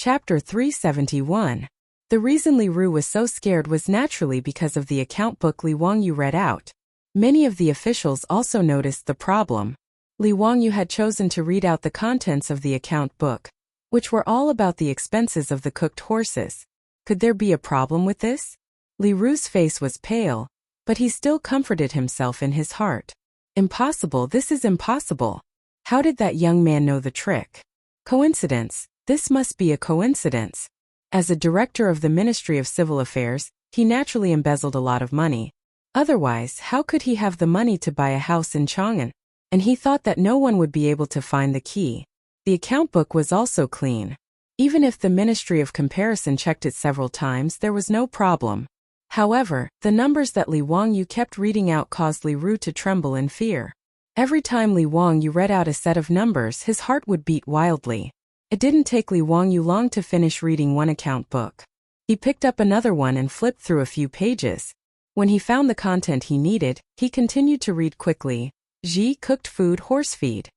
Chapter 371. The reason Li Ru was so scared was naturally because of the account book Li Wangyu read out. Many of the officials also noticed the problem. Li Wangyu had chosen to read out the contents of the account book, which were all about the expenses of the cooked horses. Could there be a problem with this? Li Ru's face was pale, but he still comforted himself in his heart. Impossible, this is impossible. How did that young man know the trick? Coincidence, this must be a coincidence. As a director of the Ministry of Civil Affairs, he naturally embezzled a lot of money. Otherwise, how could he have the money to buy a house in Chang'an? And he thought that no one would be able to find the key. The account book was also clean. Even if the Ministry of Comparison checked it several times, there was no problem. However, the numbers that Li Wangyu kept reading out caused Li Ru to tremble in fear. Every time Li Wangyu read out a set of numbers, his heart would beat wildly. It didn't take Li Wangyu long to finish reading one account book. He picked up another one and flipped through a few pages. When he found the content he needed, he continued to read quickly. Ji cooked food horse feed.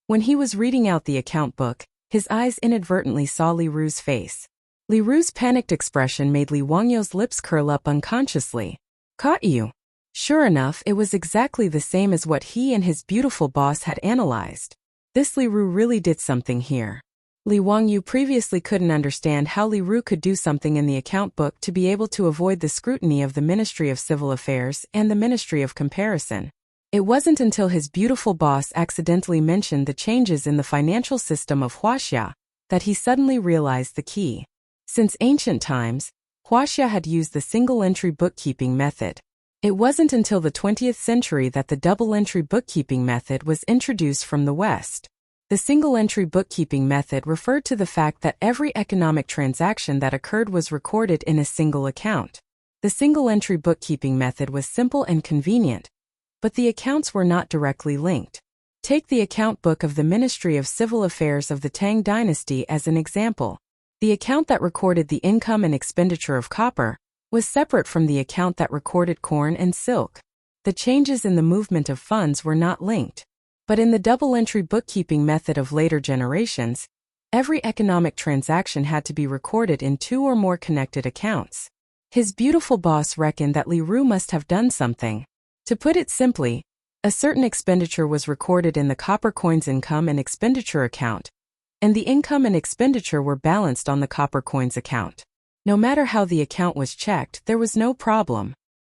When he was reading out the account book, his eyes inadvertently saw Li Ru's face. Li Ru's panicked expression made Li Wangyu's lips curl up unconsciously. Caught you. Sure enough, it was exactly the same as what he and his beautiful boss had analyzed. This Li Ru really did something here. Li Wangyu previously couldn't understand how Li Ru could do something in the account book to be able to avoid the scrutiny of the Ministry of Civil Affairs and the Ministry of Comparison. It wasn't until his beautiful boss accidentally mentioned the changes in the financial system of Huaxia that he suddenly realized the key. Since ancient times, Huaxia had used the single-entry bookkeeping method. It wasn't until the 20th century that the double-entry bookkeeping method was introduced from the West. The single-entry bookkeeping method referred to the fact that every economic transaction that occurred was recorded in a single account. The single-entry bookkeeping method was simple and convenient, but the accounts were not directly linked. Take the account book of the Ministry of Civil Affairs of the Tang Dynasty as an example. The account that recorded the income and expenditure of copper was separate from the account that recorded corn and silk. The changes in the movement of funds were not linked. But in the double-entry bookkeeping method of later generations, every economic transaction had to be recorded in two or more connected accounts. His beautiful boss reckoned that Li Ru must have done something. To put it simply, a certain expenditure was recorded in the copper coins income and expenditure account, and the income and expenditure were balanced on the copper coins account. No matter how the account was checked, there was no problem.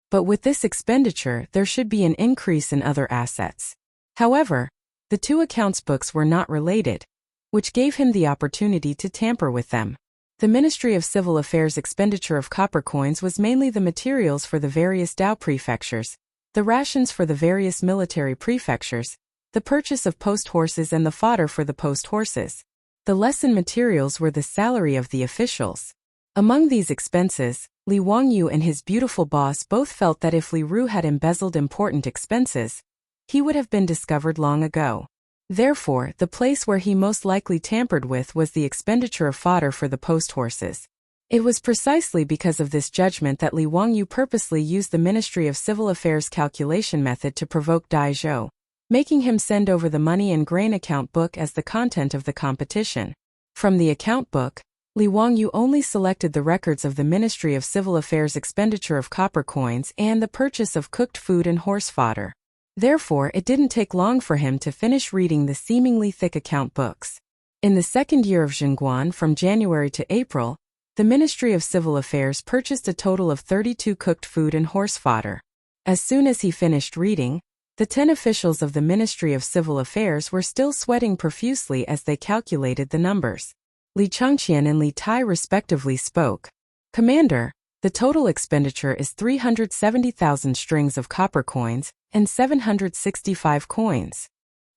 But with this expenditure, there should be an increase in other assets. However, the two accounts books were not related, which gave him the opportunity to tamper with them. The Ministry of Civil Affairs expenditure of copper coins was mainly the materials for the various Dao prefectures, the rations for the various military prefectures, the purchase of post horses and the fodder for the post horses. The lesson materials were the salary of the officials. Among these expenses, Li Wangyu and his beautiful boss both felt that if Li Ru had embezzled important expenses, he would have been discovered long ago. Therefore, the place where he most likely tampered with was the expenditure of fodder for the post horses. It was precisely because of this judgment that Li Wangyu purposely used the Ministry of Civil Affairs calculation method to provoke Dai Zhou, making him send over the money and grain account book as the content of the competition. From the account book, Li Wangyu only selected the records of the Ministry of Civil Affairs expenditure of copper coins and the purchase of cooked food and horse fodder. Therefore, it didn't take long for him to finish reading the seemingly thick account books. In the second year of Chang'an, from January to April, the Ministry of Civil Affairs purchased a total of 32 cooked food and horse fodder. As soon as he finished reading, the 10 officials of the Ministry of Civil Affairs were still sweating profusely as they calculated the numbers. Li Chang'an and Li Tai respectively spoke. Commander, the total expenditure is 370,000 strings of copper coins and 765 coins.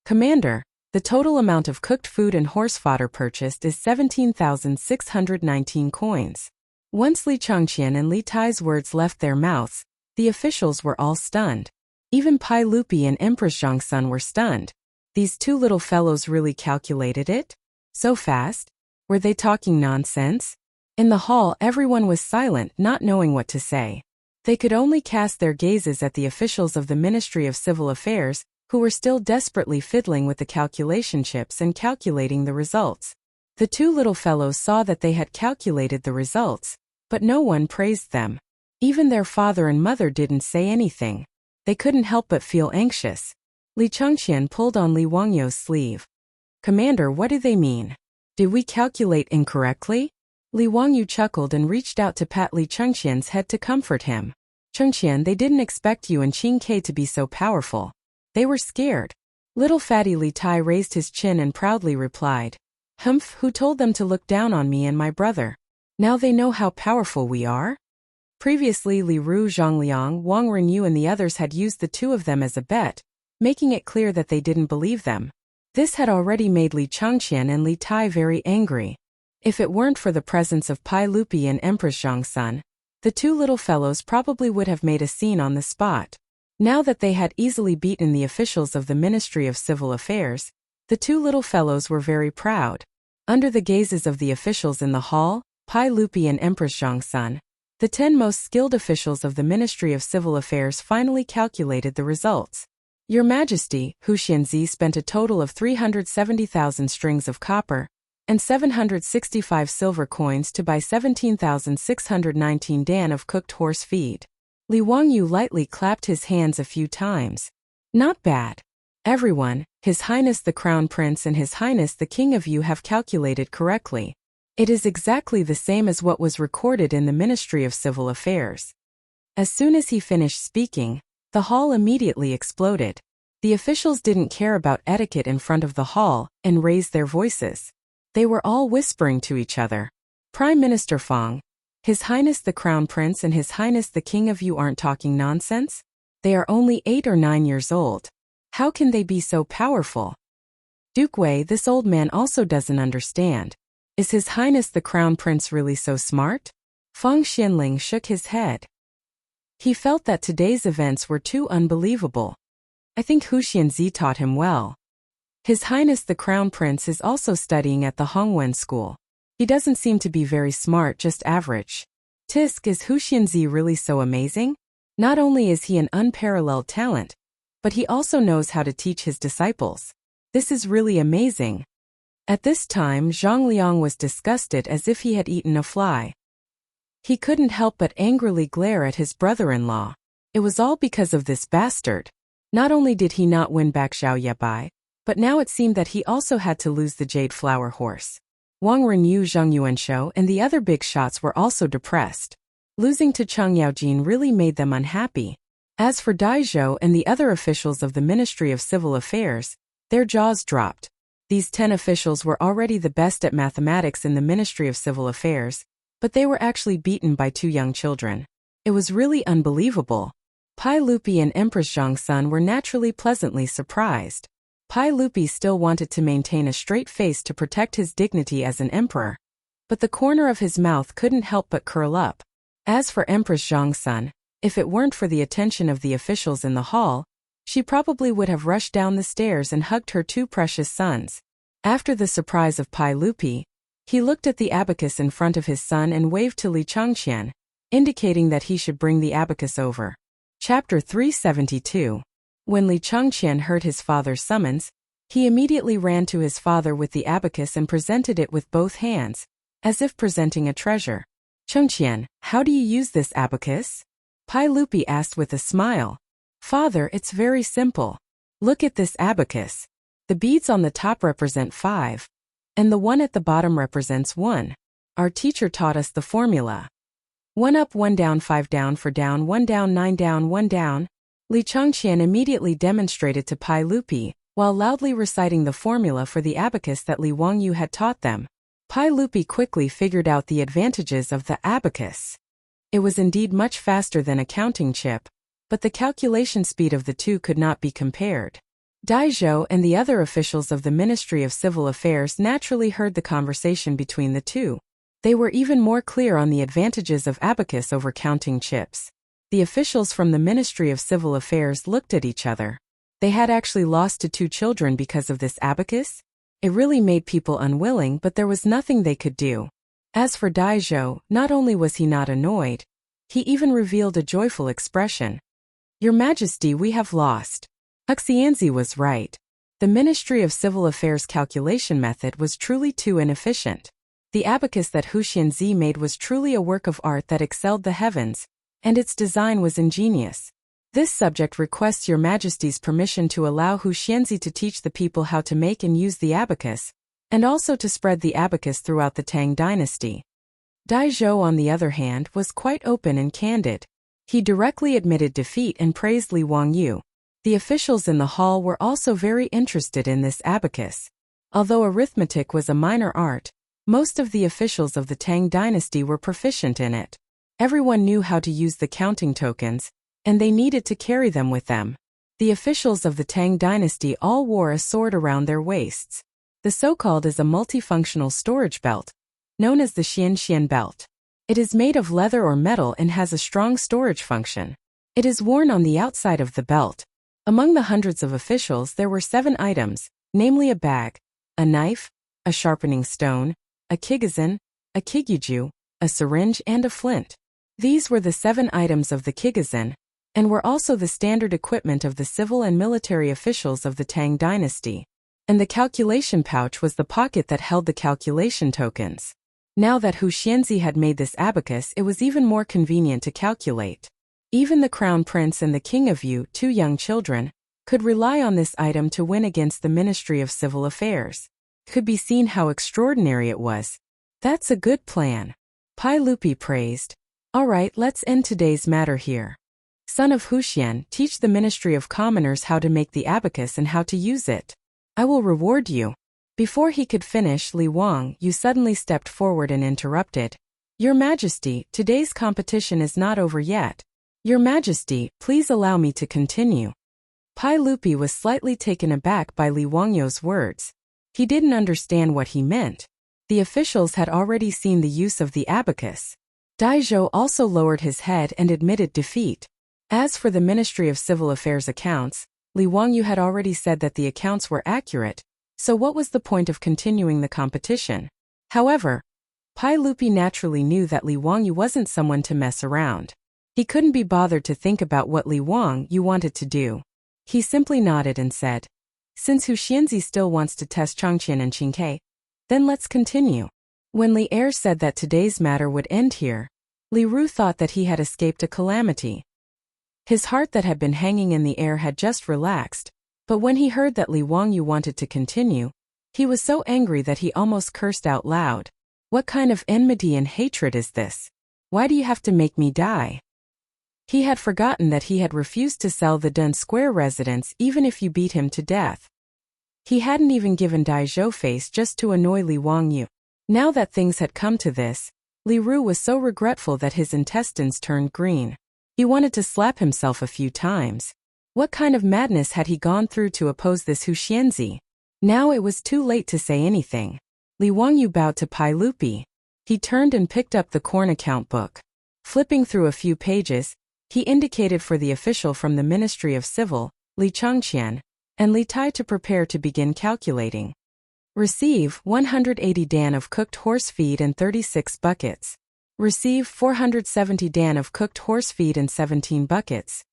Commander, the total amount of cooked food and horse fodder purchased is 17,619 coins. Once Li Chang'an and Li Tai's words left their mouths, the officials were all stunned. Even Pai Lupi and Empress Zhongsun were stunned. These two little fellows really calculated it? So fast? Were they talking nonsense? In the hall, everyone was silent, not knowing what to say. They could only cast their gazes at the officials of the Ministry of Civil Affairs, who were still desperately fiddling with the calculation chips and calculating the results. The two little fellows saw that they had calculated the results, but no one praised them. Even their father and mother didn't say anything. They couldn't help but feel anxious. Li Changqian pulled on Li Wangyu's sleeve. "Commander, what do they mean? Did we calculate incorrectly?" Li Wangyu chuckled and reached out to pat Li Changqian's head to comfort him. "Changqian, they didn't expect you and Qingke to be so powerful. They were scared." Little fatty Li Tai raised his chin and proudly replied, "Humph, who told them to look down on me and my brother? Now they know how powerful we are?" Previously, Li Ru, Zhongliang, Wang Renyu and the others had used the two of them as a bet, making it clear that they didn't believe them. This had already made Li Changqian and Li Tai very angry. If it weren't for the presence of Pai Lupi and Empress Zhongsun, the two little fellows probably would have made a scene on the spot. Now that they had easily beaten the officials of the Ministry of Civil Affairs, the two little fellows were very proud. Under the gazes of the officials in the hall, Pai Lupi and Empress Zhongsun, the 10 most skilled officials of the Ministry of Civil Affairs finally calculated the results. "Your Majesty," Hu Xianzi spent a total of 370,000 strings of copper and 765 silver coins to buy 17,619 dan of cooked horse feed. Li Wangyu lightly clapped his hands a few times. "Not bad. Everyone, His Highness the Crown Prince and His Highness the King of Yu have calculated correctly. It is exactly the same as what was recorded in the Ministry of Civil Affairs." As soon as he finished speaking, the hall immediately exploded. The officials didn't care about etiquette in front of the hall and raised their voices. They were all whispering to each other. "Prime Minister Fang, His Highness the Crown Prince and His Highness the King of Yu aren't talking nonsense? They are only 8 or 9 years old. How can they be so powerful? Duke Wei, this old man also doesn't understand. Is His Highness the Crown Prince really so smart?" Fang Xianling shook his head. He felt that today's events were too unbelievable. "I think Hu Xianzi taught him well. His Highness the Crown Prince is also studying at the Hongwen School. He doesn't seem to be very smart, just average. Tisk, is Hu Xianzi really so amazing? Not only is he an unparalleled talent, but he also knows how to teach his disciples. This is really amazing." At this time, Zhang Liang was disgusted as if he had eaten a fly. He couldn't help but angrily glare at his brother-in-law. It was all because of this bastard. Not only did he not win back Xiao Yabai, but now it seemed that he also had to lose the Jade Flower Horse. Wang Renyu, Zheng Yuanshou, and the other big shots were also depressed. Losing to Cheng Yaojin really made them unhappy. As for Dai Zhou and the other officials of the Ministry of Civil Affairs, their jaws dropped. These 10 officials were already the best at mathematics in the Ministry of Civil Affairs, but they were actually beaten by 2 young children. It was really unbelievable. Pai Lupi and Empress Zhongsun were naturally pleasantly surprised. Pai Lupi still wanted to maintain a straight face to protect his dignity as an emperor, but the corner of his mouth couldn't help but curl up. As for Empress Zhongsun, if it weren't for the attention of the officials in the hall, she probably would have rushed down the stairs and hugged her 2 precious sons. After the surprise of Pai Lupi, he looked at the abacus in front of his son and waved to Li Changqian, indicating that he should bring the abacus over. Chapter 372. When Li Changqian heard his father's summons, he immediately ran to his father with the abacus and presented it with both hands, as if presenting a treasure. "Changqian, how do you use this abacus?" Pai Lupi asked with a smile. "Father, it's very simple. Look at this abacus. The beads on the top represent 5, and the one at the bottom represents 1. Our teacher taught us the formula. 1 up, 1 down, 5 down, 4 down, 1 down, 9 down, 1 down." Li Changqian immediately demonstrated to Pai Lupi, while loudly reciting the formula for the abacus that Li Wangyu had taught them. Pai Lupi quickly figured out the advantages of the abacus. It was indeed much faster than a counting chip, but the calculation speed of the two could not be compared. Dai Zhou and the other officials of the Ministry of Civil Affairs naturally heard the conversation between the two. They were even more clear on the advantages of abacus over counting chips. The officials from the Ministry of Civil Affairs looked at each other. They had actually lost to 2 children because of this abacus? It really made people unwilling, but there was nothing they could do. As for Dai Zhou, not only was he not annoyed, he even revealed a joyful expression. "Your Majesty, we have lost. Huxianzi was right. The Ministry of Civil Affairs calculation method was truly too inefficient. The abacus that Hu Xianzi made was truly a work of art that excelled the heavens, and its design was ingenious. This subject requests Your Majesty's permission to allow Hu Xianzi to teach the people how to make and use the abacus, and also to spread the abacus throughout the Tang dynasty. Dai Zhou, on the other hand, was quite open and candid. He directly admitted defeat and praised Li Wangyu. The officials in the hall were also very interested in this abacus. Although arithmetic was a minor art, most of the officials of the Tang dynasty were proficient in it. Everyone knew how to use the counting tokens, and they needed to carry them with them. The officials of the Tang dynasty all wore a sword around their waists. The so-called is a multifunctional storage belt, known as the Xian belt. It is made of leather or metal and has a strong storage function. It is worn on the outside of the belt. Among the hundreds of officials there were 7 items, namely a bag, a knife, a sharpening stone, a kigizan, a kiguju, a syringe and a flint. These were the 7 items of the kigizan, and were also the standard equipment of the civil and military officials of the Tang dynasty. And the calculation pouch was the pocket that held the calculation tokens. Now that Hu Xianzi had made this abacus, it was even more convenient to calculate. Even the Crown Prince and the King of Yu, 2 young children, could rely on this item to win against the Ministry of Civil Affairs. Could be seen how extraordinary it was. That's a good plan. Pai Lupi praised. All right, let's end today's matter here. Son of Huxian, teach the Ministry of Commoners how to make the abacus and how to use it. I will reward you. Before he could finish, Li Wangyu suddenly stepped forward and interrupted. Your Majesty, today's competition is not over yet. Your Majesty, please allow me to continue. Pai Lupi was slightly taken aback by Li Wangyu's words. He didn't understand what he meant. The officials had already seen the use of the abacus. Dai Zhou also lowered his head and admitted defeat. As for the Ministry of Civil Affairs accounts, Li Wangyu had already said that the accounts were accurate, so what was the point of continuing the competition? However, Pai Lupi naturally knew that Li Wangyu wasn't someone to mess around. He couldn't be bothered to think about what Li Wangyu wanted to do. He simply nodded and said, since Hu Xianzi still wants to test Chang'an and Qingke, then let's continue. When Li Er said that today's matter would end here, Li Ru thought that he had escaped a calamity. His heart that had been hanging in the air had just relaxed, but when he heard that Li Wangyu wanted to continue, he was so angry that he almost cursed out loud. What kind of enmity and hatred is this? Why do you have to make me die? He had forgotten that he had refused to sell the Dun Square residence even if you beat him to death. He hadn't even given Dai Zhou face just to annoy Li Wangyu. Now that things had come to this, Li Ru was so regretful that his intestines turned green. He wanted to slap himself a few times. What kind of madness had he gone through to oppose this Hu Xianzi? Now it was too late to say anything. Li Wangyu bowed to Pai Lupi. He turned and picked up the corn account book. Flipping through a few pages, he indicated for the official from the Ministry of Civil, Li Changqian, and Li Tai to prepare to begin calculating. Receive 180 dan of cooked horse feed and 36 buckets. Receive 470 dan of cooked horse feed and 17 buckets.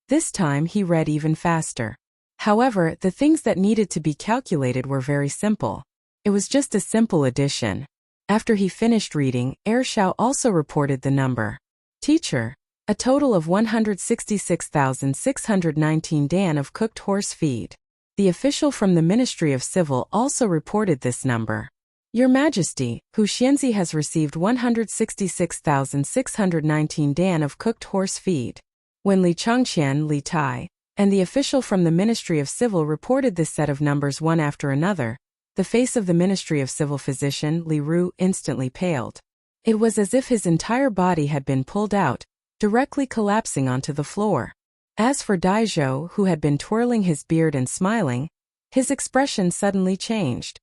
This time he read even faster. However, the things that needed to be calculated were very simple. It was just a simple addition. After he finished reading, Er Xiao also reported the number. Teacher, a total of 166,619 dan of cooked horse feed. The official from the Ministry of Civil also reported this number. Your Majesty, Hu Xianzi has received 166,619 dan of cooked horse feed. When Li Changqian, Li Tai, and the official from the Ministry of Civil reported this set of numbers one after another, the face of the Ministry of Civil physician, Li Ru, instantly paled. It was as if his entire body had been pulled out, directly collapsing onto the floor. As for Dai Zhou, who had been twirling his beard and smiling, his expression suddenly changed.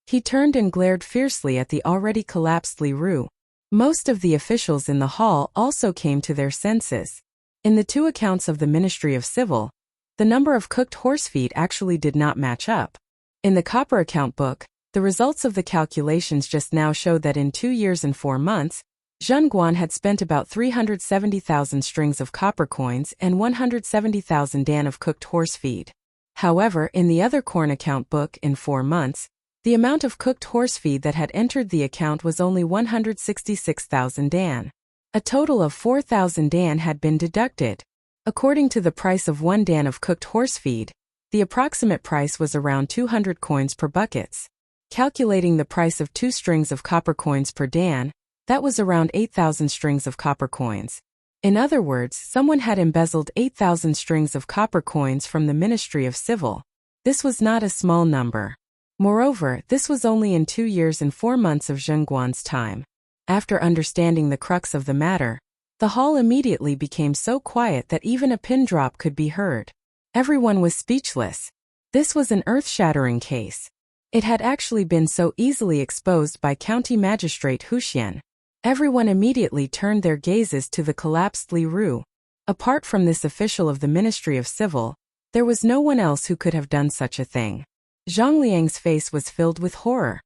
He turned and glared fiercely at the already collapsed Li Ru. Most of the officials in the hall also came to their senses. In the 2 accounts of the Ministry of Civil, the number of cooked horse feed actually did not match up. In the copper account book, the results of the calculations just now showed that in 2 years and 4 months, Zhen Guan had spent about 370,000 strings of copper coins and 170,000 dan of cooked horse feed. However, in the other corn account book, in 4 months, the amount of cooked horse feed that had entered the account was only 166,000 dan. A total of 4,000 dan had been deducted. According to the price of 1 dan of cooked horse feed, the approximate price was around 200 coins per buckets. Calculating the price of 2 strings of copper coins per dan, that was around 8,000 strings of copper coins. In other words, someone had embezzled 8,000 strings of copper coins from the Ministry of Civil. This was not a small number. Moreover, this was only in 2 years and 4 months of Chang'an's time. After understanding the crux of the matter, the hall immediately became so quiet that even a pin drop could be heard. Everyone was speechless. This was an earth-shattering case. It had actually been so easily exposed by County Magistrate Hu Xian. Everyone immediately turned their gazes to the collapsed Li Ru. Apart from this official of the Ministry of Civil, there was no one else who could have done such a thing. Zhang Liang's face was filled with horror.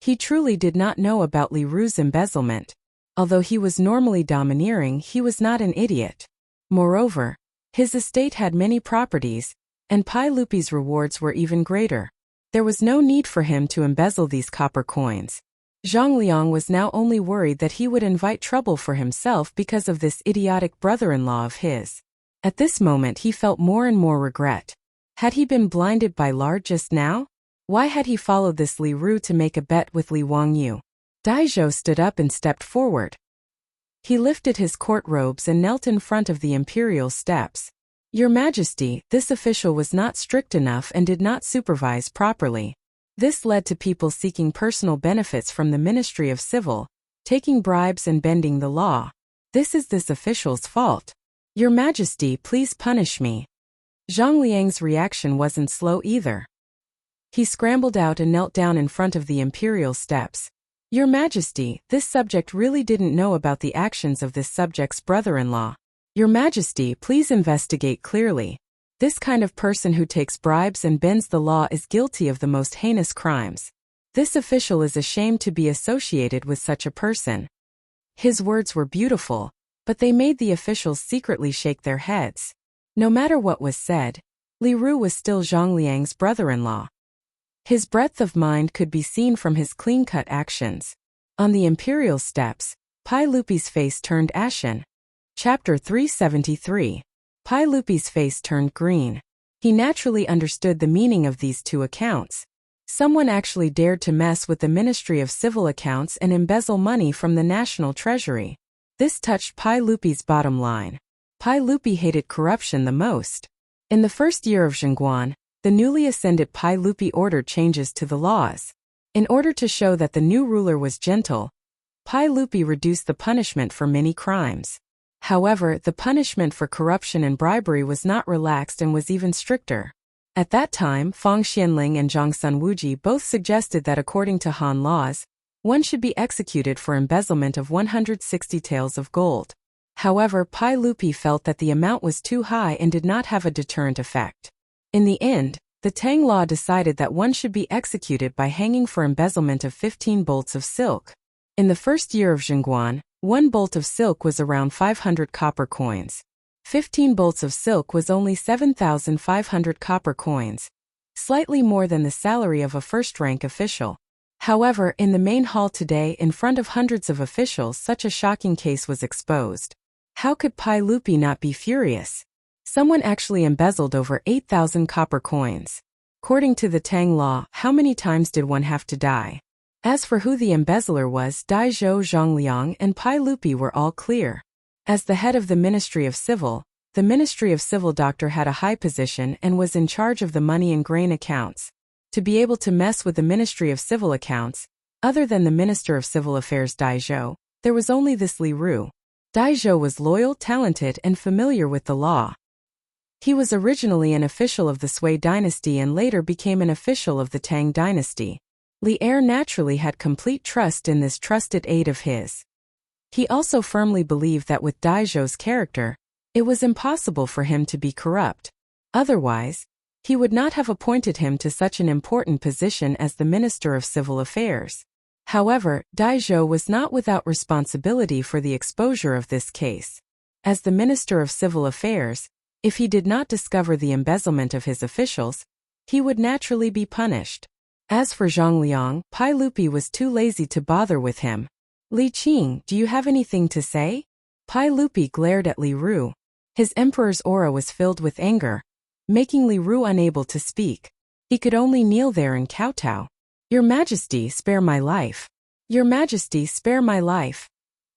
He truly did not know about Li Ru's embezzlement. Although he was normally domineering, he was not an idiot. Moreover, his estate had many properties, and Pai Lupi's rewards were even greater. There was no need for him to embezzle these copper coins. Zhang Liang was now only worried that he would invite trouble for himself because of this idiotic brother-in-law of his. At this moment he felt more and more regret. Had he been blinded by lard just now? Why had he followed this Li Ru to make a bet with Li Wangyu? Daizhou stood up and stepped forward. He lifted his court robes and knelt in front of the imperial steps. Your Majesty, this official was not strict enough and did not supervise properly. This led to people seeking personal benefits from the Ministry of Civil, taking bribes and bending the law. This is this official's fault. Your Majesty, please punish me. Zhang Liang's reaction wasn't slow either. He scrambled out and knelt down in front of the imperial steps. Your Majesty, this subject really didn't know about the actions of this subject's brother-in-law. Your Majesty, please investigate clearly. This kind of person who takes bribes and bends the law is guilty of the most heinous crimes. This official is ashamed to be associated with such a person. His words were beautiful, but they made the officials secretly shake their heads. No matter what was said, Li Ru was still Zhang Liang's brother-in-law. His breadth of mind could be seen from his clean-cut actions. On the imperial steps, Pai Lupi's face turned ashen. Chapter 373. Pai Lupi's face turned green. He naturally understood the meaning of these 2 accounts. Someone actually dared to mess with the Ministry of Civil Accounts and embezzle money from the National Treasury. This touched Pai Lupi's bottom line. Pai Lupi hated corruption the most. In the first year of Chang'an, the newly ascended Pai Lupi ordered changes to the laws. In order to show that the new ruler was gentle, Pai Lupi reduced the punishment for many crimes. However, the punishment for corruption and bribery was not relaxed and was even stricter. At that time, Fang Xianling and Zhang Sunwuji both suggested that according to Han laws, one should be executed for embezzlement of 160 taels of gold. However, Pai Lupi felt that the amount was too high and did not have a deterrent effect. In the end, the Tang law decided that one should be executed by hanging for embezzlement of 15 bolts of silk. In the first year of Chang'an, 1 bolt of silk was around 500 copper coins. 15 bolts of silk was only 7,500 copper coins, slightly more than the salary of a first-rank official. However, in the main hall today, in front of hundreds of officials, such a shocking case was exposed. How could Pai Lupi not be furious? Someone actually embezzled over 8,000 copper coins. According to the Tang law, how many times did one have to die? As for who the embezzler was, Daizhou, Zhang Liang, and Pai Lupi were all clear. As the head of the Ministry of Civil, the Ministry of Civil doctor had a high position and was in charge of the money and grain accounts. To be able to mess with the Ministry of Civil accounts, other than the Minister of Civil Affairs Daizhou, there was only this Li Ru. Daizhou was loyal, talented, and familiar with the law. He was originally an official of the Sui dynasty and later became an official of the Tang dynasty. Li Er naturally had complete trust in this trusted aide of his. He also firmly believed that with Daizhou's character, it was impossible for him to be corrupt. Otherwise, he would not have appointed him to such an important position as the Minister of Civil Affairs. However, Daizhou was not without responsibility for the exposure of this case. As the Minister of Civil Affairs, If he did not discover the embezzlement of his officials, he would naturally be punished. As for Zhang Liang, Pai Lupi was too lazy to bother with him. Li Qing, do you have anything to say? Pai Lupi glared at Li Ru. His emperor's aura was filled with anger, making Li Ru unable to speak. He could only kneel there and kowtow. Your Majesty, spare my life. Your Majesty, spare my life.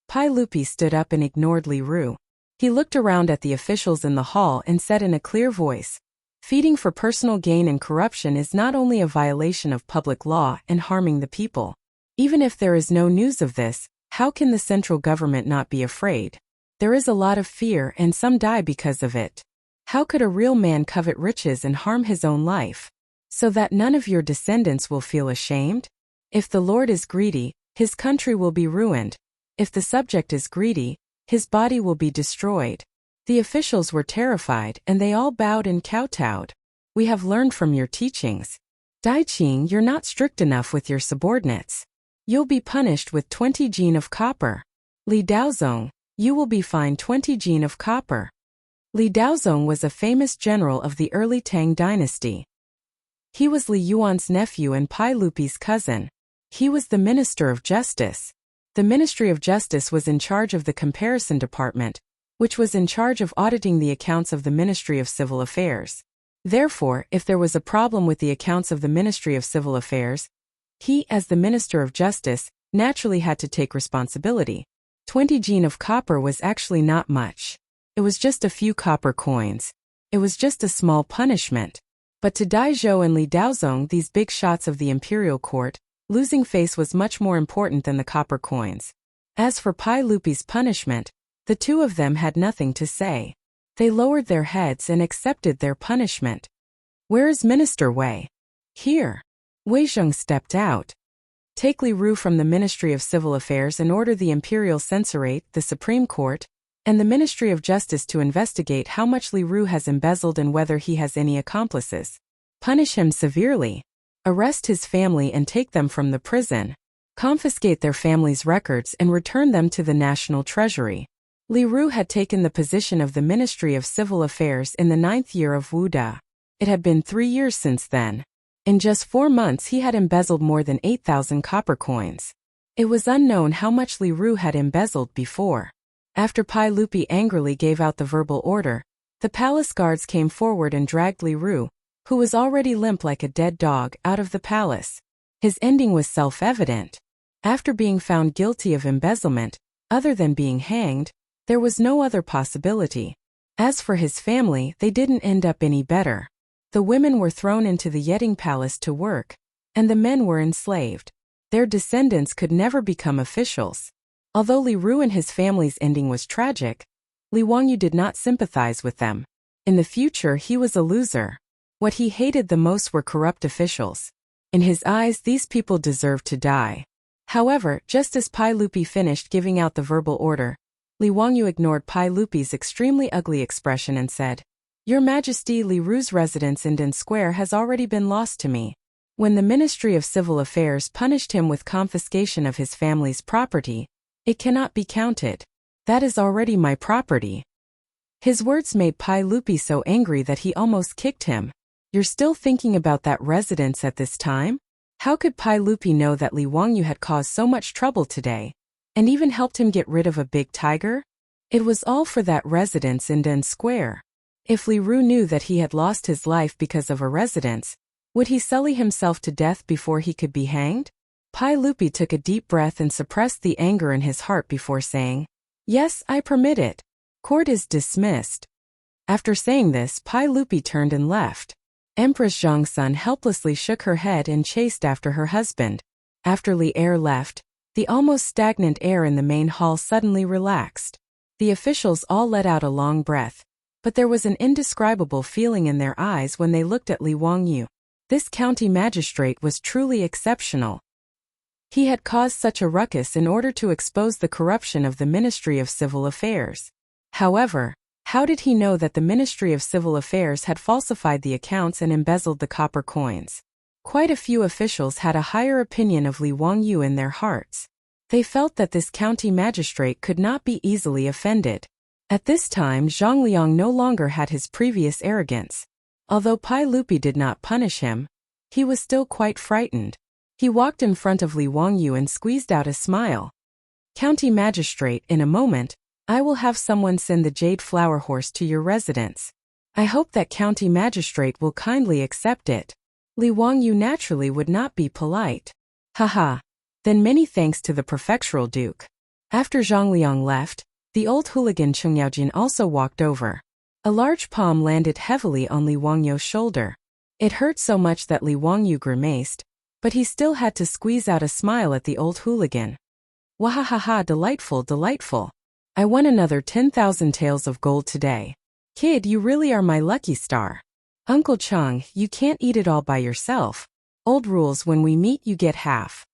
Pai Lupi stood up and ignored Li Ru. He looked around at the officials in the hall and said in a clear voice, feeding for personal gain and corruption is not only a violation of public law and harming the people. Even if there is no news of this, how can the central government not be afraid? There is a lot of fear and some die because of it. How could a real man covet riches and harm his own life? So that none of your descendants will feel ashamed? If the Lord is greedy, his country will be ruined. If the subject is greedy, his body will be destroyed. The officials were terrified and they all bowed and kowtowed. We have learned from your teachings. Dai Qing, you're not strict enough with your subordinates. You'll be punished with 20 jin of copper. Li Daozong, you will be fined 20 jin of copper. Li Daozong was a famous general of the early Tang dynasty. He was Li Yuan's nephew and Pai Lupi's cousin. He was the Minister of Justice. The Ministry of Justice was in charge of the Comparison Department, which was in charge of auditing the accounts of the Ministry of Civil Affairs. Therefore, if there was a problem with the accounts of the Ministry of Civil Affairs, he, as the Minister of Justice, naturally had to take responsibility. 20 jin of copper was actually not much. It was just a few copper coins. It was just a small punishment. But to Dai Zhou and Li Daozong, these big shots of the imperial court, losing face was much more important than the copper coins. As for Pai Lupi's punishment, the two of them had nothing to say. They lowered their heads and accepted their punishment. Where is Minister Wei? Here. Wei Zheng stepped out. Take Li Ru from the Ministry of Civil Affairs and order the Imperial Censorate, the Supreme Court, and the Ministry of Justice to investigate how much Li Ru has embezzled and whether he has any accomplices. Punish him severely. Arrest his family and take them from the prison. Confiscate their family's records and return them to the National Treasury. Li Ru had taken the position of the Ministry of Civil Affairs in the 9th year of Wu Da. It had been 3 years since then. In just 4 months he had embezzled more than 8,000 copper coins. It was unknown how much Li Ru had embezzled before. After Pai Lupi angrily gave out the verbal order, the palace guards came forward and dragged Li Ru, who was already limp like a dead dog, out of the palace. His ending was self-evident. After being found guilty of embezzlement, other than being hanged, there was no other possibility. As for his family, they didn't end up any better. The women were thrown into the Yeting Palace to work, and the men were enslaved. Their descendants could never become officials. Although Li Ru and his family's ending was tragic, Li Wangyu did not sympathize with them. In the future he was a loser. What he hated the most were corrupt officials. In his eyes, these people deserved to die. However, just as Pai Lupi finished giving out the verbal order, Li Wangyu ignored Pai Lupi's extremely ugly expression and said, Your Majesty, Li Ru's residence in Den Square has already been lost to me. When the Ministry of Civil Affairs punished him with confiscation of his family's property, it cannot be counted. That is already my property. His words made Pai Lupi so angry that he almost kicked him. You're still thinking about that residence at this time? How could Pai Lupi know that Li Wangyu had caused so much trouble today, and even helped him get rid of a big tiger? It was all for that residence in Den Square. If Li Ru knew that he had lost his life because of a residence, would he sully himself to death before he could be hanged? Pai Lupi took a deep breath and suppressed the anger in his heart before saying, Yes, I permit it. Court is dismissed. After saying this, Pai Lupi turned and left. Empress Zhongsun helplessly shook her head and chased after her husband. After Li Er left, the almost stagnant air in the main hall suddenly relaxed. The officials all let out a long breath, but there was an indescribable feeling in their eyes when they looked at Li Wangyu. This county magistrate was truly exceptional. He had caused such a ruckus in order to expose the corruption of the Ministry of Civil Affairs. However, how did he know that the Ministry of Civil Affairs had falsified the accounts and embezzled the copper coins? Quite a few officials had a higher opinion of Li Wangyu in their hearts. They felt that this county magistrate could not be easily offended. At this time, Zhang Liang no longer had his previous arrogance. Although Pai Lupi did not punish him, he was still quite frightened. He walked in front of Li Wangyu and squeezed out a smile. "County Magistrate, in a moment, I will have someone send the Jade Flower Horse to your residence. I hope that County Magistrate will kindly accept it." Li Wangyu naturally would not be polite. "Haha. Then many thanks to the prefectural duke." After Zhang Liang left, the old hooligan Cheng Yaojin also walked over. A large palm landed heavily on Li Wangyu's shoulder. It hurt so much that Li Wangyu grimaced, but he still had to squeeze out a smile at the old hooligan. "Wahahaha, delightful, delightful. I won another 10,000 taels of gold today. Kid, you really are my lucky star. Uncle Chang, you can't eat it all by yourself. Old rules, when we meet you get half.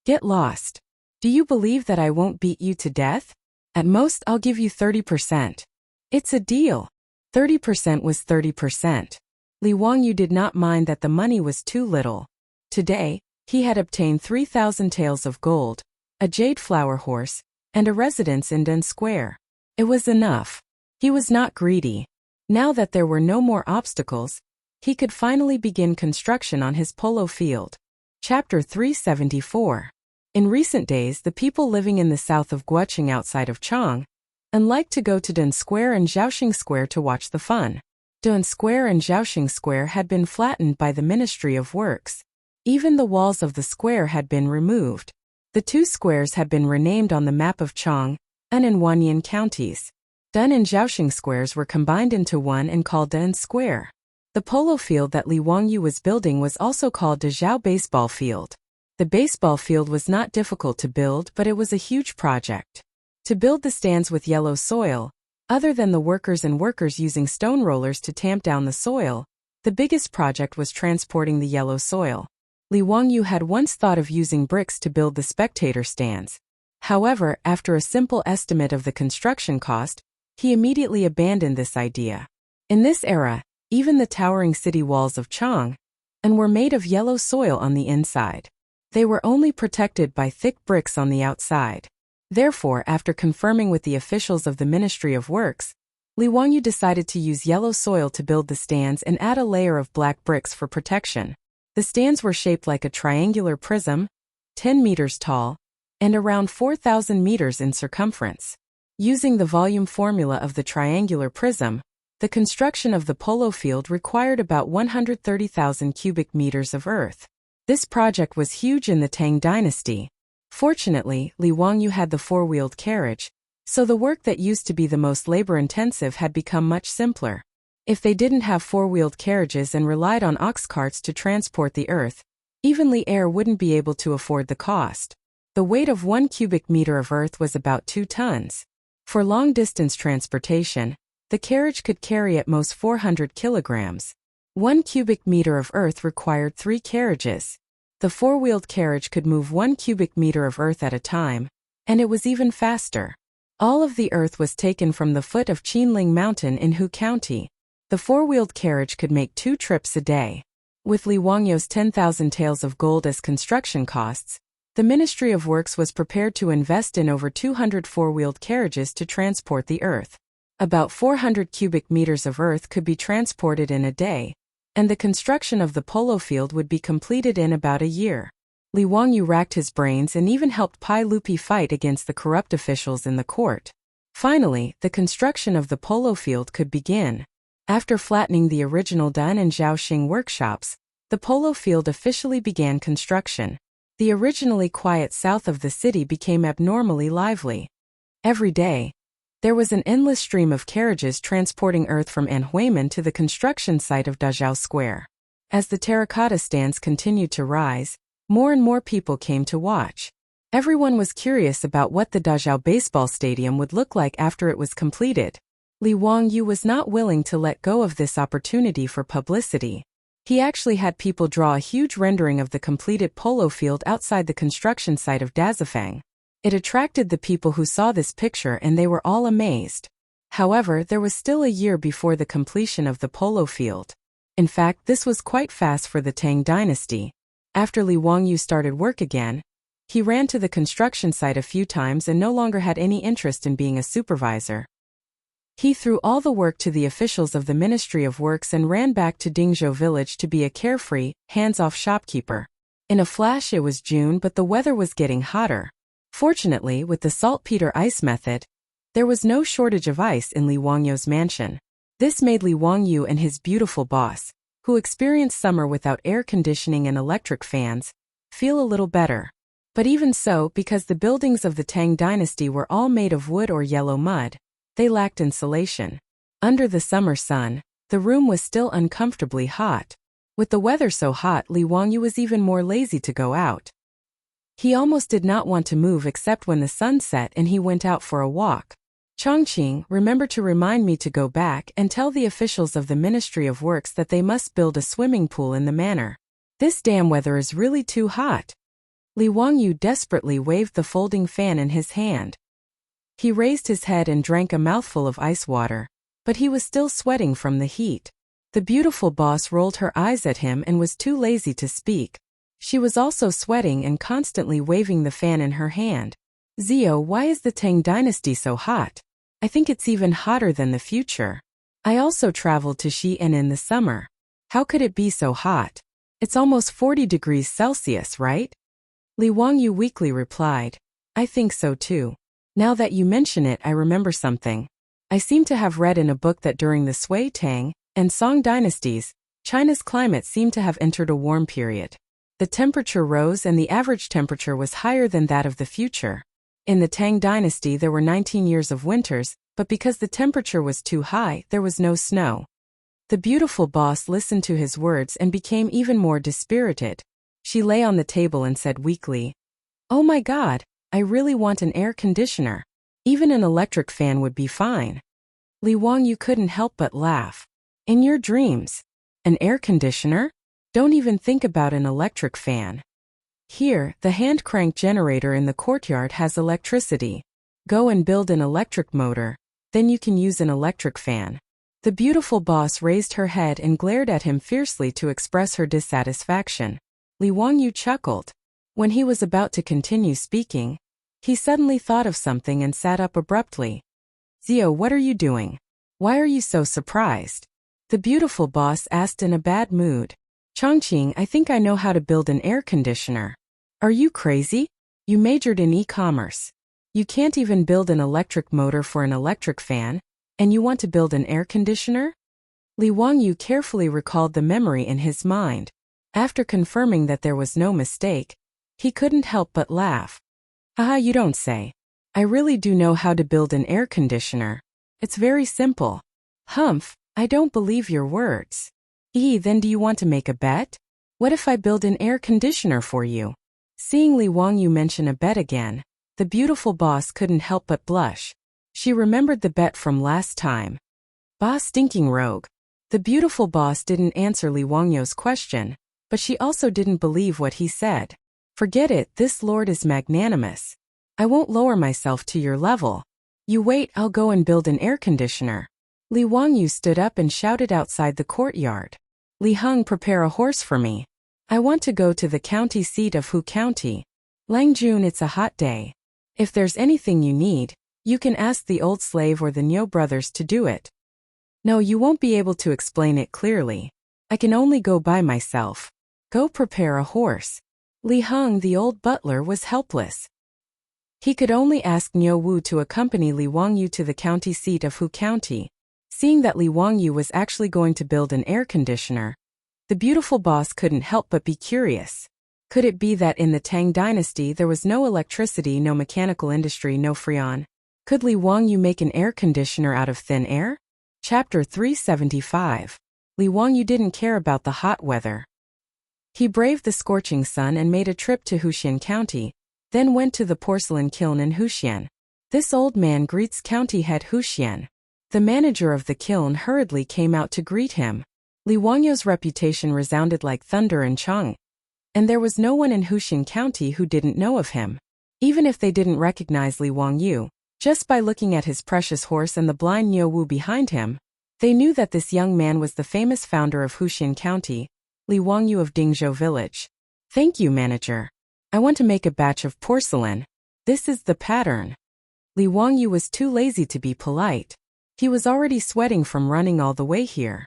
Get lost. Do you believe that I won't beat you to death? At most I'll give you 30%. It's a deal." 30% was 30%. Li Wangyu did not mind that the money was too little. Today, he had obtained 3,000 taels of gold, a jade flower horse, and a residence in Dun Square. It was enough. He was not greedy. Now that there were no more obstacles, he could finally begin construction on his polo field. Chapter 374. In recent days, the people living in the south of Guoqing outside of Chang'an liked to go to Dun Square and Zhaoxing Square to watch the fun. Dun Square and Zhaoxing Square had been flattened by the Ministry of Works. Even the walls of the square had been removed. The two squares had been renamed on the map of Chang'an and Wanyan counties. Dun and Zhaoxing squares were combined into one and called Dun Square. The polo field that Li Wangyu was building was also called Dezhao Baseball Field. The baseball field was not difficult to build, but it was a huge project. To build the stands with yellow soil, other than the workers using stone rollers to tamp down the soil, the biggest project was transporting the yellow soil. Li Wangyu had once thought of using bricks to build the spectator stands. However, after a simple estimate of the construction cost, he immediately abandoned this idea. In this era, even the towering city walls of Chang'an were made of yellow soil on the inside. They were only protected by thick bricks on the outside. Therefore, after confirming with the officials of the Ministry of Works, Li Wangyu decided to use yellow soil to build the stands and add a layer of black bricks for protection. The stands were shaped like a triangular prism, 10 meters tall, and around 4,000 meters in circumference. Using the volume formula of the triangular prism, the construction of the polo field required about 130,000 cubic meters of earth. This project was huge in the Tang dynasty. Fortunately, Li Wangyu had the four-wheeled carriage, so the work that used to be the most labor-intensive had become much simpler. If they didn't have four-wheeled carriages and relied on ox carts to transport the earth, even Li Air wouldn't be able to afford the cost. The weight of 1 cubic meter of earth was about 2 tons. For long-distance transportation, the carriage could carry at most 400 kilograms. 1 cubic meter of earth required 3 carriages. The four-wheeled carriage could move 1 cubic meter of earth at a time, and it was even faster. All of the earth was taken from the foot of Qinling Mountain in Hu County. The four-wheeled carriage could make 2 trips a day. With Li Wangyu's 10,000 taels of gold as construction costs, the Ministry of Works was prepared to invest in over 200 four-wheeled carriages to transport the earth. About 400 cubic meters of earth could be transported in a day, and the construction of the polo field would be completed in about a year. Li Wangyu racked his brains and even helped Pai Lupi fight against the corrupt officials in the court. Finally, the construction of the polo field could begin. After flattening the original Dun and Zhaoxing workshops, the polo field officially began construction. The originally quiet south of the city became abnormally lively. Every day, there was an endless stream of carriages transporting earth from Anhuimen to the construction site of Dazhao Square. As the terracotta stands continued to rise, more and more people came to watch. Everyone was curious about what the Dazhao baseball stadium would look like after it was completed. Li Wangyu was not willing to let go of this opportunity for publicity. He actually had people draw a huge rendering of the completed polo field outside the construction site of Dazafang. It attracted the people who saw this picture and they were all amazed. However, there was still a year before the completion of the polo field. In fact, this was quite fast for the Tang dynasty. After Li Wangyu started work again, he ran to the construction site a few times and no longer had any interest in being a supervisor. He threw all the work to the officials of the Ministry of Works and ran back to Dingzhou village to be a carefree, hands-off shopkeeper. In a flash it was June, but the weather was getting hotter. Fortunately, with the saltpeter ice method, there was no shortage of ice in Li Wangyu's mansion. This made Li Wangyu and his beautiful boss, who experienced summer without air conditioning and electric fans, feel a little better. But even so, because the buildings of the Tang dynasty were all made of wood or yellow mud, they lacked insulation. Under the summer sun, the room was still uncomfortably hot. With the weather so hot, Li Wangyu was even more lazy to go out. He almost did not want to move except when the sun set and he went out for a walk. Chongqing, remember to remind me to go back and tell the officials of the Ministry of Works that they must build a swimming pool in the manor. This damn weather is really too hot. Li Wangyu desperately waved the folding fan in his hand. He raised his head and drank a mouthful of ice water, but he was still sweating from the heat. The beautiful boss rolled her eyes at him and was too lazy to speak. She was also sweating and constantly waving the fan in her hand. Zio, why is the Tang dynasty so hot? I think it's even hotter than the future. I also traveled to Xi'an in the summer. How could it be so hot? It's almost 40 degrees Celsius, right? Li Wangyu weakly replied. I think so too. Now that you mention it, I remember something. I seem to have read in a book that during the Sui, Tang, and Song dynasties, China's climate seemed to have entered a warm period. The temperature rose and the average temperature was higher than that of the future. In the Tang dynasty there were 19 years of winters, but because the temperature was too high, there was no snow. The beautiful boss listened to his words and became even more dispirited. She lay on the table and said weakly, "Oh my God, I really want an air conditioner. Even an electric fan would be fine." Li Wangyu couldn't help but laugh. In your dreams? An air conditioner? Don't even think about an electric fan. Here, the hand crank generator in the courtyard has electricity. Go and build an electric motor, then you can use an electric fan. The beautiful boss raised her head and glared at him fiercely to express her dissatisfaction. Li Wangyu chuckled. When he was about to continue speaking, he suddenly thought of something and sat up abruptly. Zio, what are you doing? Why are you so surprised? The beautiful boss asked in a bad mood. Chongqing, I think I know how to build an air conditioner. Are you crazy? You majored in e-commerce. You can't even build an electric motor for an electric fan, and you want to build an air conditioner? Li Wangyu carefully recalled the memory in his mind. After confirming that there was no mistake, he couldn't help but laugh. Haha, you don't say. I really do know how to build an air conditioner. It's very simple. Humph, I don't believe your words. Then do you want to make a bet? What if I build an air conditioner for you? Seeing Li Wangyu mention a bet again, the beautiful boss couldn't help but blush. She remembered the bet from last time. Bah, stinking rogue. The beautiful boss didn't answer Li Wangyu's question, but she also didn't believe what he said. Forget it, this lord is magnanimous. I won't lower myself to your level. You wait, I'll go and build an air conditioner. Li Wangyu stood up and shouted outside the courtyard. Li Heng, prepare a horse for me. I want to go to the county seat of Hu County. Langjun, it's a hot day. If there's anything you need, you can ask the old slave or the Niu brothers to do it. No, you won't be able to explain it clearly. I can only go by myself. Go prepare a horse. Li Heng, the old butler, was helpless. He could only ask Niu Wu to accompany Li Wangyu to the county seat of Hu County. Seeing that Li Wangyu was actually going to build an air conditioner, the beautiful boss couldn't help but be curious. Could it be that in the Tang dynasty there was no electricity, no mechanical industry, no freon? Could Li Wangyu make an air conditioner out of thin air? Chapter 375. Li Wangyu didn't care about the hot weather. He braved the scorching sun and made a trip to Huxian County, then went to the porcelain kiln in Huxian. This old man greets county head Huxian. The manager of the kiln hurriedly came out to greet him. Li Wangyu's reputation resounded like thunder in Chang'an, and there was no one in Huxian County who didn't know of him. Even if they didn't recognize Li Wangyu, just by looking at his precious horse and the blind Niu Wu behind him, they knew that this young man was the famous founder of Huxian County, Li Wangyu of Dingzhou village. Thank you, manager. I want to make a batch of porcelain. This is the pattern. Li Wangyu was too lazy to be polite. He was already sweating from running all the way here.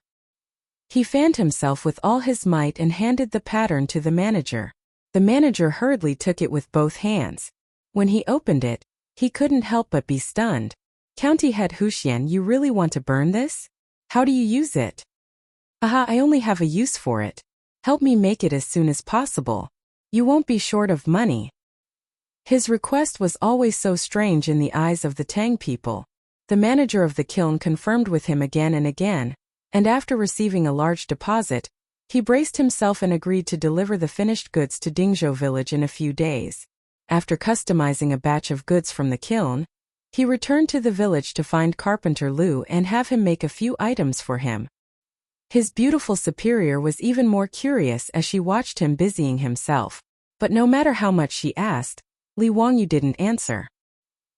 He fanned himself with all his might and handed the pattern to the manager. The manager hurriedly took it with both hands. When he opened it, he couldn't help but be stunned. County Head Huxian, you really want to burn this? How do you use it? Aha, I only have a use for it. Help me make it as soon as possible. You won't be short of money. His request was always so strange in the eyes of the Tang people. The manager of the kiln confirmed with him again and again, and after receiving a large deposit, he braced himself and agreed to deliver the finished goods to Dingzhou village in a few days. After customizing a batch of goods from the kiln, he returned to the village to find Carpenter Liu and have him make a few items for him. His beautiful superior was even more curious as she watched him busying himself, but no matter how much she asked, Li Wangyu didn't answer.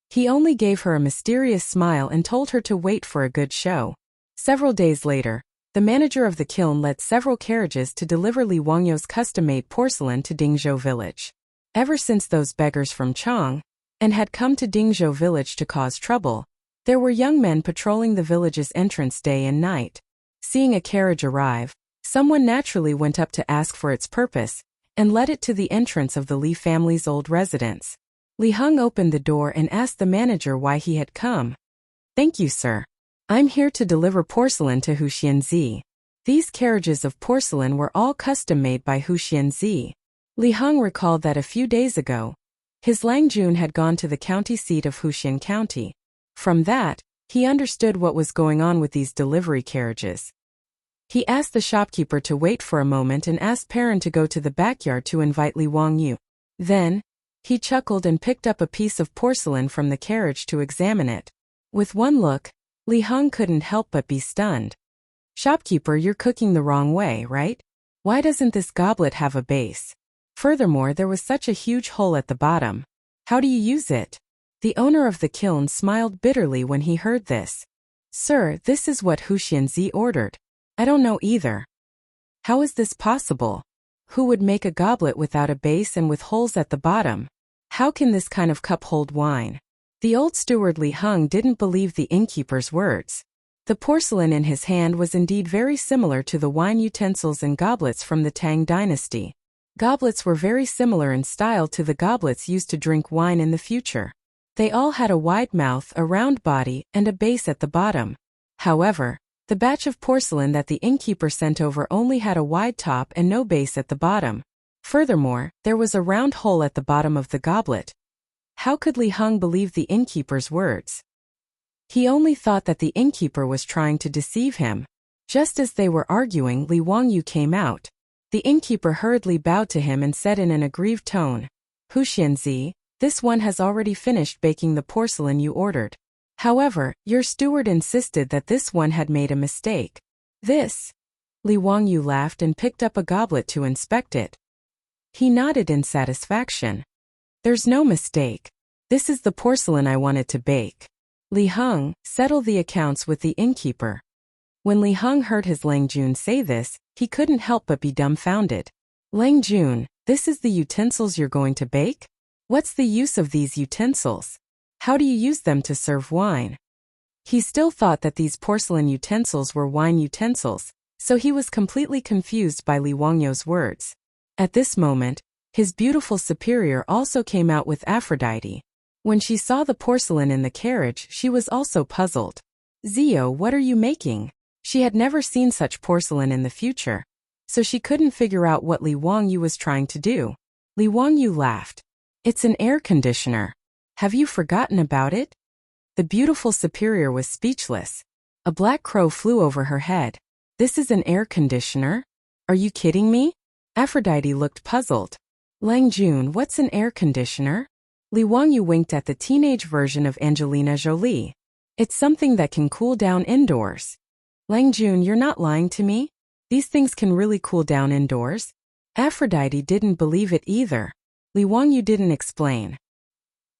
He only gave her a mysterious smile and told her to wait for a good show. Several days later, the manager of the kiln led several carriages to deliver Li Wangyu's custom-made porcelain to Dingzhou village. Ever since those beggars from Chang'an had come to Dingzhou village to cause trouble, there were young men patrolling the village's entrance day and night. Seeing a carriage arrive, someone naturally went up to ask for its purpose, and led it to the entrance of the Li family's old residence. Li Heng opened the door and asked the manager why he had come. Thank you, sir. I'm here to deliver porcelain to Huxianzi. These carriages of porcelain were all custom-made by Huxianzi. Li Heng recalled that a few days ago, his Langjun had gone to the county seat of Huxian County. From that, he understood what was going on with these delivery carriages. He asked the shopkeeper to wait for a moment and asked Perrin to go to the backyard to invite Li Wangyu. Then, he chuckled and picked up a piece of porcelain from the carriage to examine it. With one look, Li Heng couldn't help but be stunned. Shopkeeper, you're cooking the wrong way, right? Why doesn't this goblet have a base? Furthermore, there was such a huge hole at the bottom. How do you use it? The owner of the kiln smiled bitterly when he heard this. Sir, this is what Huxianzi ordered. I don't know either. How is this possible? Who would make a goblet without a base and with holes at the bottom? How can this kind of cup hold wine? The old steward Li Heng didn't believe the innkeeper's words. The porcelain in his hand was indeed very similar to the wine utensils and goblets from the Tang dynasty. Goblets were very similar in style to the goblets used to drink wine in the future. They all had a wide mouth, a round body, and a base at the bottom. However, the batch of porcelain that the innkeeper sent over only had a wide top and no base at the bottom. Furthermore, there was a round hole at the bottom of the goblet. How could Li Heng believe the innkeeper's words? He only thought that the innkeeper was trying to deceive him. Just as they were arguing, Li Wangyu came out. The innkeeper hurriedly bowed to him and said in an aggrieved tone, Huxianzi, this one has already finished baking the porcelain you ordered. However, your steward insisted that this one had made a mistake. This? Li Wangyu laughed and picked up a goblet to inspect it. He nodded in satisfaction. There's no mistake. This is the porcelain I wanted to bake. Li Heng, settle the accounts with the innkeeper. When Li Heng heard his Langjun say this, he couldn't help but be dumbfounded. Langjun, this is the utensils you're going to bake? What's the use of these utensils? How do you use them to serve wine? He still thought that these porcelain utensils were wine utensils, so he was completely confused by Li Wangyu's words. At this moment, his beautiful superior also came out with Aphrodite. When she saw the porcelain in the carriage, she was also puzzled. Zio, what are you making? She had never seen such porcelain in the future, so she couldn't figure out what Li Wangyu was trying to do. Li Wangyu laughed. It's an air conditioner. Have you forgotten about it? The beautiful superior was speechless. A black crow flew over her head. This is an air conditioner? Are you kidding me? Aphrodite looked puzzled. Langjun, what's an air conditioner? Li Wangyu winked at the teenage version of Angelina Jolie. It's something that can cool down indoors. Langjun, you're not lying to me? These things can really cool down indoors? Aphrodite didn't believe it either. Li Wangyu didn't explain.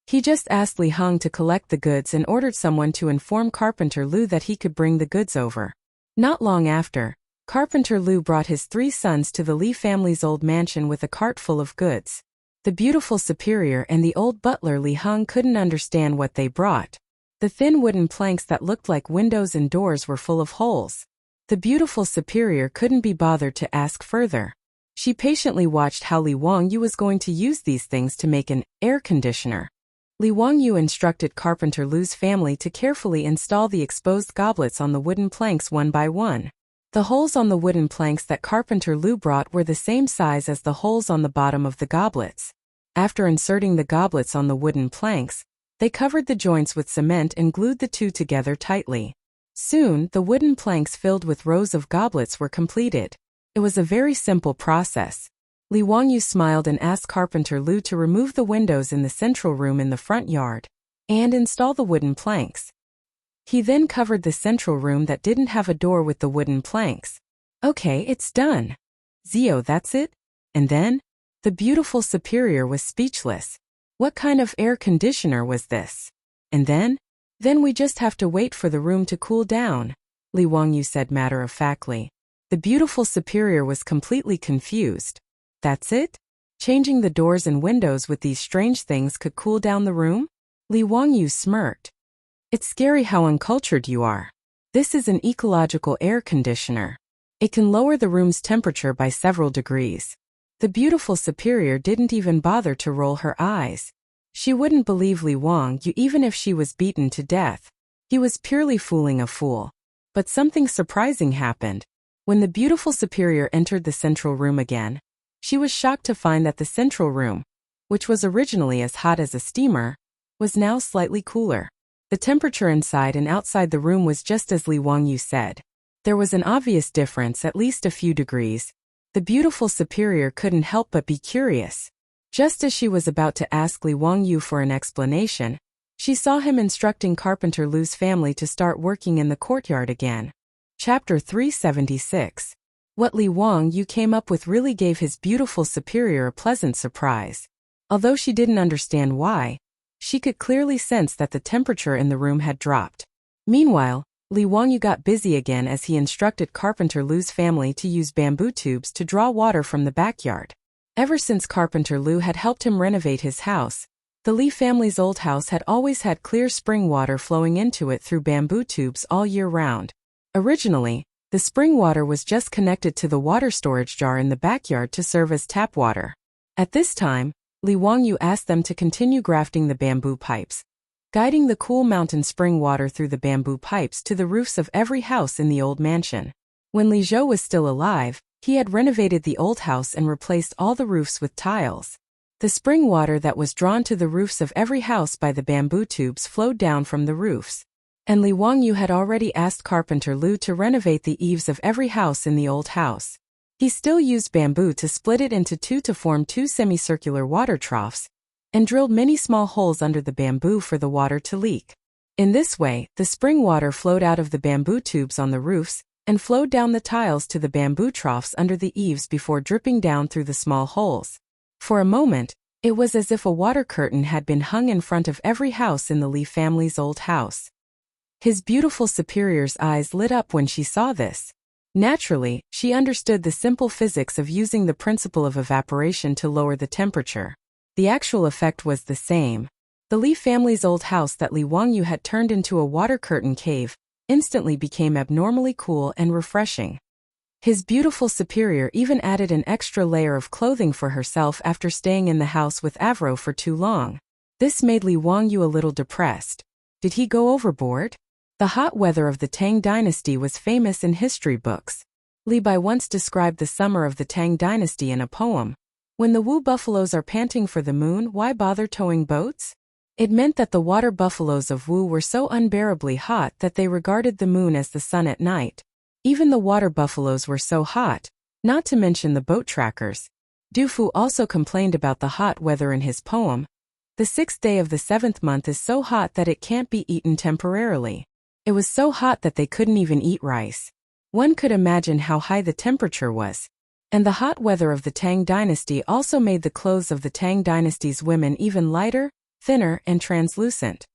He just asked Li Heng to collect the goods and ordered someone to inform Carpenter Liu that he could bring the goods over. Not long after, Carpenter Liu brought his 3 sons to the Li family's old mansion with a cart full of goods. The beautiful superior and the old butler Li Heng couldn't understand what they brought. The thin wooden planks that looked like windows and doors were full of holes. The beautiful superior couldn't be bothered to ask further. She patiently watched how Li Wangyu was going to use these things to make an air conditioner. Li Wangyu instructed Carpenter Lu's family to carefully install the exposed goblets on the wooden planks one by one. The holes on the wooden planks that Carpenter Lu brought were the same size as the holes on the bottom of the goblets. After inserting the goblets on the wooden planks, they covered the joints with cement and glued the two together tightly. Soon, the wooden planks filled with rows of goblets were completed. It was a very simple process. Li Wangyu smiled and asked Carpenter Lu to remove the windows in the central room in the front yard and install the wooden planks. He then covered the central room that didn't have a door with the wooden planks. Okay, it's done. Zio, that's it? And then? The beautiful superior was speechless. What kind of air conditioner was this? And then? Then we just have to wait for the room to cool down, Li Wangyu said matter-of-factly. The beautiful superior was completely confused. That's it? Changing the doors and windows with these strange things could cool down the room? Li Wangyu smirked. It's scary how uncultured you are. This is an ecological air conditioner. It can lower the room's temperature by several degrees. The beautiful superior didn't even bother to roll her eyes. She wouldn't believe Li Wangyu even if she was beaten to death. He was purely fooling a fool. But something surprising happened. When the beautiful superior entered the central room again, she was shocked to find that the central room, which was originally as hot as a steamer, was now slightly cooler. The temperature inside and outside the room was just as Li Wangyu said. There was an obvious difference, at least a few degrees. The beautiful superior couldn't help but be curious. Just as she was about to ask Li Wangyu for an explanation, she saw him instructing Carpenter Lu's family to start working in the courtyard again. Chapter 376. What Li Wangyu came up with really gave his beautiful superior a pleasant surprise. Although she didn't understand why, she could clearly sense that the temperature in the room had dropped. Meanwhile, Li Wangyu got busy again as he instructed Carpenter Lu's family to use bamboo tubes to draw water from the backyard. Ever since Carpenter Lu had helped him renovate his house, the Li family's old house had always had clear spring water flowing into it through bamboo tubes all year round. Originally, the spring water was just connected to the water storage jar in the backyard to serve as tap water. At this time, Li Wangyu asked them to continue grafting the bamboo pipes, guiding the cool mountain spring water through the bamboo pipes to the roofs of every house in the old mansion. When Li Zhou was still alive, he had renovated the old house and replaced all the roofs with tiles. The spring water that was drawn to the roofs of every house by the bamboo tubes flowed down from the roofs. And Li Wangyu had already asked Carpenter Lu to renovate the eaves of every house in the old house. He still used bamboo to split it into two to form two semicircular water troughs, and drilled many small holes under the bamboo for the water to leak. In this way, the spring water flowed out of the bamboo tubes on the roofs, and flowed down the tiles to the bamboo troughs under the eaves before dripping down through the small holes. For a moment, it was as if a water curtain had been hung in front of every house in the Li family's old house. His beautiful superior's eyes lit up when she saw this. Naturally, she understood the simple physics of using the principle of evaporation to lower the temperature. The actual effect was the same. The Li family's old house that Li Wangyu had turned into a water curtain cave instantly became abnormally cool and refreshing. His beautiful superior even added an extra layer of clothing for herself after staying in the house with Avro for too long. This made Li Wangyu a little depressed. Did he go overboard? The hot weather of the Tang dynasty was famous in history books. Li Bai once described the summer of the Tang dynasty in a poem. When the Wu buffaloes are panting for the moon, why bother towing boats? It meant that the water buffaloes of Wu were so unbearably hot that they regarded the moon as the sun at night. Even the water buffaloes were so hot, not to mention the boat trackers. Du Fu also complained about the hot weather in his poem. The 6th day of the 7th month is so hot that it can't be eaten temporarily. It was so hot that they couldn't even eat rice. One could imagine how high the temperature was. And the hot weather of the Tang dynasty also made the clothes of the Tang dynasty's women even lighter, thinner, and translucent.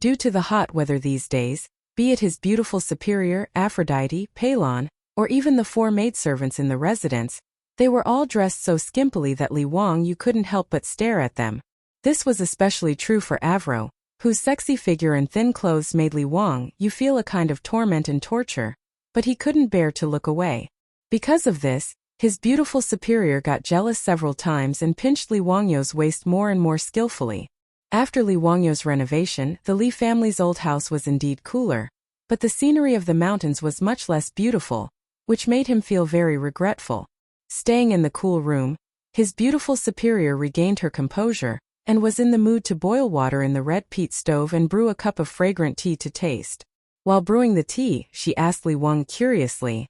Due to the hot weather these days, be it his beautiful superior, Aphrodite, Palon, or even the 4 maidservants in the residence, they were all dressed so skimpily that Li Wangyu couldn't help but stare at them. This was especially true for Avro. whose sexy figure and thin clothes made Li Wangyu feel a kind of torment and torture, but he couldn't bear to look away. Because of this, his beautiful superior got jealous several times and pinched Li Wangyu's waist more and more skillfully. After Li Wangyu's renovation, the Li family's old house was indeed cooler, but the scenery of the mountains was much less beautiful, which made him feel very regretful. Staying in the cool room, his beautiful superior regained her composure, and was in the mood to boil water in the red peat stove and brew a cup of fragrant tea to taste. While brewing the tea, she asked Li Wang curiously,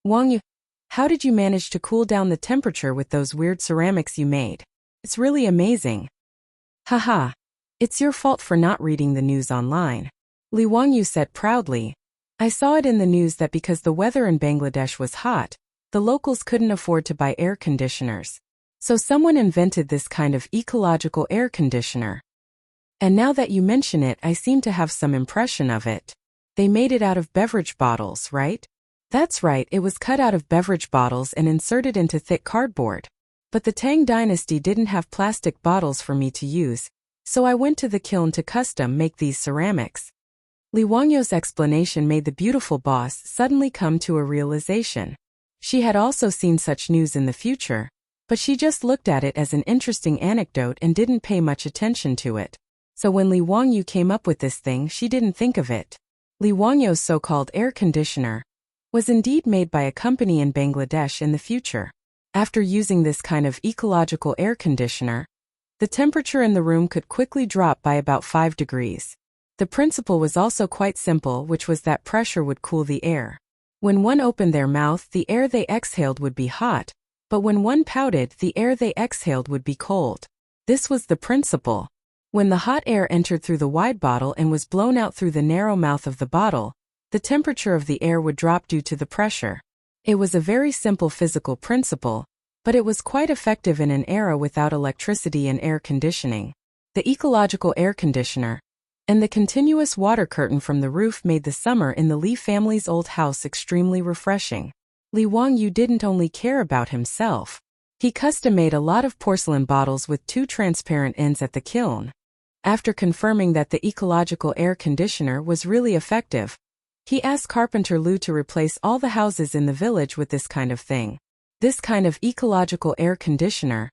"Wangyu, how did you manage to cool down the temperature with those weird ceramics you made? It's really amazing." "Haha. It's your fault for not reading the news online," Li Wangyu said proudly. "I saw it in the news that because the weather in Bangladesh was hot, the locals couldn't afford to buy air conditioners. So someone invented this kind of ecological air conditioner. And now that you mention it, I seem to have some impression of it. They made it out of beverage bottles, right?" "That's right, it was cut out of beverage bottles and inserted into thick cardboard. But the Tang dynasty didn't have plastic bottles for me to use, so I went to the kiln to custom make these ceramics." Li Wangyu's explanation made the beautiful boss suddenly come to a realization. She had also seen such news in the future, but she just looked at it as an interesting anecdote and didn't pay much attention to it. So when Li Wangyu came up with this thing, she didn't think of it. Li Wangyu's so-called air conditioner was indeed made by a company in Bangladesh in the future. After using this kind of ecological air conditioner, the temperature in the room could quickly drop by about 5 degrees. The principle was also quite simple, which was that pressure would cool the air. When one opened their mouth, the air they exhaled would be hot, but when one pouted, the air they exhaled would be cold. This was the principle. When the hot air entered through the wide bottle and was blown out through the narrow mouth of the bottle, the temperature of the air would drop due to the pressure. It was a very simple physical principle, but it was quite effective in an era without electricity and air conditioning. The ecological air conditioner and the continuous water curtain from the roof made the summer in the Li family's old house extremely refreshing. Li Wangyu didn't only care about himself. He custom-made a lot of porcelain bottles with 2 transparent ends at the kiln. After confirming that the ecological air conditioner was really effective, he asked Carpenter Lu to replace all the houses in the village with this kind of thing. This kind of ecological air conditioner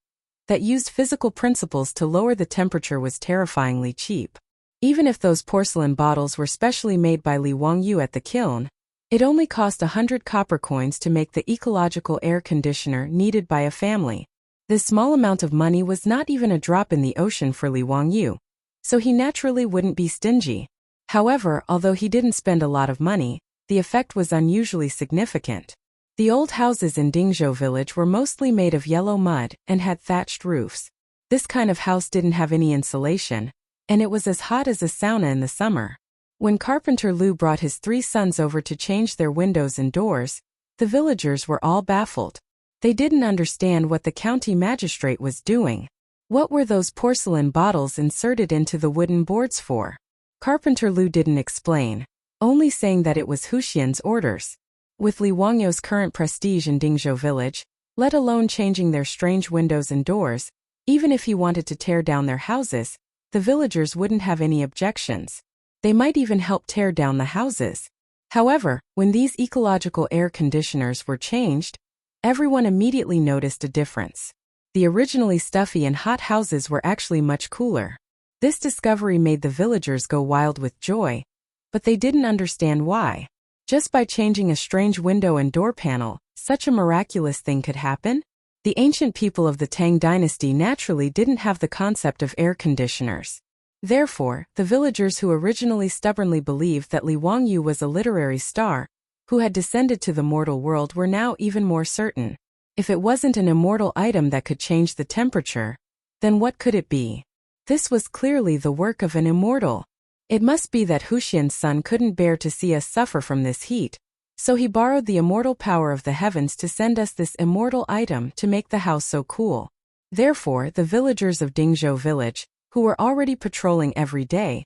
that used physical principles to lower the temperature was terrifyingly cheap. Even if those porcelain bottles were specially made by Li Wangyu at the kiln, it only cost 100 copper coins to make the ecological air conditioner needed by a family. This small amount of money was not even a drop in the ocean for Li Wangyu, so he naturally wouldn't be stingy. However, although he didn't spend a lot of money, the effect was unusually significant. The old houses in Dingzhou village were mostly made of yellow mud and had thatched roofs. This kind of house didn't have any insulation, and it was as hot as a sauna in the summer. When Carpenter Lu brought his 3 sons over to change their windows and doors, the villagers were all baffled. They didn't understand what the county magistrate was doing. What were those porcelain bottles inserted into the wooden boards for? Carpenter Lu didn't explain, only saying that it was Huxian's orders. With Li Wangyu's current prestige in Dingzhou village, let alone changing their strange windows and doors, even if he wanted to tear down their houses, the villagers wouldn't have any objections. They might even help tear down the houses. However, when these ecological air conditioners were changed, everyone immediately noticed a difference. The originally stuffy and hot houses were actually much cooler. This discovery made the villagers go wild with joy, but they didn't understand why. Just by changing a strange window and door panel, such a miraculous thing could happen? The ancient people of the Tang dynasty naturally didn't have the concept of air conditioners. Therefore, the villagers who originally stubbornly believed that Li Wangyu was a literary star, who had descended to the mortal world, were now even more certain. If it wasn't an immortal item that could change the temperature, then what could it be? This was clearly the work of an immortal. It must be that Huxian's son couldn't bear to see us suffer from this heat, so he borrowed the immortal power of the heavens to send us this immortal item to make the house so cool. Therefore, the villagers of Dingzhou village, who were already patrolling every day,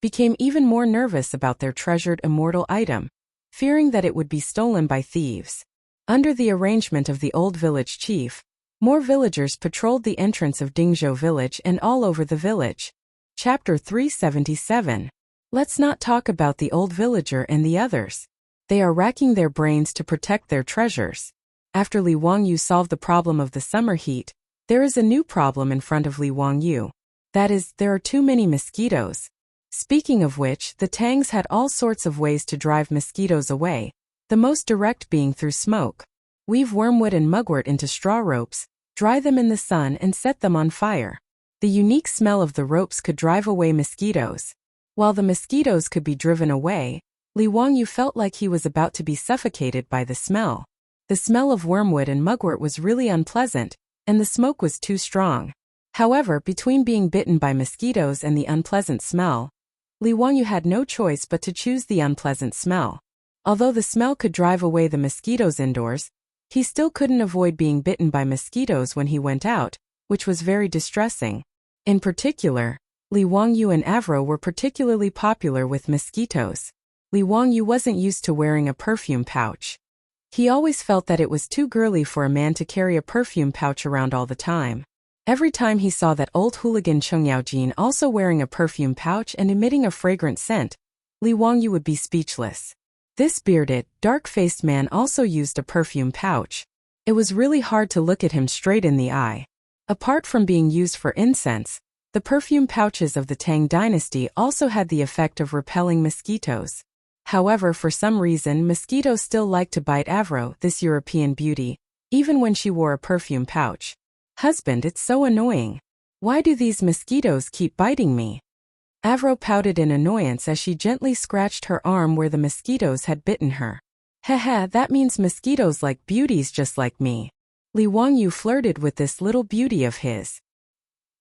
became even more nervous about their treasured immortal item, fearing that it would be stolen by thieves. Under the arrangement of the old village chief, more villagers patrolled the entrance of Dingzhou village and all over the village. Chapter 377. Let's not talk about the old villager and the others. They are racking their brains to protect their treasures. After Li Wangyu solved the problem of the summer heat, there is a new problem in front of Li Wangyu. That is, there are too many mosquitoes. Speaking of which, the Tangs had all sorts of ways to drive mosquitoes away, the most direct being through smoke. Weave wormwood and mugwort into straw ropes, dry them in the sun and set them on fire. The unique smell of the ropes could drive away mosquitoes. While the mosquitoes could be driven away, Li Wangyu felt like he was about to be suffocated by the smell. The smell of wormwood and mugwort was really unpleasant, and the smoke was too strong. However, between being bitten by mosquitoes and the unpleasant smell, Li Wangyu had no choice but to choose the unpleasant smell. Although the smell could drive away the mosquitoes indoors, he still couldn't avoid being bitten by mosquitoes when he went out, which was very distressing. In particular, Li Wangyu and Avro were particularly popular with mosquitoes. Li Wangyu wasn't used to wearing a perfume pouch. He always felt that it was too girly for a man to carry a perfume pouch around all the time. Every time he saw that old hooligan Cheng Yaojin also wearing a perfume pouch and emitting a fragrant scent, Li Wangyu would be speechless. This bearded, dark-faced man also used a perfume pouch. It was really hard to look at him straight in the eye. Apart from being used for incense, the perfume pouches of the Tang dynasty also had the effect of repelling mosquitoes. However, for some reason, mosquitoes still liked to bite Avro, this European beauty, even when she wore a perfume pouch. "Husband, it's so annoying. Why do these mosquitoes keep biting me?" Avro pouted in annoyance as she gently scratched her arm where the mosquitoes had bitten her. "Heh, that means mosquitoes like beauties just like me." Li Wangyu flirted with this little beauty of his.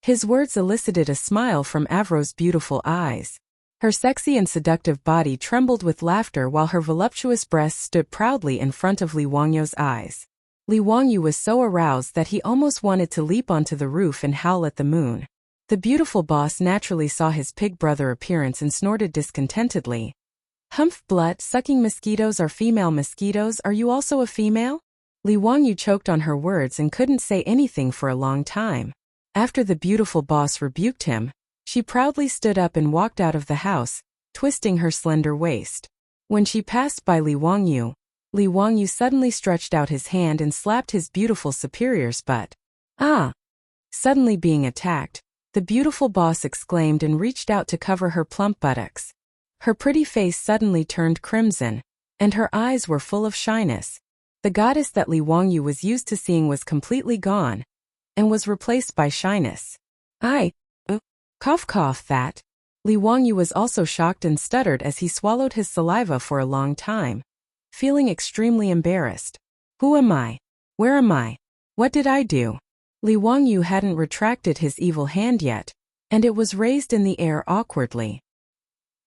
His words elicited a smile from Avro's beautiful eyes. Her sexy and seductive body trembled with laughter while her voluptuous breasts stood proudly in front of Li Wangyu's eyes. Li Wangyu was so aroused that he almost wanted to leap onto the roof and howl at the moon. The beautiful boss naturally saw his pig brother appearance and snorted discontentedly. "Humph, blood-sucking mosquitoes are female mosquitoes. Are you also a female?" Li Wangyu choked on her words and couldn't say anything for a long time. After the beautiful boss rebuked him, she proudly stood up and walked out of the house, twisting her slender waist. When she passed by Li Wangyu suddenly stretched out his hand and slapped his beautiful superior's butt. "Ah!" Suddenly being attacked, the beautiful boss exclaimed and reached out to cover her plump buttocks. Her pretty face suddenly turned crimson, and her eyes were full of shyness. The goddess that Li Wangyu was used to seeing was completely gone, and was replaced by shyness. Cough, that. Li Wangyu was also shocked and stuttered as he swallowed his saliva for a long time, feeling extremely embarrassed. "Who am I? Where am I? What did I do?" Li Wangyu hadn't retracted his evil hand yet, and it was raised in the air awkwardly.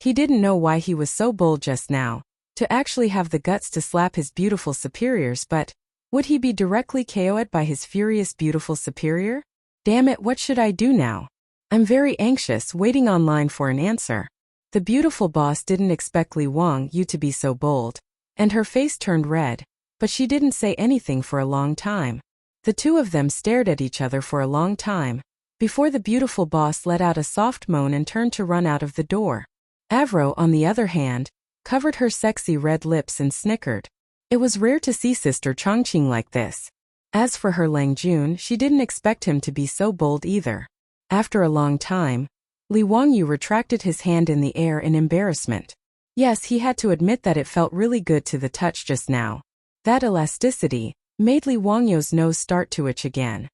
He didn't know why he was so bold just now, to actually have the guts to slap his beautiful superiors, but would he be directly KO'd by his furious beautiful superior? Damn it, what should I do now? I'm very anxious, waiting online for an answer. The beautiful boss didn't expect Li Wangyu to be so bold, and her face turned red, but she didn't say anything for a long time. The two of them stared at each other for a long time, before the beautiful boss let out a soft moan and turned to run out of the door. Avro, on the other hand, covered her sexy red lips and snickered. It was rare to see Sister Changqing like this. As for her Lang Jun, she didn't expect him to be so bold either. After a long time, Li Wangyu retracted his hand in the air in embarrassment. Yes, he had to admit that it felt really good to the touch just now. That elasticity made Li Wangyu's nose start to itch again.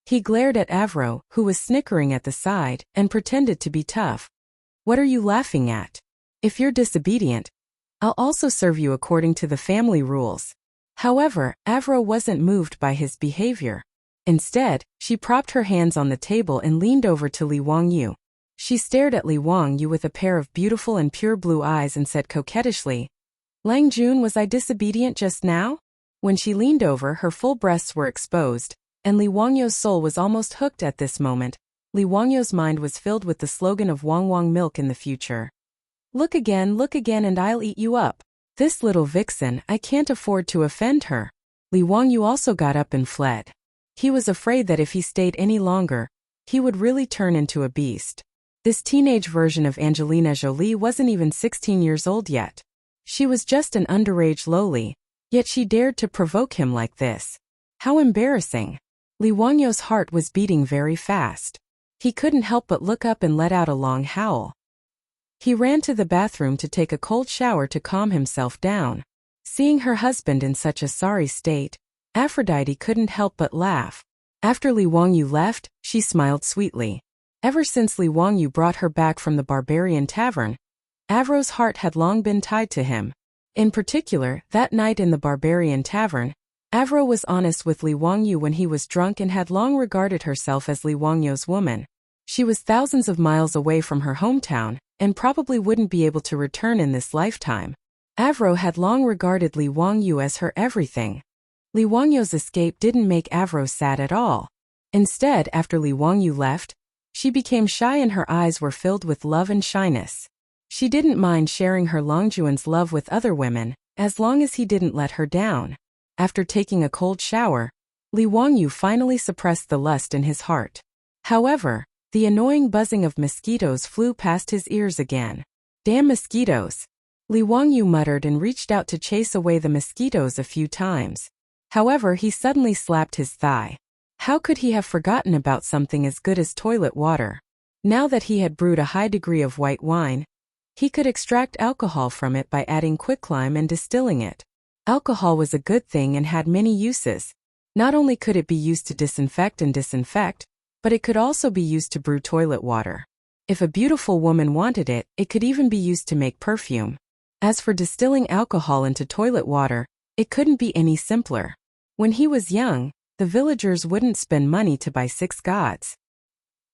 He glared at Avro, who was snickering at the side, and pretended to be tough. "What are you laughing at? If you're disobedient, I'll also serve you according to the family rules." However, Avro wasn't moved by his behavior. Instead, she propped her hands on the table and leaned over to Li Wangyu. She stared at Li Wangyu with a pair of beautiful and pure blue eyes and said coquettishly, "Lang Jun, was I disobedient just now?" When she leaned over, her full breasts were exposed, and Li Wangyu's soul was almost hooked at this moment. Li Wangyu's mind was filled with the slogan of Wang milk in the future. Look again, and I'll eat you up. This little vixen, I can't afford to offend her." Li Wangyu also got up and fled. He was afraid that if he stayed any longer, he would really turn into a beast. This teenage version of Angelina Jolie wasn't even 16 years old yet. She was just an underage loli, yet she dared to provoke him like this. How embarrassing. Li Wangyu's heart was beating very fast. He couldn't help but look up and let out a long howl. He ran to the bathroom to take a cold shower to calm himself down. Seeing her husband in such a sorry state, Aphrodite couldn't help but laugh. After Li Wangyu left, she smiled sweetly. Ever since Li Wangyu brought her back from the barbarian tavern, Avro's heart had long been tied to him. In particular, that night in the barbarian tavern, Avro was honest with Li Wangyu when he was drunk and had long regarded herself as Li Wangyu's woman. She was thousands of miles away from her hometown, and probably wouldn't be able to return in this lifetime. Avro had long regarded Li Wangyu as her everything. Li Wangyu's escape didn't make Avro sad at all. Instead, after Li Wangyu left, she became shy and her eyes were filled with love and shyness. She didn't mind sharing her Longjuan's love with other women, as long as he didn't let her down. After taking a cold shower, Li Wangyu finally suppressed the lust in his heart. However, the annoying buzzing of mosquitoes flew past his ears again. Damn mosquitoes! Li Wangyu muttered and reached out to chase away the mosquitoes a few times. However, he suddenly slapped his thigh. How could he have forgotten about something as good as toilet water? Now that he had brewed a high degree of white wine, he could extract alcohol from it by adding quicklime and distilling it. Alcohol was a good thing and had many uses. Not only could it be used to disinfect, but it could also be used to brew toilet water. If a beautiful woman wanted it, it could even be used to make perfume. As for distilling alcohol into toilet water, it couldn't be any simpler. When he was young, the villagers wouldn't spend money to buy 6 gods.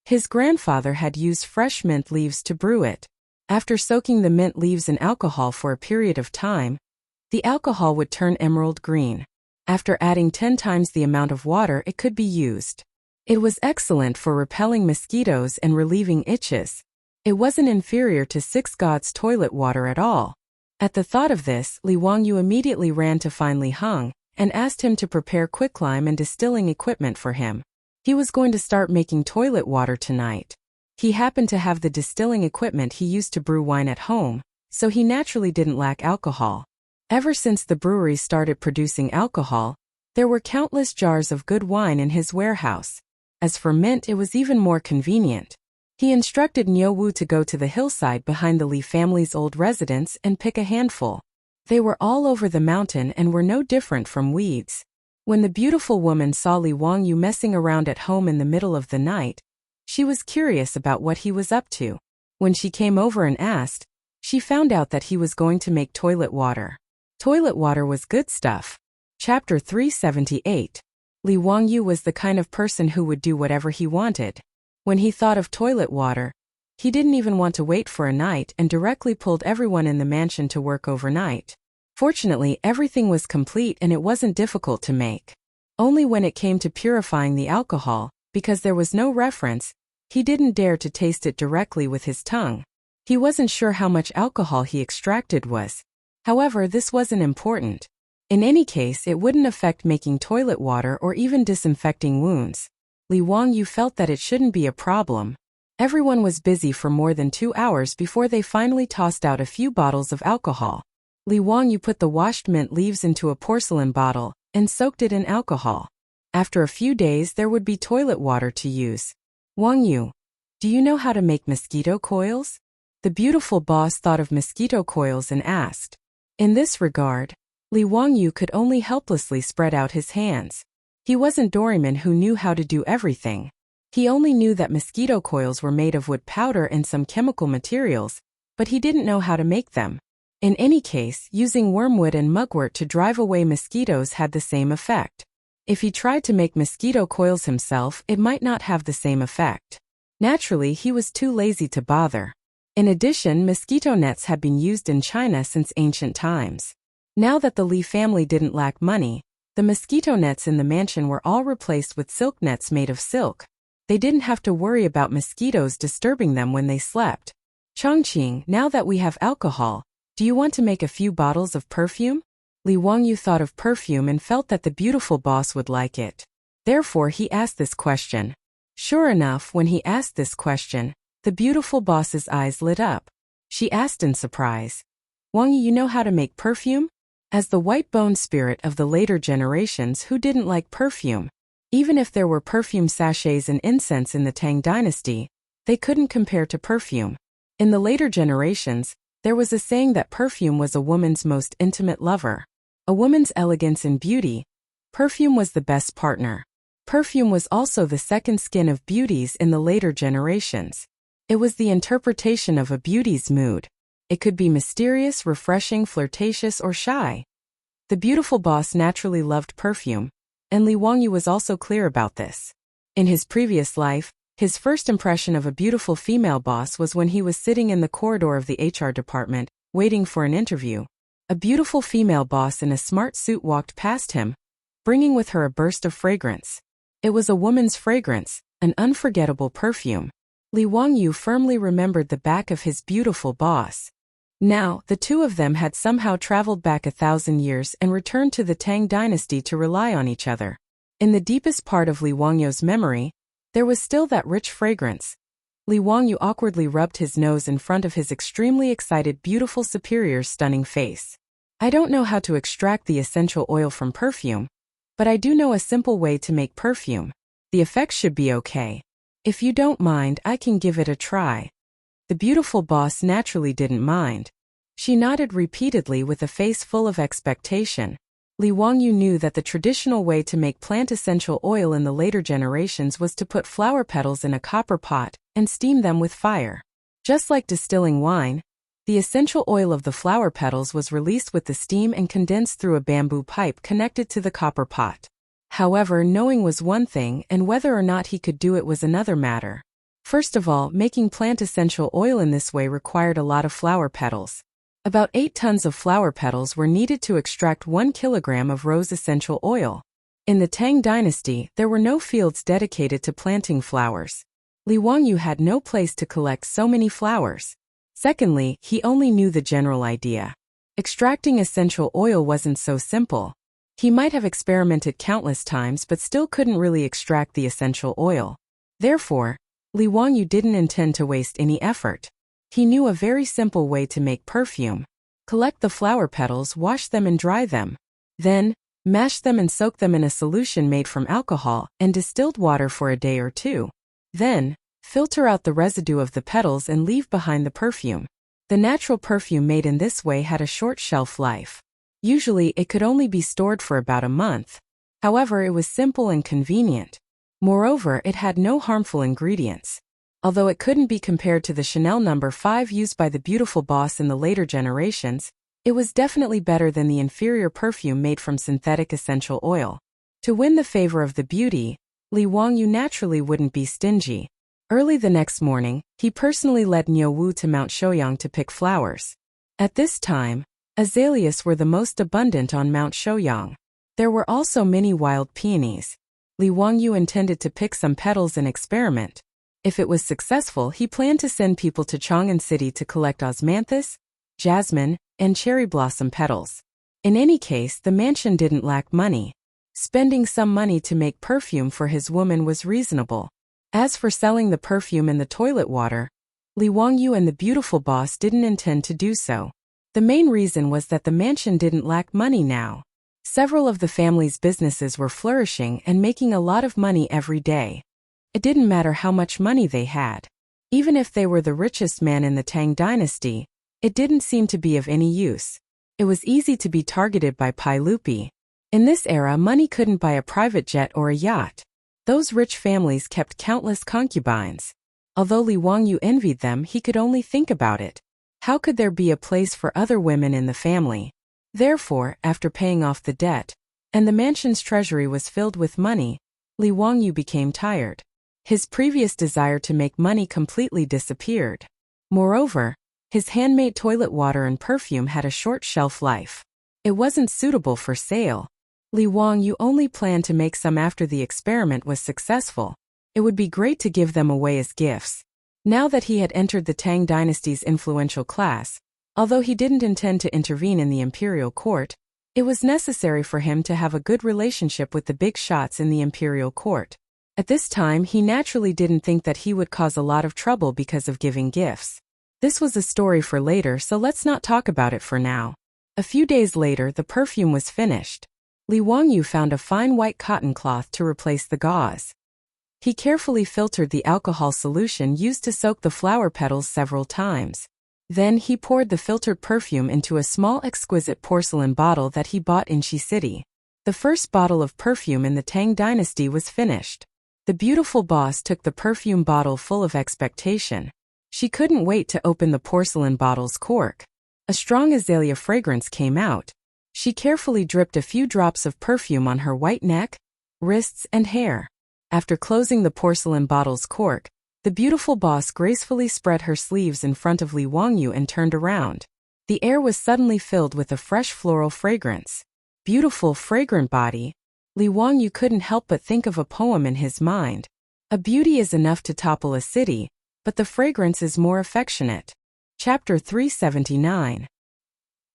His grandfather had used fresh mint leaves to brew it. After soaking the mint leaves in alcohol for a period of time, the alcohol would turn emerald green. After adding 10 times the amount of water, it could be used. It was excellent for repelling mosquitoes and relieving itches. It wasn't inferior to 6 gods' toilet water at all. At the thought of this, Li Wangyu immediately ran to find Li Heng and asked him to prepare quicklime and distilling equipment for him. He was going to start making toilet water tonight. He happened to have the distilling equipment he used to brew wine at home, so he naturally didn't lack alcohol. Ever since the brewery started producing alcohol, there were countless jars of good wine in his warehouse. As for mint, it was even more convenient. He instructed Niu Wu to go to the hillside behind the Li family's old residence and pick a handful. They were all over the mountain and were no different from weeds. When the beautiful woman saw Li Wangyu messing around at home in the middle of the night, she was curious about what he was up to. When she came over and asked, she found out that he was going to make toilet water. Toilet water was good stuff. Chapter 378. Li Wangyu was the kind of person who would do whatever he wanted. When he thought of toilet water, he didn't even want to wait for a night and directly pulled everyone in the mansion to work overnight. Fortunately, everything was complete and it wasn't difficult to make. Only when it came to purifying the alcohol, because there was no reference, he didn't dare to taste it directly with his tongue. He wasn't sure how much alcohol he extracted was. However, this wasn't important. In any case, it wouldn't affect making toilet water or even disinfecting wounds. Li Wangyu felt that it shouldn't be a problem. Everyone was busy for more than 2 hours before they finally tossed out a few bottles of alcohol. Li Wangyu put the washed mint leaves into a porcelain bottle and soaked it in alcohol. After a few days, there would be toilet water to use. Wangyu, do you know how to make mosquito coils? The beautiful boss thought of mosquito coils and asked. In this regard, Li Wangyu could only helplessly spread out his hands. He wasn't Doraemon who knew how to do everything. He only knew that mosquito coils were made of wood powder and some chemical materials, but he didn't know how to make them. In any case, using wormwood and mugwort to drive away mosquitoes had the same effect. If he tried to make mosquito coils himself, it might not have the same effect. Naturally, he was too lazy to bother. In addition, mosquito nets had been used in China since ancient times. Now that the Li family didn't lack money, the mosquito nets in the mansion were all replaced with silk nets made of silk. They didn't have to worry about mosquitoes disturbing them when they slept. Chongqing, now that we have alcohol, do you want to make a few bottles of perfume? Li Wangyu thought of perfume and felt that the beautiful boss would like it. Therefore, he asked this question. Sure enough, when he asked this question, The beautiful boss's eyes lit up. She asked in surprise, "Wang Yi, you know how to make perfume?" As the white-boned spirit of the later generations, who didn't like perfume? Even if there were perfume sachets and incense in the Tang dynasty, they couldn't compare to perfume. In the later generations, there was a saying that perfume was a woman's most intimate lover. A woman's elegance and beauty, perfume was the best partner. Perfume was also the second skin of beauties in the later generations. It was the interpretation of a beauty's mood. It could be mysterious, refreshing, flirtatious, or shy. The beautiful boss naturally loved perfume, and Li Wangyu was also clear about this. In his previous life, his first impression of a beautiful female boss was when he was sitting in the corridor of the HR department, waiting for an interview. A beautiful female boss in a smart suit walked past him, bringing with her a burst of fragrance. It was a woman's fragrance, an unforgettable perfume. Li Wangyu firmly remembered the back of his beautiful boss. Now, the two of them had somehow traveled back 1,000 years and returned to the Tang dynasty to rely on each other. In the deepest part of Li Wangyu's memory, there was still that rich fragrance. Li Wangyu awkwardly rubbed his nose in front of his extremely excited, beautiful superior's stunning face. "I don't know how to extract the essential oil from perfume, but I do know a simple way to make perfume. The effects should be okay. If you don't mind, I can give it a try." The beautiful boss naturally didn't mind. She nodded repeatedly with a face full of expectation. Li Wangyu knew that the traditional way to make plant essential oil in the later generations was to put flower petals in a copper pot and steam them with fire. Just like distilling wine, the essential oil of the flower petals was released with the steam and condensed through a bamboo pipe connected to the copper pot. However, knowing was one thing, and whether or not he could do it was another matter. First of all, making plant essential oil in this way required a lot of flower petals. About 8 tons of flower petals were needed to extract 1 kilogram of rose essential oil. In the Tang dynasty, there were no fields dedicated to planting flowers. Li Wangyu had no place to collect so many flowers. Secondly, he only knew the general idea. Extracting essential oil wasn't so simple. He might have experimented countless times but still couldn't really extract the essential oil. Therefore, Li Wangyu didn't intend to waste any effort. He knew a very simple way to make perfume. Collect the flower petals, wash them and dry them. Then, mash them and soak them in a solution made from alcohol and distilled water for a day or two. Then, filter out the residue of the petals and leave behind the perfume. The natural perfume made in this way had a short shelf life. Usually, it could only be stored for about a month. However, it was simple and convenient. Moreover, it had no harmful ingredients. Although it couldn't be compared to the Chanel No. 5 used by the beautiful boss in the later generations, it was definitely better than the inferior perfume made from synthetic essential oil. To win the favor of the beauty, Li Wangyu naturally wouldn't be stingy. Early the next morning, he personally led Niu Wu to Mount Shouyang to pick flowers. At this time, azaleas were the most abundant on Mount Shouyang. There were also many wild peonies. Li Wangyu intended to pick some petals and experiment. If it was successful, he planned to send people to Chang'an City to collect osmanthus, jasmine, and cherry blossom petals. In any case, the mansion didn't lack money. Spending some money to make perfume for his woman was reasonable. As for selling the perfume in the toilet water, Li Wangyu and the beautiful boss didn't intend to do so. The main reason was that the mansion didn't lack money now. Several of the family's businesses were flourishing and making a lot of money every day. It didn't matter how much money they had. Even if they were the richest man in the Tang dynasty, it didn't seem to be of any use. It was easy to be targeted by Pai Lupi. In this era, money couldn't buy a private jet or a yacht. Those rich families kept countless concubines. Although Li Wangyu envied them, he could only think about it. How could there be a place for other women in the family? Therefore, after paying off the debt, and the mansion's treasury was filled with money, Li Wangyu became tired. His previous desire to make money completely disappeared. Moreover, his handmade toilet water and perfume had a short shelf life. It wasn't suitable for sale. Li Wangyu only planned to make some after the experiment was successful. It would be great to give them away as gifts. Now that he had entered the Tang dynasty's influential class, although he didn't intend to intervene in the imperial court, it was necessary for him to have a good relationship with the big shots in the imperial court. At this time he naturally didn't think that he would cause a lot of trouble because of giving gifts. This was a story for later, so let's not talk about it for now. A few days later the perfume was finished. Li Wangyu found a fine white cotton cloth to replace the gauze. He carefully filtered the alcohol solution used to soak the flower petals several times. Then he poured the filtered perfume into a small exquisite porcelain bottle that he bought in Shi City. The first bottle of perfume in the Tang dynasty was finished. The beautiful boss took the perfume bottle full of expectation. She couldn't wait to open the porcelain bottle's cork. A strong azalea fragrance came out. She carefully dripped a few drops of perfume on her white neck, wrists, and hair. After closing the porcelain bottle's cork, the beautiful boss gracefully spread her sleeves in front of Li Wangyu and turned around. The air was suddenly filled with a fresh floral fragrance. Beautiful, fragrant body. Li Wangyu couldn't help but think of a poem in his mind. A beauty is enough to topple a city, but the fragrance is more affectionate. Chapter 379.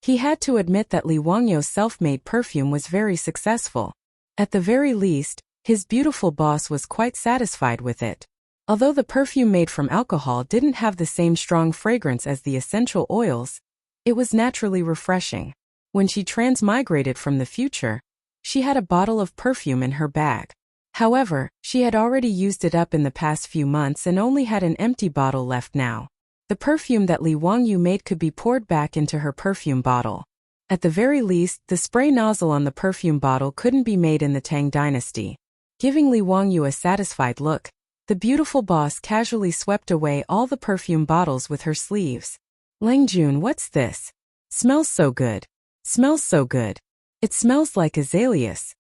He had to admit that Li Wangyu's self-made perfume was very successful. At the very least, his beautiful boss was quite satisfied with it. Although the perfume made from alcohol didn't have the same strong fragrance as the essential oils, it was naturally refreshing. When she transmigrated from the future, she had a bottle of perfume in her bag. However, she had already used it up in the past few months and only had an empty bottle left now. The perfume that Li Wangyu made could be poured back into her perfume bottle. At the very least, the spray nozzle on the perfume bottle couldn't be made in the Tang dynasty. Giving Li Wangyu a satisfied look, the beautiful boss casually swept away all the perfume bottles with her sleeves. "Langjun, what's this? Smells so good. Smells so good. It smells like azaleas."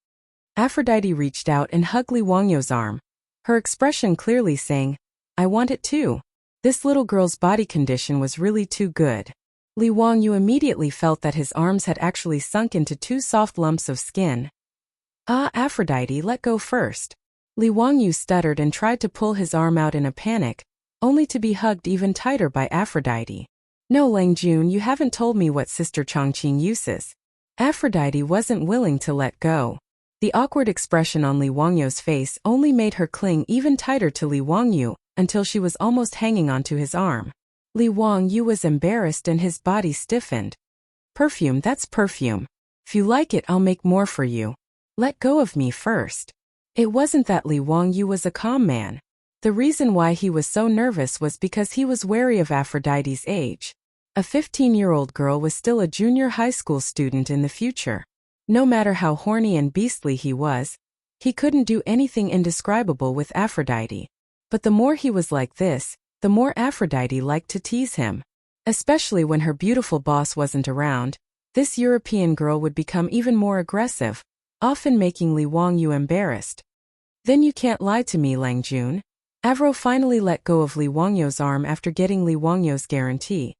Aphrodite reached out and hugged Li Wangyu's arm. Her expression clearly saying, "I want it too." This little girl's body condition was really too good. Li Wangyu immediately felt that his arms had actually sunk into two soft lumps of skin. "Ah, Aphrodite, let go first." Li Wangyu stuttered and tried to pull his arm out in a panic, only to be hugged even tighter by Aphrodite. "No, Langjun, you haven't told me what Sister Changqing uses." Aphrodite wasn't willing to let go. The awkward expression on Li Wangyu's face only made her cling even tighter to Li Wangyu until she was almost hanging onto his arm. Li Wangyu was embarrassed and his body stiffened. "Perfume, that's perfume. If you like it, I'll make more for you. Let go of me first." It wasn't that Li Wangyu was a calm man. The reason why he was so nervous was because he was wary of Aphrodite's age. A 15-year-old girl was still a junior high school student in the future. No matter how horny and beastly he was, he couldn't do anything indescribable with Aphrodite. But the more he was like this, the more Aphrodite liked to tease him. Especially when her beautiful boss wasn't around, this European girl would become even more aggressive, often making Li Wangyu embarrassed. "Then you can't lie to me, Langjun." Avro finally let go of Li Wangyu's arm after getting Li Wangyu's guarantee.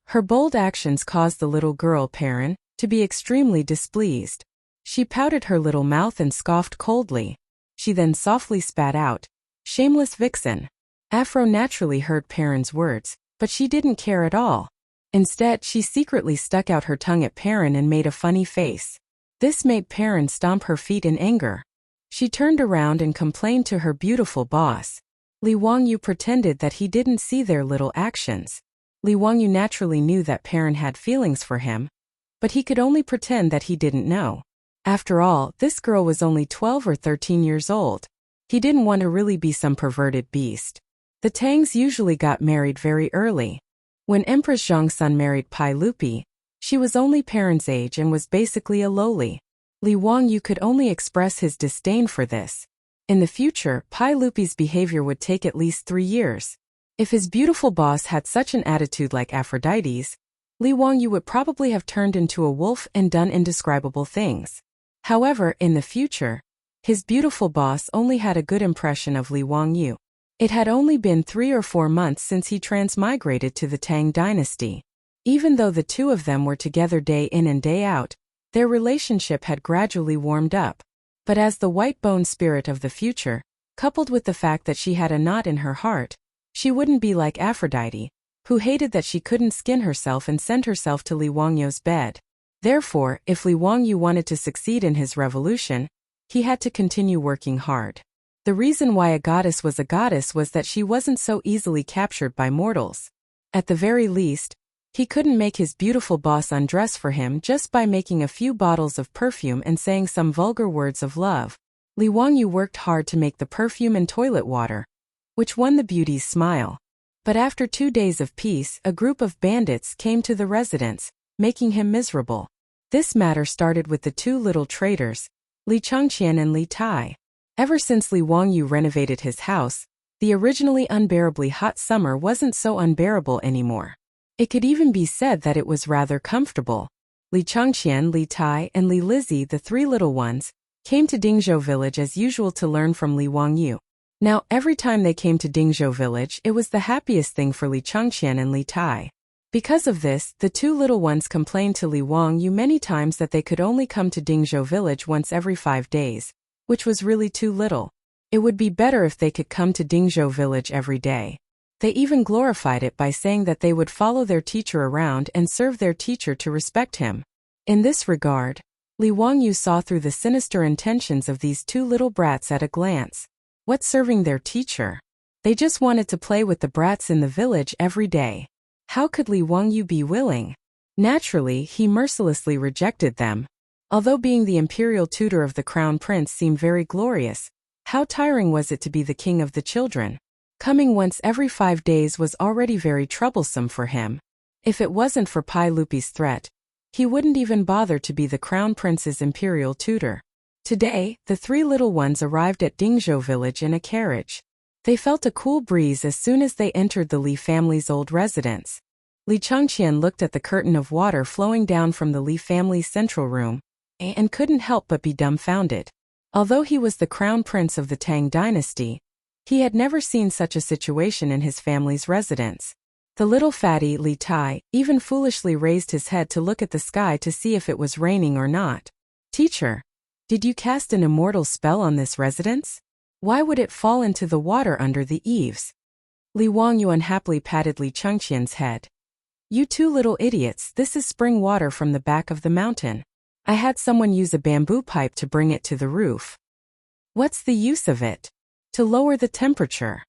Her bold actions caused the little girl, Perrin, to be extremely displeased. She pouted her little mouth and scoffed coldly. She then softly spat out, "Shameless vixen." Afro naturally heard Perrin's words, but she didn't care at all. Instead, she secretly stuck out her tongue at Perrin and made a funny face. This made Perrin stomp her feet in anger. She turned around and complained to her beautiful boss. Li Wangyu pretended that he didn't see their little actions. Li Wangyu naturally knew that Perrin had feelings for him, but he could only pretend that he didn't know. After all, this girl was only 12 or 13 years old. He didn't want to really be some perverted beast. The Tangs usually got married very early. When Empress Zhongsun married Pai Lupi, she was only Perrin's age and was basically a lowly. Li Wangyu could only express his disdain for this. In the future, Pai Lupi's behavior would take at least 3 years. If his beautiful boss had such an attitude like Aphrodite's, Li Wangyu would probably have turned into a wolf and done indescribable things. However, in the future, his beautiful boss only had a good impression of Li Wangyu. It had only been 3 or 4 months since he transmigrated to the Tang dynasty. Even though the two of them were together day in and day out, their relationship had gradually warmed up. But as the white-bone spirit of the future, coupled with the fact that she had a knot in her heart, she wouldn't be like Aphrodite, who hated that she couldn't skin herself and send herself to Li Wangyu's bed. Therefore, if Li Wangyu wanted to succeed in his revolution, he had to continue working hard. The reason why a goddess was that she wasn't so easily captured by mortals. At the very least, he couldn't make his beautiful boss undress for him just by making a few bottles of perfume and saying some vulgar words of love. Li Wangyu worked hard to make the perfume and toilet water, which won the beauty's smile. But after 2 days of peace, a group of bandits came to the residence, making him miserable. This matter started with the 2 little traitors, Li Chang'an and Li Tai. Ever since Li Wangyu renovated his house, the originally unbearably hot summer wasn't so unbearable anymore. It could even be said that it was rather comfortable. Li Chang'an, Li Tai, and Li Lizzie, the 3 little ones, came to Dingzhou village as usual to learn from Li Wangyu. Now, every time they came to Dingzhou village, it was the happiest thing for Li Chang'an and Li Tai. Because of this, the 2 little ones complained to Li Wangyu many times that they could only come to Dingzhou village once every 5 days, which was really too little. It would be better if they could come to Dingzhou village every day. They even glorified it by saying that they would follow their teacher around and serve their teacher to respect him. In this regard, Li Wangyu saw through the sinister intentions of these 2 little brats at a glance. What serving their teacher? They just wanted to play with the brats in the village every day. How could Li Wangyu be willing? Naturally, he mercilessly rejected them. Although being the imperial tutor of the crown prince seemed very glorious, how tiring was it to be the king of the children? Coming once every 5 days was already very troublesome for him. If it wasn't for Pai Lupi's threat, he wouldn't even bother to be the crown prince's imperial tutor. Today, the 3 little ones arrived at Dingzhou village in a carriage. They felt a cool breeze as soon as they entered the Li family's old residence. Li Chang'an looked at the curtain of water flowing down from the Li family's central room, and couldn't help but be dumbfounded. Although he was the crown prince of the Tang dynasty, he had never seen such a situation in his family's residence. The little fatty, Li Tai, even foolishly raised his head to look at the sky to see if it was raining or not. "Teacher, did you cast an immortal spell on this residence? Why would it fall into the water under the eaves?" Li Wangyu unhappily patted Li Chang'an's head. "You 2 little idiots, this is spring water from the back of the mountain. I had someone use a bamboo pipe to bring it to the roof. What's the use of it? To lower the temperature."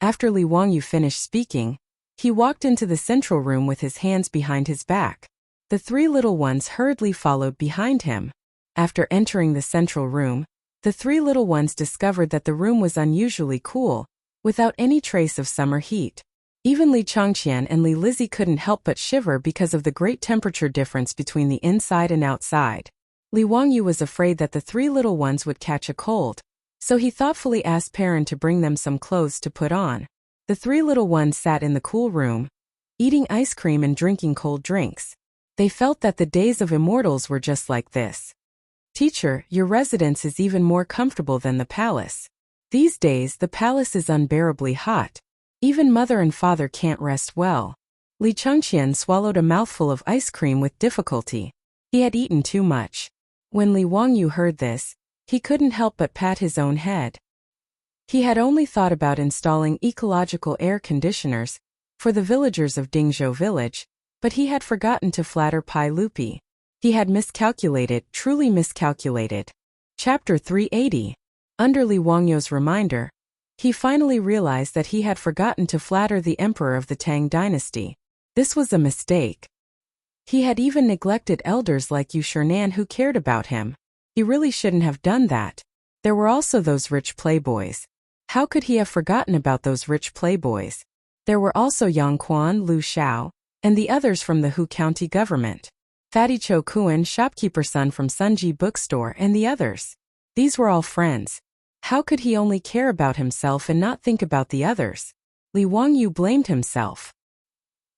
After Li Wangyu finished speaking, he walked into the central room with his hands behind his back. The 3 little ones hurriedly followed behind him. After entering the central room, the 3 little ones discovered that the room was unusually cool, without any trace of summer heat. Even Li Chang'an and Li Lizzie couldn't help but shiver because of the great temperature difference between the inside and outside. Li Wangyu was afraid that the 3 little ones would catch a cold, so he thoughtfully asked Perrin to bring them some clothes to put on. The 3 little ones sat in the cool room, eating ice cream and drinking cold drinks. They felt that the days of immortals were just like this. "Teacher, your residence is even more comfortable than the palace. These days, the palace is unbearably hot. Even mother and father can't rest well." Li Chang'an swallowed a mouthful of ice cream with difficulty. He had eaten too much. When Li Wangyu heard this, he couldn't help but pat his own head. He had only thought about installing ecological air conditioners for the villagers of Dingzhou village, but he had forgotten to flatter Pai Lupi. He had miscalculated, truly miscalculated. Chapter 380. Under Li Wangyu's reminder, he finally realized that he had forgotten to flatter the emperor of the Tang dynasty. This was a mistake. He had even neglected elders like Yu Shernan who cared about him. He really shouldn't have done that. There were also those rich playboys. How could he have forgotten about those rich playboys? There were also Yang Quan, Lu Xiao, and the others from the Hu County government. Fatty Cho Kuan, shopkeeper son from Sunji bookstore, and the others. These were all friends. How could he only care about himself and not think about the others? Li Wangyu blamed himself.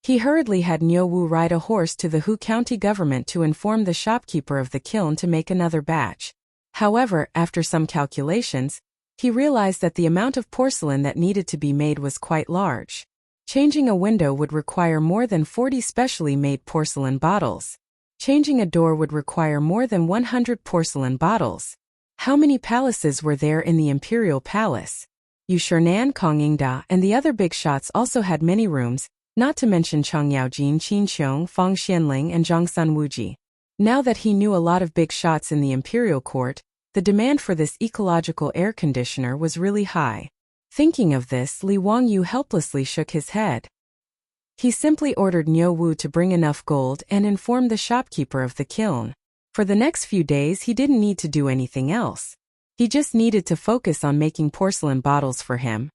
He hurriedly had Niu Wu ride a horse to the Hu County government to inform the shopkeeper of the kiln to make another batch. However, after some calculations, he realized that the amount of porcelain that needed to be made was quite large. Changing a window would require more than 40 specially made porcelain bottles. Changing a door would require more than 100 porcelain bottles. How many palaces were there in the imperial palace? Yu Shernan, Kong Yingda, and the other big shots also had many rooms, not to mention Chang Yaojin, Qin Qiong, Fang Xianling, and Zhang Sun Wuji. Now that he knew a lot of big shots in the imperial court, The demand for this ecological air conditioner was really high. Thinking of this, Li Wangyu helplessly shook his head. He simply ordered Niu Wu to bring enough gold and informed the shopkeeper of the kiln. For the next few days he didn't need to do anything else. He just needed to focus on making porcelain bottles for him.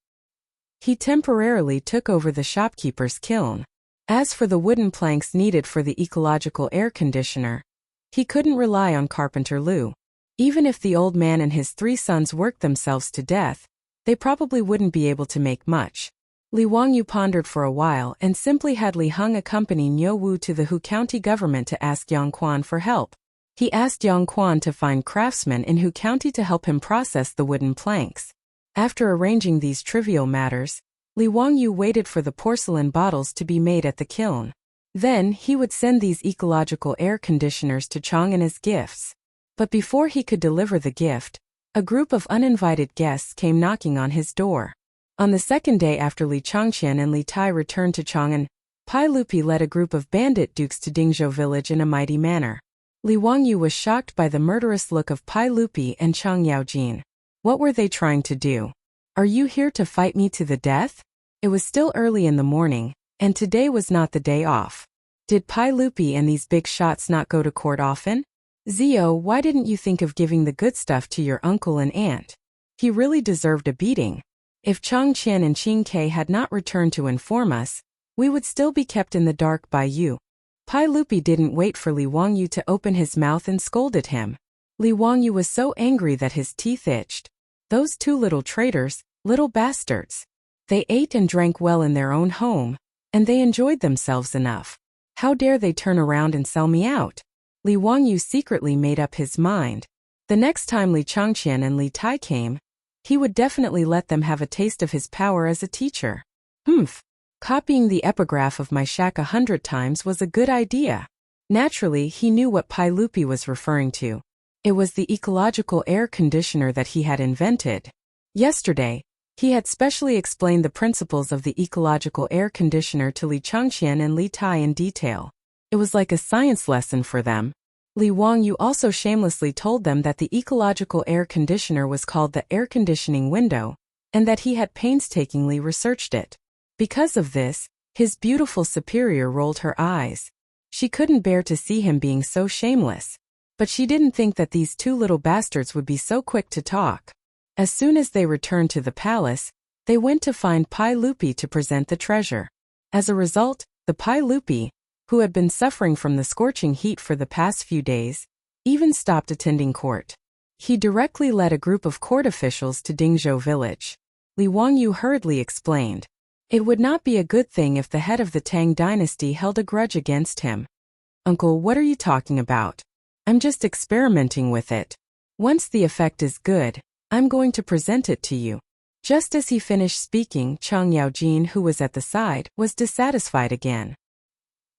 He temporarily took over the shopkeeper's kiln. As for the wooden planks needed for the ecological air conditioner, he couldn't rely on Carpenter Liu. Even if the old man and his 3 sons worked themselves to death, they probably wouldn't be able to make much. Li Wangyu pondered for a while and simply had Li Heng accompany Niu Wu to the Hu County government to ask Yang Quan for help. He asked Yang Quan to find craftsmen in Hu County to help him process the wooden planks. After arranging these trivial matters, Li Wangyu waited for the porcelain bottles to be made at the kiln. Then he would send these ecological air conditioners to Chang'an as gifts. But before he could deliver the gift, a group of uninvited guests came knocking on his door. On the second day after Li Changqian and Li Tai returned to Chang'an, Pai Lupi led a group of bandit dukes to Dingzhou village in a mighty manner. Li Wangyu was shocked by the murderous look of Pai Lupi and Chang Yaojin. What were they trying to do? Are you here to fight me to the death? It was still early in the morning, and today was not the day off. Did Pai Lupi and these big shots not go to court often? Zio, why didn't you think of giving the good stuff to your uncle and aunt? He really deserved a beating. If Chang Qian and Qing Ke had not returned to inform us, we would still be kept in the dark by you. Pai Lupi didn't wait for Li Wangyu to open his mouth and scolded him. Li Wangyu was so angry that his teeth itched. Those 2 little traitors, little bastards. They ate and drank well in their own home, and they enjoyed themselves enough. How dare they turn around and sell me out? Li Wangyu secretly made up his mind. The next time Li Changqian and Li Tai came, he would definitely let them have a taste of his power as a teacher. Copying the epigraph of my shack 100 times was a good idea. Naturally, he knew what Pai Lupi was referring to. It was the ecological air conditioner that he had invented. Yesterday, he had specially explained the principles of the ecological air conditioner to Li Changqian and Li Tai in detail. It was like a science lesson for them. Li Wangyu also shamelessly told them that the ecological air conditioner was called the air conditioning window, and that he had painstakingly researched it. Because of this, his beautiful superior rolled her eyes. She couldn't bear to see him being so shameless. But she didn't think that these 2 little bastards would be so quick to talk. As soon as they returned to the palace, they went to find Pai Lupi to present the treasure. As a result, the Pai Lupi, who had been suffering from the scorching heat for the past few days, even stopped attending court. He directly led a group of court officials to Dingzhou village. Li Wangyu hurriedly explained. It would not be a good thing if the head of the Tang dynasty held a grudge against him. Uncle, what are you talking about? I'm just experimenting with it. Once the effect is good, I'm going to present it to you. Just as he finished speaking, Chang Yaojin, who was at the side, was dissatisfied again.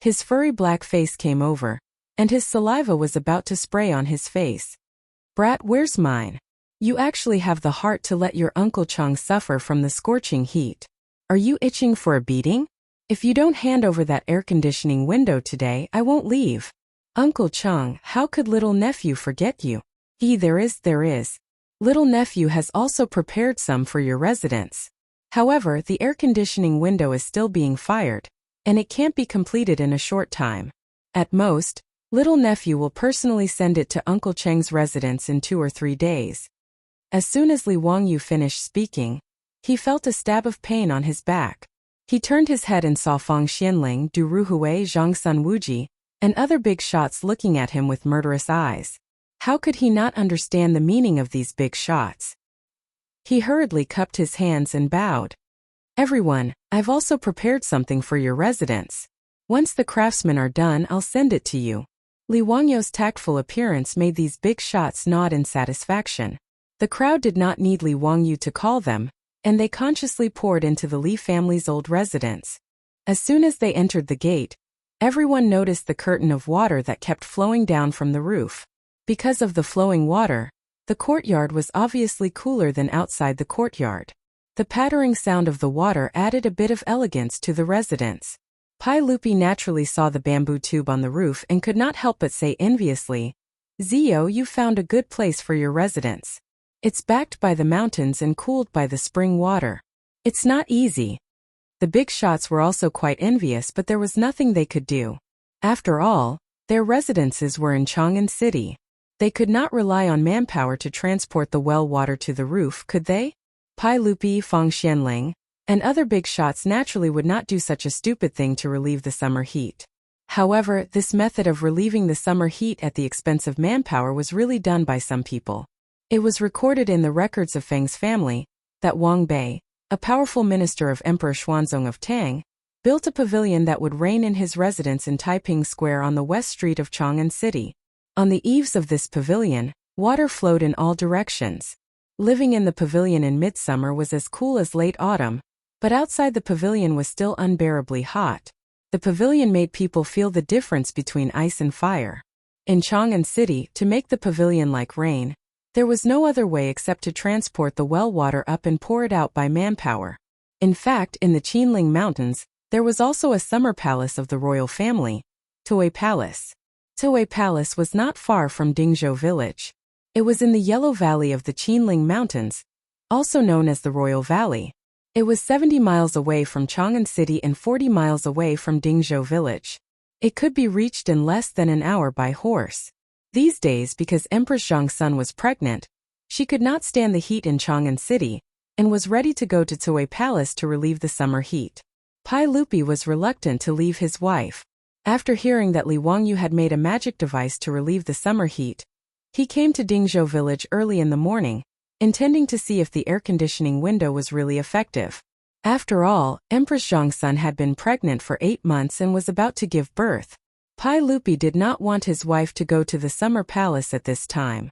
His furry black face came over, and his saliva was about to spray on his face. Brat, where's mine? You actually have the heart to let your Uncle Chang suffer from the scorching heat. Are you itching for a beating? If you don't hand over that air conditioning window today, I won't leave. Uncle Chang, how could little nephew forget you? There is. Little nephew has also prepared some for your residence. However, the air conditioning window is still being fired, and it can't be completed in a short time. At most, little nephew will personally send it to Uncle Cheng's residence in 2 or 3 days. As soon as Li Wangyu finished speaking, he felt a stab of pain on his back. He turned his head and saw Fang Xianling, Du Ruhui, Zhang Sun Wuji, and other big shots looking at him with murderous eyes. How could he not understand the meaning of these big shots? He hurriedly cupped his hands and bowed. Everyone, I've also prepared something for your residence. Once the craftsmen are done, I'll send it to you. Li Wangyu's tactful appearance made these big shots nod in satisfaction. The crowd did not need Li Wangyu to call them, and they consciously poured into the Li family's old residence. As soon as they entered the gate, everyone noticed the curtain of water that kept flowing down from the roof. Because of the flowing water, the courtyard was obviously cooler than outside the courtyard. The pattering sound of the water added a bit of elegance to the residence. Pai Lupi naturally saw the bamboo tube on the roof and could not help but say enviously, Zio, you found a good place for your residence. It's backed by the mountains and cooled by the spring water. It's not easy. The big shots were also quite envious, but there was nothing they could do. After all, their residences were in Chang'an City. They could not rely on manpower to transport the well water to the roof, could they? Pai Lupi, Feng Xianling, and other big shots naturally would not do such a stupid thing to relieve the summer heat. However, this method of relieving the summer heat at the expense of manpower was really done by some people. It was recorded in the records of Feng's family that Wang Bei, a powerful minister of Emperor Xuanzong of Tang, built a pavilion that would reign in his residence in Taiping Square on the west street of Chang'an City. On the eaves of this pavilion, water flowed in all directions. Living in the pavilion in midsummer was as cool as late autumn, but outside the pavilion was still unbearably hot. The pavilion made people feel the difference between ice and fire. In Chang'an City, to make the pavilion like rain, there was no other way except to transport the well water up and pour it out by manpower. In fact, in the Qinling Mountains, there was also a summer palace of the royal family, Tuwei Palace. Tuwei Palace was not far from Dingzhou village. It was in the Yellow Valley of the Qinling Mountains, also known as the Royal Valley. It was 70 miles away from Chang'an City and 40 miles away from Dingzhou village. It could be reached in less than an hour by horse. These days, because Empress Zhang's son was pregnant, she could not stand the heat in Chang'an City, and was ready to go to Tuwei Palace to relieve the summer heat. Pai Lupi was reluctant to leave his wife. After hearing that Li Wangyu had made a magic device to relieve the summer heat, he came to Dingzhou village early in the morning, intending to see if the air conditioning window was really effective. After all, Empress Zhang's son had been pregnant for 8 months and was about to give birth. Pai Lupi did not want his wife to go to the summer palace at this time.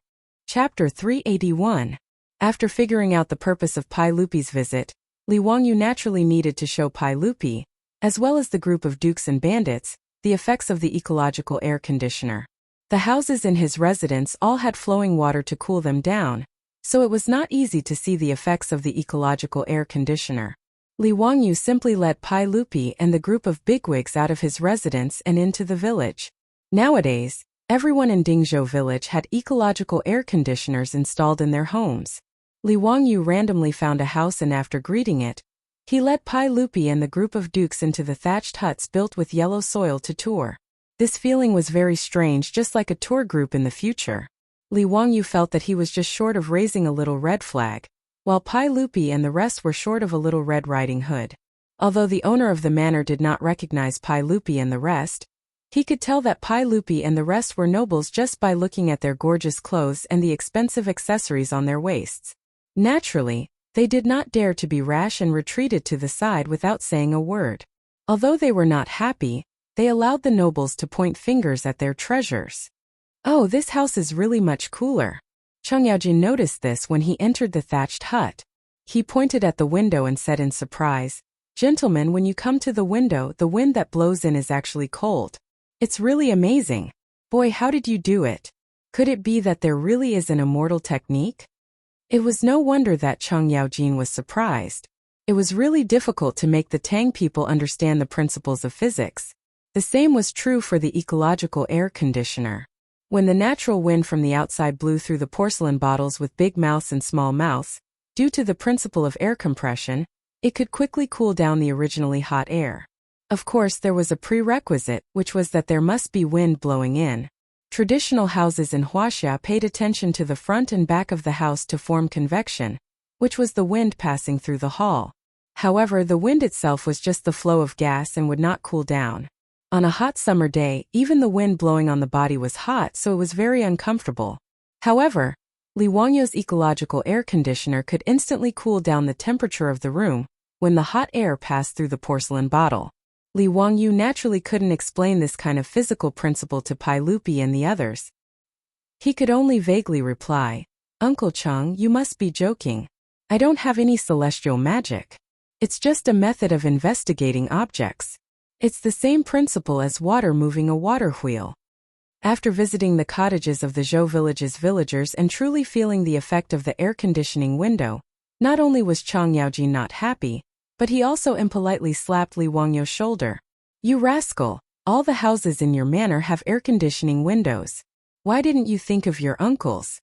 Chapter 381. After figuring out the purpose of Pai Lupi's visit, Li Wangyu naturally needed to show Pai Lupi, as well as the group of dukes and bandits, the effects of the ecological air conditioner. The houses in his residence all had flowing water to cool them down, so it was not easy to see the effects of the ecological air conditioner. Li Wangyu simply led Pai Lupi and the group of bigwigs out of his residence and into the village. Nowadays, everyone in Dingzhou village had ecological air conditioners installed in their homes. Li Wangyu randomly found a house and after greeting it, he led Pai Lupi and the group of dukes into the thatched huts built with yellow soil to tour. This feeling was very strange, just like a tour group in the future. Li Wangyu felt that he was just short of raising a little red flag, while Pai Lupi and the rest were short of a little Red Riding Hood. Although the owner of the manor did not recognize Pai Lupi and the rest, he could tell that Pai Lupi and the rest were nobles just by looking at their gorgeous clothes and the expensive accessories on their waists. Naturally, they did not dare to be rash and retreated to the side without saying a word. Although they were not happy, they allowed the nobles to point fingers at their treasures. "Oh, this house is really much cooler." Cheng Yaojin noticed this when he entered the thatched hut. He pointed at the window and said in surprise, "Gentlemen, when you come to the window, the wind that blows in is actually cold. It's really amazing. Boy, how did you do it? Could it be that there really is an immortal technique?" It was no wonder that Cheng Yaojin was surprised. It was really difficult to make the Tang people understand the principles of physics. The same was true for the ecological air conditioner. When the natural wind from the outside blew through the porcelain bottles with big mouths and small mouths, due to the principle of air compression, it could quickly cool down the originally hot air. Of course, there was a prerequisite, which was that there must be wind blowing in. Traditional houses in Huaxia paid attention to the front and back of the house to form convection, which was the wind passing through the hall. However, the wind itself was just the flow of gas and would not cool down. On a hot summer day, even the wind blowing on the body was hot, so it was very uncomfortable. However, Li Wangyu's ecological air conditioner could instantly cool down the temperature of the room when the hot air passed through the porcelain bottle. Li Wangyu naturally couldn't explain this kind of physical principle to Pai Lupi and the others. He could only vaguely reply, "Uncle Cheng, you must be joking. I don't have any celestial magic. It's just a method of investigating objects. It's the same principle as water moving a water wheel." After visiting the cottages of the Zhou village's villagers and truly feeling the effect of the air conditioning window, not only was Cheng Yaojin not happy, but he also impolitely slapped Li Wangyu's shoulder. "You rascal, all the houses in your manor have air conditioning windows. Why didn't you think of your uncles?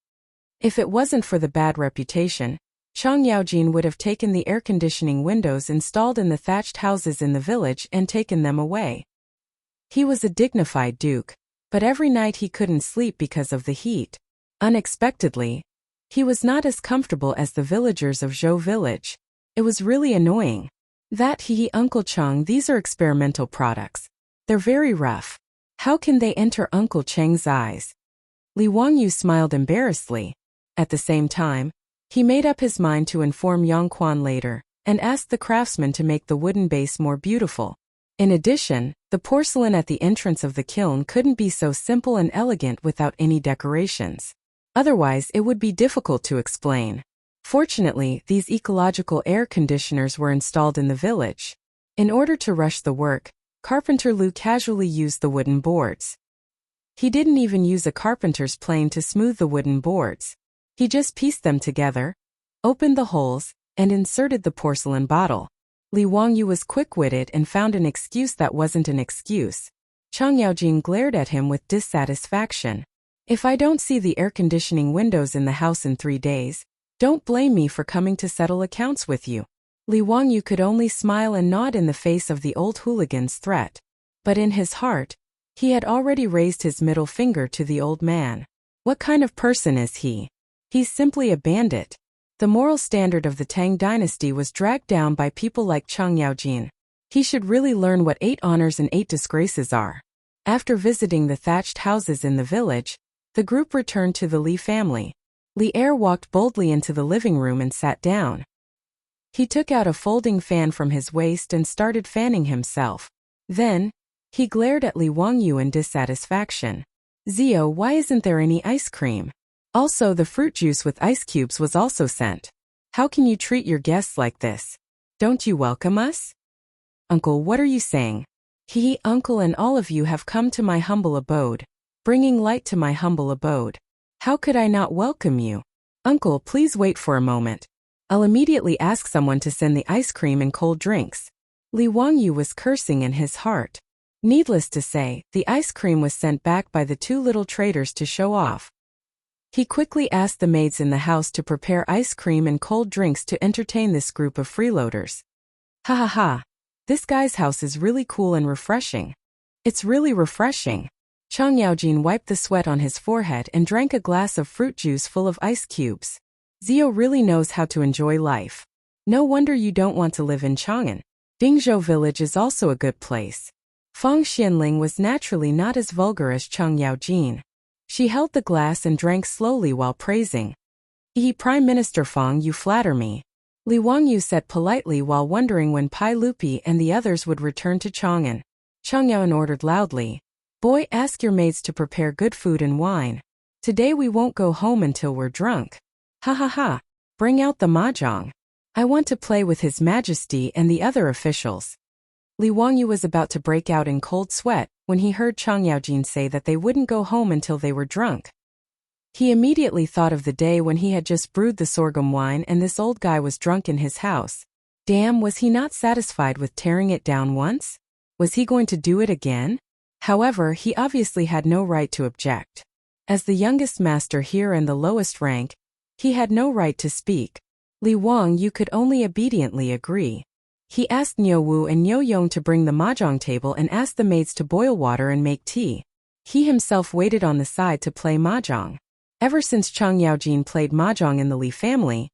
If it wasn't for the bad reputation, Chang Yaojin would have taken the air conditioning windows installed in the thatched houses in the village and taken them away. He was a dignified duke, but every night he couldn't sleep because of the heat. Unexpectedly, he was not as comfortable as the villagers of Zhou village. It was really annoying. That Uncle Chang, these are experimental products. They're very rough. How can they enter Uncle Chang's eyes? Li Wangyu smiled embarrassedly. At the same time, he made up his mind to inform Yang Quan later, and asked the craftsman to make the wooden base more beautiful. In addition, the porcelain at the entrance of the kiln couldn't be so simple and elegant without any decorations. Otherwise, it would be difficult to explain. Fortunately, these ecological air conditioners were installed in the village. In order to rush the work, Carpenter Lu casually used the wooden boards. He didn't even use a carpenter's plane to smooth the wooden boards. He just pieced them together, opened the holes, and inserted the porcelain bottle. Li Wangyu was quick-witted and found an excuse that wasn't an excuse. Chang Yaojin glared at him with dissatisfaction. If I don't see the air conditioning windows in the house in 3 days, don't blame me for coming to settle accounts with you. Li Wangyu could only smile and nod in the face of the old hooligan's threat. But in his heart, he had already raised his middle finger to the old man. What kind of person is he? He's simply a bandit. The moral standard of the Tang dynasty was dragged down by people like Chang Yaojin. He should really learn what 8 honors and 8 disgraces are. After visiting the thatched houses in the village, the group returned to the Li family. Li Er walked boldly into the living room and sat down. He took out a folding fan from his waist and started fanning himself. Then, he glared at Li Wangyu in dissatisfaction. Zio, why isn't there any ice cream? Also, the fruit juice with ice cubes was also sent. How can you treat your guests like this? Don't you welcome us? Uncle, what are you saying? Uncle and all of you have come to my humble abode, bringing light to my humble abode. How could I not welcome you? Uncle, please wait for a moment. I'll immediately ask someone to send the ice cream and cold drinks. Li Wangyu was cursing in his heart. Needless to say, the ice cream was sent back by the 2 little traders to show off. He quickly asked the maids in the house to prepare ice cream and cold drinks to entertain this group of freeloaders. Ha ha ha. This guy's house is really cool and refreshing. It's really refreshing. Chang Yaojin wiped the sweat on his forehead and drank a glass of fruit juice full of ice cubes. Zio really knows how to enjoy life. No wonder you don't want to live in Chang'an. Dingzhou village is also a good place. Fang Xianling was naturally not as vulgar as Chang Yaojin. She held the glass and drank slowly while praising. Prime Minister Fang, you flatter me. Li Wangyu said politely while wondering when Pai Lupi and the others would return to Chang'an. Chang Yaojin ordered loudly. Boy, ask your maids to prepare good food and wine. Today we won't go home until we're drunk. Ha ha ha. Bring out the mahjong. I want to play with His Majesty and the other officials. Li Wangyu was about to break out in cold sweat when he heard Chang Yaojin say that they wouldn't go home until they were drunk. He immediately thought of the day when he had just brewed the sorghum wine and this old guy was drunk in his house. Damn, was he not satisfied with tearing it down once? Was he going to do it again? However, he obviously had no right to object. As the youngest master here and the lowest rank, he had no right to speak. Li Wangyu could only obediently agree. He asked Niu Wu and Niu Yong to bring the mahjong table and asked the maids to boil water and make tea. He himself waited on the side to play mahjong. Ever since Chang Yaojin played mahjong in the Li family,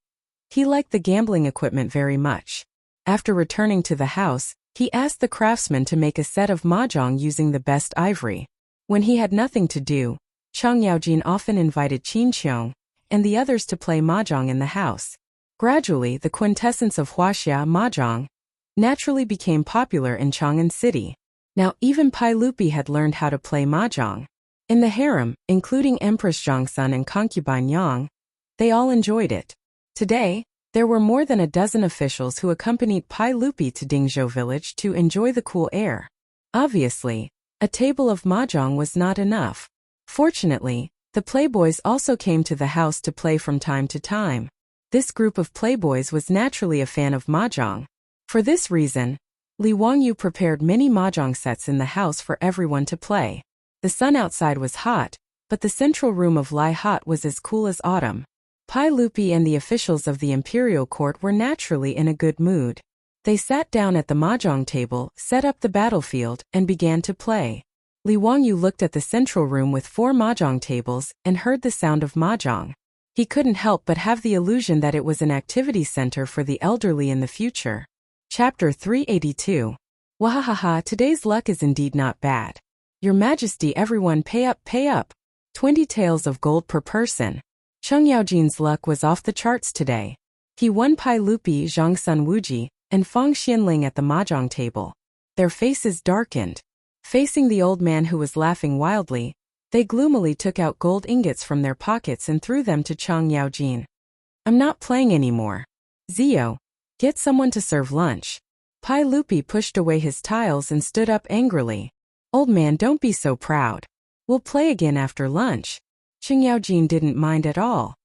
he liked the gambling equipment very much. After returning to the house, he asked the craftsman to make a set of mahjong using the best ivory. When he had nothing to do, Chang Yaojin often invited Qin Qiong and the others to play mahjong in the house. Gradually, the quintessence of Huaxia mahjong naturally became popular in Chang'an City. Now even Pai Lupi had learned how to play mahjong. In the harem, including Empress Zhangsun and concubine Yang, they all enjoyed it. Today, there were more than a dozen officials who accompanied Pai Lupi to Dingzhou village to enjoy the cool air. Obviously, a table of mahjong was not enough. Fortunately, the playboys also came to the house to play from time to time. This group of playboys was naturally a fan of mahjong. For this reason, Li Wangyu prepared many mahjong sets in the house for everyone to play. The sun outside was hot, but the central room of Lai Hot was as cool as autumn. Pai Lupi and the officials of the imperial court were naturally in a good mood. They sat down at the mahjong table, set up the battlefield, and began to play. Li Wangyu looked at the central room with 4 mahjong tables and heard the sound of mahjong. He couldn't help but have the illusion that it was an activity center for the elderly in the future. Chapter 382. Wahahaha, today's luck is indeed not bad. Your Majesty, everyone pay up, pay up. 20 taels of gold per person. Cheng Yaojin's luck was off the charts today. He won Pai Lupi, Zhang Sun Wuji, and Fang Xianling at the mahjong table. Their faces darkened. Facing the old man who was laughing wildly, they gloomily took out gold ingots from their pockets and threw them to Cheng Yaojin. I'm not playing anymore. Zio, get someone to serve lunch. Pai Lupi pushed away his tiles and stood up angrily. Old man, don't be so proud. We'll play again after lunch. Cheng Yaojin didn't mind at all.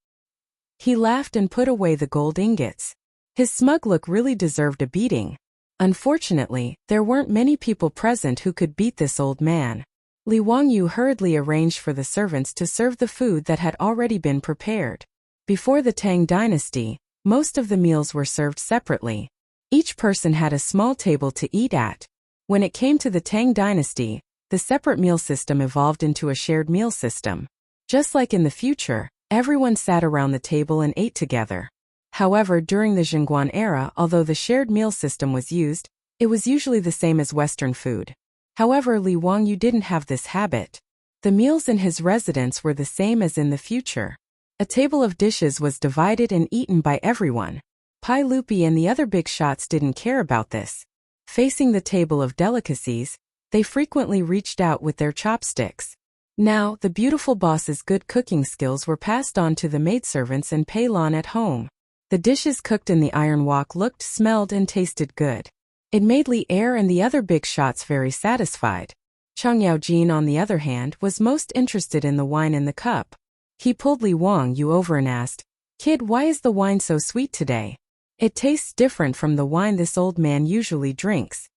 He laughed and put away the gold ingots. His smug look really deserved a beating. Unfortunately, there weren't many people present who could beat this old man. Li Wangyu hurriedly arranged for the servants to serve the food that had already been prepared. Before the Tang dynasty, most of the meals were served separately. Each person had a small table to eat at. When it came to the Tang dynasty, the separate meal system evolved into a shared meal system. Just like in the future, everyone sat around the table and ate together. However, during the Chang'an era, although the shared meal system was used, it was usually the same as Western food. However, Li Wangyu didn't have this habit. The meals in his residence were the same as in the future. A table of dishes was divided and eaten by everyone. Pai Lupi and the other big shots didn't care about this. Facing the table of delicacies, they frequently reached out with their chopsticks. Now, the beautiful boss's good cooking skills were passed on to the maidservants and Pei Lan at home. The dishes cooked in the iron wok looked, smelled, and tasted good. It made Li Er and the other big shots very satisfied. Cheng Yaojin, on the other hand, was most interested in the wine in the cup. He pulled Li Wangyu over and asked, "Kid, why is the wine so sweet today? It tastes different from the wine this old man usually drinks."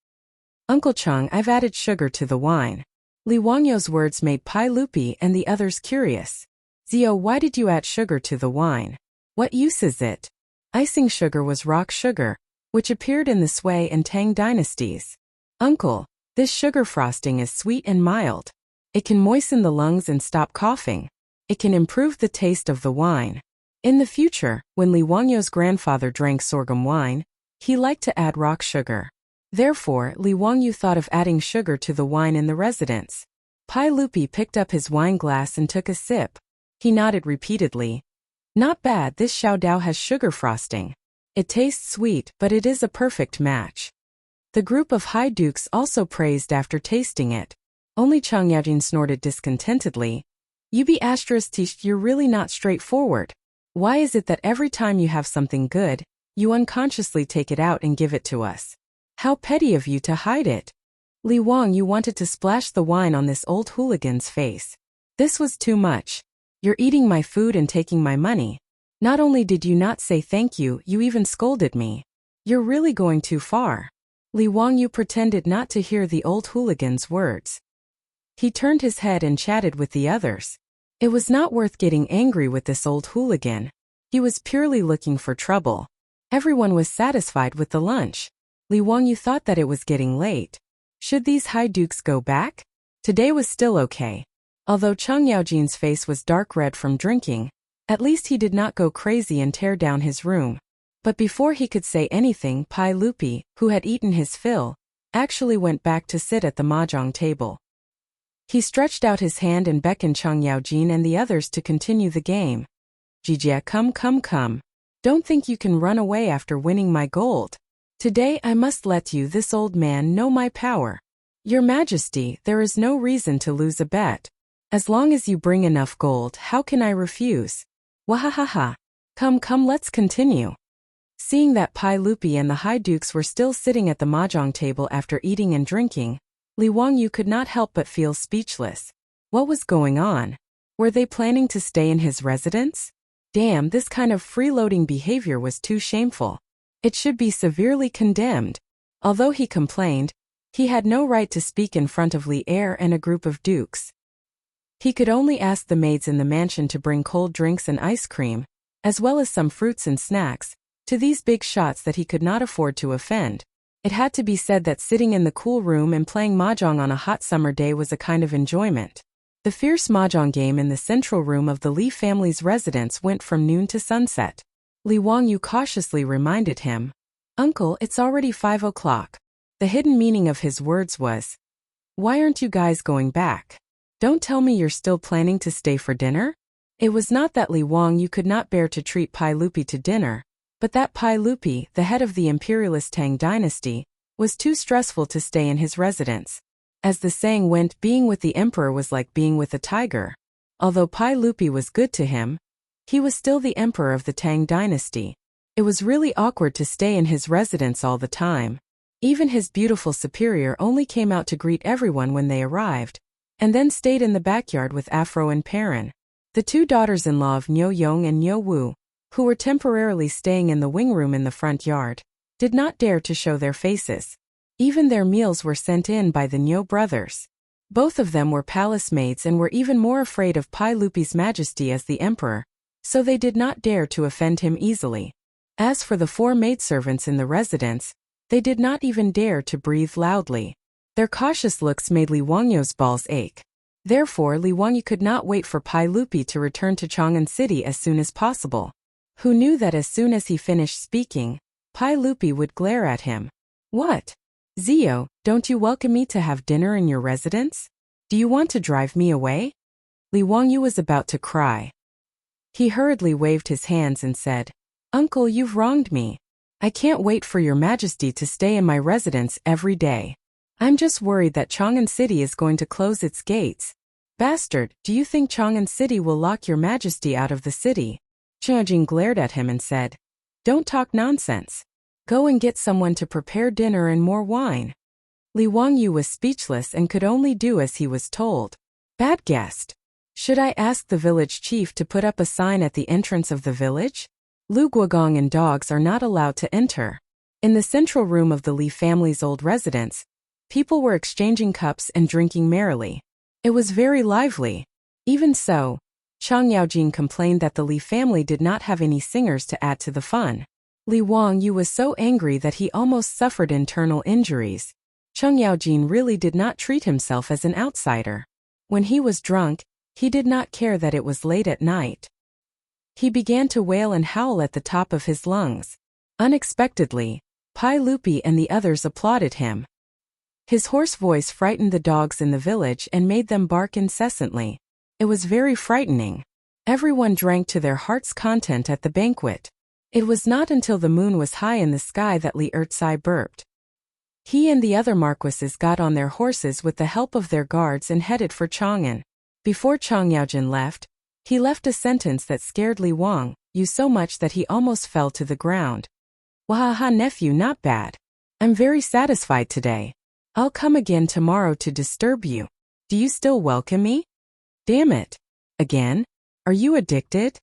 "Uncle Cheng, I've added sugar to the wine." Li Wangyu's words made Pai Lupi and the others curious. "Zio, why did you add sugar to the wine? What use is it?" Icing sugar was rock sugar, which appeared in the Sui and Tang dynasties. "Uncle, this sugar frosting is sweet and mild. It can moisten the lungs and stop coughing. It can improve the taste of the wine." In the future, when Li Wangyu's grandfather drank sorghum wine, he liked to add rock sugar. Therefore, Li Wangyu thought of adding sugar to the wine in the residence. Pai Lupi picked up his wine glass and took a sip. He nodded repeatedly. "Not bad, this Xiao Dao has sugar frosting. It tastes sweet, but it is a perfect match." The group of high dukes also praised after tasting it. Only Cheng Yaojin snorted discontentedly. "You be **, you're really not straightforward. Why is it that every time you have something good, you unconsciously take it out and give it to us? How petty of you to hide it." Li Wangyu wanted to splash the wine on this old hooligan's face. This was too much. "You're eating my food and taking my money. Not only did you not say thank you, you even scolded me. You're really going too far." Li Wangyu pretended not to hear the old hooligan's words. He turned his head and chatted with the others. It was not worth getting angry with this old hooligan. He was purely looking for trouble. Everyone was satisfied with the lunch. Li Wangyu thought that it was getting late. Should these high dukes go back? Today was still okay. Although Cheng Yaojin's face was dark red from drinking, at least he did not go crazy and tear down his room. But before he could say anything, Pai Lupi, who had eaten his fill, actually went back to sit at the mahjong table. He stretched out his hand and beckoned Cheng Yaojin and the others to continue the game. "Jijia, come. Don't think you can run away after winning my gold. Today I must let you, this old man, know my power. Your Majesty, there is no reason to lose a bet. As long as you bring enough gold, how can I refuse? Wahahaha. Come, let's continue." Seeing that Pai Lupi and the high dukes were still sitting at the mahjong table after eating and drinking, Li Wangyu could not help but feel speechless. What was going on? Were they planning to stay in his residence? Damn, this kind of freeloading behavior was too shameful. It should be severely condemned. Although he complained, he had no right to speak in front of Li Er and a group of dukes. He could only ask the maids in the mansion to bring cold drinks and ice cream, as well as some fruits and snacks, to these big shots that he could not afford to offend. It had to be said that sitting in the cool room and playing mahjong on a hot summer day was a kind of enjoyment. The fierce mahjong game in the central room of the Li family's residence went from noon to sunset. Li Wangyu cautiously reminded him, "Uncle, it's already 5 o'clock. The hidden meaning of his words was, "Why aren't you guys going back? Don't tell me you're still planning to stay for dinner?" It was not that Li Wangyu could not bear to treat Pai Lupi to dinner, but that Pai Lupi, the head of the imperialist Tang dynasty, was too stressful to stay in his residence. As the saying went, being with the emperor was like being with a tiger. Although Pai Lupi was good to him, he was still the emperor of the Tang dynasty. It was really awkward to stay in his residence all the time. Even his beautiful superior only came out to greet everyone when they arrived, and then stayed in the backyard with Afro and Perrin. The two daughters-in-law of Niu Yong and Niu Wu, who were temporarily staying in the wing room in the front yard, did not dare to show their faces. Even their meals were sent in by the Niu brothers. Both of them were palace maids and were even more afraid of Pai Lupi's majesty as the emperor, so they did not dare to offend him easily. As for the 4 maidservants in the residence, they did not even dare to breathe loudly. Their cautious looks made Li Wangyu's balls ache. Therefore, Li Wangyu could not wait for Pai Lupi to return to Chang'an City as soon as possible. Who knew that as soon as he finished speaking, Pai Lupi would glare at him. "What? Zio, don't you welcome me to have dinner in your residence? Do you want to drive me away?" Li Wangyu was about to cry. He hurriedly waved his hands and said, "Uncle, you've wronged me. I can't wait for your majesty to stay in my residence every day. I'm just worried that Chang'an City is going to close its gates. Bastard, do you think Chang'an City will lock your majesty out of the city?" Chang'an glared at him and said, "Don't talk nonsense. Go and get someone to prepare dinner and more wine." Li Wangyu was speechless and could only do as he was told. "Bad guest. Should I ask the village chief to put up a sign at the entrance of the village? Lu Guogong and dogs are not allowed to enter." In the central room of the Li family's old residence, people were exchanging cups and drinking merrily. It was very lively. Even so, Chang Yaojin complained that the Li family did not have any singers to add to the fun. Li Wangyu was so angry that he almost suffered internal injuries. Chang Yaojin really did not treat himself as an outsider. When he was drunk, he did not care that it was late at night. He began to wail and howl at the top of his lungs. Unexpectedly, Pai Lupi and the others applauded him. His hoarse voice frightened the dogs in the village and made them bark incessantly. It was very frightening. Everyone drank to their heart's content at the banquet. It was not until the moon was high in the sky that Li Ertsai burped. He and the other marquises got on their horses with the help of their guards and headed for Chang'an. Before Chang Yaojin left, he left a sentence that scared Li Wangyu so much that he almost fell to the ground. "Wahaha, nephew, not bad. I'm very satisfied today. I'll come again tomorrow to disturb you. Do you still welcome me?" "Damn it. Again? Are you addicted?"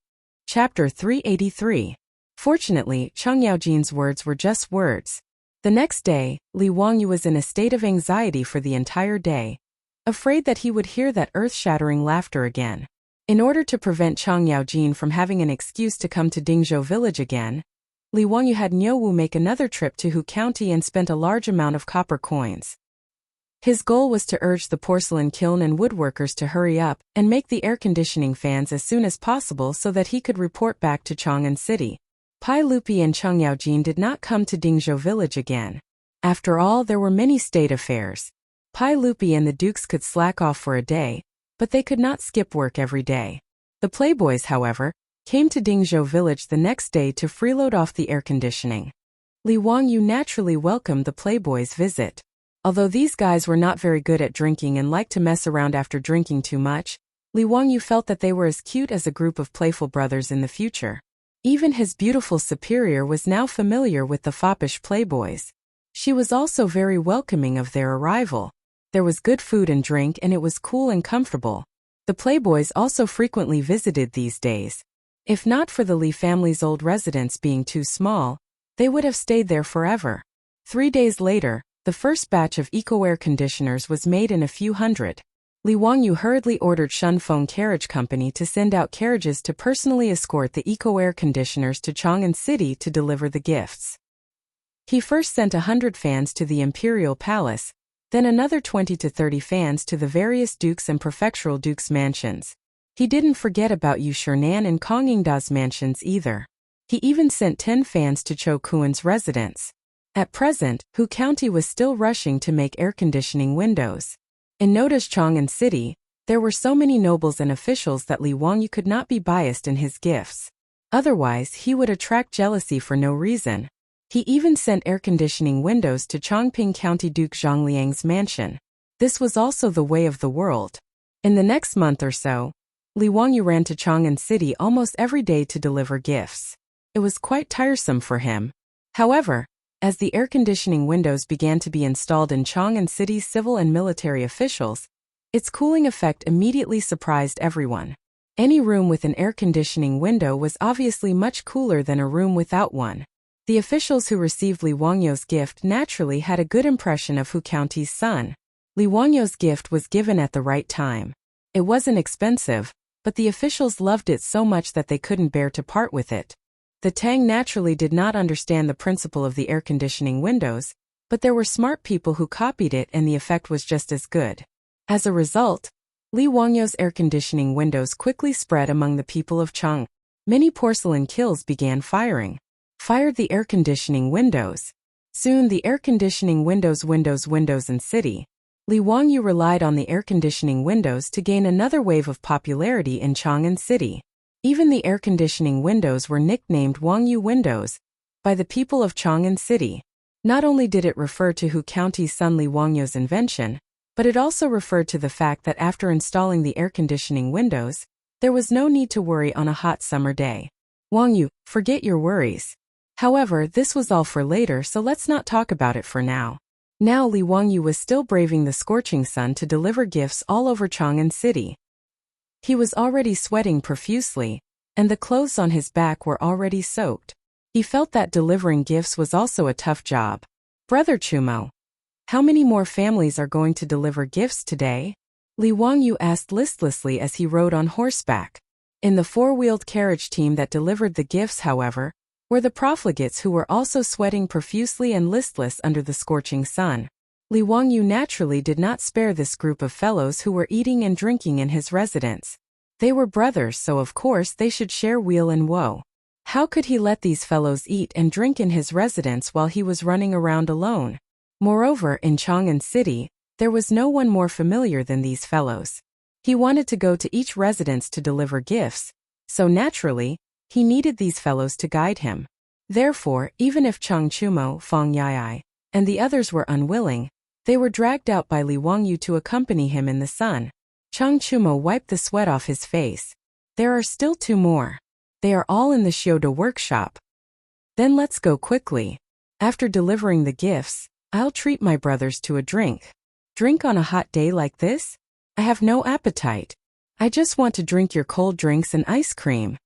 Chapter 383. Fortunately, Chang Yaojin's words were just words. The next day, Li Wangyu was in a state of anxiety for the entire day, afraid that he would hear that earth-shattering laughter again. In order to prevent Chang Yaojin from having an excuse to come to Dingzhou village again, Li Wangyu had Niu Wu make another trip to Hu County and spent a large amount of copper coins. His goal was to urge the porcelain kiln and woodworkers to hurry up and make the air conditioning fans as soon as possible so that he could report back to Chang'an City. Pai Lupi and Chang Yaojin did not come to Dingzhou village again. After all, there were many state affairs. Pai Lupi and the dukes could slack off for a day, but they could not skip work every day. The playboys, however, came to Dingzhou village the next day to freeload off the air conditioning. Li Wangyu naturally welcomed the playboys' visit. Although these guys were not very good at drinking and liked to mess around after drinking too much, Li Wangyu felt that they were as cute as a group of playful brothers in the future. Even his beautiful superior was now familiar with the foppish playboys. She was also very welcoming of their arrival. There was good food and drink and it was cool and comfortable. The playboys also frequently visited these days. If not for the Li family's old residence being too small, they would have stayed there forever. 3 days later, the first batch of eco-air conditioners was made in a few hundred. Li Wangyu hurriedly ordered Shunfeng Carriage Company to send out carriages to personally escort the eco-air conditioners to Chang'an City to deliver the gifts. He first sent 100 fans to the Imperial Palace, then another 20 to 30 fans to the various dukes and prefectural dukes' mansions. He didn't forget about Yu Shernan and Kongyingda's mansions either. He even sent 10 fans to Cho Kuan's residence. At present, Hu County was still rushing to make air conditioning windows. In Noda's Chang'an City, there were so many nobles and officials that Li Wangyu could not be biased in his gifts. Otherwise, he would attract jealousy for no reason. He even sent air conditioning windows to Chongping County Duke Zhang Liang's mansion. This was also the way of the world. In the next month or so, Li Wangyu ran to Chang'an City almost every day to deliver gifts. It was quite tiresome for him. However, as the air conditioning windows began to be installed in Chang'an City's civil and military officials, its cooling effect immediately surprised everyone. Any room with an air conditioning window was obviously much cooler than a room without one. The officials who received Li Wangyu's gift naturally had a good impression of Hu County's son. Li Wangyu's gift was given at the right time. It wasn't expensive, but the officials loved it so much that they couldn't bear to part with it. The Tang naturally did not understand the principle of the air conditioning windows, but there were smart people who copied it and the effect was just as good. As a result, Li Wangyu's air conditioning windows quickly spread among the people of Chang. Many porcelain kilns began fired the air conditioning windows. Soon the air conditioning windows in city. Li Wangyu relied on the air conditioning windows to gain another wave of popularity in Chang'an City. Even the air conditioning windows were nicknamed Wangyu windows by the people of Chang'an City. Not only did it refer to Hu County's son Li Wangyu's invention, but it also referred to the fact that after installing the air conditioning windows, there was no need to worry on a hot summer day. Wangyu, forget your worries. However, this was all for later, so let's not talk about it for now. Now Li Wangyu was still braving the scorching sun to deliver gifts all over Chang'an City. He was already sweating profusely, and the clothes on his back were already soaked. He felt that delivering gifts was also a tough job. Brother Chumo, how many more families are going to deliver gifts today? Li Wangyu asked listlessly as he rode on horseback. In the four-wheeled carriage team that delivered the gifts, however, were the profligates who were also sweating profusely and listless under the scorching sun. Li Wangyu naturally did not spare this group of fellows who were eating and drinking in his residence. They were brothers, so of course they should share weal and woe. How could he let these fellows eat and drink in his residence while he was running around alone? Moreover, in Chang'an City, there was no one more familiar than these fellows. He wanted to go to each residence to deliver gifts, so naturally, he needed these fellows to guide him. Therefore, even if Chang Chumo, Fang Yai, and the others were unwilling, they were dragged out by Li Wangyu to accompany him in the sun. Chang Chumo wiped the sweat off his face. There are still 2 more. They are all in the Shioda workshop. Then let's go quickly. After delivering the gifts, I'll treat my brothers to a drink. Drink on a hot day like this? I have no appetite. I just want to drink your cold drinks and ice cream.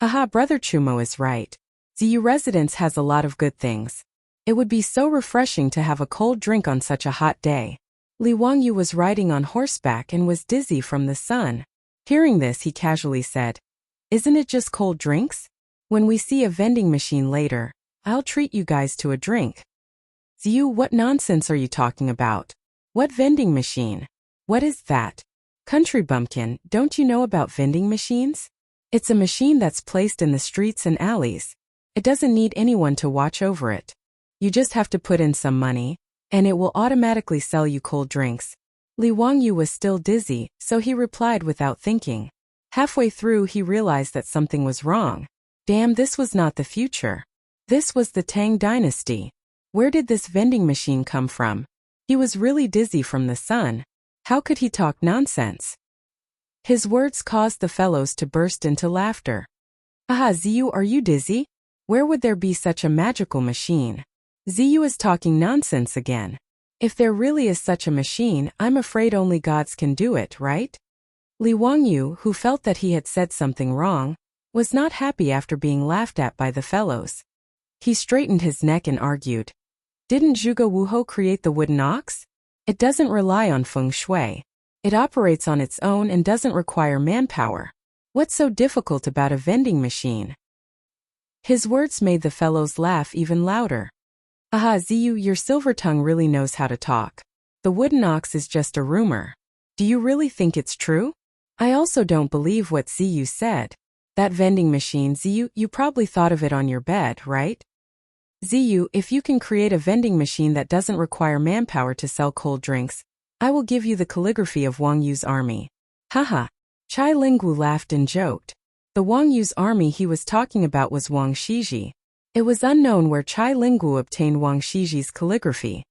Aha, Brother Chumo is right. Ziyu residence has a lot of good things. It would be so refreshing to have a cold drink on such a hot day. Li Wangyu was riding on horseback and was dizzy from the sun. Hearing this, he casually said, "Isn't it just cold drinks? When we see a vending machine later, I'll treat you guys to a drink." Ziyu, what nonsense are you talking about? What vending machine? What is that? Country bumpkin, don't you know about vending machines? It's a machine that's placed in the streets and alleys. It doesn't need anyone to watch over it. You just have to put in some money, and it will automatically sell you cold drinks. Li Wangyu was still dizzy, so he replied without thinking. Halfway through, he realized that something was wrong. Damn, this was not the future. This was the Tang dynasty. Where did this vending machine come from? He was really dizzy from the sun. How could he talk nonsense? His words caused the fellows to burst into laughter. Aha, Ziyu, are you dizzy? Where would there be such a magical machine? Ziyu is talking nonsense again. If there really is such a machine, I'm afraid only gods can do it, right? Li Wangyu, who felt that he had said something wrong, was not happy after being laughed at by the fellows. He straightened his neck and argued. Didn't Zhuge Wuhou create the wooden ox? It doesn't rely on feng shui. It operates on its own and doesn't require manpower. What's so difficult about a vending machine? His words made the fellows laugh even louder. Aha, Ziyu, your silver tongue really knows how to talk. The wooden ox is just a rumor. Do you really think it's true? I also don't believe what Ziyu said. That vending machine, Ziyu, you probably thought of it on your bed, right? Ziyu, if you can create a vending machine that doesn't require manpower to sell cold drinks, I will give you the calligraphy of Wang Yu's army. Haha. Chai Lingwu laughed and joked. The Wang Yu's army he was talking about was Wang Shiji. It was unknown where Chai Lingwu obtained Wang Shiji's calligraphy.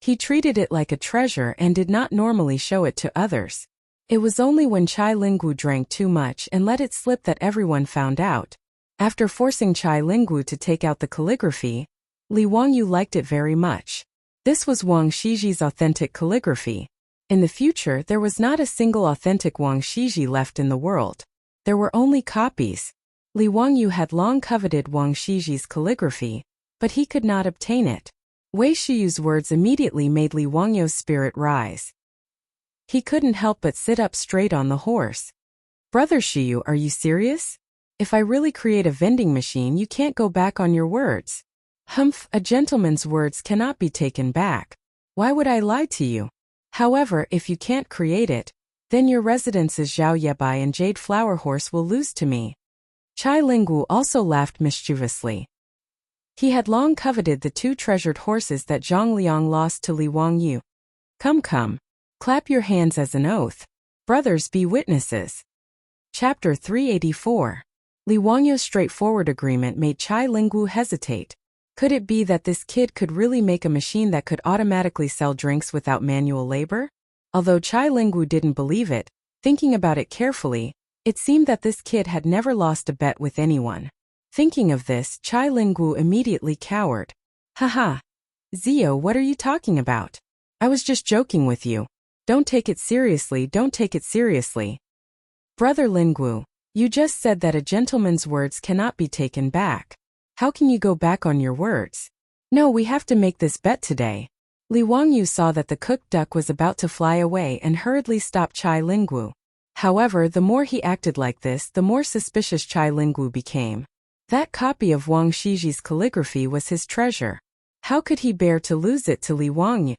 He treated it like a treasure and did not normally show it to others. It was only when Chai Lingwu drank too much and let it slip that everyone found out. After forcing Chai Lingwu to take out the calligraphy, Li Wangyu liked it very much. This was Wang Shiji's authentic calligraphy. In the future, there was not a single authentic Wang Shiji left in the world. There were only copies. Li Wangyu had long coveted Wang Shiji's calligraphy, but he could not obtain it. Wei Shiyu's words immediately made Li Wangyu's spirit rise. He couldn't help but sit up straight on the horse. Brother Shiyu, are you serious? If I really create a vending machine, you can't go back on your words. Humph, a gentleman's words cannot be taken back. Why would I lie to you? However, if you can't create it, then your residences Zhao Yebai and Jade Flower Horse will lose to me. Chai Lingwu also laughed mischievously. He had long coveted the two treasured horses that Zhang Liang lost to Li Wangyu. Come, clap your hands as an oath. Brothers, be witnesses. Chapter 384. Li Wangyu's straightforward agreement made Chai Lingwu hesitate. Could it be that this kid could really make a machine that could automatically sell drinks without manual labor? Although Chai Lingwu didn't believe it, thinking about it carefully, it seemed that this kid had never lost a bet with anyone. Thinking of this, Chai Lingwu immediately cowered. Haha. Zio, what are you talking about? I was just joking with you. Don't take it seriously, don't take it seriously. Brother Lingwu, you just said that a gentleman's words cannot be taken back. How can you go back on your words? No, we have to make this bet today. Li Wangyu saw that the cooked duck was about to fly away and hurriedly stopped Chai Lingwu. However, the more he acted like this, the more suspicious Chai Lingwu became. That copy of Wang Shiji's calligraphy was his treasure. How could he bear to lose it to Li Wangyu?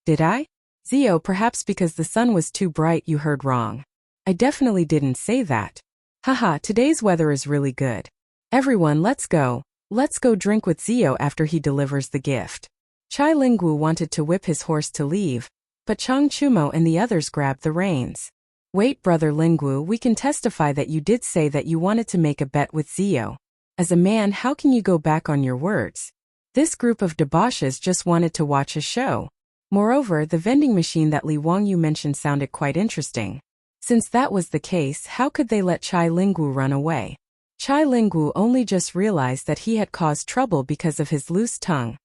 Did I? Zio, perhaps because the sun was too bright you heard wrong. I definitely didn't say that. Haha, today's weather is really good. Everyone, let's go. Let's go drink with Zio after he delivers the gift. Chai Lingwu wanted to whip his horse to leave, but Chang Chumo and the others grabbed the reins. Wait, Brother Lingwu, we can testify that you did say that you wanted to make a bet with Zio. As a man, how can you go back on your words? This group of debauches just wanted to watch a show. Moreover, the vending machine that Li Wangyu mentioned sounded quite interesting. Since that was the case, how could they let Chai Lingwu run away? Chai Lingwu only just realized that he had caused trouble because of his loose tongue.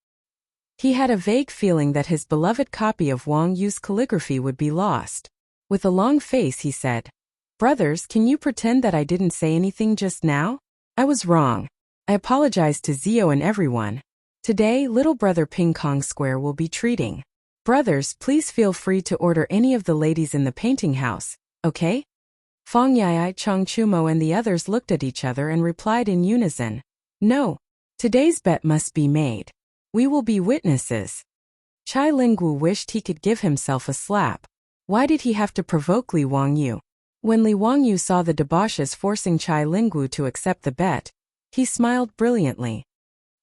He had a vague feeling that his beloved copy of Wang Yu's calligraphy would be lost. With a long face he said, Brothers, can you pretend that I didn't say anything just now? I was wrong. I apologize to Zio and everyone. Today, little brother Ping Kong Square will be treating. Brothers, please feel free to order any of the ladies in the painting house, okay? Fong Yai, Chang Chumo and the others looked at each other and replied in unison. No. Today's bet must be made. We will be witnesses. Chai Lingwu wished he could give himself a slap. Why did he have to provoke Li Wangyu? When Li Wangyu saw the debauches forcing Chai Lingwu to accept the bet, he smiled brilliantly.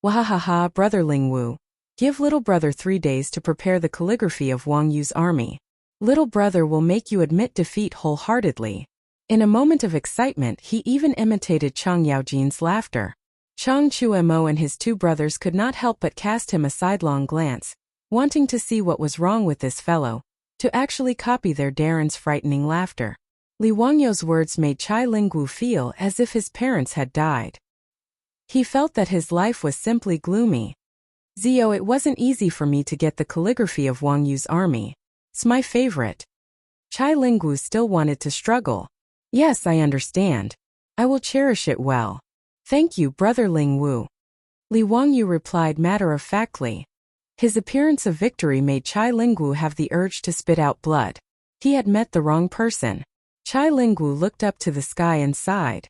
Wahahaha, Brother Lingwu. Give little brother 3 days to prepare the calligraphy of Wang Yu's army. Little brother will make you admit defeat wholeheartedly. In a moment of excitement, he even imitated Chang Yaojin's laughter. Chang Chuemo and his two brothers could not help but cast him a sidelong glance, wanting to see what was wrong with this fellow, to actually copy their Darren's frightening laughter. Li Wangyu's words made Chai Lingwu feel as if his parents had died. He felt that his life was simply gloomy. Zio, it wasn't easy for me to get the calligraphy of Wang Yu's army. It's my favorite. Chai Lingwu still wanted to struggle. Yes, I understand. I will cherish it well. Thank you, Brother Lingwu. Li Wangyu replied matter-of-factly. His appearance of victory made Chai Lingwu have the urge to spit out blood. He had met the wrong person. Chai Lingwu looked up to the sky and sighed.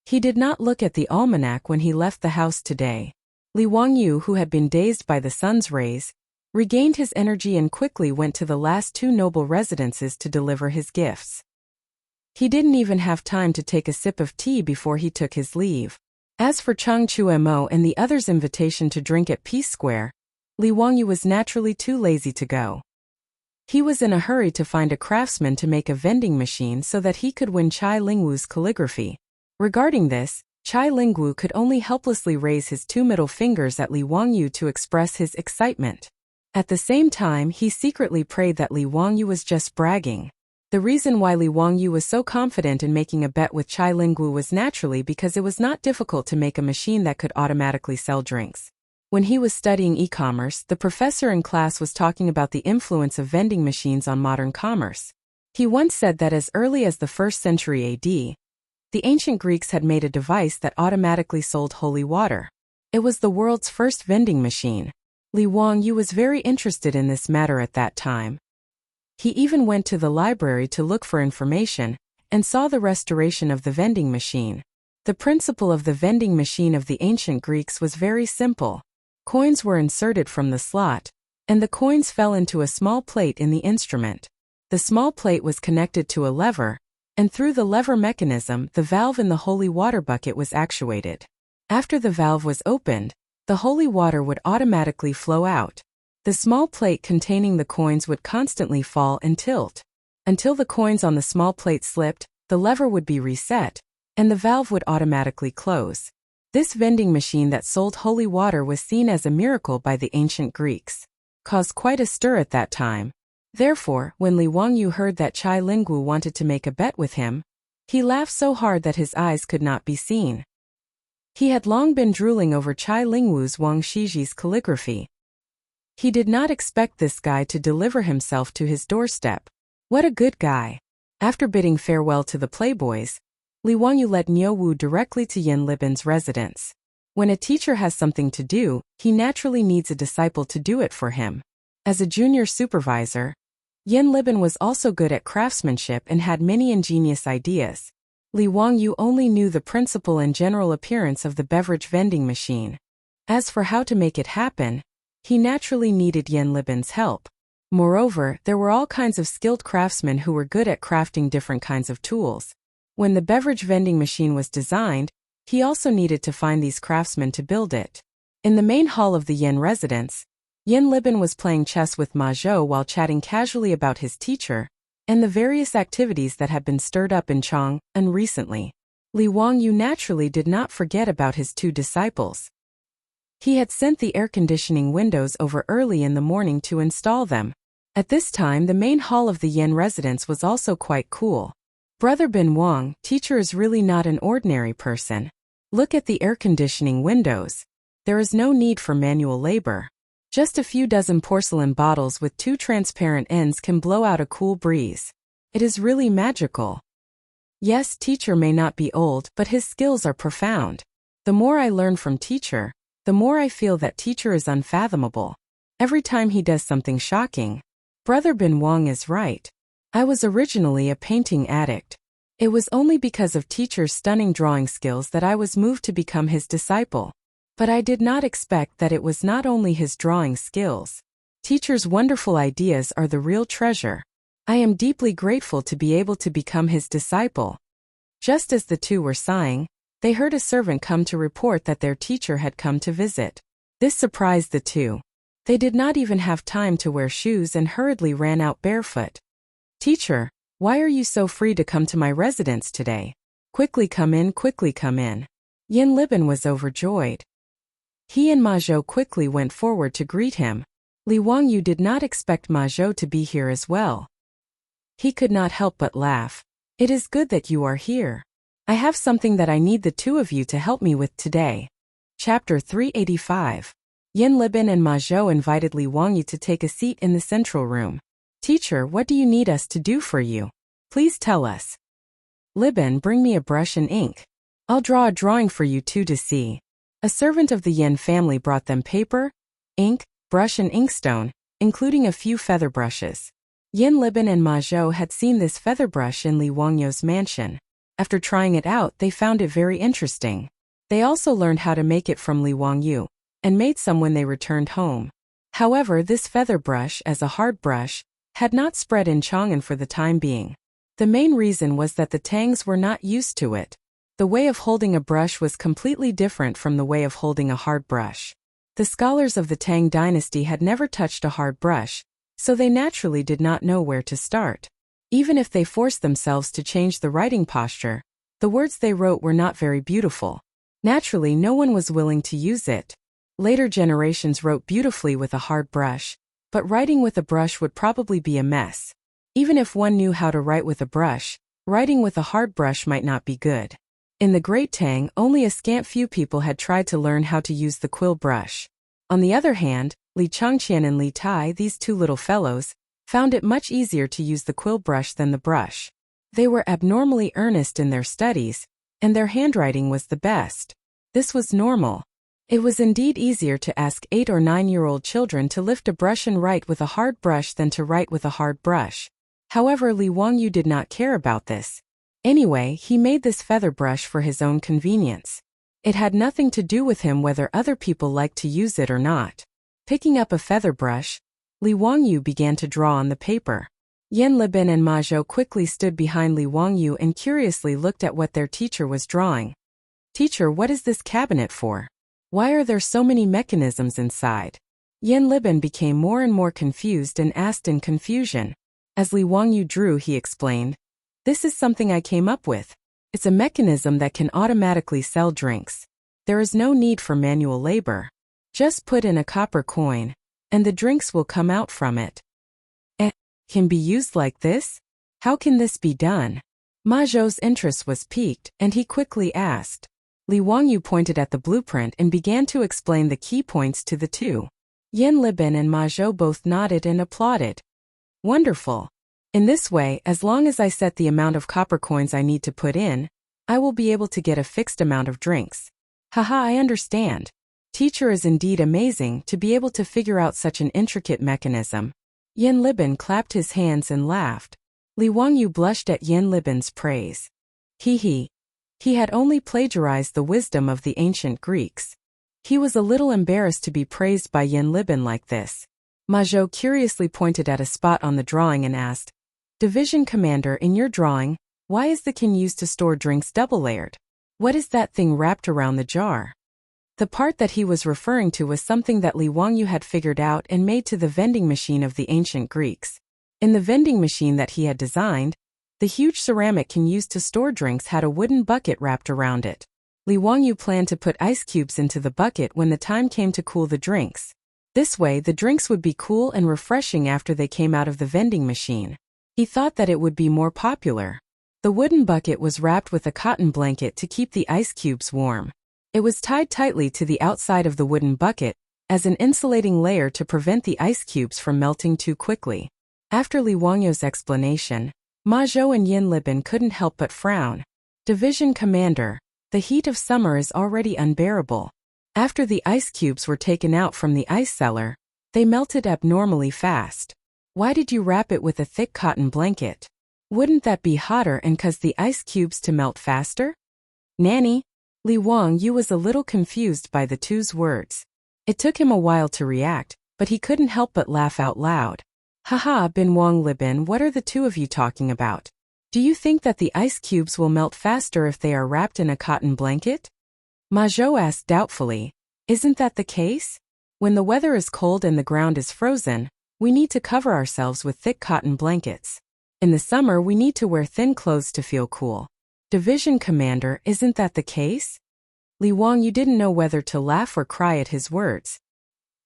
He did not look at the almanac when he left the house today. Li Wangyu, who had been dazed by the sun's rays, regained his energy and quickly went to the last two noble residences to deliver his gifts. He didn't even have time to take a sip of tea before he took his leave. As for Chang Chuemo and the others' invitation to drink at Peace Square, Li Wangyu was naturally too lazy to go. He was in a hurry to find a craftsman to make a vending machine so that he could win Chai Lingwu's calligraphy. Regarding this, Chai Lingwu could only helplessly raise his two middle fingers at Li Wangyu to express his excitement. At the same time, he secretly prayed that Li Wangyu was just bragging. The reason why Li Wangyu was so confident in making a bet with Chai Lingwu was naturally because it was not difficult to make a machine that could automatically sell drinks. When he was studying e-commerce, the professor in class was talking about the influence of vending machines on modern commerce. He once said that as early as the 1st century AD, the ancient Greeks had made a device that automatically sold holy water. It was the world's first vending machine. Li Wangyu was very interested in this matter at that time. He even went to the library to look for information, and saw the restoration of the vending machine. The principle of the vending machine of the ancient Greeks was very simple. Coins were inserted from the slot, and the coins fell into a small plate in the instrument. The small plate was connected to a lever, and through the lever mechanism, the valve in the holy water bucket was actuated. After the valve was opened, the holy water would automatically flow out. The small plate containing the coins would constantly fall and tilt. Until the coins on the small plate slipped, the lever would be reset, and the valve would automatically close. This vending machine that sold holy water was seen as a miracle by the ancient Greeks. Caused quite a stir at that time. Therefore, when Li Wangyu heard that Chai Lingwu wanted to make a bet with him, he laughed so hard that his eyes could not be seen. He had long been drooling over Chai Lingwu's Wang Shiji's calligraphy. He did not expect this guy to deliver himself to his doorstep. What a good guy. After bidding farewell to the playboys, Li Wangyu led Niu Wu directly to Yin Libin's residence. When a teacher has something to do, he naturally needs a disciple to do it for him. As a junior supervisor, Yin Libin was also good at craftsmanship and had many ingenious ideas. Li Wangyu only knew the principle and general appearance of the beverage vending machine. As for how to make it happen, he naturally needed Yin Libin's help. Moreover, there were all kinds of skilled craftsmen who were good at crafting different kinds of tools. When the beverage vending machine was designed, he also needed to find these craftsmen to build it. In the main hall of the Yin residence, Yin Libin was playing chess with Ma Zhou while chatting casually about his teacher and the various activities that had been stirred up in Chang'an recently. Li Wangyu naturally did not forget about his two disciples. He had sent the air conditioning windows over early in the morning to install them. At this time, the main hall of the Yin residence was also quite cool. Brother Bin Wang, teacher is really not an ordinary person. Look at the air conditioning windows. There is no need for manual labor. Just a few dozen porcelain bottles with two transparent ends can blow out a cool breeze. It is really magical. Yes, teacher may not be old, but his skills are profound. The more I learn from teacher, the more I feel that teacher is unfathomable. Every time he does something shocking. Brother Bin Wang is right. I was originally a painting addict. It was only because of teacher's stunning drawing skills that I was moved to become his disciple. But I did not expect that it was not only his drawing skills. Teacher's wonderful ideas are the real treasure. I am deeply grateful to be able to become his disciple. Just as the two were sighing, they heard a servant come to report that their teacher had come to visit. This surprised the two. They did not even have time to wear shoes and hurriedly ran out barefoot. Teacher, why are you so free to come to my residence today? Quickly come in, quickly come in. Yin Libin was overjoyed. He and Ma Zhou quickly went forward to greet him. Li Wangyu did not expect Ma Zhou to be here as well. He could not help but laugh. It is good that you are here. I have something that I need the two of you to help me with today. Chapter 385. Yin Libin and Ma Zhou invited Li Wangyu to take a seat in the central room. Teacher, what do you need us to do for you? Please tell us. Libin, bring me a brush and ink. I'll draw a drawing for you two to see. A servant of the Yin family brought them paper, ink, brush and inkstone, including a few feather brushes. Yin Libin and Ma Zhou had seen this feather brush in Li Wangyu's mansion. After trying it out, they found it very interesting. They also learned how to make it from Li Wangyu, and made some when they returned home. However, this feather brush, as a hard brush, had not spread in Chang'an for the time being. The main reason was that the Tangs were not used to it. The way of holding a brush was completely different from the way of holding a hard brush. The scholars of the Tang dynasty had never touched a hard brush, so they naturally did not know where to start. Even if they forced themselves to change the writing posture, the words they wrote were not very beautiful. Naturally, no one was willing to use it. Later generations wrote beautifully with a hard brush, but writing with a brush would probably be a mess. Even if one knew how to write with a brush, writing with a hard brush might not be good. In the Great Tang, only a scant few people had tried to learn how to use the quill brush. On the other hand, Li Changqian and Li Tai, these two little fellows, found it much easier to use the quill brush than the brush. They were abnormally earnest in their studies, and their handwriting was the best. This was normal. It was indeed easier to ask 8 or 9-year-old children to lift a brush and write with a hard brush than to write with a hard brush. However, Li Wangyu did not care about this. Anyway, he made this feather brush for his own convenience. It had nothing to do with him whether other people liked to use it or not. Picking up a feather brush, Li Wangyu began to draw on the paper. Yin Libin and Ma Zhou quickly stood behind Li Wangyu and curiously looked at what their teacher was drawing. "Teacher, what is this cabinet for? Why are there so many mechanisms inside?" Yin Libin became more and more confused and asked in confusion. As Li Wangyu drew, he explained, "This is something I came up with. It's a mechanism that can automatically sell drinks. There is no need for manual labor. Just put in a copper coin, and the drinks will come out from it." Can be used like this? How can this be done? Ma Zhou's interest was piqued, and he quickly asked. Li Wangyu pointed at the blueprint and began to explain the key points to the two. Yin Libin and Ma Zhou both nodded and applauded. "Wonderful. In this way, as long as I set the amount of copper coins I need to put in, I will be able to get a fixed amount of drinks. Haha, I understand. Teacher is indeed amazing to be able to figure out such an intricate mechanism." Yin Libin clapped his hands and laughed. Li Wangyu blushed at Yin Libin's praise. He had only plagiarized the wisdom of the ancient Greeks. He was a little embarrassed to be praised by Yin Libin like this. Ma Zhou curiously pointed at a spot on the drawing and asked, "Division Commander, in your drawing, why is the can used to store drinks double-layered? What is that thing wrapped around the jar?" The part that he was referring to was something that Li Wangyu had figured out and made to the vending machine of the ancient Greeks. In the vending machine that he had designed, the huge ceramic can used to store drinks had a wooden bucket wrapped around it. Li Wangyu planned to put ice cubes into the bucket when the time came to cool the drinks. This way, the drinks would be cool and refreshing after they came out of the vending machine. He thought that it would be more popular. The wooden bucket was wrapped with a cotton blanket to keep the ice cubes warm. It was tied tightly to the outside of the wooden bucket as an insulating layer to prevent the ice cubes from melting too quickly. After Li Wangyu's explanation, Ma Zhou and Yin Libin couldn't help but frown. "Division Commander, the heat of summer is already unbearable. After the ice cubes were taken out from the ice cellar, they melted abnormally fast. Why did you wrap it with a thick cotton blanket? Wouldn't that be hotter and cause the ice cubes to melt faster?" "Nanny?" Li Wangyu was a little confused by the two's words. It took him a while to react, but he couldn't help but laugh out loud. "Haha, Bin Wang Libin, what are the two of you talking about? Do you think that the ice cubes will melt faster if they are wrapped in a cotton blanket?" Ma Zhou asked doubtfully. "Isn't that the case? When the weather is cold and the ground is frozen, we need to cover ourselves with thick cotton blankets. In the summer, we need to wear thin clothes to feel cool. Division Commander, isn't that the case?" Li Wangyu didn't know whether to laugh or cry at his words.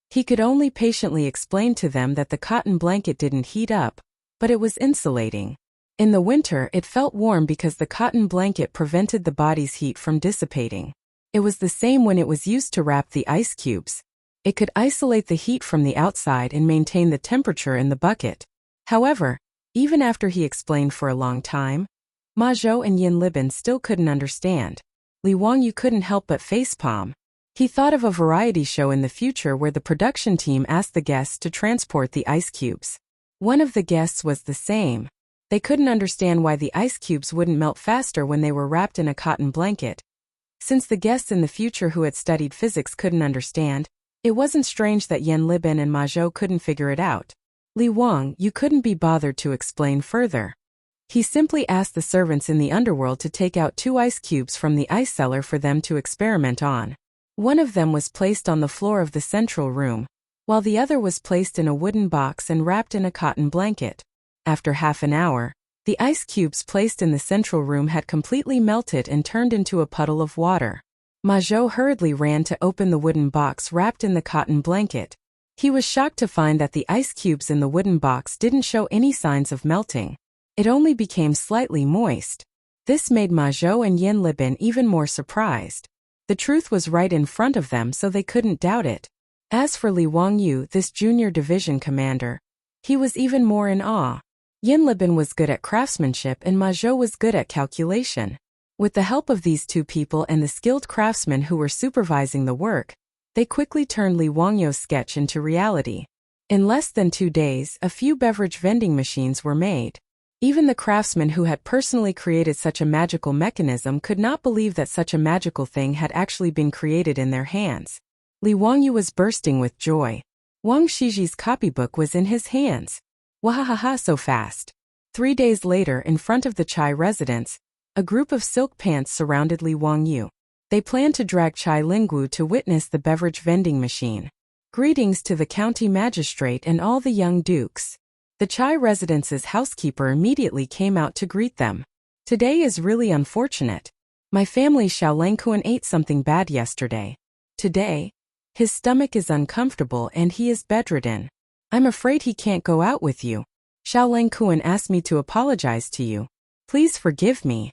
He could only patiently explain to them that the cotton blanket didn't heat up, but it was insulating. In the winter, it felt warm because the cotton blanket prevented the body's heat from dissipating. It was the same when it was used to wrap the ice cubes. It could isolate the heat from the outside and maintain the temperature in the bucket. However, even after he explained for a long time, Ma Zhou and Yin Libin still couldn't understand. Li Wangyu couldn't help but facepalm. He thought of a variety show in the future where the production team asked the guests to transport the ice cubes. One of the guests was the same. They couldn't understand why the ice cubes wouldn't melt faster when they were wrapped in a cotton blanket. Since the guests in the future who had studied physics couldn't understand, it wasn't strange that Yan Libin and Ma Zhou couldn't figure it out. Li Wang, you couldn't be bothered to explain further. He simply asked the servants in the underworld to take out 2 ice cubes from the ice cellar for them to experiment on. One of them was placed on the floor of the central room, while the other was placed in a wooden box and wrapped in a cotton blanket. After half an hour, the ice cubes placed in the central room had completely melted and turned into a puddle of water. Ma Zhou hurriedly ran to open the wooden box wrapped in the cotton blanket. He was shocked to find that the ice cubes in the wooden box didn't show any signs of melting. It only became slightly moist. This made Ma Zhou and Yan Libin even more surprised. The truth was right in front of them, so they couldn't doubt it. As for Li Wangyu, this junior division commander, he was even more in awe. Yan Libin was good at craftsmanship and Ma Zhou was good at calculation. With the help of these 2 people and the skilled craftsmen who were supervising the work, they quickly turned Li Wangyu's sketch into reality. In less than 2 days, a few beverage vending machines were made. Even the craftsmen who had personally created such a magical mechanism could not believe that such a magical thing had actually been created in their hands. Li Wangyu was bursting with joy. Wang Shiji's copybook was in his hands. Wahahaha, so fast. 3 days later, in front of the Chai residence, a group of silk pants surrounded Li Wangyu. They planned to drag Chai Lingwu to witness the beverage vending machine. Greetings to the county magistrate and all the young dukes. The Chai residence's housekeeper immediately came out to greet them. Today is really unfortunate. My family Xiao Langkuan ate something bad yesterday. Today, his stomach is uncomfortable and he is bedridden. I'm afraid he can't go out with you. Xiao Langkuan asked me to apologize to you. Please forgive me.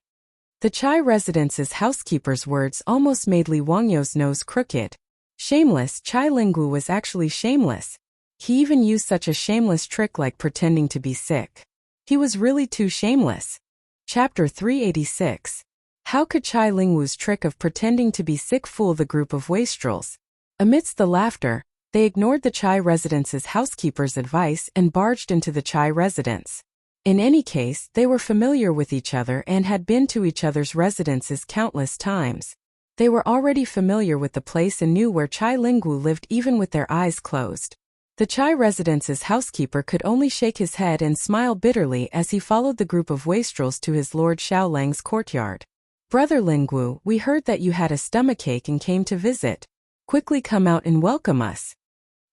The Chai residence's housekeeper's words almost made Li Wangyu's nose crooked. Shameless, Chai Lingwu was actually shameless. He even used such a shameless trick like pretending to be sick. He was really too shameless. Chapter 386. How could Chai Lingwu's trick of pretending to be sick fool the group of wastrels? Amidst the laughter, they ignored the Chai residence's housekeeper's advice and barged into the Chai residence. In any case, they were familiar with each other and had been to each other's residences countless times. They were already familiar with the place and knew where Chai Lingwu lived even with their eyes closed. The Chai residence's housekeeper could only shake his head and smile bitterly as he followed the group of wastrels to his lord Xiao Lang's courtyard. Brother Lingwu, we heard that you had a stomachache and came to visit. Quickly come out and welcome us.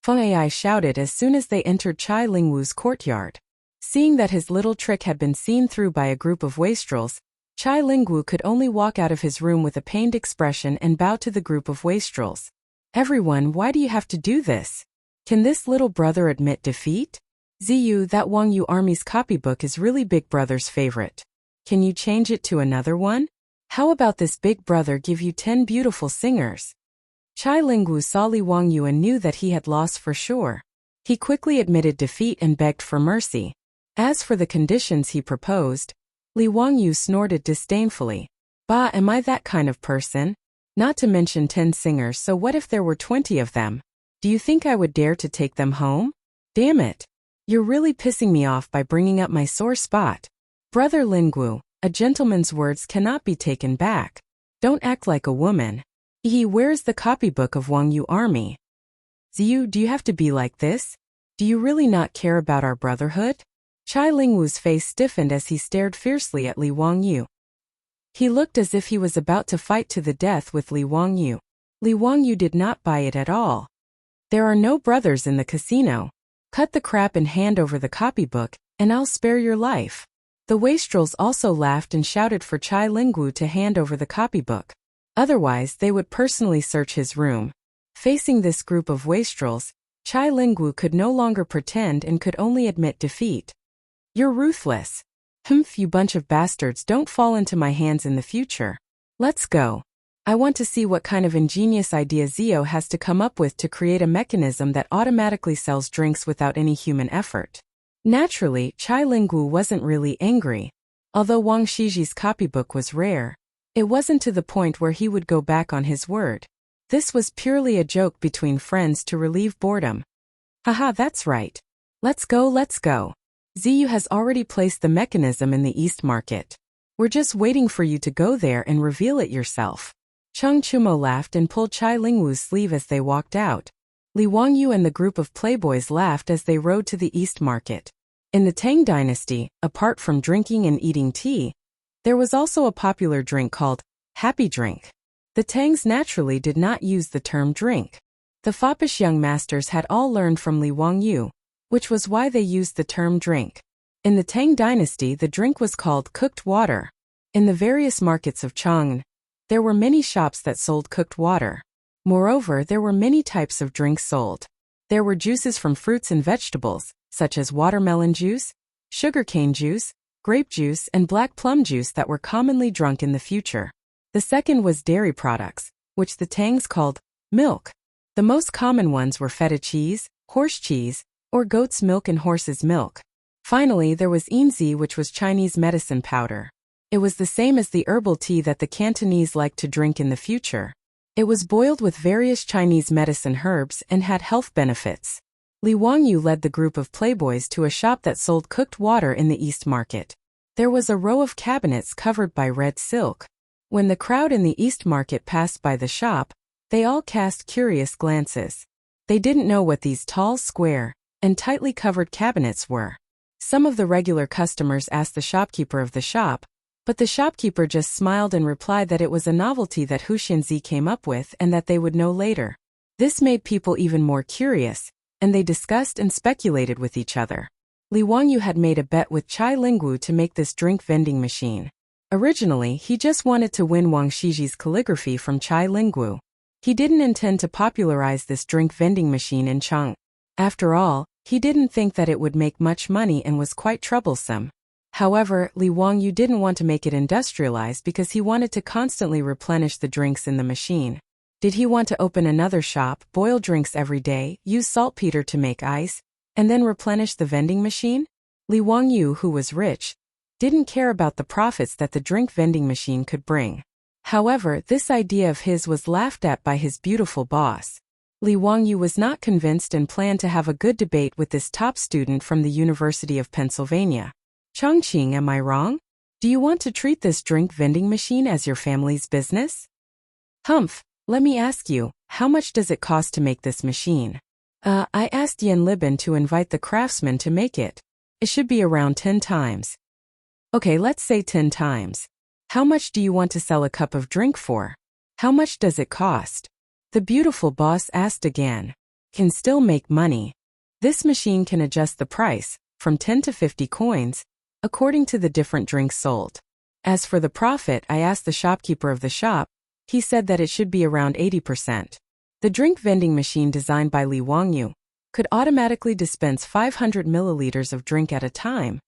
Feng Ai shouted as soon as they entered Chai Lingwu's courtyard. Seeing that his little trick had been seen through by a group of wastrels, Chai Lingwu could only walk out of his room with a pained expression and bow to the group of wastrels. Everyone, why do you have to do this? Can this little brother admit defeat? Ziyu, that Wangyu army's copybook is really Big Brother's favorite. Can you change it to another one? How about this Big Brother give you 10 beautiful singers? Chai Lingwu saw Li Wangyu and knew that he had lost for sure. He quickly admitted defeat and begged for mercy. As for the conditions he proposed, Li Wangyu snorted disdainfully. Bah, am I that kind of person? Not to mention 10 singers, so what if there were 20 of them? Do you think I would dare to take them home? Damn it. You're really pissing me off by bringing up my sore spot. Brother Lingwu, a gentleman's words cannot be taken back. Don't act like a woman. Where's the copybook of Wangyu army? Ziyu, do you have to be like this? Do you really not care about our brotherhood? Chai Lingwu's face stiffened as he stared fiercely at Li Wangyu. He looked as if he was about to fight to the death with Li Wangyu. Li Wangyu did not buy it at all. There are no brothers in the casino. Cut the crap and hand over the copybook, and I'll spare your life. The wastrels also laughed and shouted for Chai Lingwu to hand over the copybook. Otherwise, they would personally search his room. Facing this group of wastrels, Chai Lingwu could no longer pretend and could only admit defeat. You're ruthless. Humph, you bunch of bastards, don't fall into my hands in the future. Let's go. I want to see what kind of ingenious idea Zio has to come up with to create a mechanism that automatically sells drinks without any human effort. Naturally, Chai Lingwu wasn't really angry. Although Wang Shiji's copybook was rare, it wasn't to the point where he would go back on his word. This was purely a joke between friends to relieve boredom. Haha, that's right. Let's go, let's go. Ziyu has already placed the mechanism in the East Market. We're just waiting for you to go there and reveal it yourself. Cheng Chumo laughed and pulled Chai Lingwu's sleeve as they walked out. Li Wangyu and the group of playboys laughed as they rode to the East Market. In the Tang dynasty, apart from drinking and eating tea, there was also a popular drink called happy drink. The Tangs naturally did not use the term drink. The foppish young masters had all learned from Li Wangyu, which was why they used the term drink. In the Tang dynasty, the drink was called cooked water. In the various markets of Chang'an, there were many shops that sold cooked water. Moreover, there were many types of drinks sold. There were juices from fruits and vegetables, such as watermelon juice, sugarcane juice, grape juice, and black plum juice that were commonly drunk in the future. The second was dairy products, which the Tangs called milk. The most common ones were feta cheese, horse cheese, or goat's milk and horse's milk. Finally, there was yinzi, which was Chinese medicine powder. It was the same as the herbal tea that the Cantonese liked to drink in the future. It was boiled with various Chinese medicine herbs and had health benefits. Li Wangyu led the group of playboys to a shop that sold cooked water in the East Market. There was a row of cabinets covered by red silk. When the crowd in the East Market passed by the shop, they all cast curious glances. They didn't know what these tall, square, and tightly covered cabinets were. Some of the regular customers asked the shopkeeper of the shop, but the shopkeeper just smiled and replied that it was a novelty that Hu Xianzi came up with and that they would know later. This made people even more curious, and they discussed and speculated with each other. Li Wangyu had made a bet with Chai Lingwu to make this drink vending machine. Originally, he just wanted to win Wang Shiji's calligraphy from Chai Lingwu. He didn't intend to popularize this drink vending machine in Chang'an. After all, he didn't think that it would make much money and was quite troublesome. However, Li Wangyu didn't want to make it industrialized because he wanted to constantly replenish the drinks in the machine. Did he want to open another shop, boil drinks every day, use saltpeter to make ice, and then replenish the vending machine? Li Wangyu, who was rich, didn't care about the profits that the drink vending machine could bring. However, this idea of his was laughed at by his beautiful boss. Li Wangyu was not convinced and planned to have a good debate with this top student from the University of Pennsylvania. Chongqing, am I wrong? Do you want to treat this drink vending machine as your family's business? Humph, let me ask you, how much does it cost to make this machine? I asked Yen Liban to invite the craftsman to make it. It should be around 10 times. Okay, let's say 10 times. How much do you want to sell a cup of drink for? How much does it cost? The beautiful boss asked again. Can still make money. This machine can adjust the price, from 10 to 50 coins, according to the different drinks sold. As for the profit, I asked the shopkeeper of the shop. He said that it should be around 80%. The drink vending machine designed by Li Wangyu could automatically dispense 500 milliliters of drink at a time,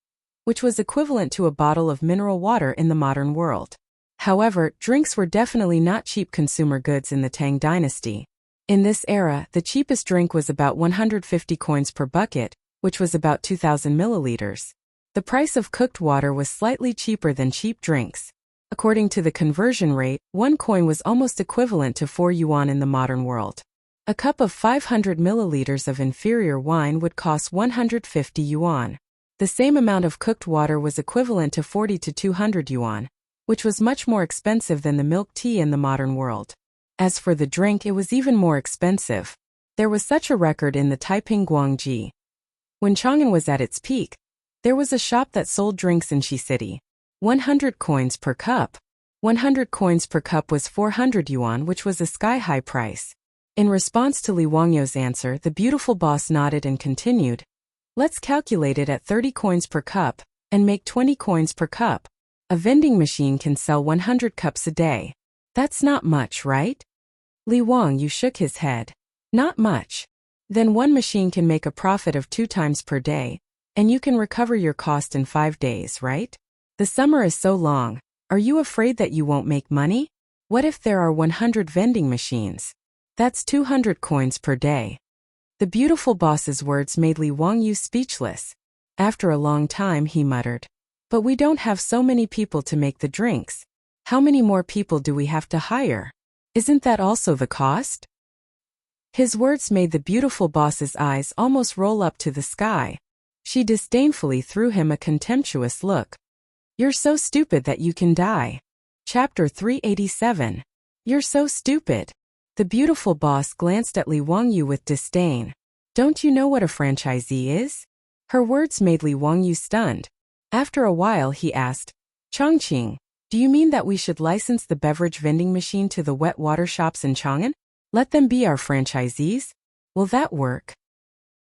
which was equivalent to a bottle of mineral water in the modern world. However, drinks were definitely not cheap consumer goods in the Tang dynasty. In this era, the cheapest drink was about 150 coins per bucket, which was about 2,000 milliliters. The price of cooked water was slightly cheaper than cheap drinks. According to the conversion rate, 1 coin was almost equivalent to 4 yuan in the modern world. A cup of 500 milliliters of inferior wine would cost 150 yuan. The same amount of cooked water was equivalent to 40 to 200 yuan, which was much more expensive than the milk tea in the modern world. As for the drink, it was even more expensive. There was such a record in the Taiping Guangji. When Chang'an was at its peak, there was a shop that sold drinks in Shi City. 100 coins per cup. 100 coins per cup was 400 yuan, which was a sky-high price. In response to Li Wangyu's answer, the beautiful boss nodded and continued. Let's calculate it at 30 coins per cup, and make 20 coins per cup. A vending machine can sell 100 cups a day. That's not much, right? Li Wangyu shook his head. Not much. Then one machine can make a profit of 2 times per day, and you can recover your cost in 5 days, right? The summer is so long. Are you afraid that you won't make money? What if there are 100 vending machines? That's 200 coins per day. The beautiful boss's words made Li Wangyu speechless. After a long time, he muttered. But we don't have so many people to make the drinks. How many more people do we have to hire? Isn't that also the cost? His words made the beautiful boss's eyes almost roll up to the sky. She disdainfully threw him a contemptuous look. You're so stupid that you can die. Chapter 387. You're so stupid. The beautiful boss glanced at Li Wangyu with disdain. Don't you know what a franchisee is? Her words made Li Wangyu stunned. After a while he asked, Chongqing, do you mean that we should license the beverage vending machine to the wet water shops in Chang'an? Let them be our franchisees? Will that work?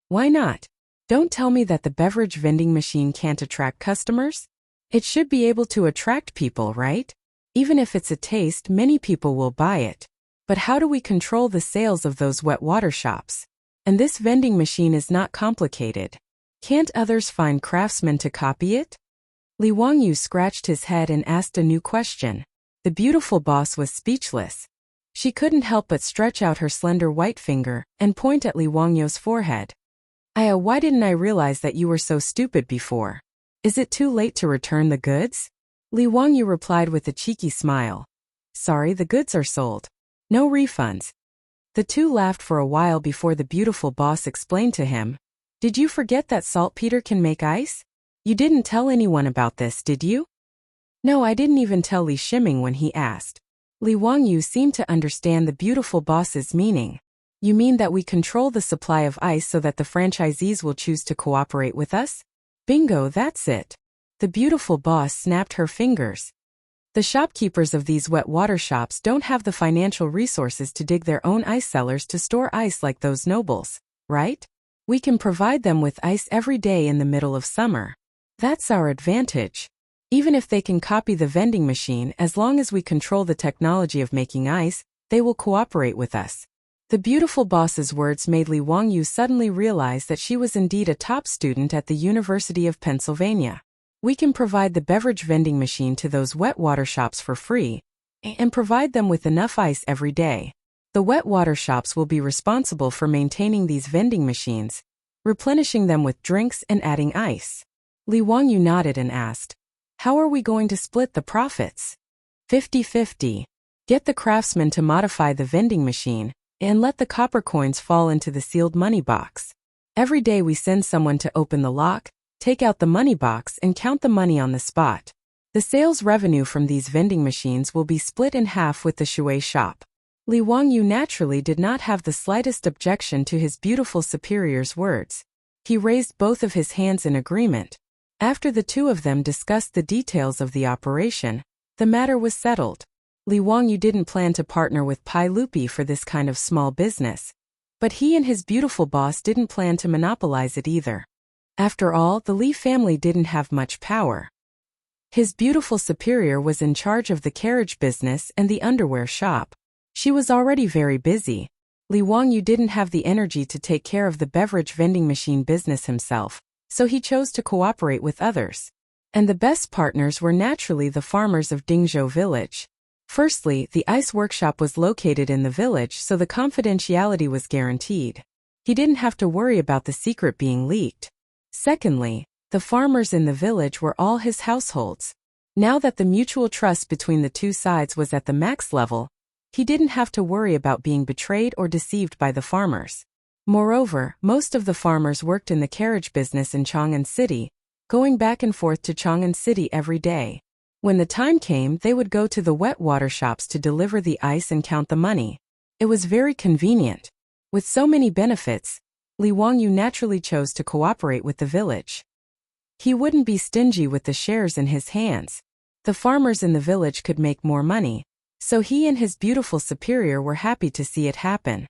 Why not? Don't tell me that the beverage vending machine can't attract customers. It should be able to attract people, right? Even if it's a taste, many people will buy it. But how do we control the sales of those wet water shops? And this vending machine is not complicated. Can't others find craftsmen to copy it? Li Wangyu scratched his head and asked a new question. The beautiful boss was speechless. She couldn't help but stretch out her slender white finger and point at Li Wangyu's forehead. Why didn't I realize that you were so stupid before? Is it too late to return the goods? Li Wangyu replied with a cheeky smile. Sorry, the goods are sold. No refunds. The two laughed for a while before the beautiful boss explained to him. Did you forget that saltpeter can make ice? You didn't tell anyone about this, did you? No, I didn't even tell Li Shiming when he asked. Li Wangyu seemed to understand the beautiful boss's meaning. You mean that we control the supply of ice so that the franchisees will choose to cooperate with us? Bingo, that's it. The beautiful boss snapped her fingers. The shopkeepers of these wet water shops don't have the financial resources to dig their own ice cellars to store ice like those nobles, right? We can provide them with ice every day in the middle of summer. That's our advantage. Even if they can copy the vending machine, as long as we control the technology of making ice, they will cooperate with us. The beautiful boss's words made Li Wangyu suddenly realize that she was indeed a top student at the University of Pennsylvania. We can provide the beverage vending machine to those wet water shops for free, and provide them with enough ice every day. The wet water shops will be responsible for maintaining these vending machines, replenishing them with drinks and adding ice. Li Wangyu nodded and asked, how are we going to split the profits? 50-50. Get the craftsmen to modify the vending machine, and let the copper coins fall into the sealed money box. Every day we send someone to open the lock, take out the money box and count the money on the spot. The sales revenue from these vending machines will be split in half with the Shui shop. Li Wangyu naturally did not have the slightest objection to his beautiful superior's words. He raised both of his hands in agreement. After the two of them discussed the details of the operation, the matter was settled. Li Wangyu didn't plan to partner with Pai Lupi for this kind of small business, but he and his beautiful boss didn't plan to monopolize it either. After all, the Li family didn't have much power. His beautiful superior was in charge of the carriage business and the underwear shop. She was already very busy. Li Wangyu didn't have the energy to take care of the beverage vending machine business himself, so he chose to cooperate with others. And the best partners were naturally the farmers of Dingzhou village. Firstly, the ice workshop was located in the village, so the confidentiality was guaranteed. He didn't have to worry about the secret being leaked. Secondly, the farmers in the village were all his households. Now that the mutual trust between the two sides was at the max level, he didn't have to worry about being betrayed or deceived by the farmers. Moreover, most of the farmers worked in the carriage business in Chang'an City, going back and forth to Chang'an City every day. When the time came, they would go to the wet water shops to deliver the ice and count the money. It was very convenient. With so many benefits, Li Wangyu naturally chose to cooperate with the village. He wouldn't be stingy with the shares in his hands. The farmers in the village could make more money, so he and his beautiful superior were happy to see it happen.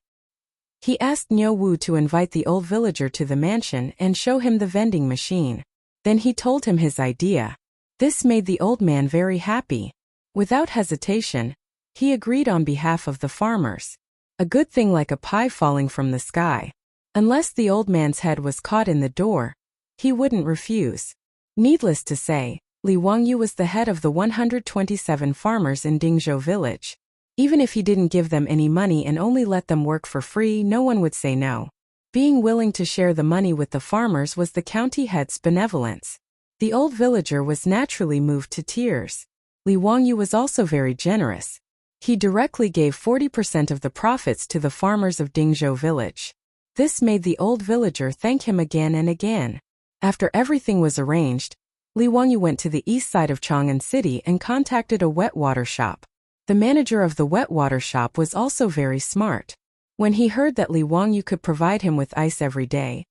He asked Niu Wu to invite the old villager to the mansion and show him the vending machine. Then he told him his idea. This made the old man very happy. Without hesitation, he agreed on behalf of the farmers. A good thing like a pie falling from the sky. Unless the old man's head was caught in the door, he wouldn't refuse. Needless to say, Li Wangyu was the head of the 127 farmers in Dingzhou village. Even if he didn't give them any money and only let them work for free, no one would say no. Being willing to share the money with the farmers was the county head's benevolence. The old villager was naturally moved to tears. Li Wangyu was also very generous. He directly gave 40% of the profits to the farmers of Dingzhou village. This made the old villager thank him again and again. After everything was arranged, Li Wangyu went to the east side of Chang'an City and contacted a wet water shop. The manager of the wet water shop was also very smart. When he heard that Li Wangyu could provide him with ice every day,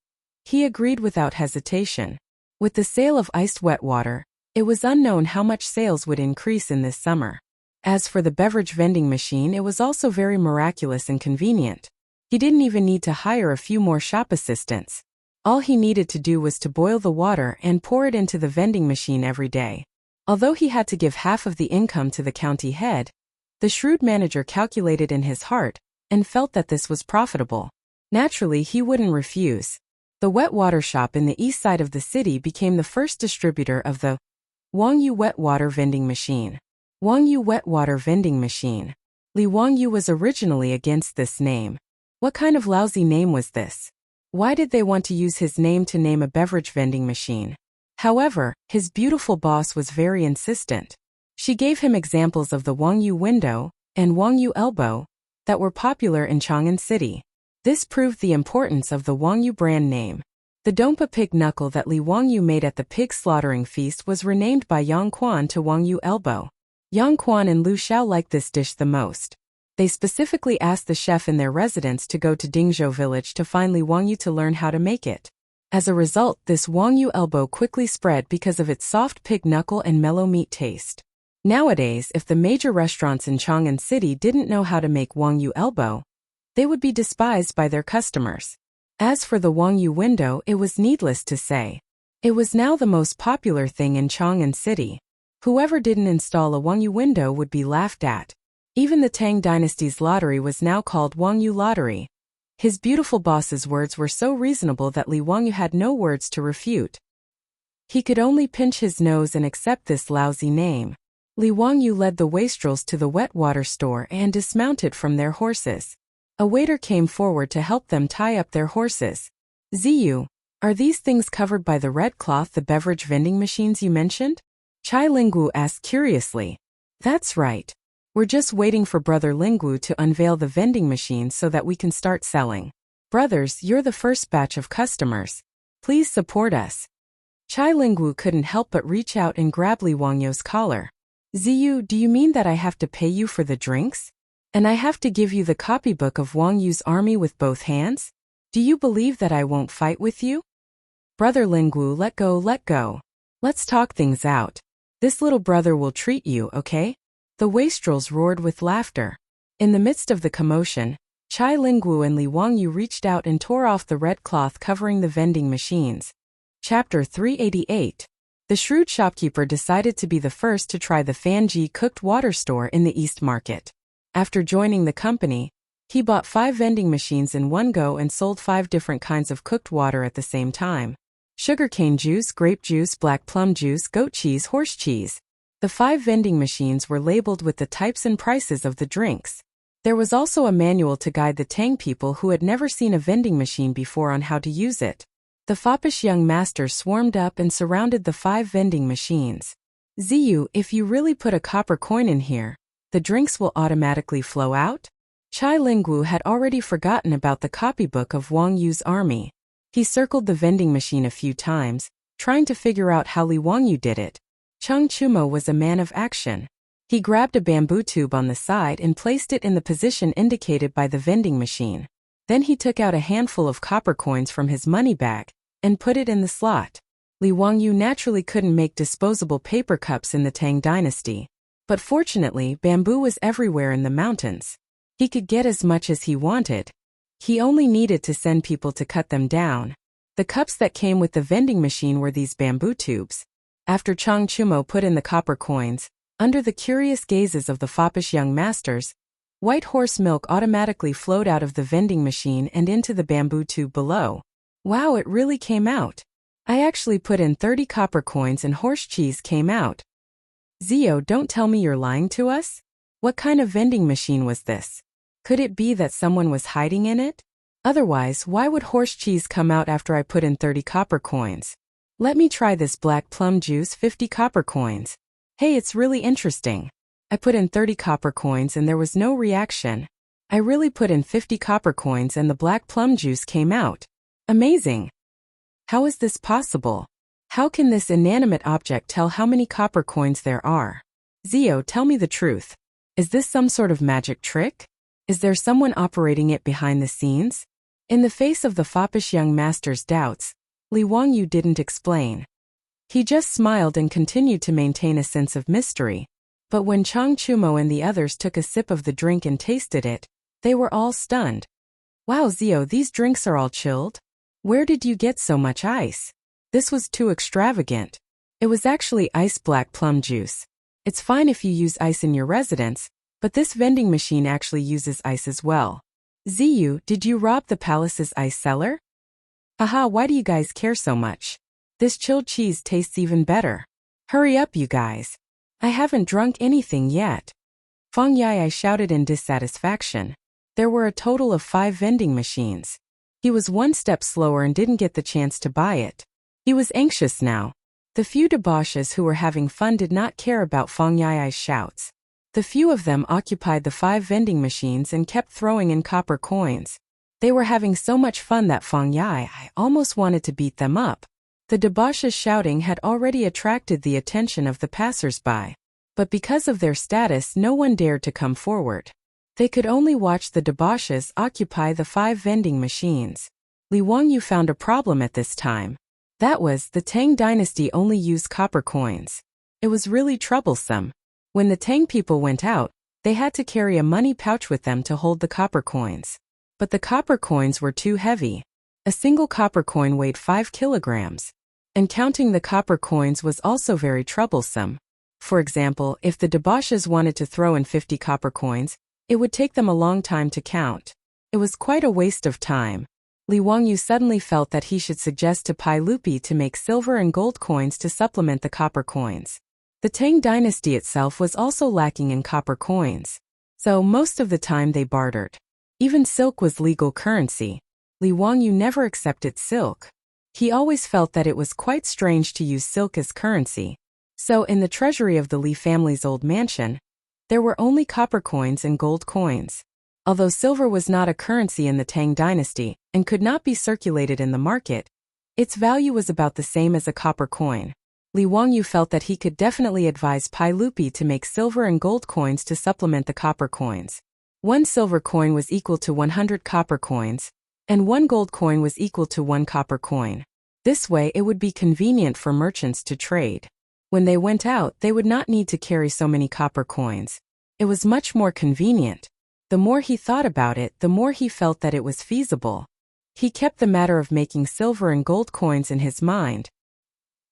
he agreed without hesitation. With the sale of iced wet water, it was unknown how much sales would increase in this summer. As for the beverage vending machine, it was also very miraculous and convenient. He didn't even need to hire a few more shop assistants. All he needed to do was to boil the water and pour it into the vending machine every day. Although he had to give half of the income to the county head, the shrewd manager calculated in his heart and felt that this was profitable. Naturally, he wouldn't refuse. The wet water shop in the east side of the city became the first distributor of the Wangyu wet water vending machine. Wangyu wet water vending machine. Li Wangyu was originally against this name. What kind of lousy name was this? Why did they want to use his name to name a beverage vending machine? However, his beautiful boss was very insistent. She gave him examples of the Wangyu window and Wangyu elbow that were popular in Chang'an City. This proved the importance of the Wangyu brand name. The Dompa pig knuckle that Li Wangyu made at the pig slaughtering feast was renamed by Yang Quan to Wangyu elbow. Yang Quan and Lu Xiao liked this dish the most. They specifically asked the chef in their residence to go to Dingzhou village to find Li Wangyu to learn how to make it. As a result, this Wangyu elbow quickly spread because of its soft pig knuckle and mellow meat taste. Nowadays, if the major restaurants in Chang'an City didn't know how to make Wangyu elbow, they would be despised by their customers. As for the Wangyu window, it was needless to say. It was now the most popular thing in Chang'an City. Whoever didn't install a Wangyu window would be laughed at. Even the Tang dynasty's lottery was now called Wangyu Lottery. His beautiful boss's words were so reasonable that Li Wangyu had no words to refute. He could only pinch his nose and accept this lousy name. Li Wangyu led the wastrels to the wet water store and dismounted from their horses. A waiter came forward to help them tie up their horses. Ziyu, are these things covered by the red cloth, the beverage vending machines you mentioned? Chai Linggu asked curiously. That's right. We're just waiting for Brother Linggu to unveil the vending machine so that we can start selling. Brothers, you're the first batch of customers. Please support us. Chai Linggu couldn't help but reach out and grab Li Wangyu's collar. Ziyu, do you mean that I have to pay you for the drinks? And I have to give you the copybook of Wang Yu's army with both hands? Do you believe that I won't fight with you? Brother Linggu, let go, let go. Let's talk things out. This little brother will treat you, okay? The wastrels roared with laughter. In the midst of the commotion, Chai Linggu and Li Wangyu reached out and tore off the red cloth covering the vending machines. Chapter 388. The shrewd shopkeeper decided to be the first to try the Fanji cooked water store in the East Market. After joining the company, he bought 5 vending machines in one go and sold 5 different kinds of cooked water at the same time. Sugarcane juice, grape juice, black plum juice, goat cheese, horse cheese. The 5 vending machines were labeled with the types and prices of the drinks. There was also a manual to guide the Tang people who had never seen a vending machine before on how to use it. The foppish young masters swarmed up and surrounded the 5 vending machines. Ziyu, if you really put a copper coin in here, the drinks will automatically flow out? Chai Linggu had already forgotten about the copybook of Wang Yu's army. He circled the vending machine a few times, trying to figure out how Li Wangyu did it. Cheng Chumo was a man of action. He grabbed a bamboo tube on the side and placed it in the position indicated by the vending machine. Then he took out a handful of copper coins from his money bag and put it in the slot. Li Wangyu naturally couldn't make disposable paper cups in the Tang dynasty. But fortunately, bamboo was everywhere in the mountains. He could get as much as he wanted. He only needed to send people to cut them down. The cups that came with the vending machine were these bamboo tubes. After Chang Chumo put in the copper coins, under the curious gazes of the foppish young masters, white horse milk automatically flowed out of the vending machine and into the bamboo tube below. Wow, it really came out. I actually put in 30 copper coins and horse cheese came out. Zio, don't tell me you're lying to us? What kind of vending machine was this? Could it be that someone was hiding in it? Otherwise, why would horse cheese come out after I put in 30 copper coins? Let me try this black plum juice, 50 copper coins. Hey, it's really interesting. I put in 30 copper coins and there was no reaction. I really put in 50 copper coins and the black plum juice came out. Amazing. How is this possible? How can this inanimate object tell how many copper coins there are? Zio, tell me the truth. Is this some sort of magic trick? Is there someone operating it behind the scenes? In the face of the foppish young master's doubts, Li Wangyu didn't explain. He just smiled and continued to maintain a sense of mystery. But when Chang Chumo and the others took a sip of the drink and tasted it, they were all stunned. Wow, Zio, these drinks are all chilled? Where did you get so much ice? This was too extravagant. It was actually ice black plum juice. It's fine if you use ice in your residence, but this vending machine actually uses ice as well. Ziyu, did you rob the palace's ice cellar? Haha, why do you guys care so much? This chilled cheese tastes even better. Hurry up, you guys. I haven't drunk anything yet. Feng Yai shouted in dissatisfaction. There were a total of 5 vending machines. He was one step slower and didn't get the chance to buy it. He was anxious now. The few debauches who were having fun did not care about Feng Yai's shouts. The few of them occupied the 5 vending machines and kept throwing in copper coins. They were having so much fun that Feng Yai almost wanted to beat them up. The debauches shouting had already attracted the attention of the passers-by. But because of their status, no one dared to come forward. They could only watch the debauches occupy the 5 vending machines. Li Wangyu found a problem at this time. That was, the Tang dynasty only used copper coins. It was really troublesome. When the Tang people went out, they had to carry a money pouch with them to hold the copper coins. But the copper coins were too heavy. A single copper coin weighed 5 kilograms. And counting the copper coins was also very troublesome. For example, if the debauches wanted to throw in 50 copper coins, it would take them a long time to count. It was quite a waste of time. Li Wangyu suddenly felt that he should suggest to Pai Lupi to make silver and gold coins to supplement the copper coins. The Tang dynasty itself was also lacking in copper coins. So most of the time they bartered. Even silk was legal currency. Li Wangyu never accepted silk. He always felt that it was quite strange to use silk as currency. So in the treasury of the Li family's old mansion, there were only copper coins and gold coins. Although silver was not a currency in the Tang dynasty and could not be circulated in the market, its value was about the same as a copper coin. Li Wangyu felt that he could definitely advise Pai Lupi to make silver and gold coins to supplement the copper coins. 1 silver coin was equal to 100 copper coins, and 1 gold coin was equal to 1 copper coin. This way it would be convenient for merchants to trade. When they went out, they would not need to carry so many copper coins. It was much more convenient. The more he thought about it, the more he felt that it was feasible. He kept the matter of making silver and gold coins in his mind.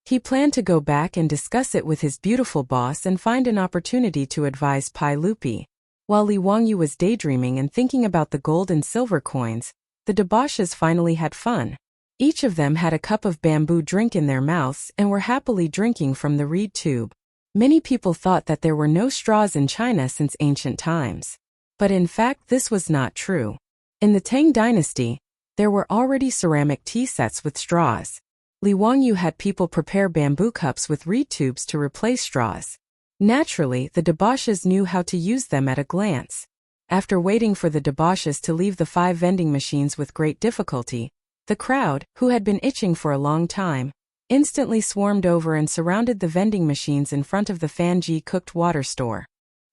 He planned to go back and discuss it with his beautiful boss and find an opportunity to advise Pai Lupi. While Li Wangyu was daydreaming and thinking about the gold and silver coins, the debauches finally had fun. Each of them had a cup of bamboo drink in their mouths and were happily drinking from the reed tube. Many people thought that there were no straws in China since ancient times. But in fact this was not true. In the Tang dynasty, there were already ceramic tea sets with straws. Li Wangyu had people prepare bamboo cups with reed tubes to replace straws. Naturally, the debauches knew how to use them at a glance. After waiting for the debauches to leave the 5 vending machines with great difficulty, the crowd, who had been itching for a long time, instantly swarmed over and surrounded the vending machines in front of the Fanji cooked water store.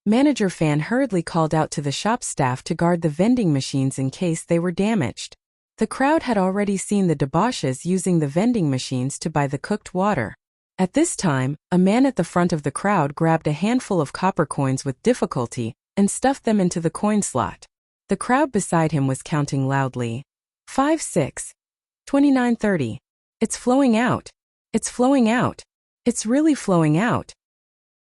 Manager Fan hurriedly called out to the shop staff to guard the vending machines in case they were damaged. The crowd had already seen the debauches using the vending machines to buy the cooked water. At this time, a man at the front of the crowd grabbed a handful of copper coins with difficulty and stuffed them into the coin slot. The crowd beside him was counting loudly. 5, 6, 29, 30. It's flowing out. It's flowing out. It's really flowing out.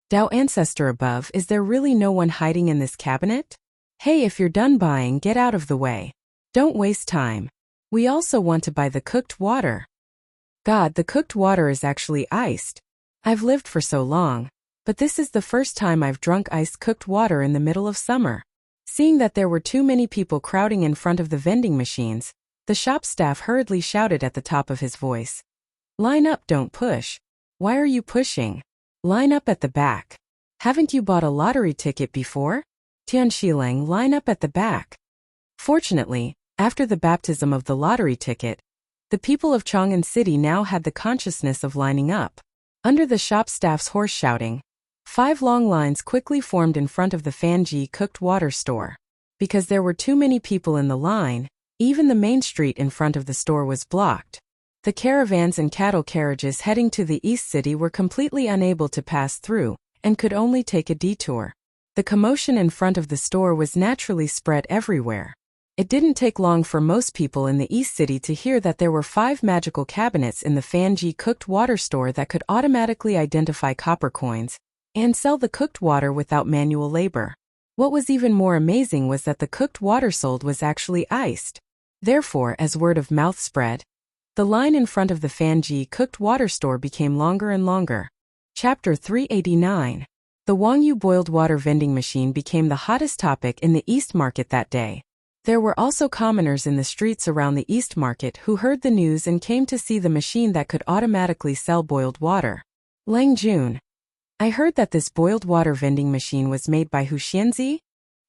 Tao ancestor above, is there really no one hiding in this cabinet? Hey, if you're done buying, get out of the way. Don't waste time. We also want to buy the cooked water. God, the cooked water is actually iced. I've lived for so long, but this is the first time I've drunk iced cooked water in the middle of summer. Seeing that there were too many people crowding in front of the vending machines, the shop staff hurriedly shouted at the top of his voice. Line up, don't push. Why are you pushing? Line up at the back. Haven't you bought a lottery ticket before? Tian Shilang, line up at the back. Fortunately, after the baptism of the lottery ticket, The people of Chang'an City now had the consciousness of lining up. Under the shop staff's hoarse shouting, 5 long lines quickly formed in front of the Fanji cooked water store. Because there were too many people in the line, even the main street in front of the store was blocked. The caravans and cattle carriages heading to the East City were completely unable to pass through, and could only take a detour. The commotion in front of the store was naturally spread everywhere. It didn't take long for most people in the East City to hear that there were 5 magical cabinets in the Fanji cooked water store that could automatically identify copper coins and sell the cooked water without manual labor. What was even more amazing was that the cooked water sold was actually iced. Therefore, as word of mouth spread, the line in front of the Fanji cooked water store became longer and longer. Chapter 389. The Wangyu boiled water vending machine became the hottest topic in the East Market that day. There were also commoners in the streets around the East Market who heard the news and came to see the machine that could automatically sell boiled water. Lang Jun. I heard that this boiled water vending machine was made by Hu Xianzi?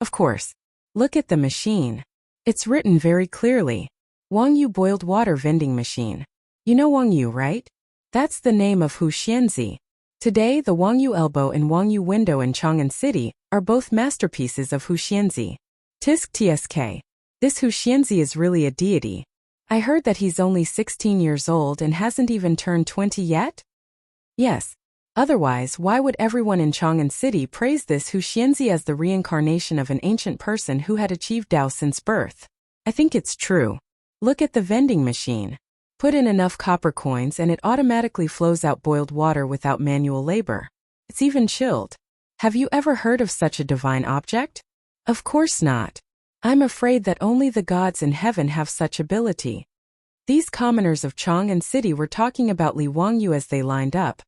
Of course. Look at the machine. It's written very clearly. Wangyu boiled water vending machine. You know Wangyu, right? That's the name of Hu Xianzi. Today, the Wangyu elbow and Wangyu window in Chang'an City are both masterpieces of Hu Xianzi. Tisk tsk. This Hu Xianzi is really a deity. I heard that he's only 16 years old and hasn't even turned 20 yet? Yes. Otherwise, why would everyone in Chang'an City praise this Hu Xianzi as the reincarnation of an ancient person who had achieved Tao since birth? I think it's true. Look at the vending machine. Put in enough copper coins and it automatically flows out boiled water without manual labor. It's even chilled. Have you ever heard of such a divine object? Of course not. I'm afraid that only the gods in heaven have such ability. These commoners of Chang'an City were talking about Li Wangyu as they lined up,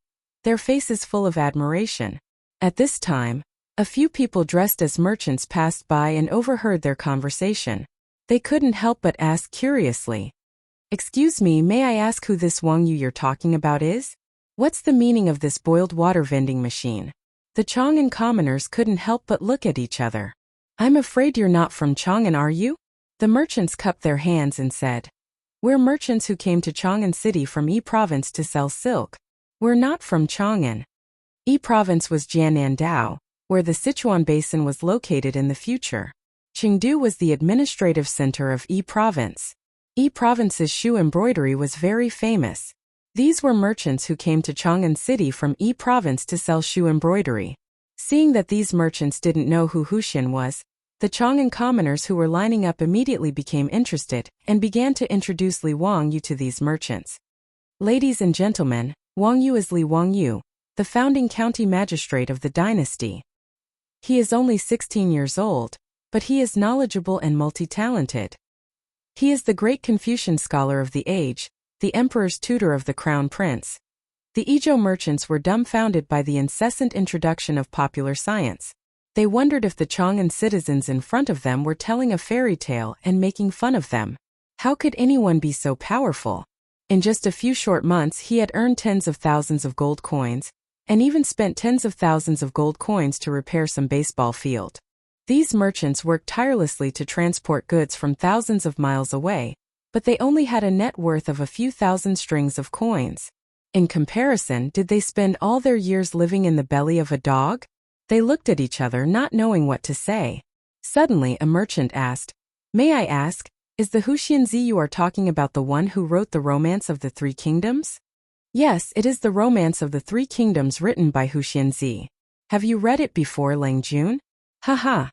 their faces full of admiration. At this time, a few people dressed as merchants passed by and overheard their conversation. They couldn't help but ask curiously, "Excuse me, may I ask who this Wangyu you're talking about is? What's the meaning of this boiled water vending machine?" The Chang'an commoners couldn't help but look at each other. "I'm afraid you're not from Chang'an, are you?" The merchants cupped their hands and said, "We're merchants who came to Chang'an City from Yi Province to sell silk. We're not from Chang'an." Yi Province was Jianan Dao, where the Sichuan Basin was located in the future. Chengdu was the administrative center of Yi Province. Yi Province's shoe embroidery was very famous. These were merchants who came to Chang'an City from Yi Province to sell shoe embroidery. Seeing that these merchants didn't know who Huxian was, the Chang'an commoners who were lining up immediately became interested and began to introduce Li Wangyu to these merchants. "Ladies and gentlemen, Wangyu is Li Wangyu, the founding county magistrate of the dynasty. He is only 16 years old, but he is knowledgeable and multi-talented. He is the great Confucian scholar of the age, the emperor's tutor of the crown prince." The Izhou merchants were dumbfounded by the incessant introduction of popular science. They wondered if the Chang'an citizens in front of them were telling a fairy tale and making fun of them. How could anyone be so powerful? In just a few short months he had earned tens of thousands of gold coins, and even spent tens of thousands of gold coins to repair some baseball field. These merchants worked tirelessly to transport goods from thousands of miles away, but they only had a net worth of a few thousand strings of coins. In comparison, did they spend all their years living in the belly of a dog? They looked at each other not knowing what to say. Suddenly a merchant asked, "May I ask, is the Hu Xianzi you are talking about the one who wrote the Romance of the Three Kingdoms?" "Yes, it is the Romance of the Three Kingdoms written by Hu Xianzi. Have you read it before, Lang Jun?" "Haha.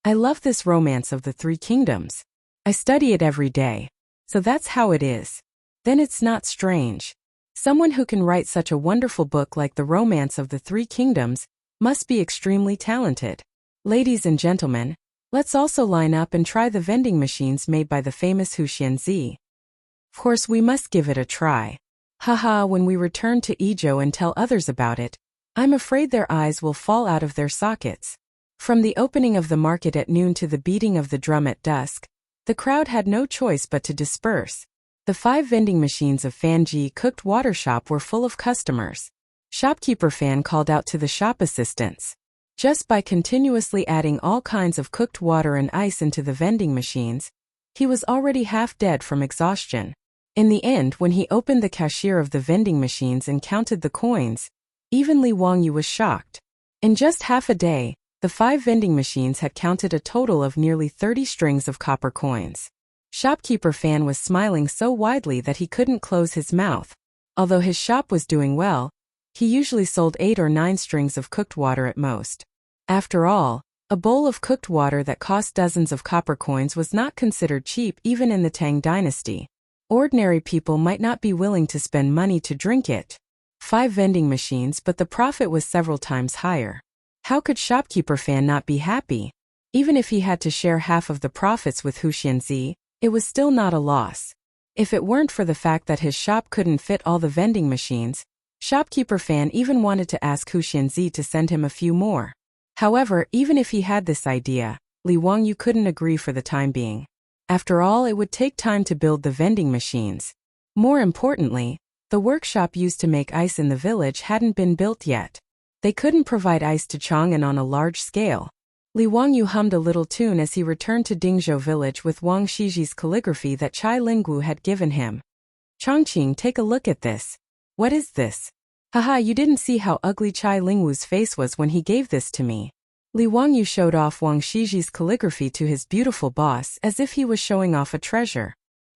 I love this Romance of the Three Kingdoms. I study it every day. So that's how it is. Then it's not strange. Someone who can write such a wonderful book like the Romance of the Three Kingdoms must be extremely talented. Ladies and gentlemen, let's also line up and try the vending machines made by the famous Hu Xianzi. Of course we must give it a try. Haha, when we return to Izhou and tell others about it, I'm afraid their eyes will fall out of their sockets." From the opening of the market at noon to the beating of the drum at dusk, the crowd had no choice but to disperse. The 5 vending machines of Fanji cooked water shop were full of customers. Shopkeeper Fan called out to the shop assistants. Just by continuously adding all kinds of cooked water and ice into the vending machines, he was already half dead from exhaustion. In the end, when he opened the cashier of the vending machines and counted the coins, even Li Wangyu was shocked. In just half a day, the 5 vending machines had counted a total of nearly 30 strings of copper coins. Shopkeeper Fan was smiling so widely that he couldn't close his mouth. Although his shop was doing well, he usually sold 8 or 9 strings of cooked water at most. After all, a bowl of cooked water that cost dozens of copper coins was not considered cheap even in the Tang dynasty. Ordinary people might not be willing to spend money to drink it. 5 vending machines, but the profit was several times higher. How could Shopkeeper Fan not be happy? Even if he had to share half of the profits with Hu Xianzi, it was still not a loss. If it weren't for the fact that his shop couldn't fit all the vending machines, Shopkeeper Fan even wanted to ask Hu Xianzi to send him a few more. However, even if he had this idea, Li Wangyu couldn't agree for the time being. After all, it would take time to build the vending machines. More importantly, the workshop used to make ice in the village hadn't been built yet. They couldn't provide ice to Chang'an on a large scale. Li Wangyu hummed a little tune as he returned to Dingzhou village with Wang Shiji's calligraphy that Chai Lingwu had given him. Chongqing, take a look at this. What is this? Haha, you didn't see how ugly Chai Lingwu's face was when he gave this to me. Li Wangyu showed off Wang Shiji's calligraphy to his beautiful boss as if he was showing off a treasure.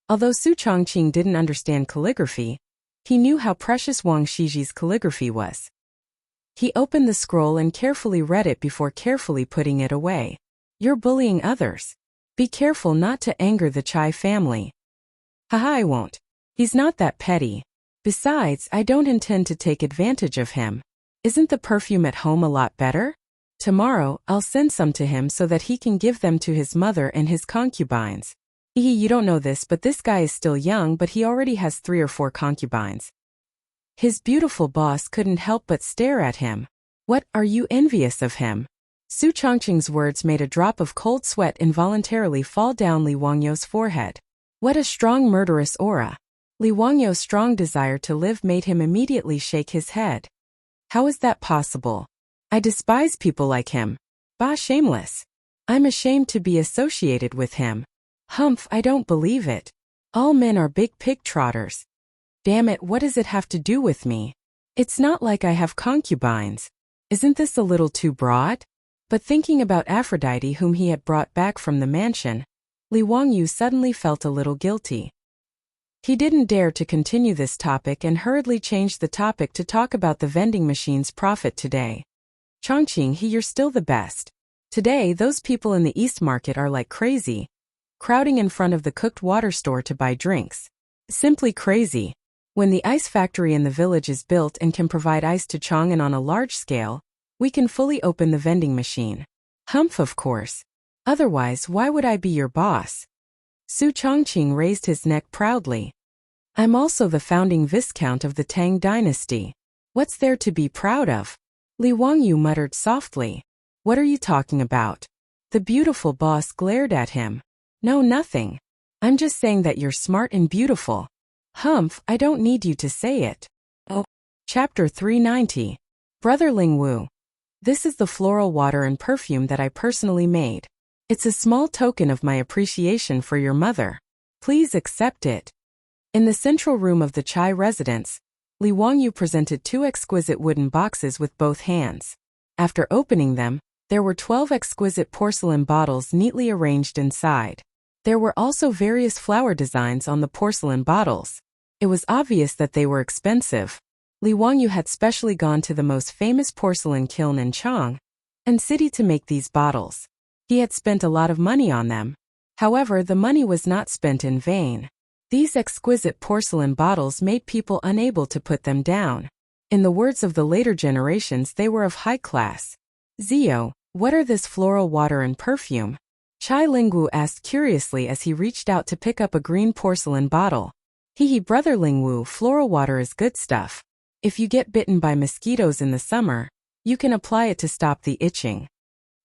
Although Su Chongqing didn't understand calligraphy, he knew how precious Wang Shiji's calligraphy was. He opened the scroll and carefully read it before carefully putting it away. You're bullying others. Be careful not to anger the Chai family. Haha, I won't. He's not that petty. Besides, I don't intend to take advantage of him. Isn't the perfume at home a lot better? Tomorrow, I'll send some to him so that he can give them to his mother and his concubines. You don't know this, but this guy is still young, but he already has 3 or 4 concubines. His beautiful boss couldn't help but stare at him. What, are you envious of him? Su Chongqing's words made a drop of cold sweat involuntarily fall down Li Wangyu's forehead. What a strong murderous aura. Li Wangyu's strong desire to live made him immediately shake his head. How is that possible? I despise people like him. Bah, shameless. I'm ashamed to be associated with him. Humph, I don't believe it. All men are big pig trotters. Damn it, what does it have to do with me? It's not like I have concubines. Isn't this a little too broad? But thinking about Aphrodite whom he had brought back from the mansion, Li Wangyu suddenly felt a little guilty. He didn't dare to continue this topic and hurriedly changed the topic to talk about the vending machine's profit today. Chongqing, you're still the best. Today, those people in the East Market are like crazy, crowding in front of the cooked water store to buy drinks. Simply crazy. When the ice factory in the village is built and can provide ice to Chang'an on a large scale, we can fully open the vending machine. Humph, of course. Otherwise, why would I be your boss? Su Chongqing raised his neck proudly. I'm also the founding viscount of the Tang dynasty. What's there to be proud of? Li Wangyu muttered softly. What are you talking about? The beautiful boss glared at him. No, nothing. I'm just saying that you're smart and beautiful. Humph, I don't need you to say it. Oh. Chapter 390. Brother Lingwu. This is the floral water and perfume that I personally made. It's a small token of my appreciation for your mother. Please accept it. In the central room of the Chai residence, Li Wangyu presented 2 exquisite wooden boxes with both hands. After opening them, there were 12 exquisite porcelain bottles neatly arranged inside. There were also various flower designs on the porcelain bottles. It was obvious that they were expensive. Li Wangyu had specially gone to the most famous porcelain kiln in Chang'an city to make these bottles. He had spent a lot of money on them. However, the money was not spent in vain. These exquisite porcelain bottles made people unable to put them down. In the words of the later generations, they were of high class. Zio, what are this floral water and perfume? Chai Lingwu asked curiously as he reached out to pick up a green porcelain bottle. Brother Lingwu, floral water is good stuff. If you get bitten by mosquitoes in the summer, you can apply it to stop the itching.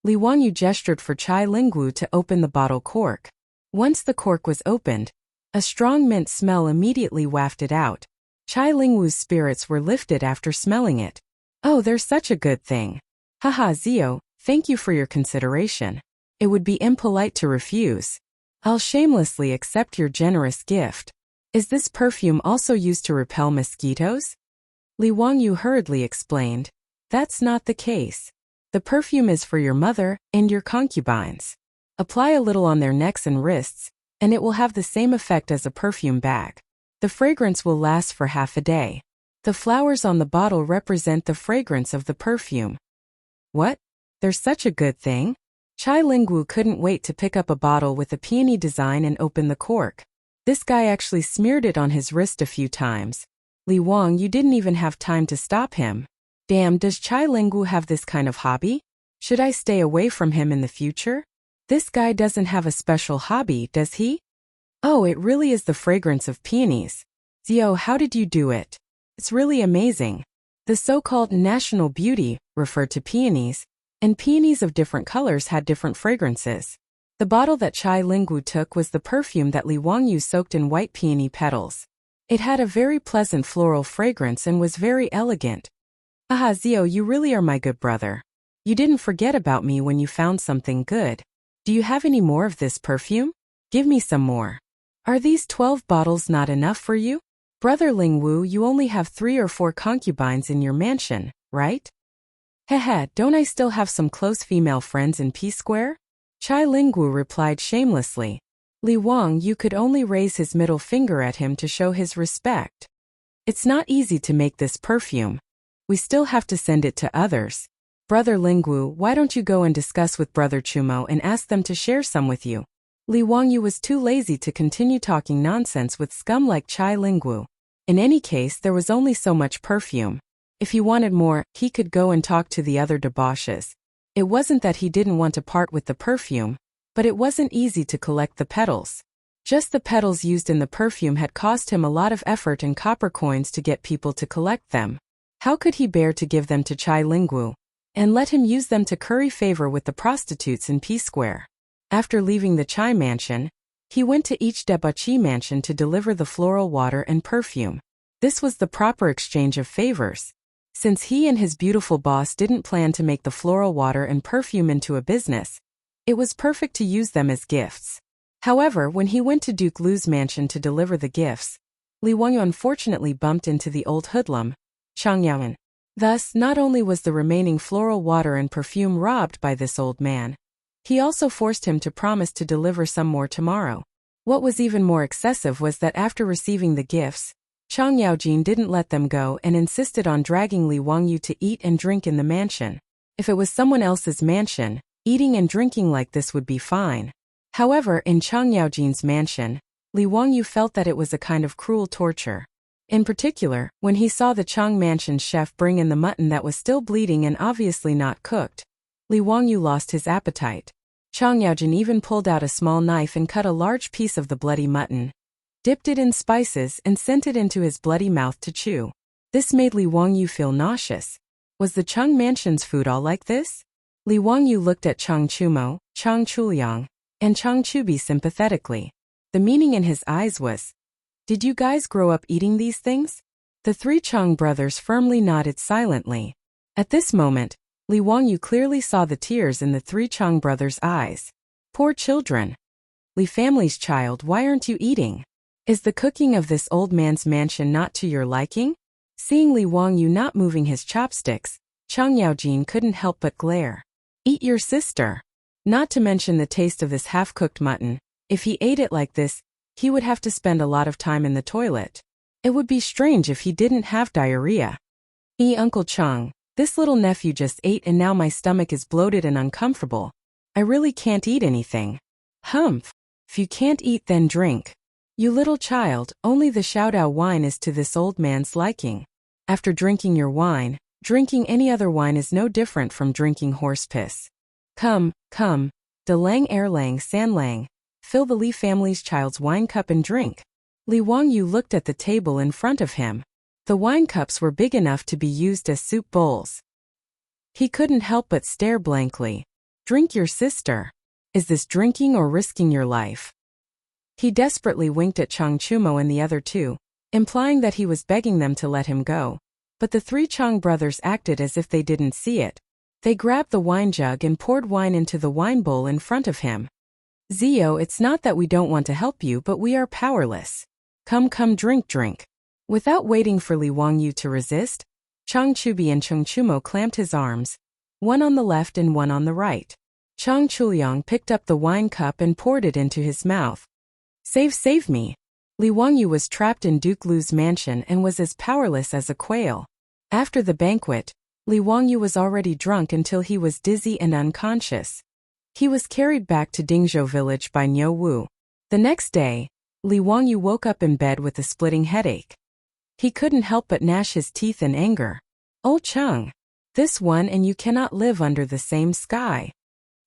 Li Wangyu gestured for Chai Lingwu to open the bottle cork. Once the cork was opened, a strong mint smell immediately wafted out. Chai Lingwu's spirits were lifted after smelling it. Oh, they're such a good thing. Haha, Zio, thank you for your consideration. It would be impolite to refuse. I'll shamelessly accept your generous gift. Is this perfume also used to repel mosquitoes? Li Wangyu hurriedly explained. That's not the case. The perfume is for your mother and your concubines. Apply a little on their necks and wrists, and it will have the same effect as a perfume bag. The fragrance will last for half a day. The flowers on the bottle represent the fragrance of the perfume. What? There's such a good thing? Chai Lingwu couldn't wait to pick up a bottle with a peony design and open the cork. This guy actually smeared it on his wrist a few times. Li Wang, you didn't even have time to stop him. Damn, does Chai Lingwu have this kind of hobby? Should I stay away from him in the future? This guy doesn't have a special hobby, does he? Oh, it really is the fragrance of peonies. Zio, how did you do it? It's really amazing. The so-called national beauty referred to peonies, and peonies of different colors had different fragrances. The bottle that Chai Lingwu took was the perfume that Li Wangyu soaked in white peony petals. It had a very pleasant floral fragrance and was very elegant. Aha, Zio, you really are my good brother. You didn't forget about me when you found something good. Do you have any more of this perfume? Give me some more. Are these 12 bottles not enough for you? Brother Lingwu, you only have 3 or 4 concubines in your mansion, right? Heh, don't I still have some close female friends in P-Square? Chai Lingwu replied shamelessly. Li Wang, you could only raise his middle finger at him to show his respect. It's not easy to make this perfume. We still have to send it to others. Brother Lingwu, why don't you go and discuss with Brother Chumo and ask them to share some with you? Li Wangyu was too lazy to continue talking nonsense with scum like Chai Lingwu. In any case, there was only so much perfume. If he wanted more, he could go and talk to the other debauches. It wasn't that he didn't want to part with the perfume, but it wasn't easy to collect the petals. Just the petals used in the perfume had cost him a lot of effort and copper coins to get people to collect them. How could he bear to give them to Chai Lingwu and let him use them to curry favor with the prostitutes in P-Square? After leaving the Chai mansion, he went to each debauchee mansion to deliver the floral water and perfume. This was the proper exchange of favors. Since he and his beautiful boss didn't plan to make the floral water and perfume into a business, it was perfect to use them as gifts. However, when he went to Duke Lu's mansion to deliver the gifts, Li Wangyu unfortunately bumped into the old hoodlum, Chang'an. Thus, not only was the remaining floral water and perfume robbed by this old man, he also forced him to promise to deliver some more tomorrow. What was even more excessive was that after receiving the gifts, Chang Yaojin didn't let them go and insisted on dragging Li Wangyu to eat and drink in the mansion. If it was someone else's mansion, eating and drinking like this would be fine. However, in Chang Yaojin's mansion, Li Wangyu felt that it was a kind of cruel torture. In particular, when he saw the Chang mansion's chef bring in the mutton that was still bleeding and obviously not cooked, Li Wangyu lost his appetite. Chang Yaojin even pulled out a small knife and cut a large piece of the bloody mutton, dipped it in spices and sent it into his bloody mouth to chew. This made Li Wangyu feel nauseous. Was the Chang mansion's food all like this? Li Wangyu looked at Chang Chumo, Chang Chuliang, and Chang Chubi sympathetically. The meaning in his eyes was, "Did you guys grow up eating these things?" The 3 Chang brothers firmly nodded silently. At this moment, Li Wangyu clearly saw the tears in the 3 Chang brothers' eyes. Poor children. Li family's child, why aren't you eating? Is the cooking of this old man's mansion not to your liking? Seeing Li Wangyu not moving his chopsticks, Chang Yaojin couldn't help but glare. Eat your sister. Not to mention the taste of this half-cooked mutton. If he ate it like this, he would have to spend a lot of time in the toilet. It would be strange if he didn't have diarrhea. Uncle Chang, this little nephew just ate and now my stomach is bloated and uncomfortable. I really can't eat anything. Humph. If you can't eat, then drink. You little child, only the Xiaodao wine is to this old man's liking. After drinking your wine, drinking any other wine is no different from drinking horse piss. Come, de lang erlang san lang, fill the Li family's child's wine cup and drink. Li Wangyu looked at the table in front of him. The wine cups were big enough to be used as soup bowls. He couldn't help but stare blankly. Drink your sister. Is this drinking or risking your life? He desperately winked at Chang Chumo and the other 2, implying that he was begging them to let him go. But the 3 Chang brothers acted as if they didn't see it. They grabbed the wine jug and poured wine into the wine bowl in front of him. Zio, it's not that we don't want to help you, but we are powerless. Come, drink. Without waiting for Li Wangyu to resist, Chang Chubi and Cheng Chumo clamped his arms, one on the left and one on the right. Chang Chuliang picked up the wine cup and poured it into his mouth. Save me. Li Wangyu was trapped in Duke Lu's mansion and was as powerless as a quail. After the banquet, Li Wangyu was already drunk until he was dizzy and unconscious. He was carried back to Dingzhou village by Niu Wu. The next day, Li Wangyu woke up in bed with a splitting headache. He couldn't help but gnash his teeth in anger. "Oh Cheng! This one and you cannot live under the same sky."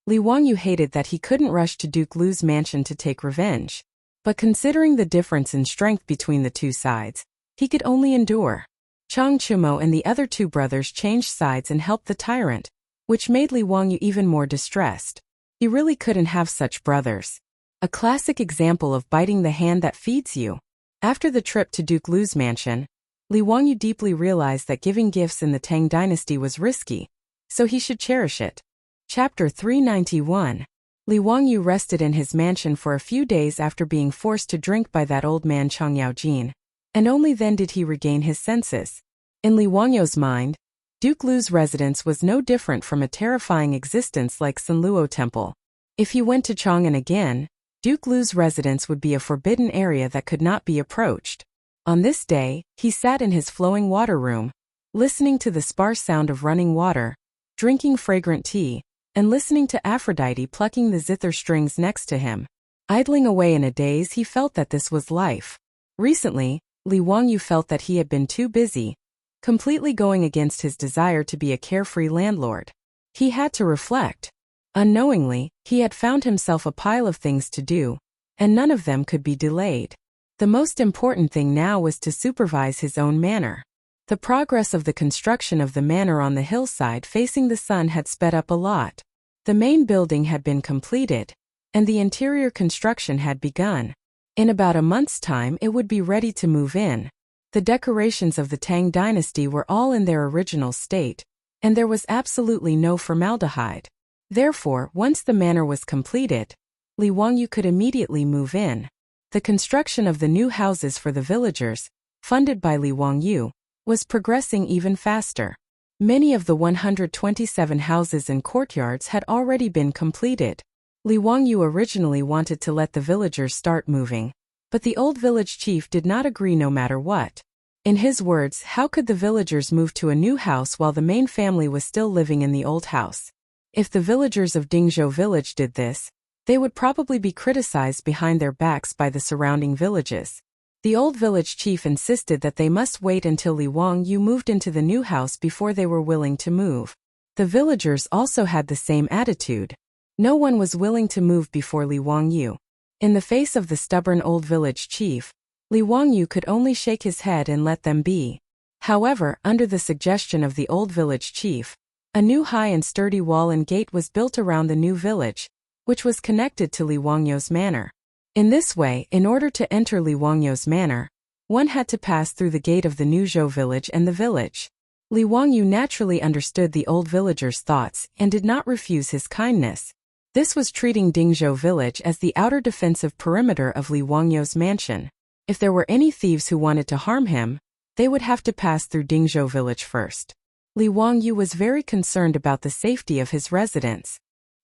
Li Wangyu hated that he couldn't rush to Duke Lu's mansion to take revenge. But considering the difference in strength between the two sides, he could only endure. Chang Chumo and the other two brothers changed sides and helped the tyrant, which made Li Wangyu even more distressed. He really couldn't have such brothers. A classic example of biting the hand that feeds you. After the trip to Duke Lu's mansion, Li Wangyu deeply realized that giving gifts in the Tang dynasty was risky, so he should cherish it. Chapter 391. Li Wangyu rested in his mansion for a few days after being forced to drink by that old man Chang Yaojin, and only then did he regain his senses. In Li Wangyu's mind, Duke Lu's residence was no different from a terrifying existence like Sanluo Temple. If he went to Chang'an again, Duke Lu's residence would be a forbidden area that could not be approached. On this day, he sat in his flowing water room, listening to the sparse sound of running water, drinking fragrant tea, and listening to Aphrodite plucking the zither strings next to him. Idling away in a daze, he felt that this was life. Recently, Li Wangyu felt that he had been too busy, completely going against his desire to be a carefree landlord. He had to reflect. Unknowingly, he had found himself a pile of things to do, and none of them could be delayed. The most important thing now was to supervise his own manor. The progress of the construction of the manor on the hillside facing the sun had sped up a lot. The main building had been completed, and the interior construction had begun. In about a month's time it would be ready to move in. The decorations of the Tang dynasty were all in their original state, and there was absolutely no formaldehyde. Therefore, once the manor was completed, Li Wangyu could immediately move in. The construction of the new houses for the villagers, funded by Li Wangyu, was progressing even faster. Many of the 127 houses and courtyards had already been completed. Li Wangyu originally wanted to let the villagers start moving, but the old village chief did not agree no matter what. In his words, how could the villagers move to a new house while the main family was still living in the old house? If the villagers of Dingzhou village did this, they would probably be criticized behind their backs by the surrounding villages. The old village chief insisted that they must wait until Li Wangyu moved into the new house before they were willing to move. The villagers also had the same attitude. No one was willing to move before Li Wangyu. In the face of the stubborn old village chief, Li Wangyu could only shake his head and let them be. However, under the suggestion of the old village chief, a new high and sturdy wall and gate was built around the new village, which was connected to Li Wangyu's manor. In this way, in order to enter Li Wangyu's manor, one had to pass through the gate of the new Zhou village and the village. Li Wangyu naturally understood the old villager's thoughts and did not refuse his kindness. This was treating Dingzhou village as the outer defensive perimeter of Li Wangyu's mansion. If there were any thieves who wanted to harm him, they would have to pass through Dingzhou village first. Li Wangyu was very concerned about the safety of his residents.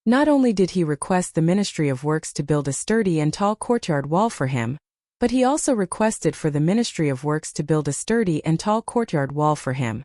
Not only did he request the Ministry of Works to build a sturdy and tall courtyard wall for him, but he also requested for the Ministry of Works to build a sturdy and tall courtyard wall for him.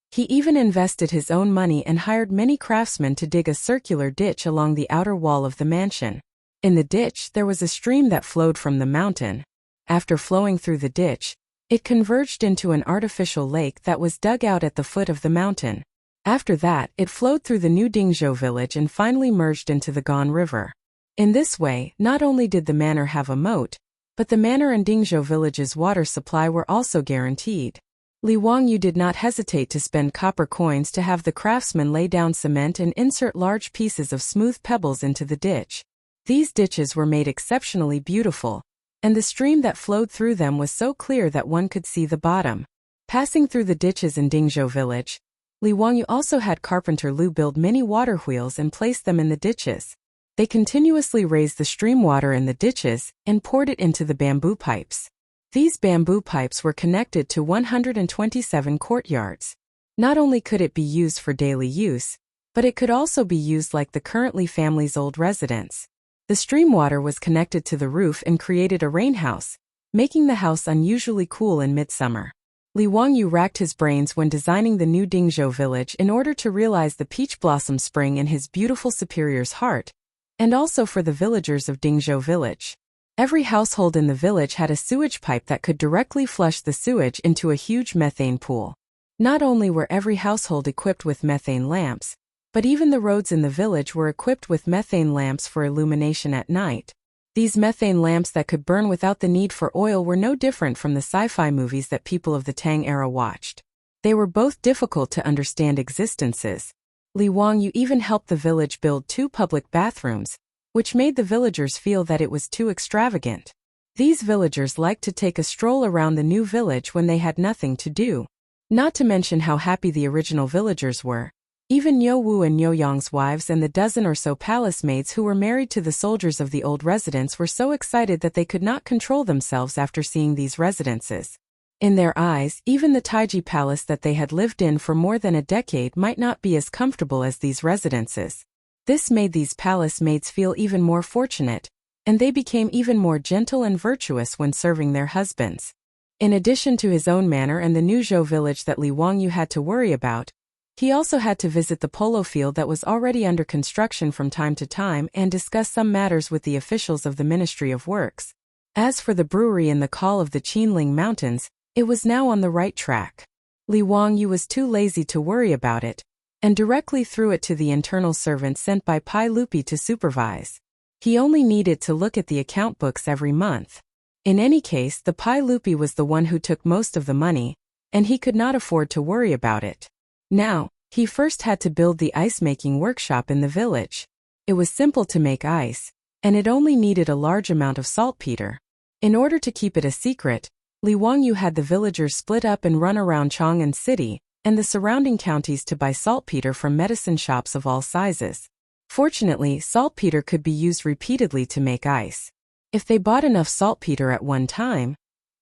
He even invested his own money and hired many craftsmen to dig a circular ditch along the outer wall of the mansion. In the ditch there was a stream that flowed from the mountain. After flowing through the ditch, it converged into an artificial lake that was dug out at the foot of the mountain. After that, it flowed through the new Dingzhou village and finally merged into the Gan River. In this way, not only did the manor have a moat, but the manor and Dingzhou village's water supply were also guaranteed. Li Wangyu did not hesitate to spend copper coins to have the craftsmen lay down cement and insert large pieces of smooth pebbles into the ditch. These ditches were made exceptionally beautiful, and the stream that flowed through them was so clear that one could see the bottom. Passing through the ditches in Dingzhou village, Li Wangyu also had carpenter Lu build many water wheels and place them in the ditches. They continuously raised the stream water in the ditches and poured it into the bamboo pipes. These bamboo pipes were connected to 127 courtyards. Not only could it be used for daily use, but it could also be used like the currently family's old residence. The stream water was connected to the roof and created a rain house, making the house unusually cool in midsummer. Li Wangyu racked his brains when designing the new Dingzhou village in order to realize the peach blossom spring in his beautiful superior's heart, and also for the villagers of Dingzhou village. Every household in the village had a sewage pipe that could directly flush the sewage into a huge methane pool. Not only were every household equipped with methane lamps, but even the roads in the village were equipped with methane lamps for illumination at night. These methane lamps that could burn without the need for oil were no different from the sci-fi movies that people of the Tang era watched. They were both difficult to understand existences. Li Wangyu even helped the village build 2 public bathrooms, which made the villagers feel that it was too extravagant. These villagers liked to take a stroll around the new village when they had nothing to do. Not to mention how happy the original villagers were. Even Niu Wu and Niu Yang's wives and the dozen or so palace maids who were married to the soldiers of the old residence were so excited that they could not control themselves after seeing these residences. In their eyes, even the Taiji palace that they had lived in for more than a decade might not be as comfortable as these residences. This made these palace maids feel even more fortunate, and they became even more gentle and virtuous when serving their husbands. In addition to his own manor and the new Zhou village that Li Wangyu had to worry about, he also had to visit the polo field that was already under construction from time to time and discuss some matters with the officials of the Ministry of Works. As for the brewery in the call of the Qinling Mountains, it was now on the right track. Li Wangyu was too lazy to worry about it, and directly threw it to the internal servant sent by Pai Lupi to supervise. He only needed to look at the account books every month. In any case, the Pai Lupi was the one who took most of the money, and he could not afford to worry about it. Now, he first had to build the ice-making workshop in the village. It was simple to make ice, and it only needed a large amount of saltpeter. In order to keep it a secret, Li Wangyu had the villagers split up and run around Chang'an City and the surrounding counties to buy saltpeter from medicine shops of all sizes. Fortunately, saltpeter could be used repeatedly to make ice. If they bought enough saltpeter at one time,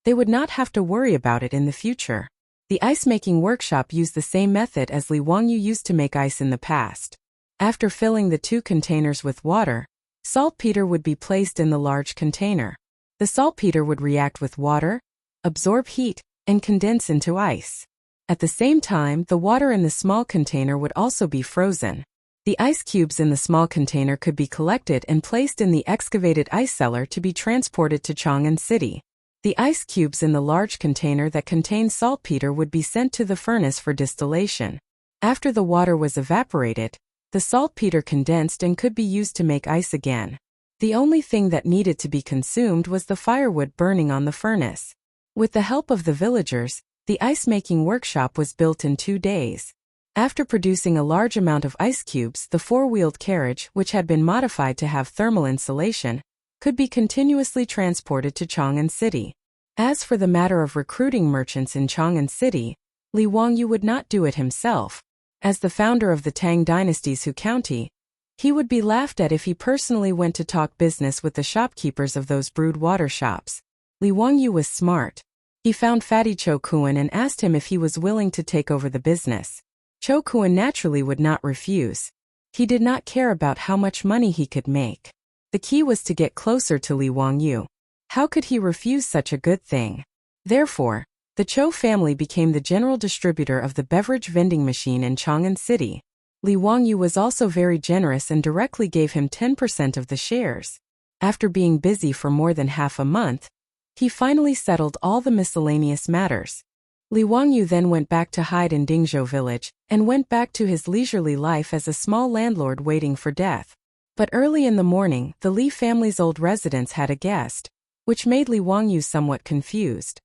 they would not have to worry about it in the future. The ice-making workshop used the same method as Li Wangyu used to make ice in the past. After filling the 2 containers with water, saltpeter would be placed in the large container. The saltpeter would react with water, absorb heat, and condense into ice. At the same time, the water in the small container would also be frozen. The ice cubes in the small container could be collected and placed in the excavated ice cellar to be transported to Chang'an City. The ice cubes in the large container that contained saltpeter would be sent to the furnace for distillation. After the water was evaporated, the saltpeter condensed and could be used to make ice again. The only thing that needed to be consumed was the firewood burning on the furnace. With the help of the villagers, the ice-making workshop was built in 2 days. After producing a large amount of ice cubes, the 4-wheeled carriage, which had been modified to have thermal insulation, could be continuously transported to Chang'an City. As for the matter of recruiting merchants in Chang'an City, Li Wangyu would not do it himself. As the founder of the Tang dynasty's Hu County, he would be laughed at if he personally went to talk business with the shopkeepers of those brewed water shops. Li Wangyu was smart. He found Fatty Cho Kuan and asked him if he was willing to take over the business. Cho Kuan naturally would not refuse. He did not care about how much money he could make. The key was to get closer to Li Wangyu. How could he refuse such a good thing? Therefore, the Cho family became the general distributor of the beverage vending machine in Chang'an City. Li Wangyu was also very generous and directly gave him 10% of the shares. After being busy for more than half a month, he finally settled all the miscellaneous matters. Li Wangyu then went back to hide in Dingzhou village and went back to his leisurely life as a small landlord waiting for death. But early in the morning, the Li family's old residence had a guest, which made Li Wangyu somewhat confused.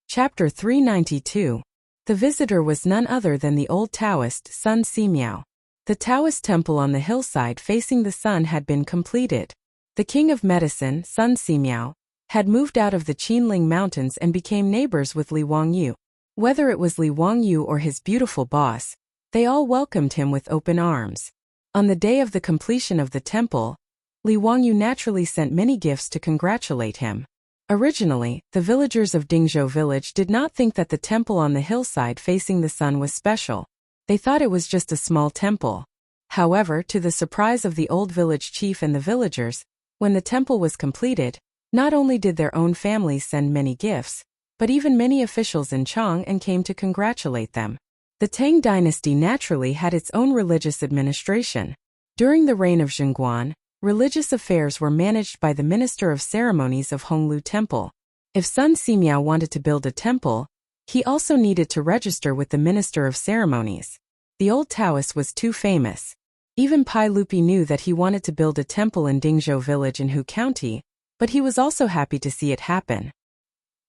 Chapter 392. The visitor was none other than the old Taoist Sun Simiao. The Taoist temple on the hillside facing the sun had been completed. The king of medicine, Sun Simiao, had moved out of the Qinling Mountains and became neighbors with Li Wangyu. Whether it was Li Wangyu or his beautiful boss, they all welcomed him with open arms. On the day of the completion of the temple, Li Wangyu naturally sent many gifts to congratulate him. Originally, the villagers of Dingzhou village did not think that the temple on the hillside facing the sun was special. They thought it was just a small temple. However, to the surprise of the old village chief and the villagers, when the temple was completed, not only did their own families send many gifts, but even many officials in Chang'an came to congratulate them. The Tang dynasty naturally had its own religious administration. During the reign of Chang'an, religious affairs were managed by the Minister of Ceremonies of Honglu Temple. If Sun Simiao wanted to build a temple, he also needed to register with the Minister of Ceremonies. The old Taoist was too famous. Even Pai Lupi knew that he wanted to build a temple in Dingzhou village in Hu County, but he was also happy to see it happen.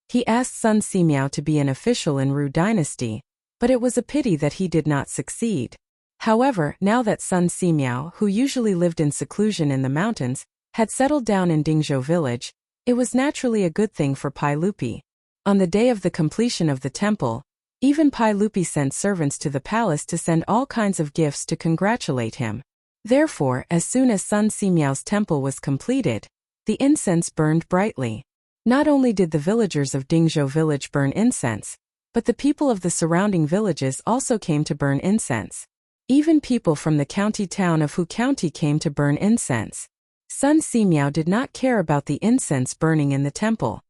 He asked Sun Simiao to be an official in Ru dynasty, but it was a pity that he did not succeed. However, now that Sun Simiao, who usually lived in seclusion in the mountains, had settled down in Dingzhou village, it was naturally a good thing for Pai Lupi. On the day of the completion of the temple, even Pai Lupi sent servants to the palace to send all kinds of gifts to congratulate him. Therefore, as soon as Sun Simiao's temple was completed, the incense burned brightly. Not only did the villagers of Dingzhou village burn incense, but the people of the surrounding villages also came to burn incense. Even people from the county town of Hu County came to burn incense. Sun Simiao did not care about the incense burning in the temple.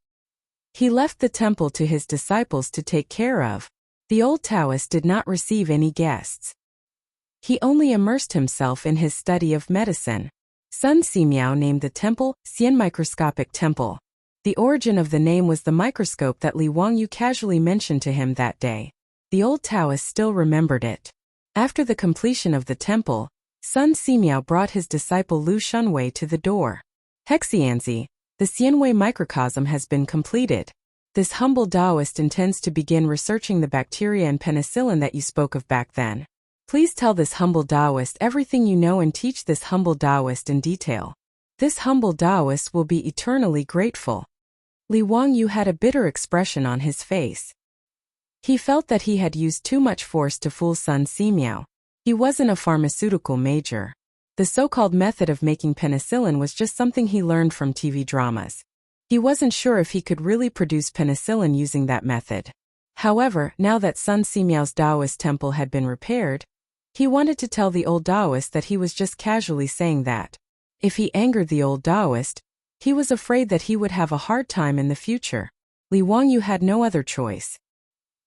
He left the temple to his disciples to take care of. The old Taoist did not receive any guests. He only immersed himself in his study of medicine. Sun Simiao named the temple Xian Microscopic Temple. The origin of the name was the microscope that Li Wangyu casually mentioned to him that day. The old Taoist still remembered it. After the completion of the temple, Sun Simiao brought his disciple Lu Shunwei to the door. Hexianzi, the Xianwei microcosm has been completed. This humble Taoist intends to begin researching the bacteria and penicillin that you spoke of back then. Please tell this humble Taoist everything you know and teach this humble Taoist in detail. This humble Taoist will be eternally grateful. Li Wangyu had a bitter expression on his face. He felt that he had used too much force to fool Sun Simiao. He wasn't a pharmaceutical major. The so-called method of making penicillin was just something he learned from TV dramas. He wasn't sure if he could really produce penicillin using that method. However, now that Sun Simiao's Taoist temple had been repaired, he wanted to tell the old Taoist that he was just casually saying that. If he angered the old Taoist, he was afraid that he would have a hard time in the future. Li Wangyu had no other choice.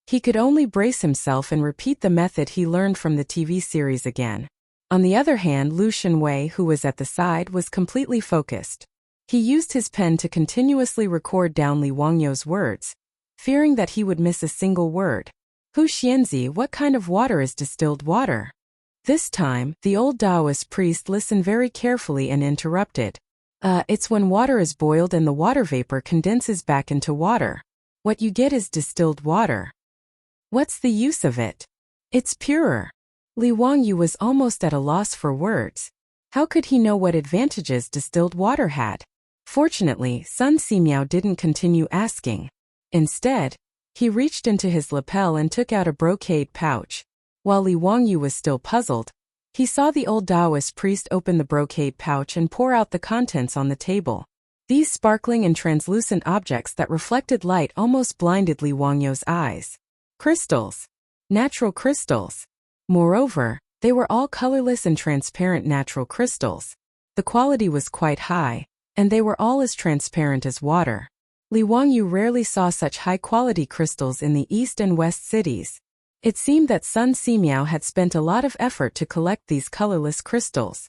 He could only brace himself and repeat the method he learned from the TV series again. On the other hand, Lu Shunwei, who was at the side, was completely focused. He used his pen to continuously record down Li Wangyu's words, fearing that he would miss a single word. Hu Xianzi, what kind of water is distilled water? This time, the old Taoist priest listened very carefully and interrupted. It's when water is boiled and the water vapor condenses back into water. What you get is distilled water. What's the use of it? It's purer. Li Wangyu was almost at a loss for words. How could he know what advantages distilled water had? Fortunately, Sun Simiao didn't continue asking. Instead, he reached into his lapel and took out a brocade pouch. While Li Wangyu was still puzzled, he saw the old Taoist priest open the brocade pouch and pour out the contents on the table. These sparkling and translucent objects that reflected light almost blinded Li Wangyu's eyes. Crystals. Natural crystals. Moreover, they were all colorless and transparent natural crystals. The quality was quite high, and they were all as transparent as water. Li Wangyu rarely saw such high-quality crystals in the east and west cities. It seemed that Sun Simiao had spent a lot of effort to collect these colorless crystals.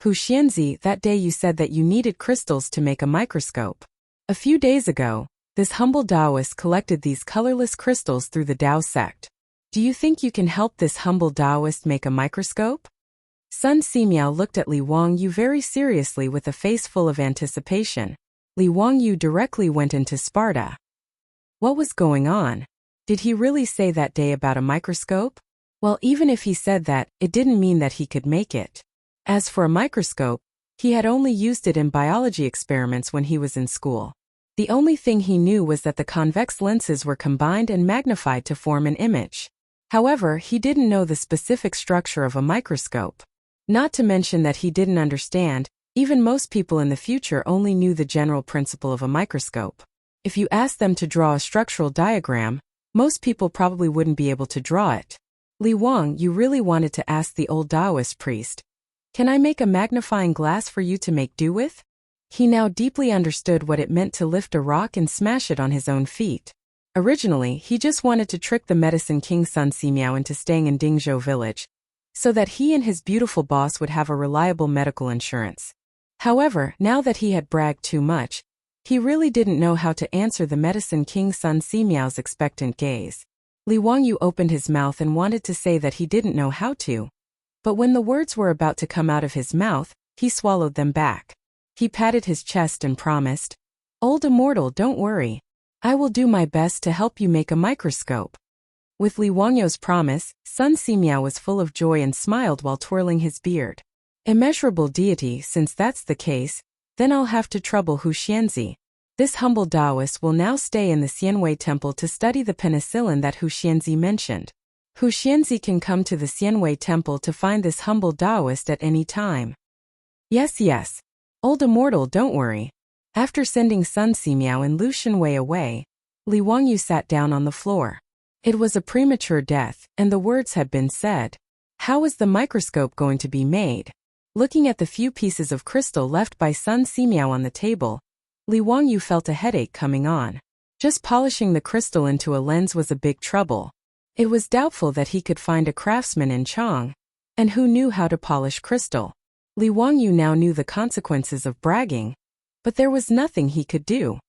Hu Xianzi, that day you said that you needed crystals to make a microscope. A few days ago, this humble Taoist collected these colorless crystals through the Tao sect. Do you think you can help this humble Taoist make a microscope? Sun Simiao looked at Li Wangyu very seriously with a face full of anticipation. Li Wangyu directly went into Sparta. What was going on? Did he really say that day about a microscope? Well, even if he said that, it didn't mean that he could make it. As for a microscope, he had only used it in biology experiments when he was in school. The only thing he knew was that the convex lenses were combined and magnified to form an image. However, he didn't know the specific structure of a microscope. Not to mention that he didn't understand, even most people in the future only knew the general principle of a microscope. If you asked them to draw a structural diagram, most people probably wouldn't be able to draw it. Li Wang, you really wanted to ask the old Taoist priest, "Can I make a magnifying glass for you to make do with?" He now deeply understood what it meant to lift a rock and smash it on his own feet. Originally, he just wanted to trick the medicine king Sun Simiao into staying in Dingzhou village, so that he and his beautiful boss would have a reliable medical insurance. However, now that he had bragged too much, he really didn't know how to answer the medicine king Sun Simiao's expectant gaze. Li Wangyu opened his mouth and wanted to say that he didn't know how to. But when the words were about to come out of his mouth, he swallowed them back. He patted his chest and promised, "Old immortal, don't worry. I will do my best to help you make a microscope." With Li Wangyu's promise, Sun Simiao was full of joy and smiled while twirling his beard. "Immeasurable deity, since that's the case, then I'll have to trouble Hu Xianzi. This humble Taoist will now stay in the Xianwei temple to study the penicillin that Hu Xianzi mentioned. Hu Xianzi can come to the Xianwei temple to find this humble Taoist at any time." Yes. Old immortal, don't worry." After sending Sun Simiao and Lu Shenwei away, Li Wangyu sat down on the floor. It was a premature death, and the words had been said. How was the microscope going to be made? Looking at the few pieces of crystal left by Sun Simiao on the table, Li Wangyu felt a headache coming on. Just polishing the crystal into a lens was a big trouble. It was doubtful that he could find a craftsman in Chang'an, and who knew how to polish crystal. Li Wangyu now knew the consequences of bragging, but there was nothing he could do.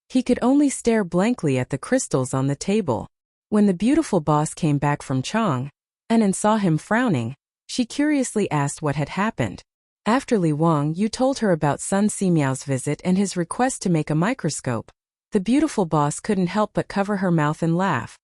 He could only stare blankly at the crystals on the table. When the beautiful boss came back from Chang'an and saw him frowning, she curiously asked what had happened. After Li Wangyu told her about Sun Simiao's visit and his request to make a microscope, the beautiful boss couldn't help but cover her mouth and laugh.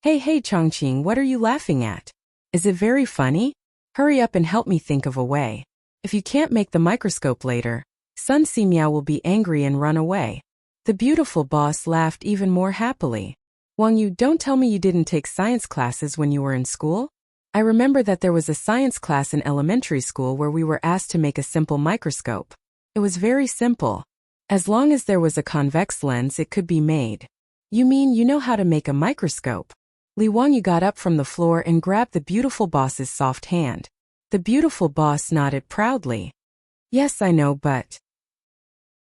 Hey Chongqing, what are you laughing at? Is it very funny? Hurry up and help me think of a way. If you can't make the microscope later, Sun Simiao will be angry and run away." The beautiful boss laughed even more happily. "Wangyu, don't tell me you didn't take science classes when you were in school? I remember that there was a science class in elementary school where we were asked to make a simple microscope. It was very simple. As long as there was a convex lens, it could be made." "You mean you know how to make a microscope?" Li Wangyu got up from the floor and grabbed the beautiful boss's soft hand. The beautiful boss nodded proudly. "Yes, I know, but..."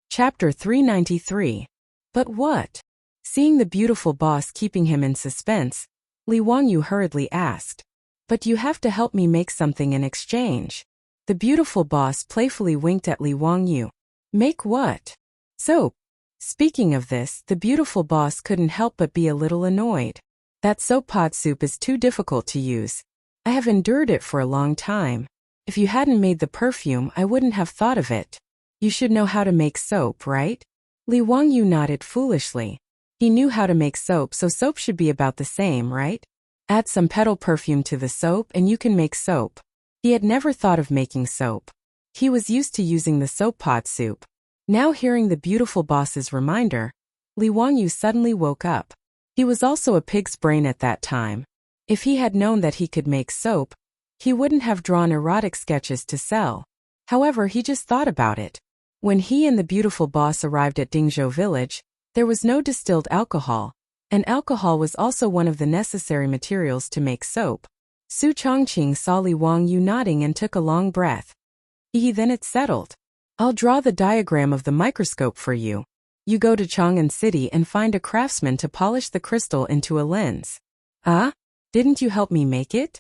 Chapter 393. But what? Seeing the beautiful boss keeping him in suspense, Li Wangyu hurriedly asked, "But you have to help me make something in exchange." The beautiful boss playfully winked at Li Wangyu. "Make what?" "Soap." Speaking of this, the beautiful boss couldn't help but be a little annoyed. "That soap pot soup is too difficult to use. I have endured it for a long time. If you hadn't made the perfume, I wouldn't have thought of it. You should know how to make soap, right?" Li Wangyu nodded foolishly. He knew how to make soap, so soap should be about the same, right? Add some petal perfume to the soap and you can make soap. He had never thought of making soap. He was used to using the soap pot soup. Now hearing the beautiful boss's reminder, Li Wangyu suddenly woke up. He was also a pig's brain at that time. If he had known that he could make soap, he wouldn't have drawn erotic sketches to sell. However, he just thought about it. When he and the beautiful boss arrived at Dingzhou village, there was no distilled alcohol, and alcohol was also one of the necessary materials to make soap. Su Chongqing saw Li Wangyu nodding and took a long breath. Then it's settled. I'll draw the diagram of the microscope for you. You go to Chang'an City and find a craftsman to polish the crystal into a lens. Ah? Didn't you help me make it?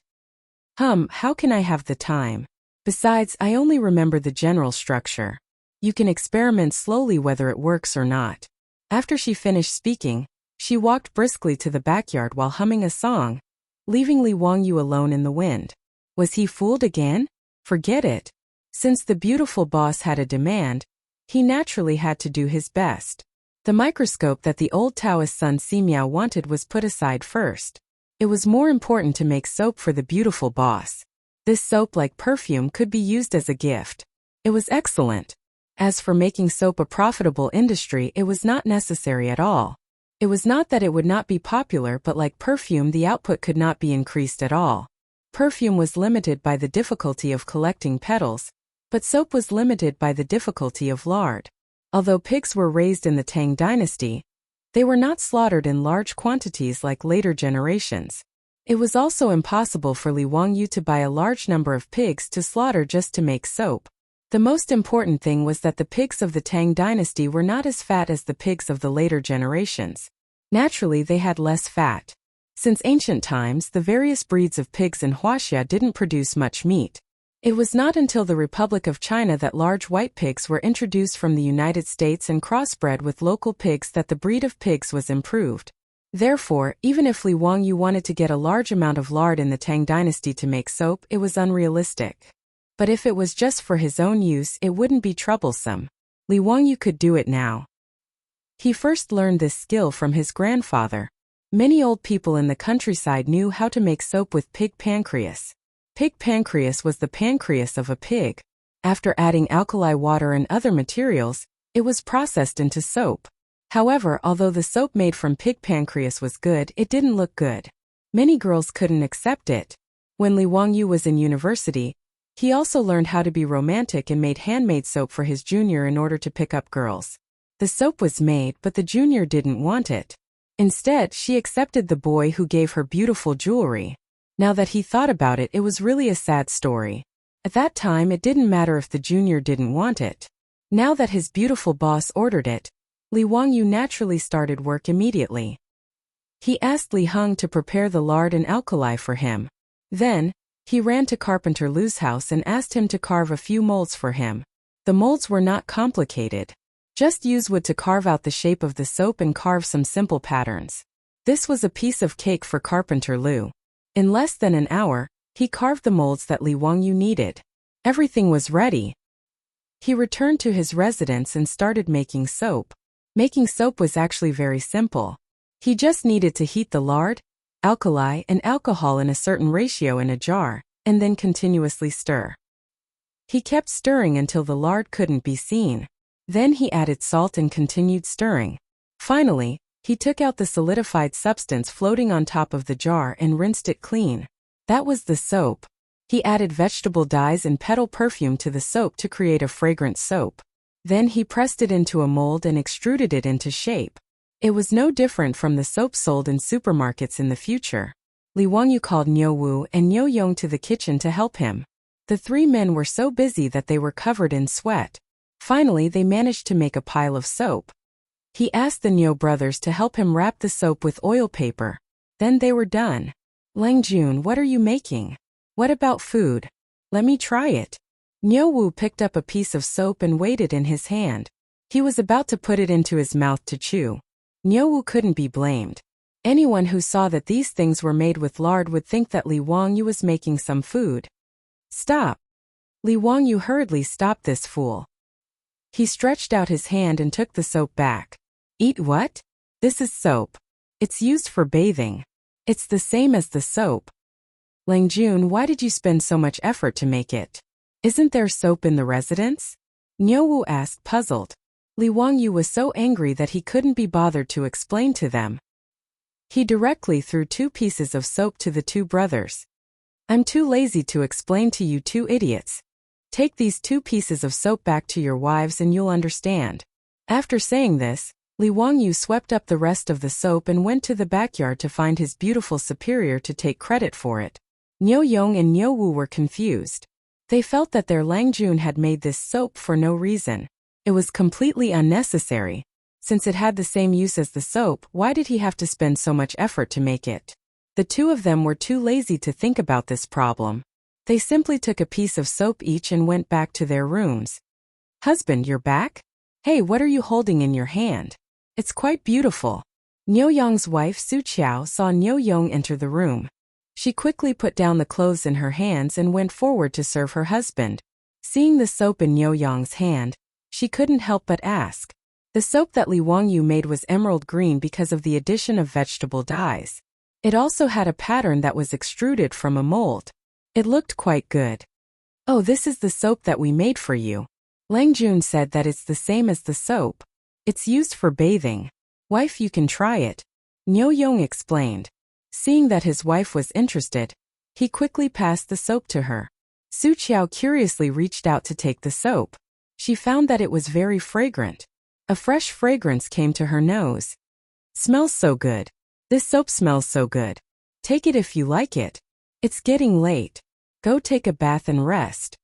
How can I have the time? Besides, I only remember the general structure. You can experiment slowly whether it works or not. After she finished speaking, she walked briskly to the backyard while humming a song, leaving Li Wangyu alone in the wind. Was he fooled again? Forget it. Since the beautiful boss had a demand, he naturally had to do his best. The microscope that the old Taoist Sun Simiao wanted was put aside first. It was more important to make soap for the beautiful boss. This soap, like perfume, could be used as a gift. It was excellent. As for making soap a profitable industry, it was not necessary at all. It was not that it would not be popular, but like perfume, the output could not be increased at all. Perfume was limited by the difficulty of collecting petals, but soap was limited by the difficulty of lard. Although pigs were raised in the Tang dynasty, They were not slaughtered in large quantities like later generations. It was also impossible for Li Wangyu to buy a large number of pigs to slaughter just to make soap. The most important thing was that the pigs of the Tang dynasty were not as fat as the pigs of the later generations. Naturally, they had less fat. Since ancient times, the various breeds of pigs in Huaxia didn't produce much meat. It was not until the Republic of China that large white pigs were introduced from the United States and crossbred with local pigs that the breed of pigs was improved. Therefore, even if Li Wangyu wanted to get a large amount of lard in the Tang dynasty to make soap, it was unrealistic. But if it was just for his own use, it wouldn't be troublesome. Li Wangyu could do it now. He first learned this skill from his grandfather. Many old people in the countryside knew how to make soap with pig pancreas. Pig pancreas was the pancreas of a pig. After adding alkali water and other materials, it was processed into soap. However, although the soap made from pig pancreas was good, it didn't look good. Many girls couldn't accept it. When Li Wangyu was in university, he also learned how to be romantic and made handmade soap for his junior in order to pick up girls. The soap was made, but the junior didn't want it. Instead, she accepted the boy who gave her beautiful jewelry. Now that he thought about it, it was really a sad story. At that time, it didn't matter if the junior didn't want it. Now that his beautiful boss ordered it, Li Wangyu naturally started work immediately. He asked Li Heng to prepare the lard and alkali for him. Then, he ran to Carpenter Lu's house and asked him to carve a few molds for him. The molds were not complicated. Just use wood to carve out the shape of the soap and carve some simple patterns. This was a piece of cake for Carpenter Lu. In less than an hour, he carved the molds that Li Wangyu needed. Everything was ready. He returned to his residence and started making soap. Making soap was actually very simple. He just needed to heat the lard, alkali, and alcohol in a certain ratio in a jar, and then continuously stir. He kept stirring until the lard couldn't be seen. Then he added salt and continued stirring. Finally, he took out the solidified substance floating on top of the jar and rinsed it clean. That was the soap. He added vegetable dyes and petal perfume to the soap to create a fragrant soap. Then he pressed it into a mold and extruded it into shape. It was no different from the soap sold in supermarkets in the future. Li Wangyu called Niu Wu and Niu Yong to the kitchen to help him. The three men were so busy that they were covered in sweat. Finally, they managed to make a pile of soap. He asked the Niu brothers to help him wrap the soap with oil paper. Then they were done. Lang Jun, what are you making? What about food? Let me try it. Niu Wu picked up a piece of soap and weighed it in his hand. He was about to put it into his mouth to chew. Niu Wu couldn't be blamed. Anyone who saw that these things were made with lard would think that Li Wangyu was making some food. Stop! Li Wangyu hurriedly stopped this fool. He stretched out his hand and took the soap back. Eat what? This is soap. It's used for bathing. It's the same as the soap. Lang Jun, why did you spend so much effort to make it? Isn't there soap in the residence? Niu Wu asked, puzzled. Li Wangyu was so angry that he couldn't be bothered to explain to them. He directly threw 2 pieces of soap to the 2 brothers. I'm too lazy to explain to you 2 idiots. Take these 2 pieces of soap back to your wives and you'll understand. After saying this, Li Wangyu swept up the rest of the soap and went to the backyard to find his beautiful superior to take credit for it. Niu Yong and Niu Wu were confused. They felt that their Lang Jun had made this soap for no reason. It was completely unnecessary. Since it had the same use as the soap, why did he have to spend so much effort to make it? The 2 of them were too lazy to think about this problem. They simply took a piece of soap each and went back to their rooms. Husband, you're back? Hey, what are you holding in your hand? It's quite beautiful. Niu Yong's wife Su Qiao saw Niu Yong enter the room. She quickly put down the clothes in her hands and went forward to serve her husband. Seeing the soap in Niu Yong's hand, she couldn't help but ask. The soap that Li Wangyu made was emerald green because of the addition of vegetable dyes. It also had a pattern that was extruded from a mold. It looked quite good. Oh, this is the soap that we made for you. Lang Jun said that it's the same as the soap. It's used for bathing. Wife, you can try it. Niu Yong explained. Seeing that his wife was interested, he quickly passed the soap to her. Su Qiao curiously reached out to take the soap. She found that it was very fragrant. A fresh fragrance came to her nose. Smells so good. This soap smells so good. Take it if you like it. It's getting late. Go take a bath and rest.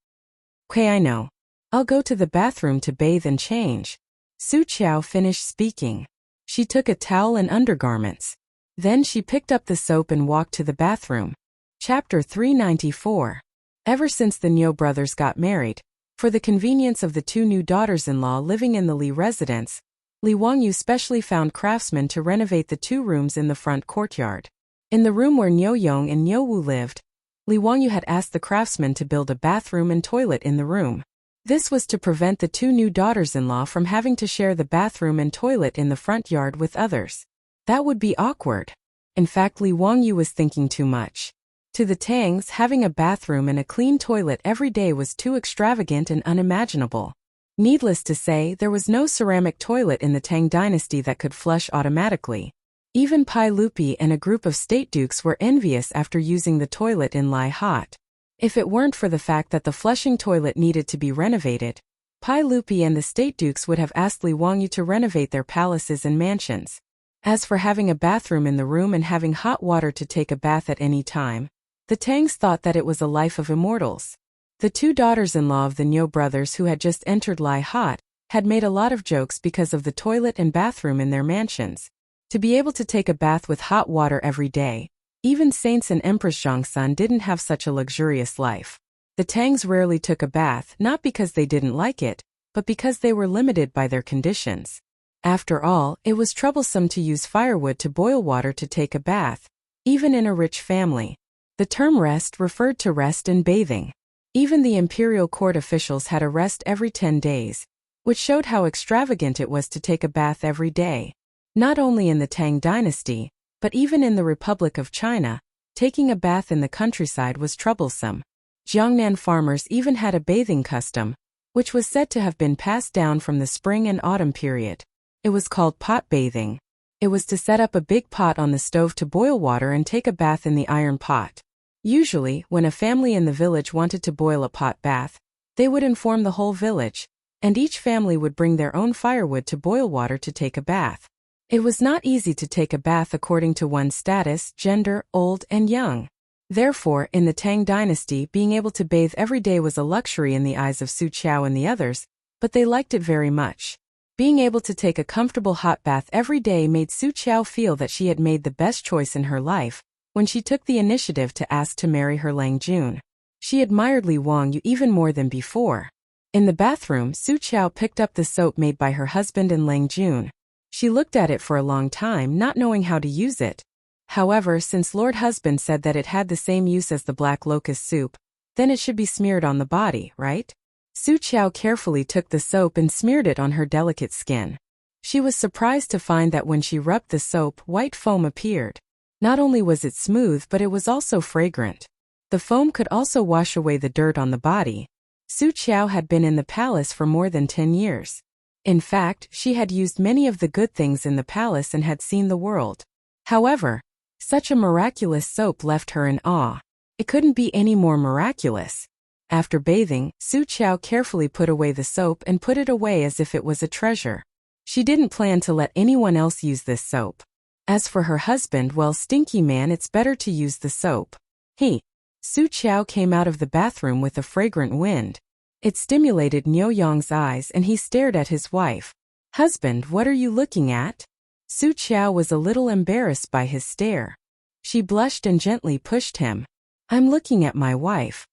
Okay, I know. I'll go to the bathroom to bathe and change. Su Qiao finished speaking. She took a towel and undergarments. Then she picked up the soap and walked to the bathroom. Chapter 394. Ever since the Niu brothers got married, for the convenience of the two new daughters-in-law living in the Li residence, Li Wangyu specially found craftsmen to renovate the two rooms in the front courtyard. In the room where Niu Yong and Niu Wu lived, Li Wangyu had asked the craftsmen to build a bathroom and toilet in the room. This was to prevent the two new daughters-in-law from having to share the bathroom and toilet in the front yard with others. That would be awkward. In fact, Li Wangyu was thinking too much. To the Tangs, having a bathroom and a clean toilet every day was too extravagant and unimaginable. Needless to say, there was no ceramic toilet in the Tang dynasty that could flush automatically. Even Pai Lupi and a group of state dukes were envious after using the toilet in Lai Hot. If it weren't for the fact that the flushing toilet needed to be renovated, Pai Lupi and the state dukes would have asked Li Wangyu to renovate their palaces and mansions. As for having a bathroom in the room and having hot water to take a bath at any time, the Tangs thought that it was a life of immortals. The two daughters-in-law of the Niu brothers who had just entered Lai Hot had made a lot of jokes because of the toilet and bathroom in their mansions. To be able to take a bath with hot water every day, even saints and Empress Zhongsun didn't have such a luxurious life. The Tangs rarely took a bath not because they didn't like it, but because they were limited by their conditions. After all, it was troublesome to use firewood to boil water to take a bath, even in a rich family. The term rest referred to rest and bathing. Even the imperial court officials had a rest every 10 days, which showed how extravagant it was to take a bath every day. Not only in the Tang dynasty, but even in the Republic of China, taking a bath in the countryside was troublesome. Jiangnan farmers even had a bathing custom, which was said to have been passed down from the spring and autumn period. It was called pot bathing. It was to set up a big pot on the stove to boil water and take a bath in the iron pot. Usually, when a family in the village wanted to boil a pot bath, they would inform the whole village, and each family would bring their own firewood to boil water to take a bath. It was not easy to take a bath according to one's status, gender, old and young. Therefore, in the Tang dynasty, being able to bathe every day was a luxury in the eyes of Su Qiao and the others, but they liked it very much. Being able to take a comfortable hot bath every day made Su Qiao feel that she had made the best choice in her life when she took the initiative to ask to marry her Lang Jun. She admired Li Wangyu even more than before. In the bathroom, Su Qiao picked up the soap made by her husband and Lang Jun. She looked at it for a long time, not knowing how to use it. However, since Lord Husband said that it had the same use as the black locust soup, then it should be smeared on the body, right? Su Qiao carefully took the soap and smeared it on her delicate skin. She was surprised to find that when she rubbed the soap, white foam appeared. Not only was it smooth, but it was also fragrant. The foam could also wash away the dirt on the body. Su Qiao had been in the palace for more than 10 years. In fact, she had used many of the good things in the palace and had seen the world. However, such a miraculous soap left her in awe. It couldn't be any more miraculous. After bathing, Su Qiao carefully put away the soap and put it away as if it was a treasure. She didn't plan to let anyone else use this soap. As for her husband, well, stinky man, it's better to use the soap. Su Qiao came out of the bathroom with a fragrant wind. It stimulated Niu Yong's eyes and he stared at his wife. "Husband, what are you looking at?" Su Qiao was a little embarrassed by his stare. She blushed and gently pushed him. "I'm looking at my wife."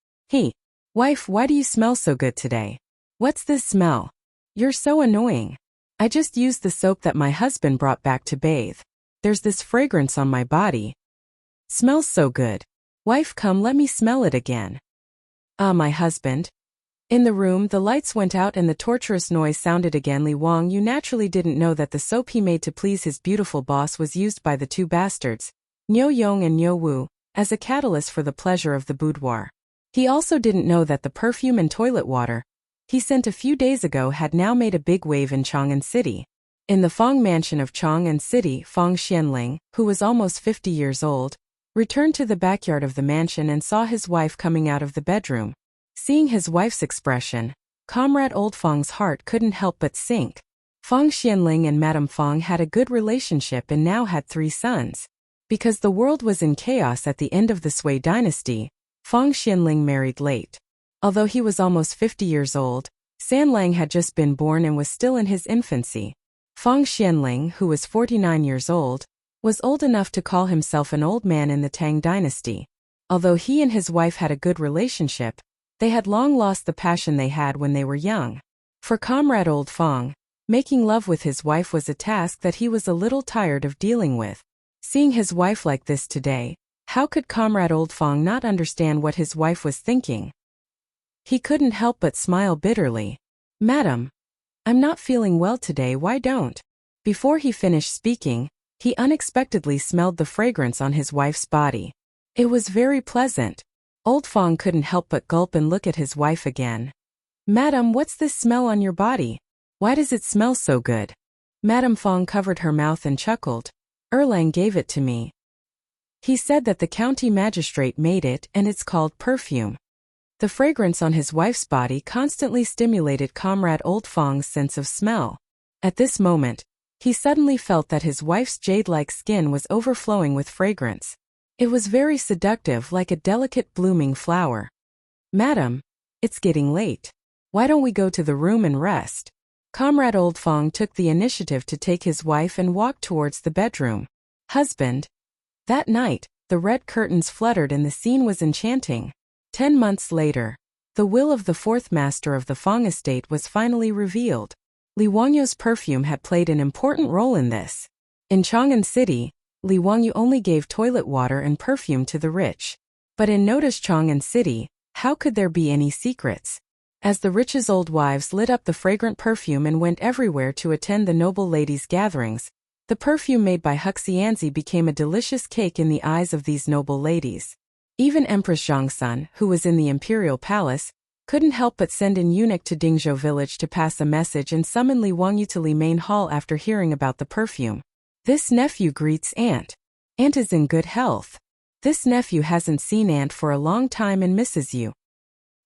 "Wife, why do you smell so good today? What's this smell? You're so annoying. I just used the soap that my husband brought back to bathe. There's this fragrance on my body. Smells so good. Wife, come, let me smell it again." "Ah, my husband." In the room, the lights went out and the torturous noise sounded again. Li Wangyu naturally didn't know that the soap he made to please his beautiful boss was used by the two bastards, Niu Yong and Niu Wu, as a catalyst for the pleasure of the boudoir. He also didn't know that the perfume and toilet water he sent a few days ago had now made a big wave in Chang'an City. In the Fong mansion of Chang'an City, Fong Xianling, who was almost 50 years old, returned to the backyard of the mansion and saw his wife coming out of the bedroom. Seeing his wife's expression, Comrade Old Fong's heart couldn't help but sink. Feng Xianling and Madame Feng had a good relationship and now had 3 sons. Because the world was in chaos at the end of the Sui dynasty, Feng Xianling married late. Although he was almost 50 years old, San Lang had just been born and was still in his infancy. Feng Xianling, who was 49 years old, was old enough to call himself an old man in the Tang dynasty. Although he and his wife had a good relationship, they had long lost the passion they had when they were young. For Comrade Old Feng, making love with his wife was a task that he was a little tired of dealing with. Seeing his wife like this today, how could Comrade Old Feng not understand what his wife was thinking? He couldn't help but smile bitterly. "Madam, I'm not feeling well today, why don't?" Before he finished speaking, he unexpectedly smelled the fragrance on his wife's body. It was very pleasant. Old Feng couldn't help but gulp and look at his wife again. "Madam, what's this smell on your body? Why does it smell so good?" Madame Feng covered her mouth and chuckled. "Erlang gave it to me. He said that the county magistrate made it and it's called perfume." The fragrance on his wife's body constantly stimulated Comrade Old Feng's sense of smell. At this moment, he suddenly felt that his wife's jade-like skin was overflowing with fragrance. It was very seductive, like a delicate blooming flower. "Madam, it's getting late. Why don't we go to the room and rest?" Comrade Old Feng took the initiative to take his wife and walk towards the bedroom. "Husband." That night, the red curtains fluttered and the scene was enchanting. 10 months later, the will of the 4th master of the Feng estate was finally revealed. Li Wangyu's perfume had played an important role in this. In Chang'an City, Li Wangyu only gave toilet water and perfume to the rich. But in Notice Chang'an City, how could there be any secrets? As the rich's old wives lit up the fragrant perfume and went everywhere to attend the noble ladies' gatherings, the perfume made by Huxianzi became a delicious cake in the eyes of these noble ladies. Even Empress Zhongsun, who was in the imperial palace, couldn't help but send an eunuch to Dingzhou village to pass a message and summon Li Wangyu to Li main hall after hearing about the perfume. "This nephew greets Aunt. Aunt is in good health. This nephew hasn't seen Aunt for a long time and misses you."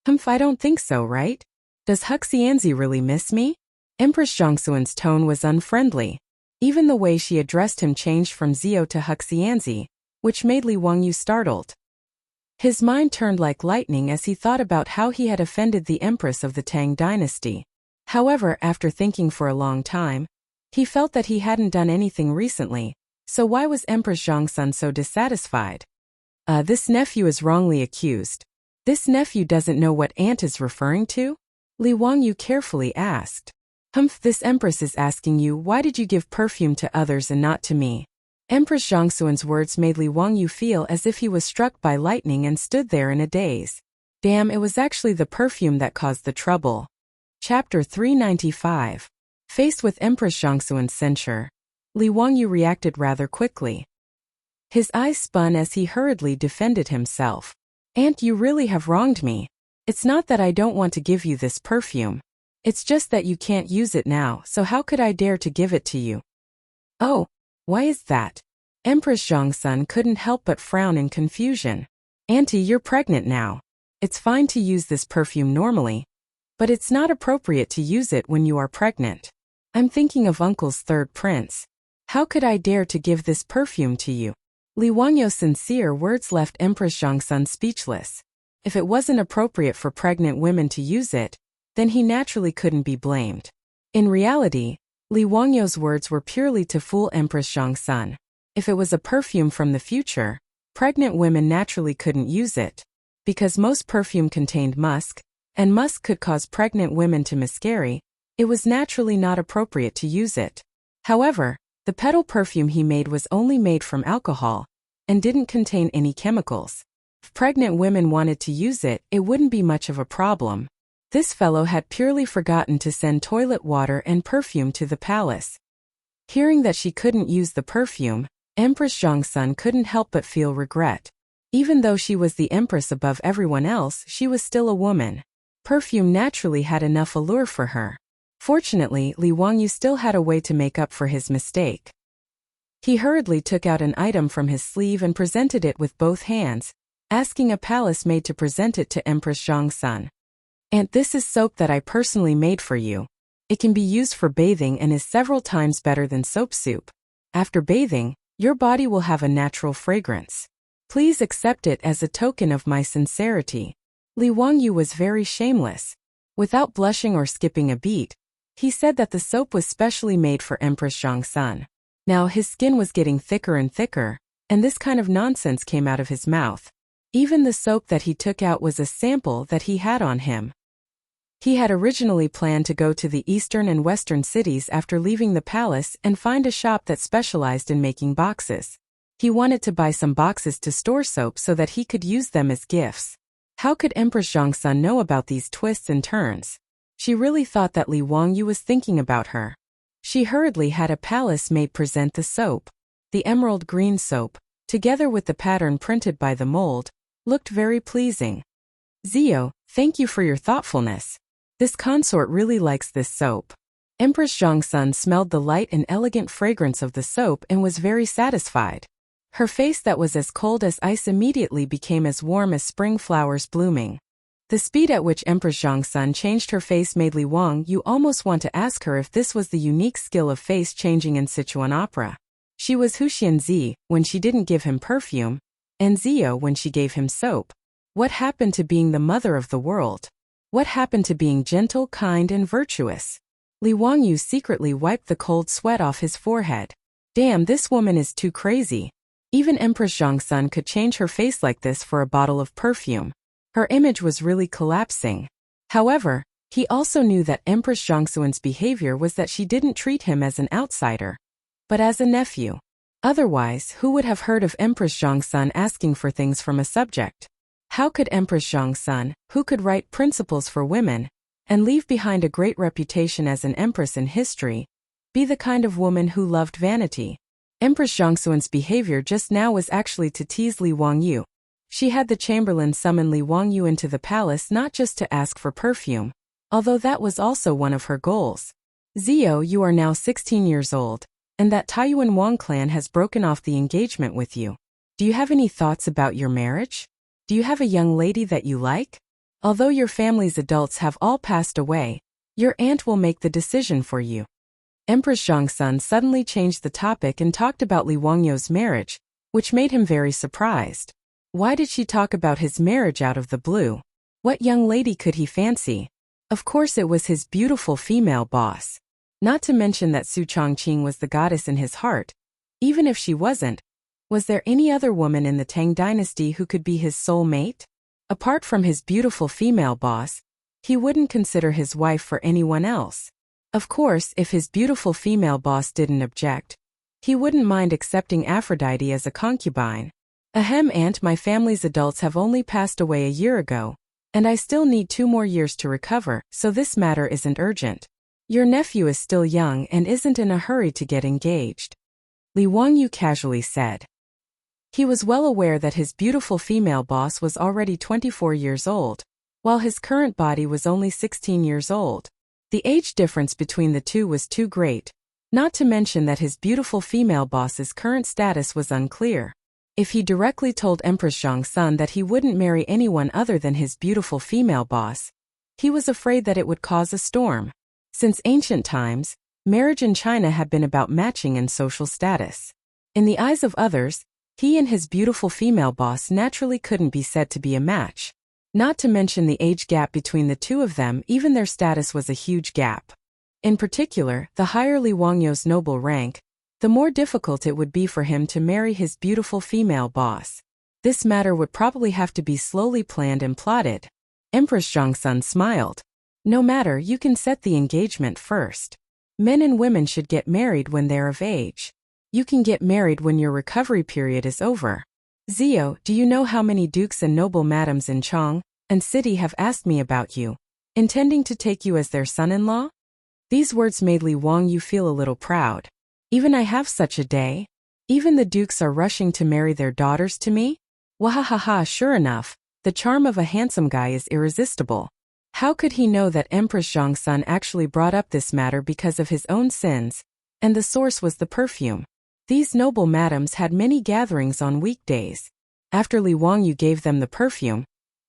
"Humph, I don't think so, right? Does Huxianzi really miss me?" Empress Zhongsun's tone was unfriendly. Even the way she addressed him changed from Zio to Huxianzi, which made Li Wangyu startled. His mind turned like lightning as he thought about how he had offended the empress of the Tang dynasty. However, after thinking for a long time, he felt that he hadn't done anything recently, so why was Empress Zhongsun so dissatisfied? This nephew is wrongly accused. This nephew doesn't know what Aunt is referring to?" Li Wangyu carefully asked. "Humph, this empress is asking you why did you give perfume to others and not to me?" Empress Zhongsun's words made Li Wangyu feel as if he was struck by lightning and stood there in a daze. Damn, it was actually the perfume that caused the trouble. Chapter 395. Faced with Empress Zhongsun's censure, Li Wangyu reacted rather quickly. His eyes spun as he hurriedly defended himself. "Aunt, you really have wronged me. It's not that I don't want to give you this perfume. It's just that you can't use it now, so how could I dare to give it to you?" "Oh, why is that?" Empress Zhongsun couldn't help but frown in confusion. "Auntie, you're pregnant now. It's fine to use this perfume normally, but it's not appropriate to use it when you are pregnant. I'm thinking of Uncle's 3rd prince. How could I dare to give this perfume to you?" Li Wangyu's sincere words left Empress Zhongsun speechless. If it wasn't appropriate for pregnant women to use it, then he naturally couldn't be blamed. In reality, Li Wangyu's words were purely to fool Empress Zhongsun. If it was a perfume from the future, pregnant women naturally couldn't use it. Because most perfume contained musk, and musk could cause pregnant women to miscarry, it was naturally not appropriate to use it. However, the petal perfume he made was only made from alcohol, and didn't contain any chemicals. If pregnant women wanted to use it, it wouldn't be much of a problem. This fellow had purely forgotten to send toilet water and perfume to the palace. Hearing that she couldn't use the perfume, Empress Zhongsun couldn't help but feel regret. Even though she was the empress above everyone else, she was still a woman. Perfume naturally had enough allure for her. Fortunately, Li Wangyu still had a way to make up for his mistake. He hurriedly took out an item from his sleeve and presented it with both hands, asking a palace maid to present it to Empress Zhongsun. "Aunt, this is soap that I personally made for you. It can be used for bathing and is several times better than soap soup. After bathing, your body will have a natural fragrance. Please accept it as a token of my sincerity. Li Wangyu was very shameless. Without blushing or skipping a beat, he said that the soap was specially made for Empress Chang'an. Now his skin was getting thicker and thicker, and this kind of nonsense came out of his mouth. Even the soap that he took out was a sample that he had on him. He had originally planned to go to the eastern and western cities after leaving the palace and find a shop that specialized in making boxes. He wanted to buy some boxes to store soap so that he could use them as gifts. How could Empress Chang'an know about these twists and turns? She really thought that Li Wangyu was thinking about her. She hurriedly had a palace maid present the soap. The emerald green soap, together with the pattern printed by the mold, looked very pleasing. Zio, thank you for your thoughtfulness. This consort really likes this soap. Empress Chang'an smelled the light and elegant fragrance of the soap and was very satisfied. Her face that was as cold as ice immediately became as warm as spring flowers blooming. The speed at which Empress Chang'an changed her face made Li Wangyu almost want to ask her if this was the unique skill of face changing in Sichuan opera. She was Huxian Zi when she didn't give him perfume, and Zio when she gave him soap. What happened to being the mother of the world? What happened to being gentle, kind, and virtuous? Li Wangyu secretly wiped the cold sweat off his forehead. Damn, this woman is too crazy. Even Empress Chang'an could change her face like this for a bottle of perfume. Her image was really collapsing. However, he also knew that Empress Chang'an's behavior was that she didn't treat him as an outsider, but as a nephew. Otherwise, who would have heard of Empress Chang'an asking for things from a subject? How could Empress Chang'an, who could write Principles for Women, and leave behind a great reputation as an empress in history, be the kind of woman who loved vanity? Empress Chang'an's behavior just now was actually to tease Li Wangyu. She had the chamberlain summon Li Wangyu into the palace not just to ask for perfume, although that was also one of her goals. Zio, you are now 16 years old, and that Taiyuan Wang clan has broken off the engagement with you. Do you have any thoughts about your marriage? Do you have a young lady that you like? Although your family's adults have all passed away, your aunt will make the decision for you. Empress Chang'an suddenly changed the topic and talked about Li Wangyu's marriage, which made him very surprised. Why did she talk about his marriage out of the blue? What young lady could he fancy? Of course it was his beautiful female boss. Not to mention that Su Chongqing was the goddess in his heart. Even if she wasn't, was there any other woman in the Tang dynasty who could be his soul mate? Apart from his beautiful female boss, he wouldn't consider his wife for anyone else. Of course, if his beautiful female boss didn't object, he wouldn't mind accepting Aphrodite as a concubine. Ahem, aunt, my family's adults have only passed away a year ago, and I still need 2 more years to recover, so this matter isn't urgent. Your nephew is still young and isn't in a hurry to get engaged. Li Wangyu casually said. He was well aware that his beautiful female boss was already 24 years old, while his current body was only 16 years old. The age difference between the two was too great, not to mention that his beautiful female boss's current status was unclear. If he directly told Empress Chang'an that he wouldn't marry anyone other than his beautiful female boss, he was afraid that it would cause a storm. Since ancient times, marriage in China had been about matching and social status. In the eyes of others, he and his beautiful female boss naturally couldn't be said to be a match. Not to mention the age gap between the two of them, even their status was a huge gap. In particular, the higher Li Wangyu's noble rank, the more difficult it would be for him to marry his beautiful female boss. This matter would probably have to be slowly planned and plotted. Empress Chang'an smiled. No matter, you can set the engagement first. Men and women should get married when they're of age. You can get married when your recovery period is over. Zio, do you know how many dukes and noble madams in Chang'an city have asked me about you, intending to take you as their son-in-law? These words made Li Wangyu feel a little proud. Even I have such a day? Even the dukes are rushing to marry their daughters to me? Wahahaha, sure enough, the charm of a handsome guy is irresistible. How could he know that Empress Chang'an actually brought up this matter because of his own sins, and the source was the perfume? These noble madams had many gatherings on weekdays. After Li Wangyu gave them the perfume,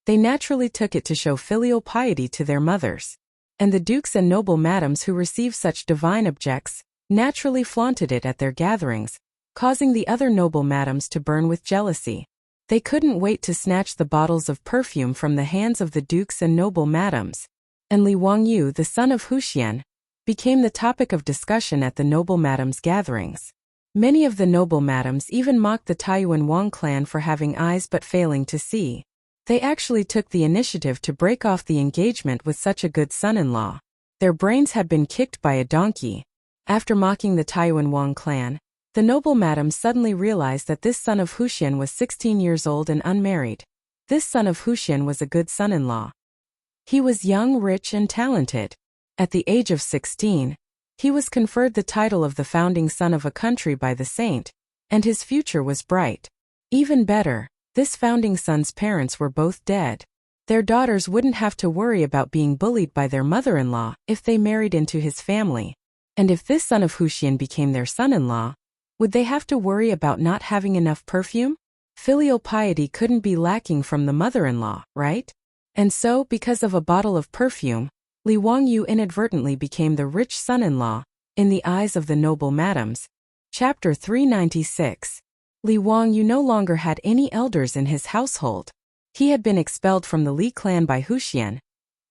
they naturally took it to show filial piety to their mothers. and the dukes and noble madams who received such divine objects naturally flaunted it at their gatherings, causing the other noble madams to burn with jealousy. They couldn't wait to snatch the bottles of perfume from the hands of the dukes and noble madams, and Li Wangyu, the son of Huxian, became the topic of discussion at the noble madams' gatherings. Many of the noble madams even mocked the Taiyuan Wang clan for having eyes but failing to see. They actually took the initiative to break off the engagement with such a good son-in-law. Their brains had been kicked by a donkey. After mocking the Taiyuan Wang clan, the noble madam suddenly realized that this son of Huxian was 16 years old and unmarried. This son of Huxian was a good son-in-law. He was young, rich, and talented. At the age of 16, he was conferred the title of the founding son of a country by the saint, and his future was bright. Even better, this founding son's parents were both dead. Their daughters wouldn't have to worry about being bullied by their mother-in-law if they married into his family. And if this son of Huxian became their son-in-law, would they have to worry about not having enough perfume? Filial piety couldn't be lacking from the mother-in-law, right? And so, because of a bottle of perfume, Li Wangyu inadvertently became the rich son-in-law, in the eyes of the noble madams. Chapter 396. Li Wangyu no longer had any elders in his household. He had been expelled from the Li clan by Huxian,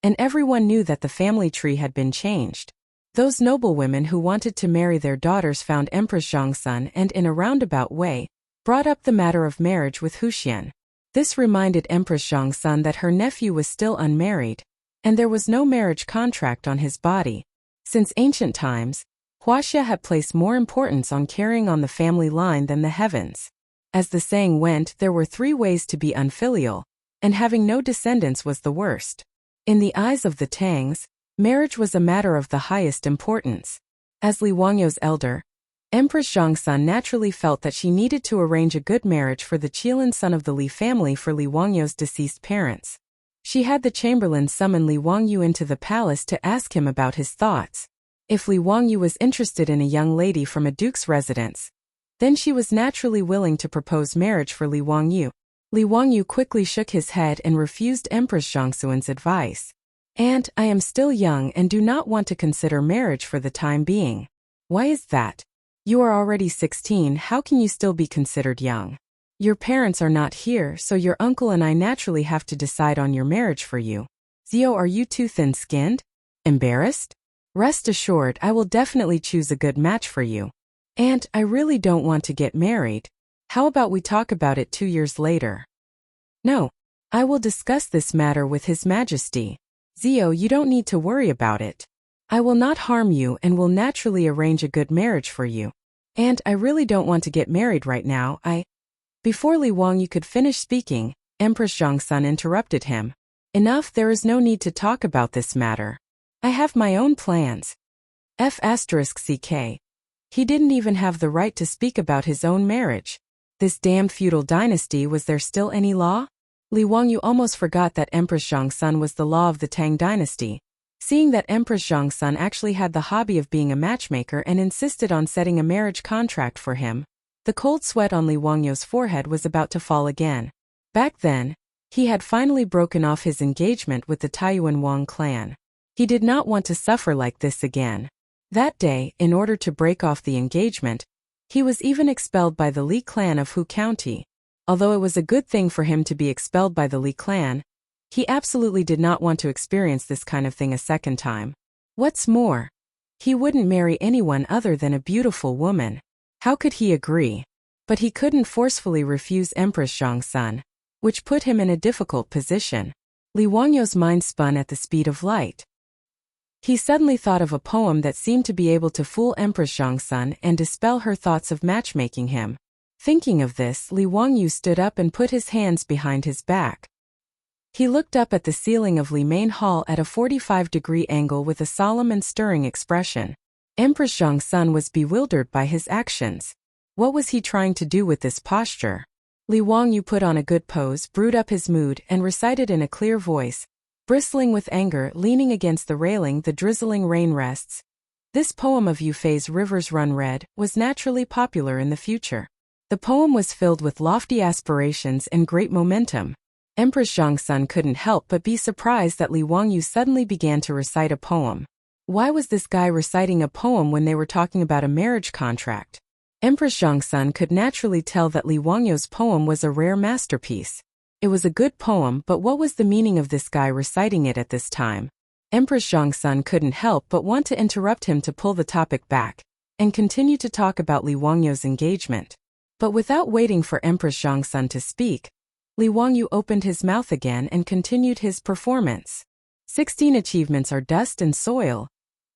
and everyone knew that the family tree had been changed. Those noble women who wanted to marry their daughters found Empress Zhongsun and, in a roundabout way, brought up the matter of marriage with Huxian. This reminded Empress Zhongsun that her nephew was still unmarried, and there was no marriage contract on his body. Since ancient times, Huaxia had placed more importance on carrying on the family line than the heavens. As the saying went, there were 3 ways to be unfilial, and having no descendants was the worst. In the eyes of the Tangs, marriage was a matter of the highest importance. As Li Wangyu's elder, Empress Zhongsun naturally felt that she needed to arrange a good marriage for the Qilin son of the Li family for Li Wangyu's deceased parents. She had the chamberlain summon Li Wangyu into the palace to ask him about his thoughts. If Li Wangyu was interested in a young lady from a duke's residence, then she was naturally willing to propose marriage for Li Wangyu. Li Wangyu quickly shook his head and refused Empress Zhongsun's advice. "And I am still young and do not want to consider marriage for the time being." "Why is that? You are already 16, how can you still be considered young? Your parents are not here, so your uncle and I naturally have to decide on your marriage for you." "Zio, are you too thin-skinned? Embarrassed? Rest assured, I will definitely choose a good match for you. And I really don't want to get married. How about we talk about it 2 years later?" "No. I will discuss this matter with His Majesty. Zio, you don't need to worry about it. I will not harm you and will naturally arrange a good marriage for you. And I really don't want to get married right now, Before Li Wangyu could finish speaking, Empress Zhongsun interrupted him. "Enough, there is no need to talk about this matter. I have my own plans." F***ck. He didn't even have the right to speak about his own marriage. This damned feudal dynasty, was there still any law? Li Wangyu almost forgot that Empress Zhongsun was the law of the Tang dynasty. Seeing that Empress Zhongsun actually had the hobby of being a matchmaker and insisted on setting a marriage contract for him, the cold sweat on Li Wangyu's forehead was about to fall again. Back then, he had finally broken off his engagement with the Taiyuan Wang clan. He did not want to suffer like this again. That day, in order to break off the engagement, he was even expelled by the Li clan of Hu County. Although it was a good thing for him to be expelled by the Li clan, he absolutely did not want to experience this kind of thing a second time. What's more, he wouldn't marry anyone other than a beautiful woman. How could he agree? But he couldn't forcefully refuse Empress Zhongsun, which put him in a difficult position. Li Wangyu's mind spun at the speed of light. He suddenly thought of a poem that seemed to be able to fool Empress Zhongsun and dispel her thoughts of matchmaking him. Thinking of this, Li Wangyu stood up and put his hands behind his back. He looked up at the ceiling of Li Main Hall at a 45-degree angle with a solemn and stirring expression. Empress Zhongsun was bewildered by his actions. What was he trying to do with this posture? Li Wangyu put on a good pose, brewed up his mood, and recited in a clear voice. Bristling with anger, leaning against the railing, the drizzling rain rests. This poem of Yufei's Rivers Run Red was naturally popular in the future. The poem was filled with lofty aspirations and great momentum. Empress Zhongsun couldn't help but be surprised that Li Wangyu suddenly began to recite a poem. Why was this guy reciting a poem when they were talking about a marriage contract? Empress Zhongsun could naturally tell that Li Wangyu's poem was a rare masterpiece. It was a good poem, but what was the meaning of this guy reciting it at this time? Empress Zhongsun couldn't help but want to interrupt him to pull the topic back and continue to talk about Li Wangyu's engagement. But without waiting for Empress Zhongsun to speak, Li Wangyu opened his mouth again and continued his performance. 16 achievements are dust and soil.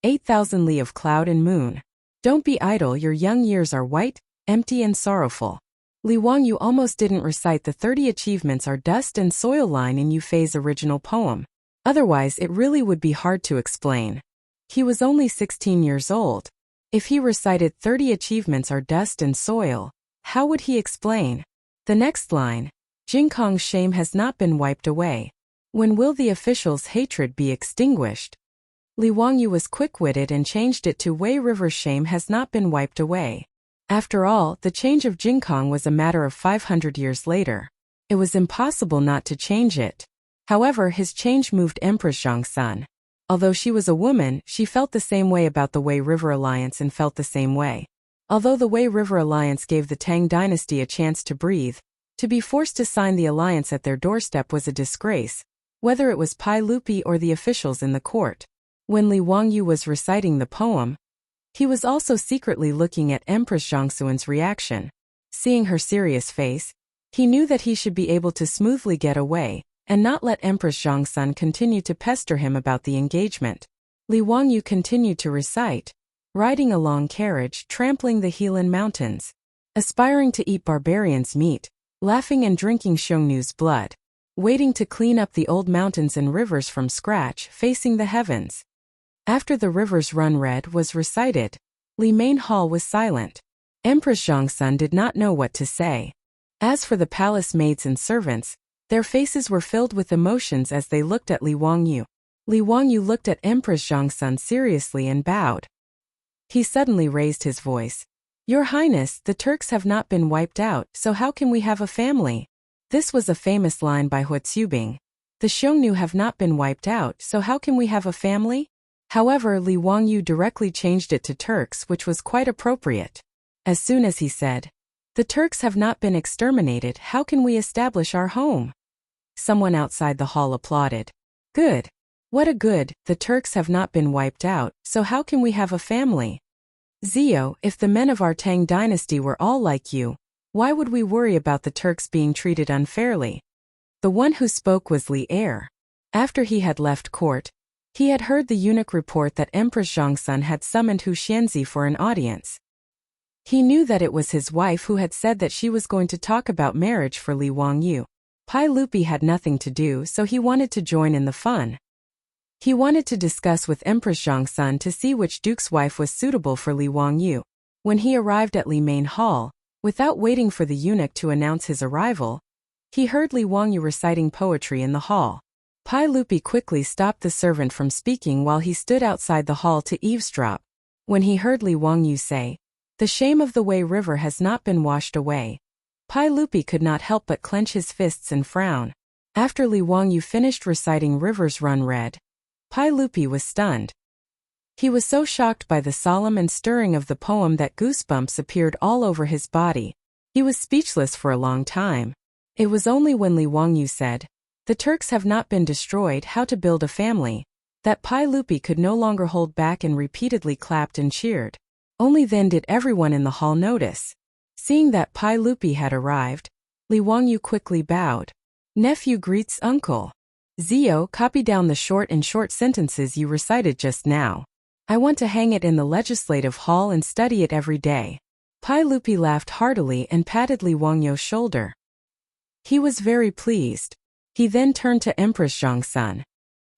8,000 li of cloud and moon. Don't be idle, your young years are white, empty and sorrowful. Li Wangyu almost didn't recite the 30 achievements are dust and soil line in Yu Fei's original poem. Otherwise it really would be hard to explain. He was only 16 years old. If he recited 30 achievements are dust and soil, how would he explain? The next line, Jingkong's shame has not been wiped away. When will the officials' hatred be extinguished? Li Wangyu was quick-witted and changed it to Wei River's shame has not been wiped away. After all, the change of Jingkong was a matter of 500 years later. It was impossible not to change it. However, his change moved Empress Zhongsun. Although she was a woman, she felt the same way about the Wei River Alliance and felt the same way. Although the Wei River Alliance gave the Tang dynasty a chance to breathe, to be forced to sign the alliance at their doorstep was a disgrace, whether it was Pai Lupi or the officials in the court. When Li Wangyu was reciting the poem, he was also secretly looking at Empress Zhongsun's reaction. Seeing her serious face, he knew that he should be able to smoothly get away and not let Empress Zhongsun continue to pester him about the engagement. Li Wangyu continued to recite, riding a long carriage, trampling the Helan Mountains, aspiring to eat barbarians' meat, laughing and drinking Xiongnu's blood, waiting to clean up the old mountains and rivers from scratch, facing the heavens. After the river's run red was recited, Li Main Hall was silent. Empress Zhongsun did not know what to say. As for the palace maids and servants, their faces were filled with emotions as they looked at Li Wangyu. Li Wangyu looked at Empress Zhongsun seriously and bowed. He suddenly raised his voice. Your Highness, the Turks have not been wiped out, so how can we have a family? This was a famous line by Hua Tsubing. The Xiongnu have not been wiped out, so how can we have a family? However, Li Wangyu directly changed it to Turks, which was quite appropriate. As soon as he said, the Turks have not been exterminated, how can we establish our home? Someone outside the hall applauded. Good. What a good, the Turks have not been wiped out, so how can we have a family? Zio, if the men of our Tang dynasty were all like you, why would we worry about the Turks being treated unfairly? The one who spoke was Li Er. After he had left court, he had heard the eunuch report that Empress Zhongsun had summoned Hu Xianzi for an audience. He knew that it was his wife who had said that she was going to talk about marriage for Li Wangyu. Pai Lupi had nothing to do, so he wanted to join in the fun. He wanted to discuss with Empress Zhongsun to see which duke's wife was suitable for Li Wangyu. When he arrived at Li Main Hall, without waiting for the eunuch to announce his arrival, he heard Li Wangyu reciting poetry in the hall. Pai Lupi quickly stopped the servant from speaking while he stood outside the hall to eavesdrop. When he heard Li Wangyu say, the shame of the Wei River has not been washed away, Pai Lupi could not help but clench his fists and frown. After Li Wangyu finished reciting Rivers Run Red, Pai Lupi was stunned. He was so shocked by the solemn and stirring of the poem that goosebumps appeared all over his body. He was speechless for a long time. It was only when Li Wangyu said, the Turks have not been destroyed, how to build a family, that Pai Lupi could no longer hold back and repeatedly clapped and cheered. Only then did everyone in the hall notice. Seeing that Pai Lupi had arrived, Li Wangyu quickly bowed. Nephew greets uncle. Zio, copy down the short sentences you recited just now. I want to hang it in the legislative hall and study it every day. Pai Lupi laughed heartily and patted Li Wangyu's shoulder. He was very pleased. He then turned to Empress Zhongsun.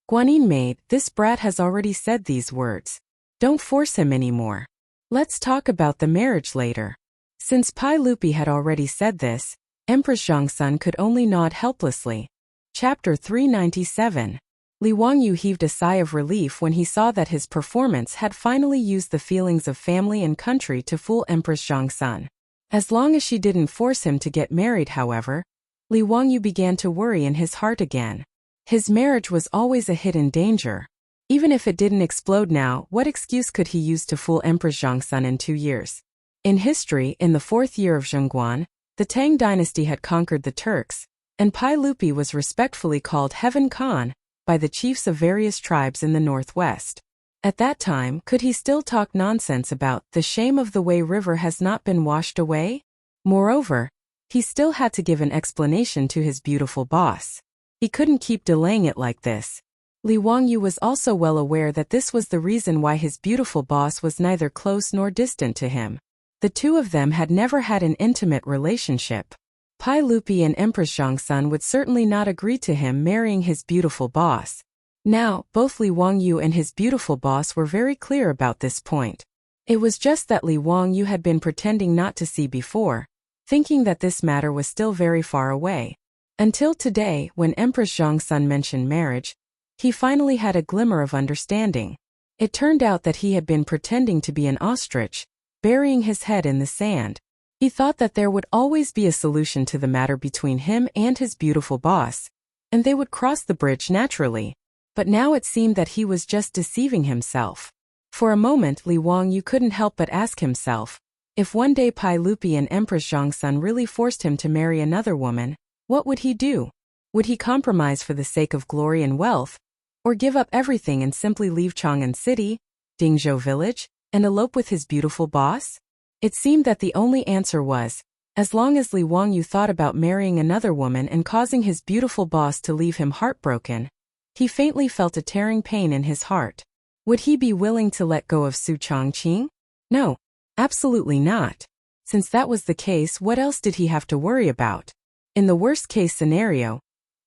Guanyin maid, this brat has already said these words. Don't force him anymore. Let's talk about the marriage later. Since Pai Lupi had already said this, Empress Zhongsun could only nod helplessly. Chapter 397. Li Wangyu heaved a sigh of relief when he saw that his performance had finally used the feelings of family and country to fool Empress Zhongsun. As long as she didn't force him to get married, however, Li Wangyu began to worry in his heart again. His marriage was always a hidden danger. Even if it didn't explode now, what excuse could he use to fool Empress Zhongsun in 2 years? In history, in the 4th year of Chang'an, the Tang dynasty had conquered the Turks, and Pai Lupi was respectfully called Heaven Khan by the chiefs of various tribes in the northwest. At that time, could he still talk nonsense about the shame of the Wei River has not been washed away? Moreover, he still had to give an explanation to his beautiful boss. He couldn't keep delaying it like this. Li Wangyu was also well aware that this was the reason why his beautiful boss was neither close nor distant to him. The two of them had never had an intimate relationship. Pai Lupi and Empress Zhongsun would certainly not agree to him marrying his beautiful boss. Now, both Li Wangyu and his beautiful boss were very clear about this point. It was just that Li Wangyu had been pretending not to see before, thinking that this matter was still very far away. Until today, when Empress Zhongsun mentioned marriage, he finally had a glimmer of understanding. It turned out that he had been pretending to be an ostrich, burying his head in the sand. He thought that there would always be a solution to the matter between him and his beautiful boss, and they would cross the bridge naturally. But now it seemed that he was just deceiving himself. For a moment Li Wangyu couldn't help but ask himself, if one day Pai Lupi and Empress Zhongsun really forced him to marry another woman, what would he do? Would he compromise for the sake of glory and wealth, or give up everything and simply leave Chang'an City, Dingzhou village, and elope with his beautiful boss? It seemed that the only answer was, as long as Li Wangyu thought about marrying another woman and causing his beautiful boss to leave him heartbroken, he faintly felt a tearing pain in his heart. Would he be willing to let go of Su Chongqing? No, absolutely not. Since that was the case, what else did he have to worry about? In the worst-case scenario,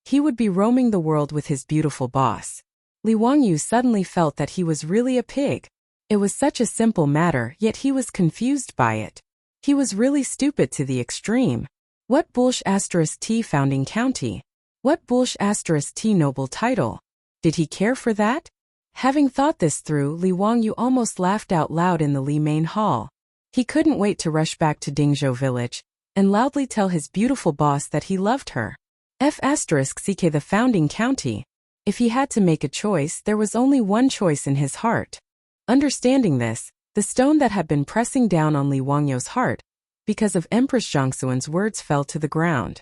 he would be roaming the world with his beautiful boss. Li Wangyu suddenly felt that he was really a pig. It was such a simple matter, yet he was confused by it. He was really stupid to the extreme. What bullsh *T founding county? What bullsh *T noble title? Did he care for that? Having thought this through, Li Wangyu almost laughed out loud in the Li main hall. He couldn't wait to rush back to Dingzhou village and loudly tell his beautiful boss that he loved her. *CK the founding county. If he had to make a choice, there was only one choice in his heart. Understanding this, the stone that had been pressing down on Li Wangyu's heart, because of Empress Zhongsun's words, fell to the ground.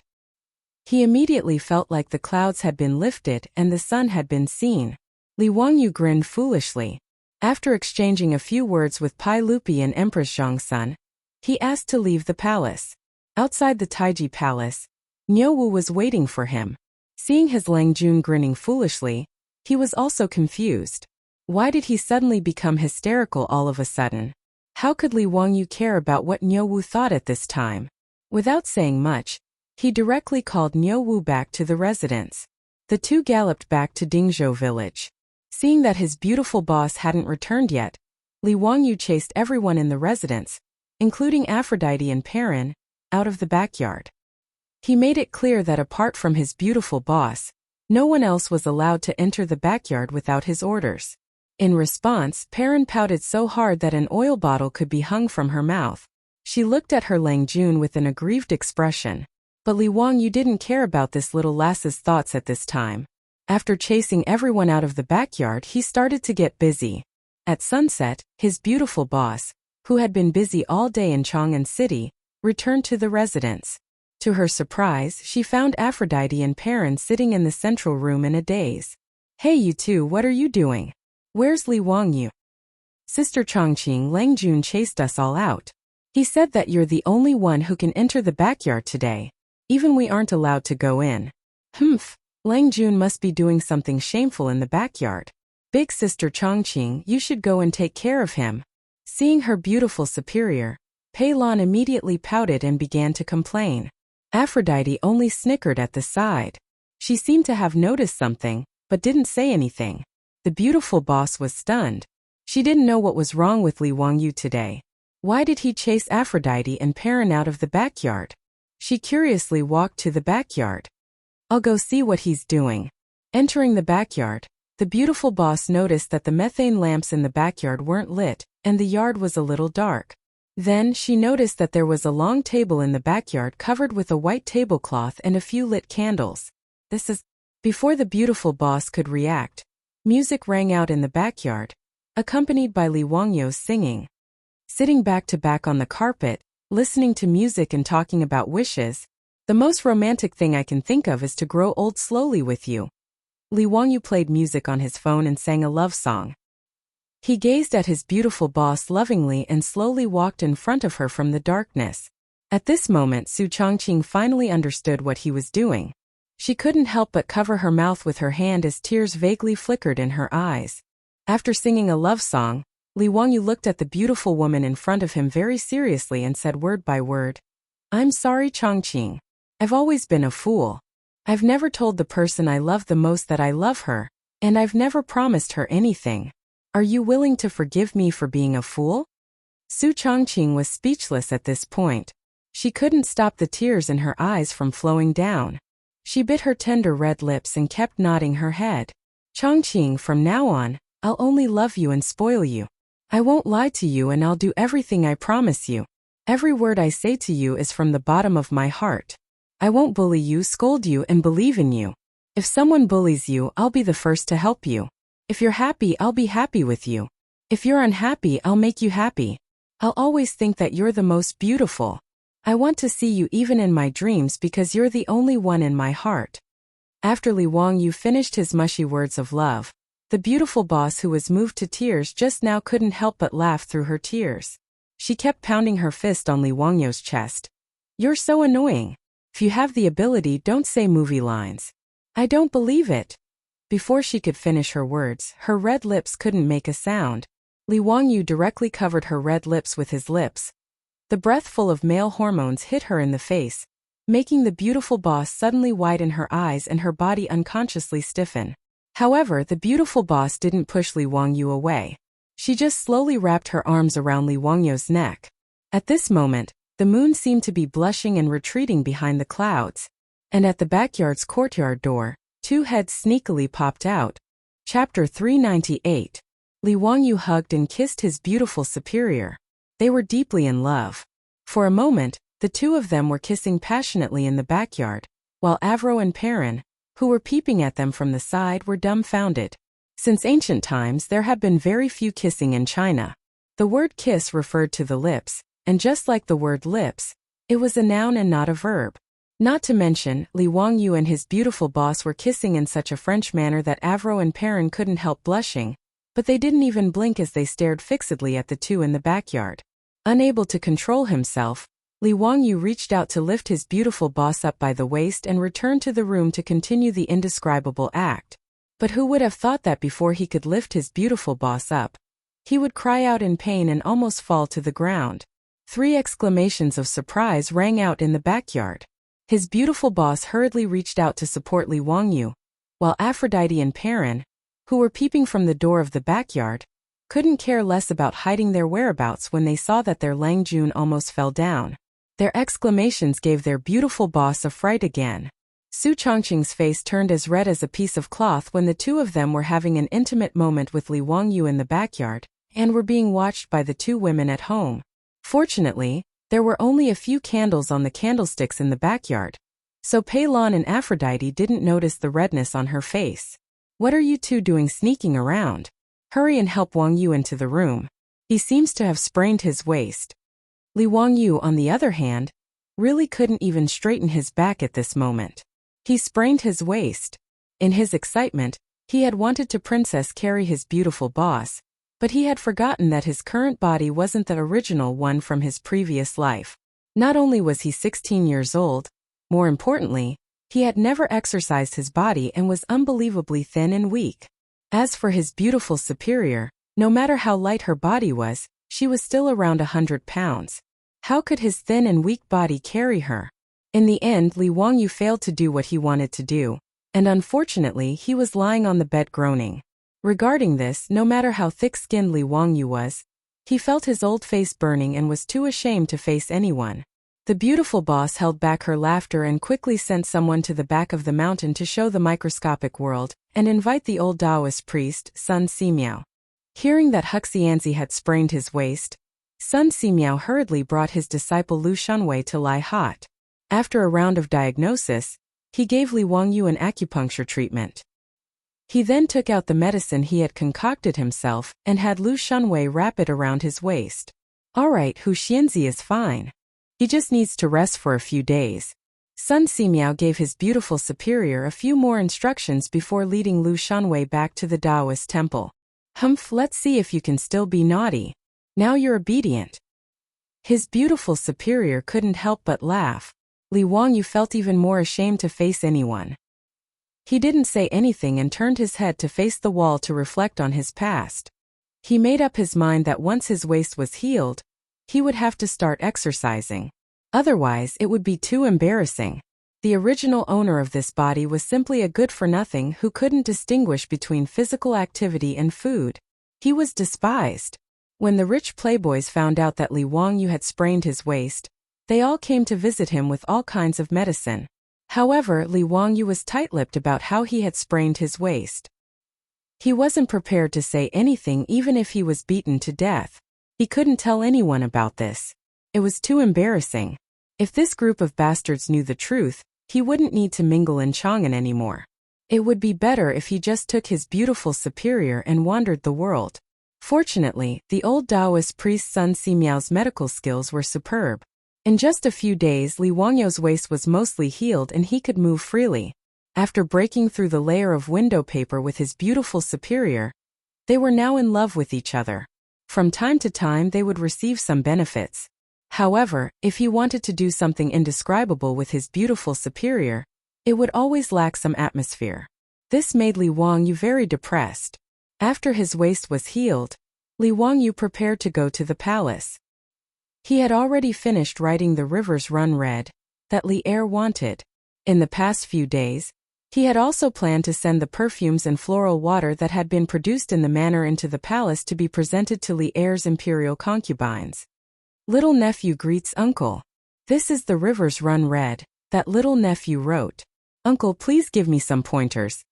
He immediately felt like the clouds had been lifted and the sun had been seen. Li Wangyu grinned foolishly. After exchanging a few words with Pai Lupi and Empress Zhongsun, he asked to leave the palace. Outside the Taiji palace, Niu Wu was waiting for him. Seeing his Lang Jun grinning foolishly, he was also confused. Why did he suddenly become hysterical all of a sudden? How could Li Wangyu care about what Niu Wu thought at this time? Without saying much, he directly called Niu Wu back to the residence. The two galloped back to Dingzhou village. Seeing that his beautiful boss hadn't returned yet, Li Wangyu chased everyone in the residence, including Aphrodite and Perrin, out of the backyard. He made it clear that apart from his beautiful boss, no one else was allowed to enter the backyard without his orders. In response, Perrin pouted so hard that an oil bottle could be hung from her mouth. She looked at her Lang Jun with an aggrieved expression. But Li Wangyu didn't care about this little lass's thoughts at this time. After chasing everyone out of the backyard, he started to get busy. At sunset, his beautiful boss, who had been busy all day in Chang'an City, returned to the residence. To her surprise, she found Aphrodite and Perrin sitting in the central room in a daze. "Hey you two, what are you doing? Where's Li Wangyu?" "Sister Chongqing, Lang Jun chased us all out. He said that you're the only one who can enter the backyard today. Even we aren't allowed to go in." "Humph, Lang Jun must be doing something shameful in the backyard. Big sister Chongqing, you should go and take care of him." Seeing her beautiful superior, Pei Lan immediately pouted and began to complain. Aphrodite only snickered at the side. She seemed to have noticed something, but didn't say anything. The beautiful boss was stunned. She didn't know what was wrong with Li Wangyu today. Why did he chase Aphrodite and Perrin out of the backyard? She curiously walked to the backyard. "I'll go see what he's doing." Entering the backyard, the beautiful boss noticed that the methane lamps in the backyard weren't lit, and the yard was a little dark. Then she noticed that there was a long table in the backyard covered with a white tablecloth and a few lit candles. This is... Before the beautiful boss could react, music rang out in the backyard, accompanied by Li Wangyu's singing. Sitting back to back on the carpet, listening to music and talking about wishes, the most romantic thing I can think of is to grow old slowly with you. Li Wangyu played music on his phone and sang a love song. He gazed at his beautiful boss lovingly and slowly walked in front of her from the darkness. At this moment, Su Changqing finally understood what he was doing. She couldn't help but cover her mouth with her hand as tears vaguely flickered in her eyes. After singing a love song, Li Wangyu looked at the beautiful woman in front of him very seriously and said word by word, "I'm sorry, Changqing. I've always been a fool. I've never told the person I love the most that I love her, and I've never promised her anything. Are you willing to forgive me for being a fool?" Su Changqing was speechless at this point. She couldn't stop the tears in her eyes from flowing down. She bit her tender red lips and kept nodding her head. "Changqing, from now on, I'll only love you and spoil you. I won't lie to you and I'll do everything I promise you. Every word I say to you is from the bottom of my heart. I won't bully you, scold you, and believe in you. If someone bullies you, I'll be the first to help you. If you're happy, I'll be happy with you. If you're unhappy, I'll make you happy. I'll always think that you're the most beautiful. I want to see you even in my dreams because you're the only one in my heart." After Li Wangyu finished his mushy words of love, the beautiful boss who was moved to tears just now couldn't help but laugh through her tears. She kept pounding her fist on Li Wangyu's chest. "You're so annoying. If you have the ability, don't say movie lines. I don't believe it." Before she could finish her words, her red lips couldn't make a sound. Li Wangyu directly covered her red lips with his lips. The breath full of male hormones hit her in the face, making the beautiful boss suddenly widen her eyes and her body unconsciously stiffen. However, the beautiful boss didn't push Li Wangyu away. She just slowly wrapped her arms around Li Wangyu's neck. At this moment, the moon seemed to be blushing and retreating behind the clouds. And at the backyard's courtyard door, two heads sneakily popped out. Chapter 398. Li Wangyu hugged and kissed his beautiful superior. They were deeply in love. For a moment, the two of them were kissing passionately in the backyard, while Avro and Perrin, who were peeping at them from the side, were dumbfounded. Since ancient times, there had been very few kissing in China. The word kiss referred to the lips, and just like the word lips, it was a noun and not a verb. Not to mention, Li Wangyu and his beautiful boss were kissing in such a French manner that Avro and Perrin couldn't help blushing, but they didn't even blink as they stared fixedly at the two in the backyard. Unable to control himself, Li Wangyu reached out to lift his beautiful boss up by the waist and returned to the room to continue the indescribable act. But who would have thought that before he could lift his beautiful boss up, he would cry out in pain and almost fall to the ground. 3 exclamations of surprise rang out in the backyard. His beautiful boss hurriedly reached out to support Li Wangyu, while Aphrodite and Perrin, who were peeping from the door of the backyard, couldn't care less about hiding their whereabouts when they saw that their Lang Jun almost fell down. Their exclamations gave their beautiful boss a fright again. Su Changqing's face turned as red as a piece of cloth when the two of them were having an intimate moment with Li Wangyu in the backyard, and were being watched by the 2 women at home. Fortunately, there were only a few candles on the candlesticks in the backyard, so Pei Lan and Aphrodite didn't notice the redness on her face. "What are you two doing sneaking around? Hurry and help Wangyu into the room. He seems to have sprained his waist." Li Wangyu, on the other hand, really couldn't even straighten his back at this moment. He sprained his waist. In his excitement, he had wanted to princess carry his beautiful boss, but he had forgotten that his current body wasn't the original one from his previous life. Not only was he 16 years old, more importantly, he had never exercised his body and was unbelievably thin and weak. As for his beautiful superior, no matter how light her body was, she was still around 100 pounds. How could his thin and weak body carry her? In the end, Li Wangyu failed to do what he wanted to do, and unfortunately he was lying on the bed groaning. Regarding this, no matter how thick-skinned Li Wangyu was, he felt his old face burning and was too ashamed to face anyone. The beautiful boss held back her laughter and quickly sent someone to the back of the mountain to show the microscopic world, and invite the old Taoist priest, Sun Simiao. Hearing that Huxianzi had sprained his waist, Sun Simiao hurriedly brought his disciple Lu Shunwei to lie hot. After a round of diagnosis, he gave Li Wangyu an acupuncture treatment. He then took out the medicine he had concocted himself and had Lu Shunwei wrap it around his waist. Alright, Hu Xianzi is fine. He just needs to rest for a few days. Sun Simiao gave his beautiful superior a few more instructions before leading Lu Shunwei back to the Taoist temple. Humph, let's see if you can still be naughty. Now you're obedient. His beautiful superior couldn't help but laugh. Li Wangyu felt even more ashamed to face anyone. He didn't say anything and turned his head to face the wall to reflect on his past. He made up his mind that once his waist was healed, he would have to start exercising. Otherwise, it would be too embarrassing. The original owner of this body was simply a good-for-nothing who couldn't distinguish between physical activity and food. He was despised. When the rich playboys found out that Li Wangyu had sprained his waist, they all came to visit him with all kinds of medicine. However, Li Wangyu was tight-lipped about how he had sprained his waist. He wasn't prepared to say anything even if he was beaten to death. He couldn't tell anyone about this. It was too embarrassing. If this group of bastards knew the truth, he wouldn't need to mingle in Chang'an anymore. It would be better if he just took his beautiful superior and wandered the world. Fortunately, the old Taoist priest Sun Simiao's medical skills were superb. In just a few days, Li Wangyu's waist was mostly healed and he could move freely. After breaking through the layer of window paper with his beautiful superior, they were now in love with each other. From time to time they would receive some benefits. However, if he wanted to do something indescribable with his beautiful superior, it would always lack some atmosphere. This made Li Wangyu very depressed. After his waist was healed, Li Wangyu prepared to go to the palace. He had already finished writing The Rivers Run Red, that Li Er wanted. In the past few days, he had also planned to send the perfumes and floral water that had been produced in the manor into the palace to be presented to Li Er's imperial concubines. Little nephew greets uncle. This is The Rivers Run Red, that little nephew wrote. Uncle, please give me some pointers.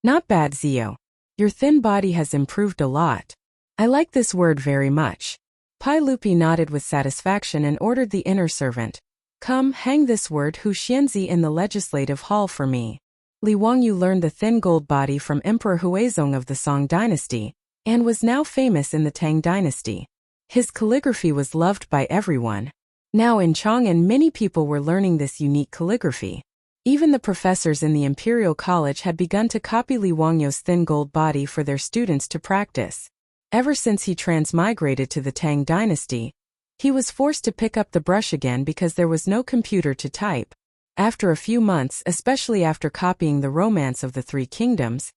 Not bad, Zio. Your thin body has improved a lot. I like this word very much. Pai Lupi nodded with satisfaction and ordered the inner servant. Come, hang this word Hu Xianzi in the legislative hall for me. Li Wangyu learned the thin gold body from Emperor Huizong of the Song dynasty, and was now famous in the Tang dynasty. His calligraphy was loved by everyone. Now in Chang'an many people were learning this unique calligraphy. Even the professors in the Imperial College had begun to copy Li Wangyu's thin gold body for their students to practice. Ever since he transmigrated to the Tang dynasty, he was forced to pick up the brush again because there was no computer to type. After a few months, especially after copying the Romance of the Three Kingdoms,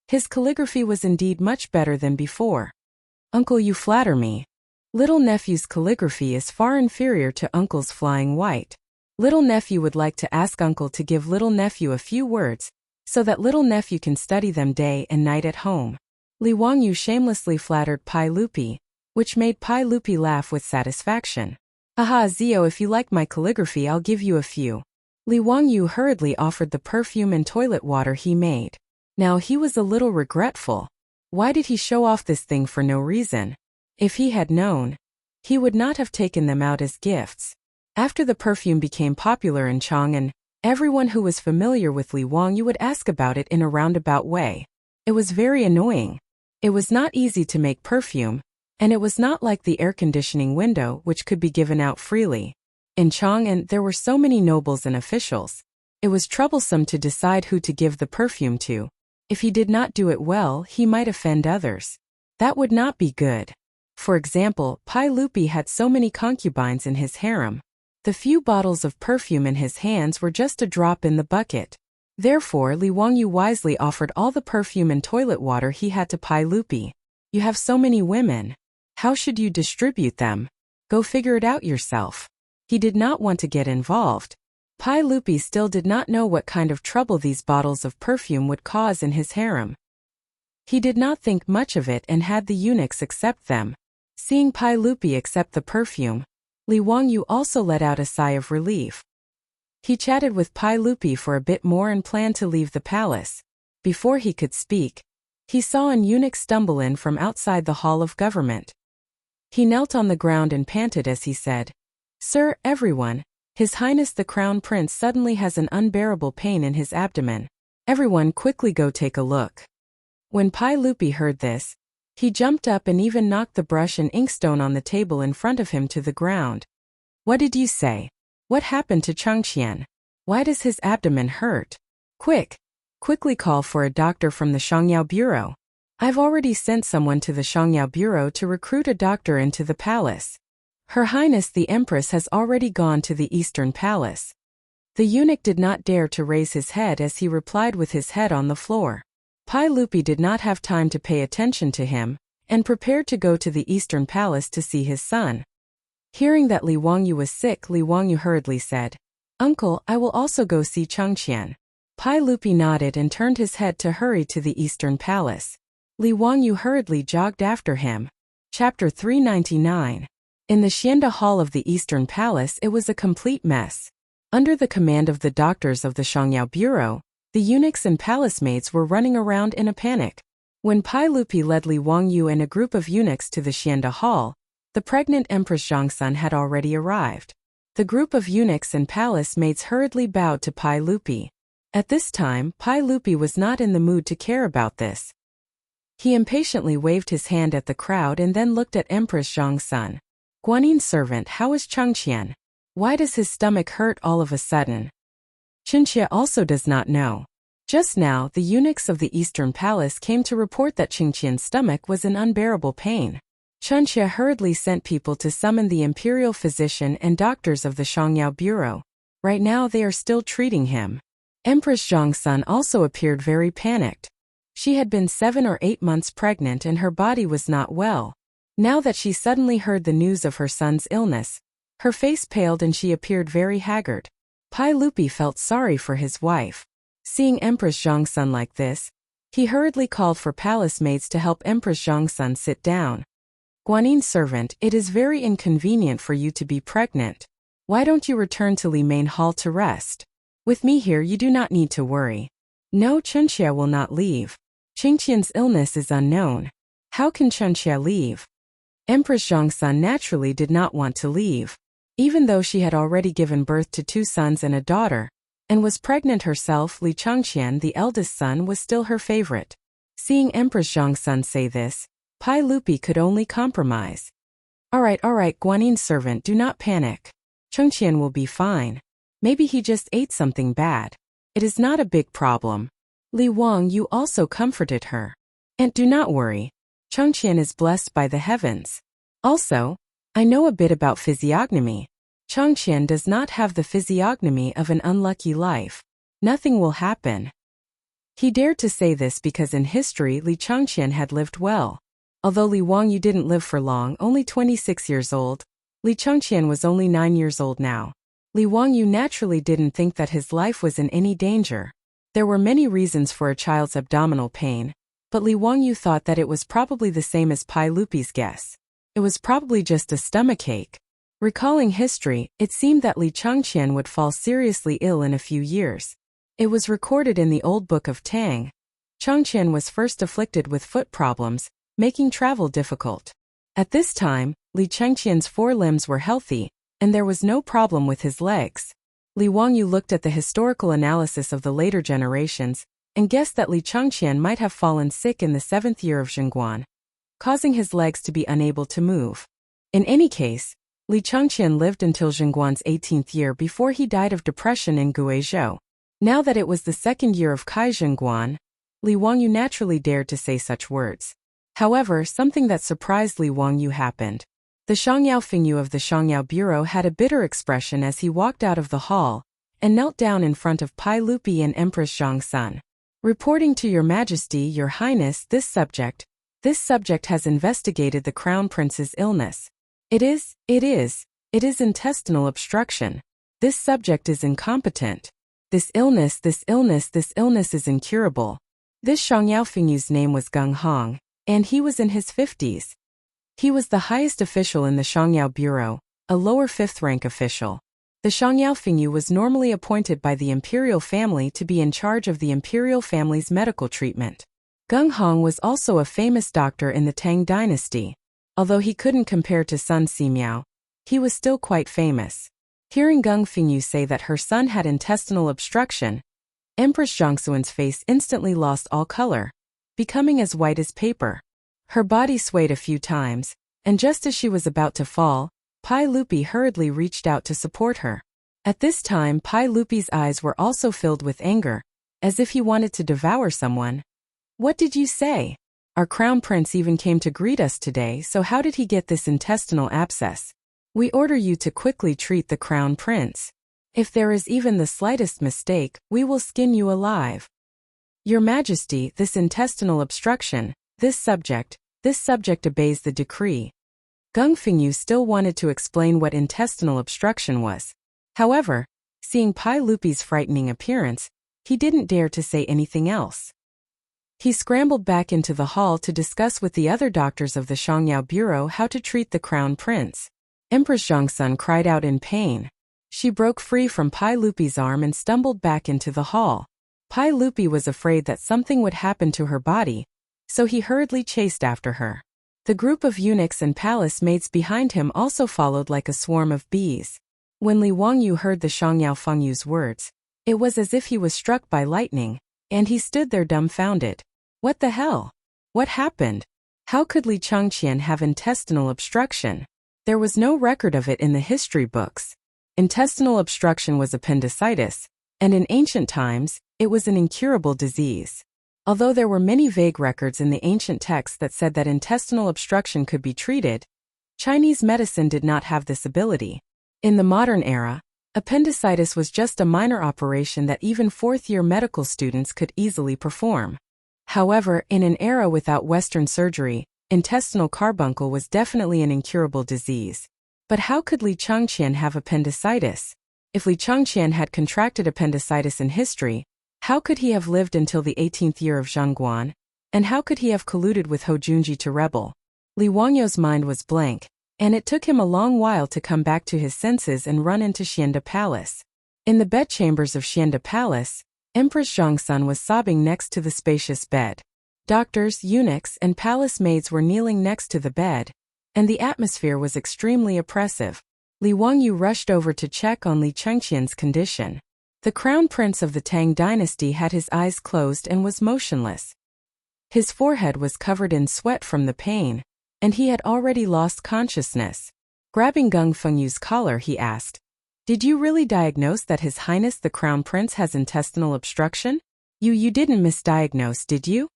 his calligraphy was indeed much better than before. Uncle, you flatter me. Little nephew's calligraphy is far inferior to uncle's flying white. Little nephew would like to ask uncle to give little nephew a few words, so that little nephew can study them day and night at home. Li Wangyu shamelessly flattered Pai Lupi, which made Pai Lupi laugh with satisfaction. Aha, Zio, if you like my calligraphy I'll give you a few. Li Wangyu hurriedly offered the perfume and toilet water he made. Now he was a little regretful. Why did he show off this thing for no reason? If he had known, he would not have taken them out as gifts. After the perfume became popular in Chang'an, everyone who was familiar with Li Wangyu would ask about it in a roundabout way. It was very annoying. It was not easy to make perfume, and it was not like the air conditioning window which could be given out freely. In Chang'an there were so many nobles and officials. It was troublesome to decide who to give the perfume to. If he did not do it well, he might offend others. That would not be good. For example, Pai Lupi had so many concubines in his harem. The few bottles of perfume in his hands were just a drop in the bucket. Therefore, Li Wangyu wisely offered all the perfume and toilet water he had to Pai Lupi. You have so many women. How should you distribute them? Go figure it out yourself. He did not want to get involved. Pai Lupi still did not know what kind of trouble these bottles of perfume would cause in his harem. He did not think much of it and had the eunuchs accept them. Seeing Pai Lupi accept the perfume, Li Wangyu also let out a sigh of relief. He chatted with Pai Lupi for a bit more and planned to leave the palace. Before he could speak, he saw an eunuch stumble in from outside the Hall of Government. He knelt on the ground and panted as he said, "Sir, everyone, His Highness the Crown Prince suddenly has an unbearable pain in his abdomen. Everyone quickly go take a look." When Pai Lupi heard this, he jumped up and even knocked the brush and inkstone on the table in front of him to the ground. "What did you say? What happened to Chang'an? Why does his abdomen hurt? Quickly call for a doctor from the Shangyao Bureau. I've already sent someone to the Shangyao Bureau to recruit a doctor into the palace. Her Highness the Empress has already gone to the Eastern Palace." The eunuch did not dare to raise his head as he replied with his head on the floor. Pai Lupi did not have time to pay attention to him, and prepared to go to the Eastern Palace to see his son. Hearing that Li Wangyu was sick, Li Wangyu hurriedly said, "Uncle, I will also go see Chang'an." Pai Lupi nodded and turned his head to hurry to the Eastern Palace. Li Wangyu hurriedly jogged after him. Chapter 399. In the Xianda Hall of the Eastern Palace, it was a complete mess. Under the command of the doctors of the Shangyao Bureau, the eunuchs and palace maids were running around in a panic. When Pai Lupi led Li Wangyu and a group of eunuchs to the Xianda Hall, the pregnant Empress Zhongsun had already arrived. The group of eunuchs and palace maids hurriedly bowed to Pai Lupi. At this time, Pai Lupi was not in the mood to care about this. He impatiently waved his hand at the crowd and then looked at Empress Zhongsun. "Guanyin servant, how is Chang'an? Why does his stomach hurt all of a sudden?" Qinxie also does not know. Just now, the eunuchs of the Eastern Palace came to report that Qingqian's stomach was in unbearable pain. Qinxie hurriedly sent people to summon the imperial physician and doctors of the Shangyao Bureau. Right now they are still treating him. Empress Zhongsun also appeared very panicked. She had been 7 or 8 months pregnant and her body was not well. Now that she suddenly heard the news of her son's illness, her face paled and she appeared very haggard. Pai Lupi felt sorry for his wife. Seeing Empress Zhongsun like this, he hurriedly called for palace maids to help Empress Zhongsun sit down. "Guanyin servant, it is very inconvenient for you to be pregnant. Why don't you return to Li Main Hall to rest? With me here you do not need to worry." "No, Qinxie will not leave. Qingqian's illness is unknown. How can Qinxie leave?" Empress Zhongsun naturally did not want to leave. Even though she had already given birth to 2 sons and a daughter, and was pregnant herself, Li Chang'an, the eldest son, was still her favorite. Seeing Empress Zhongsun say this, Pai Lupi could only compromise. All right, Guanyin servant, do not panic. Chang'an will be fine. Maybe he just ate something bad. It is not a big problem." Li Wangyu also comforted her. "And do not worry. Chang'an is blessed by the heavens. Also, I know a bit about physiognomy. Chang'an does not have the physiognomy of an unlucky life. Nothing will happen." He dared to say this because in history Li Chang'an had lived well. Although Li Wangyu didn't live for long, only 26 years old, Li Chang'an was only 9 years old now. Li Wangyu naturally didn't think that his life was in any danger. There were many reasons for a child's abdominal pain, but Li Wangyu thought that it was probably the same as Pai Lupi's guess. It was probably just a stomachache. Recalling history, it seemed that Li Chang'an would fall seriously ill in a few years. It was recorded in the old book of Tang. Chang'an was first afflicted with foot problems, making travel difficult. At this time, Li Chang'an's 4 limbs were healthy, and there was no problem with his legs. Li Wangyu looked at the historical analysis of the later generations, and guessed that Li Chang'an might have fallen sick in the 7th year of Zhengguan, causing his legs to be unable to move. In any case, Li Chang'an lived until Zhengguan's 18th year before he died of depression in Guizhou. Now that it was the 2nd year of Kai Zhengguan, Li Wangyu naturally dared to say such words. However, something that surprised Li Wangyu happened. The Shangyao Fingyu of the Shangyao Bureau had a bitter expression as he walked out of the hall, and knelt down in front of Pai Lupi and Empress Zhongsun. "Reporting to Your Majesty, Your Highness, this subject has investigated the Crown Prince's illness. It is intestinal obstruction. This subject is incompetent. This illness is incurable." This Shangyao Fingyu's name was Gung Hong, and he was in his 50s. He was the highest official in the Shangyao Bureau, a lower 5th-rank official. The Shangyao Fingyu was normally appointed by the imperial family to be in charge of the imperial family's medical treatment. Gung Hong was also a famous doctor in the Tang dynasty. Although he couldn't compare to Sun Simiao, he was still quite famous. Hearing Geng Fengyu say that her son had intestinal obstruction, Empress Zhongxuan's face instantly lost all color, becoming as white as paper. Her body swayed a few times, and just as she was about to fall, Pai Lupi hurriedly reached out to support her. At this time, Pai Lupi's eyes were also filled with anger, as if he wanted to devour someone. "What did you say? Our crown prince even came to greet us today, so how did he get this intestinal abscess? We order you to quickly treat the crown prince. If there is even the slightest mistake, we will skin you alive. Your Majesty, this intestinal obstruction, this subject obeys the decree." Geng Fengyu still wanted to explain what intestinal obstruction was. However, seeing Pai Lupi's frightening appearance, he didn't dare to say anything else. He scrambled back into the hall to discuss with the other doctors of the Shangyao Bureau how to treat the crown prince. Empress Zhongxun cried out in pain. She broke free from Pai Lupi's arm and stumbled back into the hall. Pai Lupi was afraid that something would happen to her body, so he hurriedly chased after her. The group of eunuchs and palace maids behind him also followed like a swarm of bees. When Li Wangyu heard the Shangyao Fengyu's words, it was as if he was struck by lightning, and he stood there dumbfounded. What the hell? What happened? How could Li Changqian have intestinal obstruction? There was no record of it in the history books. Intestinal obstruction was appendicitis, and in ancient times, it was an incurable disease. Although there were many vague records in the ancient texts that said that intestinal obstruction could be treated, Chinese medicine did not have this ability. In the modern era, appendicitis was just a minor operation that even fourth-year medical students could easily perform. However, in an era without Western surgery, intestinal carbuncle was definitely an incurable disease. But how could Li Changqian have appendicitis? If Li Changqian had contracted appendicitis in history, how could he have lived until the 18th year of Zhongguan? And how could he have colluded with Hou Junji to rebel? Li Wangyu's mind was blank, and it took him a long while to come back to his senses and run into Xianda Palace. In the bedchambers of Xianda Palace, Empress Zhongxun was sobbing next to the spacious bed. Doctors, eunuchs, and palace maids were kneeling next to the bed, and the atmosphere was extremely oppressive. Li Wangyu rushed over to check on Li Changqian's condition. The crown prince of the Tang dynasty had his eyes closed and was motionless. His forehead was covered in sweat from the pain, and he had already lost consciousness. Grabbing Geng Fengyu's collar, he asked, "Did you really diagnose that His Highness the Crown Prince has intestinal obstruction? You didn't misdiagnose, did you?"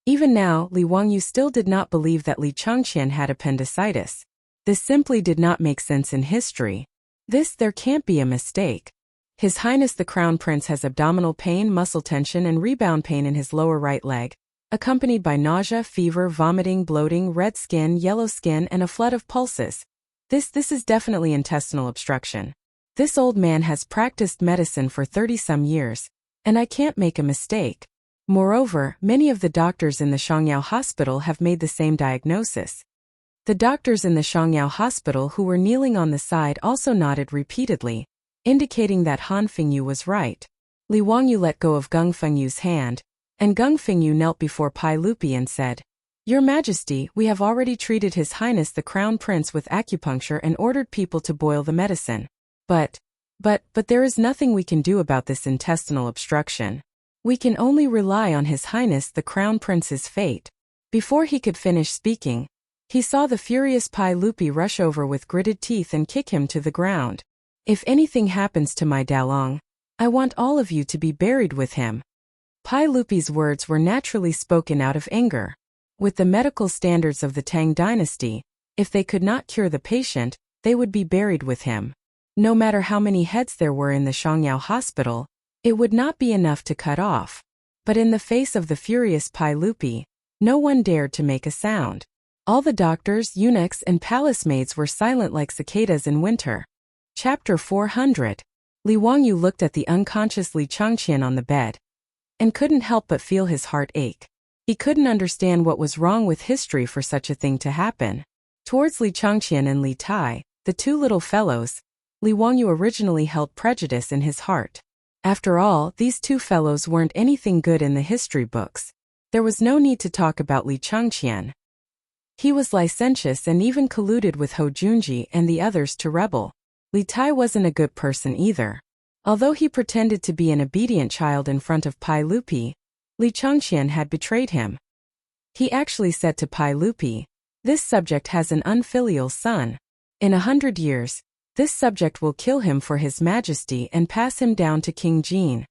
Even now, Li Wangyu still did not believe that Li Changqian had appendicitis. This simply did not make sense in history. There can't be a mistake. His Highness the Crown Prince has abdominal pain, muscle tension, and rebound pain in his lower right leg, accompanied by nausea, fever, vomiting, bloating, red skin, yellow skin, and a flood of pulses. This is definitely intestinal obstruction. This old man has practiced medicine for 30-some years, and I can't make a mistake. Moreover, many of the doctors in the Shangyao Hospital have made the same diagnosis. The doctors in the Shangyao Hospital who were kneeling on the side also nodded repeatedly, indicating that Han Fengyu was right. Li Wangyu let go of Geng Fengyu's hand, and Geng Fengyu knelt before Pai Lupi and said, "Your Majesty, we have already treated His Highness the Crown Prince with acupuncture and ordered people to boil the medicine. But there is nothing we can do about this intestinal obstruction. We can only rely on His Highness the Crown Prince's fate." Before he could finish speaking, he saw the furious Pai Lupi rush over with gritted teeth and kick him to the ground. "If anything happens to my Dalong, I want all of you to be buried with him." Pai Lupi's words were naturally spoken out of anger. With the medical standards of the Tang dynasty, if they could not cure the patient, they would be buried with him. No matter how many heads there were in the Shangyao Hospital, it would not be enough to cut off. But in the face of the furious Pai Lupi, no one dared to make a sound. All the doctors, eunuchs, and palace maids were silent like cicadas in winter. Chapter 400. Li Wangyu looked at the unconscious Li Changqian on the bed, and couldn't help but feel his heart ache. He couldn't understand what was wrong with history for such a thing to happen. Towards Li Changqian and Li Tai, the two little fellows, Li Wangyu originally held prejudice in his heart. After all, these two fellows weren't anything good in the history books. There was no need to talk about Li Changqian. He was licentious and even colluded with Ho Junji and the others to rebel. Li Tai wasn't a good person either. Although he pretended to be an obedient child in front of Pai Lupi, Li Changqian had betrayed him. He actually said to Pai Lupi, "This subject has an unfilial son. In 100 years, this subject will kill him for his majesty and pass him down to King Jin."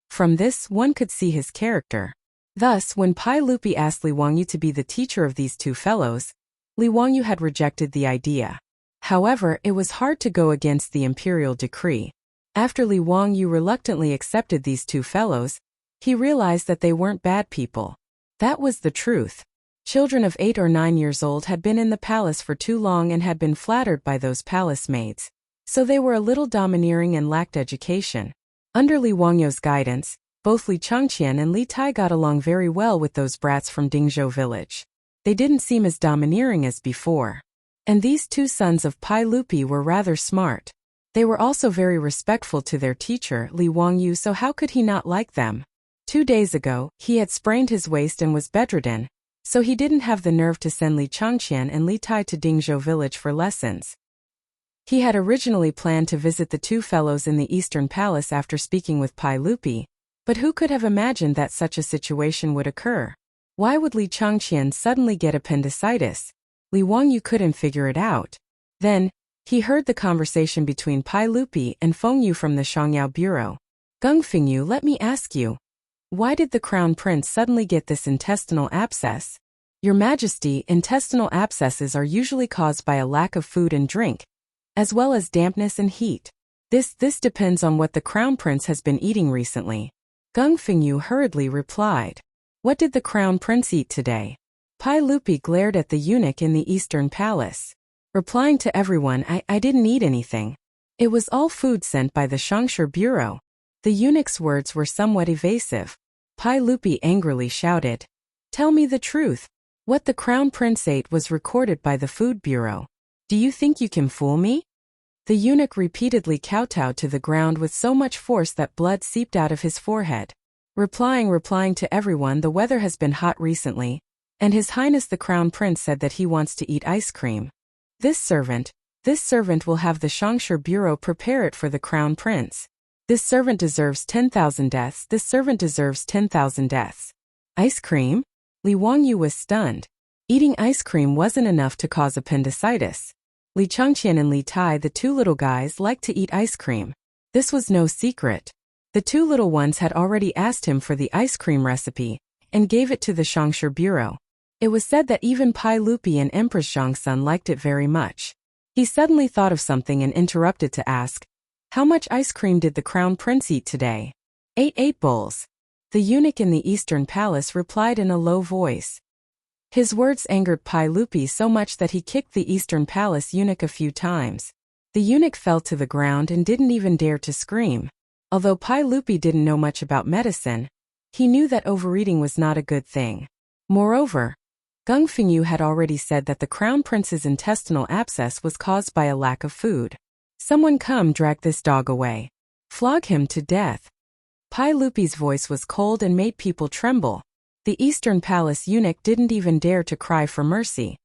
From this, one could see his character. Thus, when Pai Lupi asked Li Wangyu to be the teacher of these two fellows, Li Wangyu had rejected the idea. However, it was hard to go against the imperial decree. After Li Wangyu reluctantly accepted these two fellows, he realized that they weren't bad people. That was the truth. Children of 8 or 9 years old had been in the palace for too long and had been flattered by those palace maids. So they were a little domineering and lacked education. Under Li Wangyu's guidance, both Li Changqian and Li Tai got along very well with those brats from Dingzhou village. They didn't seem as domineering as before. And these two sons of Pai Lupi were rather smart. They were also very respectful to their teacher, Li Wangyu, so how could he not like them? 2 days ago, he had sprained his waist and was bedridden, so he didn't have the nerve to send Li Changqian and Li Tai to Dingzhou village for lessons. He had originally planned to visit the two fellows in the Eastern Palace after speaking with Pai Lupi, but who could have imagined that such a situation would occur? Why would Li Changqian suddenly get appendicitis? Li Wangyu couldn't figure it out. Then, he heard the conversation between Pai Lupi and Feng Yu from the Shangyao Bureau. "Gongfeng Yu, let me ask you. Why did the Crown Prince suddenly get this intestinal abscess? Your Majesty, intestinal abscesses are usually caused by a lack of food and drink, as well as dampness and heat. This depends on what the Crown Prince has been eating recently." Gongfeng Yu hurriedly replied. "What did the Crown Prince eat today?" Pai Lupi glared at the eunuch in the Eastern Palace, replying to everyone, I didn't eat anything. It was all food sent by the Shangshu Bureau." The eunuch's words were somewhat evasive. Pai Lupi angrily shouted, "Tell me the truth. What the Crown Prince ate was recorded by the Food Bureau. Do you think you can fool me?" The eunuch repeatedly kowtowed to the ground with so much force that blood seeped out of his forehead. Replying to everyone, "The weather has been hot recently, and His Highness the Crown Prince said that he wants to eat ice cream. This servant will have the Shangshu Bureau prepare it for the Crown Prince. This servant deserves 10,000 deaths. This servant deserves 10,000 deaths." Ice cream? Li Wangyu was stunned. Eating ice cream wasn't enough to cause appendicitis. Li Changqian and Li Tai, the two little guys, liked to eat ice cream. This was no secret. The two little ones had already asked him for the ice cream recipe and gave it to the Shangshu Bureau. It was said that even Pai Lupi and Empress Zhongsun liked it very much. He suddenly thought of something and interrupted to ask, "How much ice cream did the Crown Prince eat today?" "8 bowls." The eunuch in the Eastern Palace replied in a low voice. His words angered Pai Lupi so much that he kicked the Eastern Palace eunuch a few times. The eunuch fell to the ground and didn't even dare to scream. Although Pai Lupi didn't know much about medicine, he knew that overeating was not a good thing. Moreover, Gongfeng Yu had already said that the Crown Prince's intestinal abscess was caused by a lack of food. "Someone come drag this dog away. Flog him to death." Pai Lupi's voice was cold and made people tremble. The Eastern Palace eunuch didn't even dare to cry for mercy.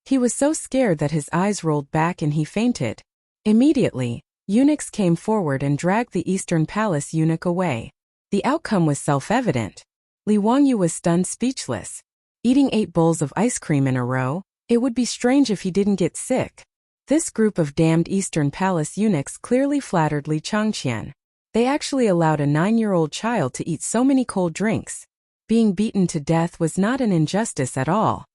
He was so scared that his eyes rolled back and he fainted. Immediately, eunuchs came forward and dragged the Eastern Palace eunuch away. The outcome was self-evident. Li Wangyu was stunned speechless. Eating 8 bowls of ice cream in a row, it would be strange if he didn't get sick. This group of damned Eastern Palace eunuchs clearly flattered Li Changqian. They actually allowed a 9-year-old child to eat so many cold drinks. Being beaten to death was not an injustice at all.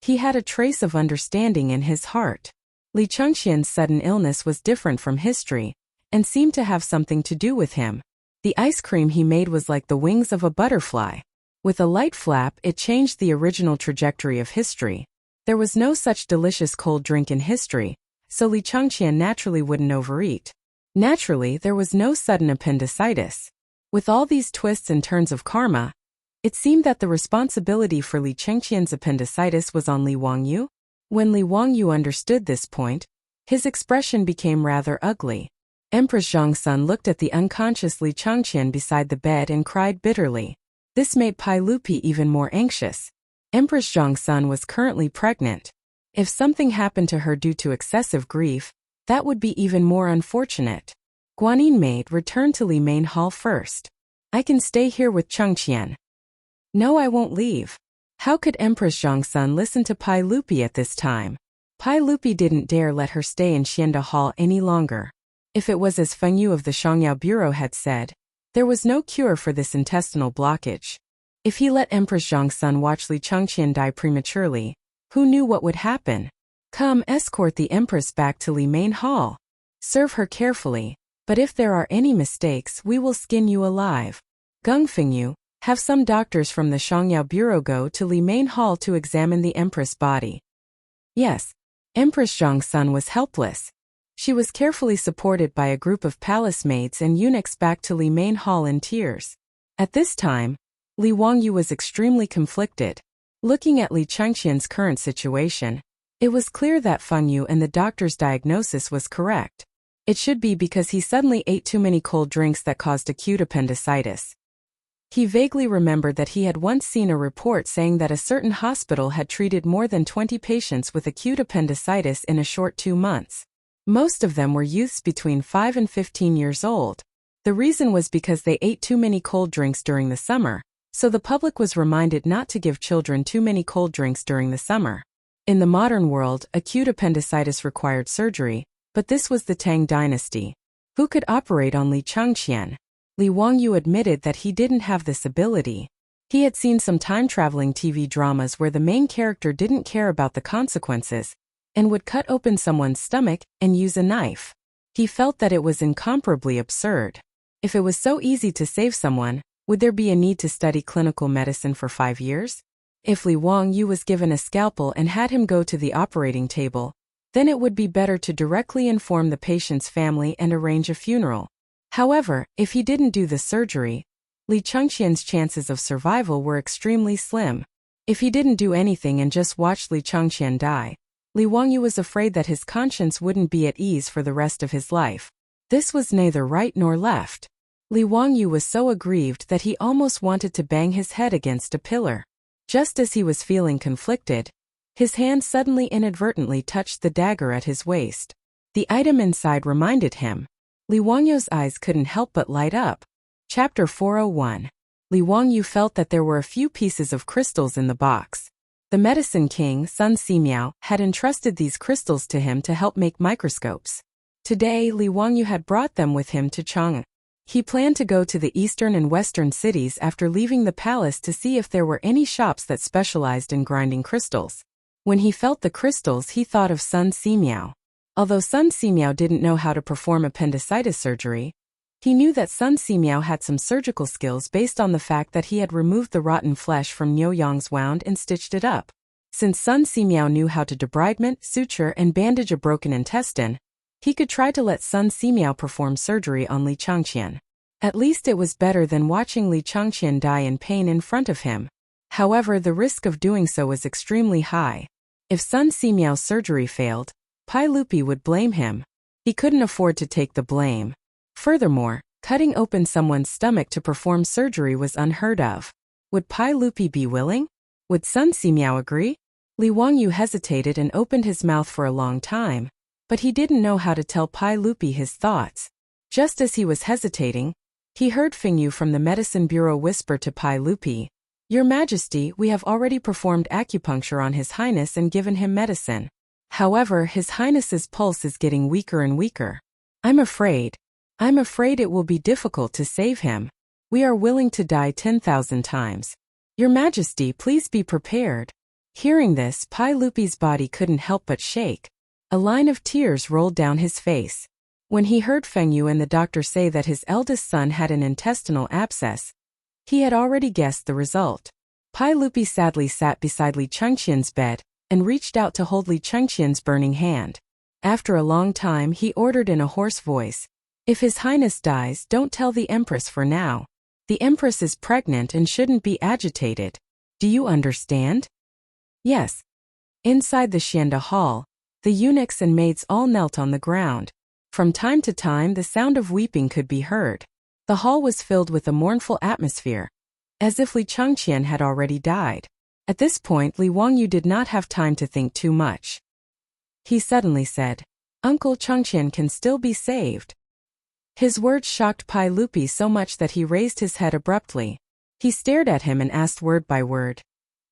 He had a trace of understanding in his heart. Li Changqian's sudden illness was different from history, and seemed to have something to do with him. The ice cream he made was like the wings of a butterfly. With a light flap, it changed the original trajectory of history. There was no such delicious cold drink in history, so Li Changqian naturally wouldn't overeat. Naturally, there was no sudden appendicitis. With all these twists and turns of karma, it seemed that the responsibility for Li Changqian's appendicitis was on Li Wangyu. When Li Wangyu understood this point, his expression became rather ugly. Empress Zhongsun looked at the unconscious Li Changqian beside the bed and cried bitterly. This made Pai Lupi even more anxious. Empress Zhongsun was currently pregnant. If something happened to her due to excessive grief, that would be even more unfortunate. Guanyin maid returned to Li Main Hall first. I can stay here with Chang'an. No, I won't leave. How could Empress Zhongsun listen to Pai Lupi at this time? Pai Lupi didn't dare let her stay in Xianda Hall any longer. If it was as Feng Yu of the Shangyao Bureau had said, there was no cure for this intestinal blockage. If he let Empress Zhongsun watch Li Changqian die prematurely, who knew what would happen? Come, escort the Empress back to Li Main Hall. Serve her carefully, but if there are any mistakes, we will skin you alive. Gung Fengyu, have some doctors from the Shangyao Bureau go to Li Main Hall to examine the Empress' body. Yes. Empress Zhongsun was helpless. She was carefully supported by a group of palace maids and eunuchs back to Li Main Hall in tears. At this time, Li Wangyu was extremely conflicted. Looking at Li Changqian's current situation, it was clear that Feng Yu and the doctor's diagnosis was correct. It should be because he suddenly ate too many cold drinks that caused acute appendicitis. He vaguely remembered that he had once seen a report saying that a certain hospital had treated more than 20 patients with acute appendicitis in a short 2 months. Most of them were youths between 5 and 15 years old. The reason was because they ate too many cold drinks during the summer, so the public was reminded not to give children too many cold drinks during the summer. In the modern world, acute appendicitis required surgery, but this was the Tang dynasty. Who could operate on Li Changqian? Li Wangyu admitted that he didn't have this ability. He had seen some time-traveling TV dramas where the main character didn't care about the consequences and would cut open someone's stomach and use a knife. He felt that it was incomparably absurd. If it was so easy to save someone, would there be a need to study clinical medicine for 5 years? If Li Wangyu was given a scalpel and had him go to the operating table, then it would be better to directly inform the patient's family and arrange a funeral. However, if he didn't do the surgery, Li Changqian's chances of survival were extremely slim. If he didn't do anything and just watched Li Changqian die, Li Wangyu was afraid that his conscience wouldn't be at ease for the rest of his life. This was neither right nor left. Li Wangyu was so aggrieved that he almost wanted to bang his head against a pillar. Just as he was feeling conflicted, his hand suddenly inadvertently touched the dagger at his waist. The item inside reminded him. Li Wangyu's eyes couldn't help but light up. Chapter 401. Li Wangyu felt that there were a few pieces of crystals in the box. The medicine king, Sun Simiao, had entrusted these crystals to him to help make microscopes. Today, Li Wangyu had brought them with him to Chang'an. He planned to go to the eastern and western cities after leaving the palace to see if there were any shops that specialized in grinding crystals. When he felt the crystals, he thought of Sun Simiao. Although Sun Simiao didn't know how to perform appendicitis surgery, he knew that Sun Simiao had some surgical skills based on the fact that he had removed the rotten flesh from Niu Yang's wound and stitched it up. Since Sun Simiao knew how to debridement, suture, and bandage a broken intestine, he could try to let Sun Simiao perform surgery on Li Changqian. At least it was better than watching Li Changqian die in pain in front of him. However, the risk of doing so was extremely high. If Sun Simiao's surgery failed, Pai Lupi would blame him. He couldn't afford to take the blame. Furthermore, cutting open someone's stomach to perform surgery was unheard of. Would Pai Lupi be willing? Would Sun Simiao agree? Li Wangyu hesitated and opened his mouth for a long time, but he didn't know how to tell Pai Lupi his thoughts. Just as he was hesitating, he heard Feng Yu from the medicine bureau whisper to Pai Lupi, "Your Majesty, we have already performed acupuncture on His Highness and given him medicine. However, His Highness's pulse is getting weaker and weaker. I'm afraid it will be difficult to save him. We are willing to die 10,000 times. Your Majesty, please be prepared." Hearing this, Pai Lupi's body couldn't help but shake. A line of tears rolled down his face. When he heard Feng Yu and the doctor say that his eldest son had an intestinal abscess, he had already guessed the result. Pai Lupi sadly sat beside Li Changqian's bed and reached out to hold Li Changqian's burning hand. After a long time, he ordered in a hoarse voice, "If His Highness dies, don't tell the Empress for now. The Empress is pregnant and shouldn't be agitated. Do you understand?" Yes. Inside the Xianda Hall, the eunuchs and maids all knelt on the ground. From time to time, the sound of weeping could be heard. The hall was filled with a mournful atmosphere, as if Li Changqian had already died. At this point, Li Wangyu did not have time to think too much. He suddenly said, "Uncle Chang'an can still be saved." His words shocked Pai Lupi so much that he raised his head abruptly. He stared at him and asked word by word,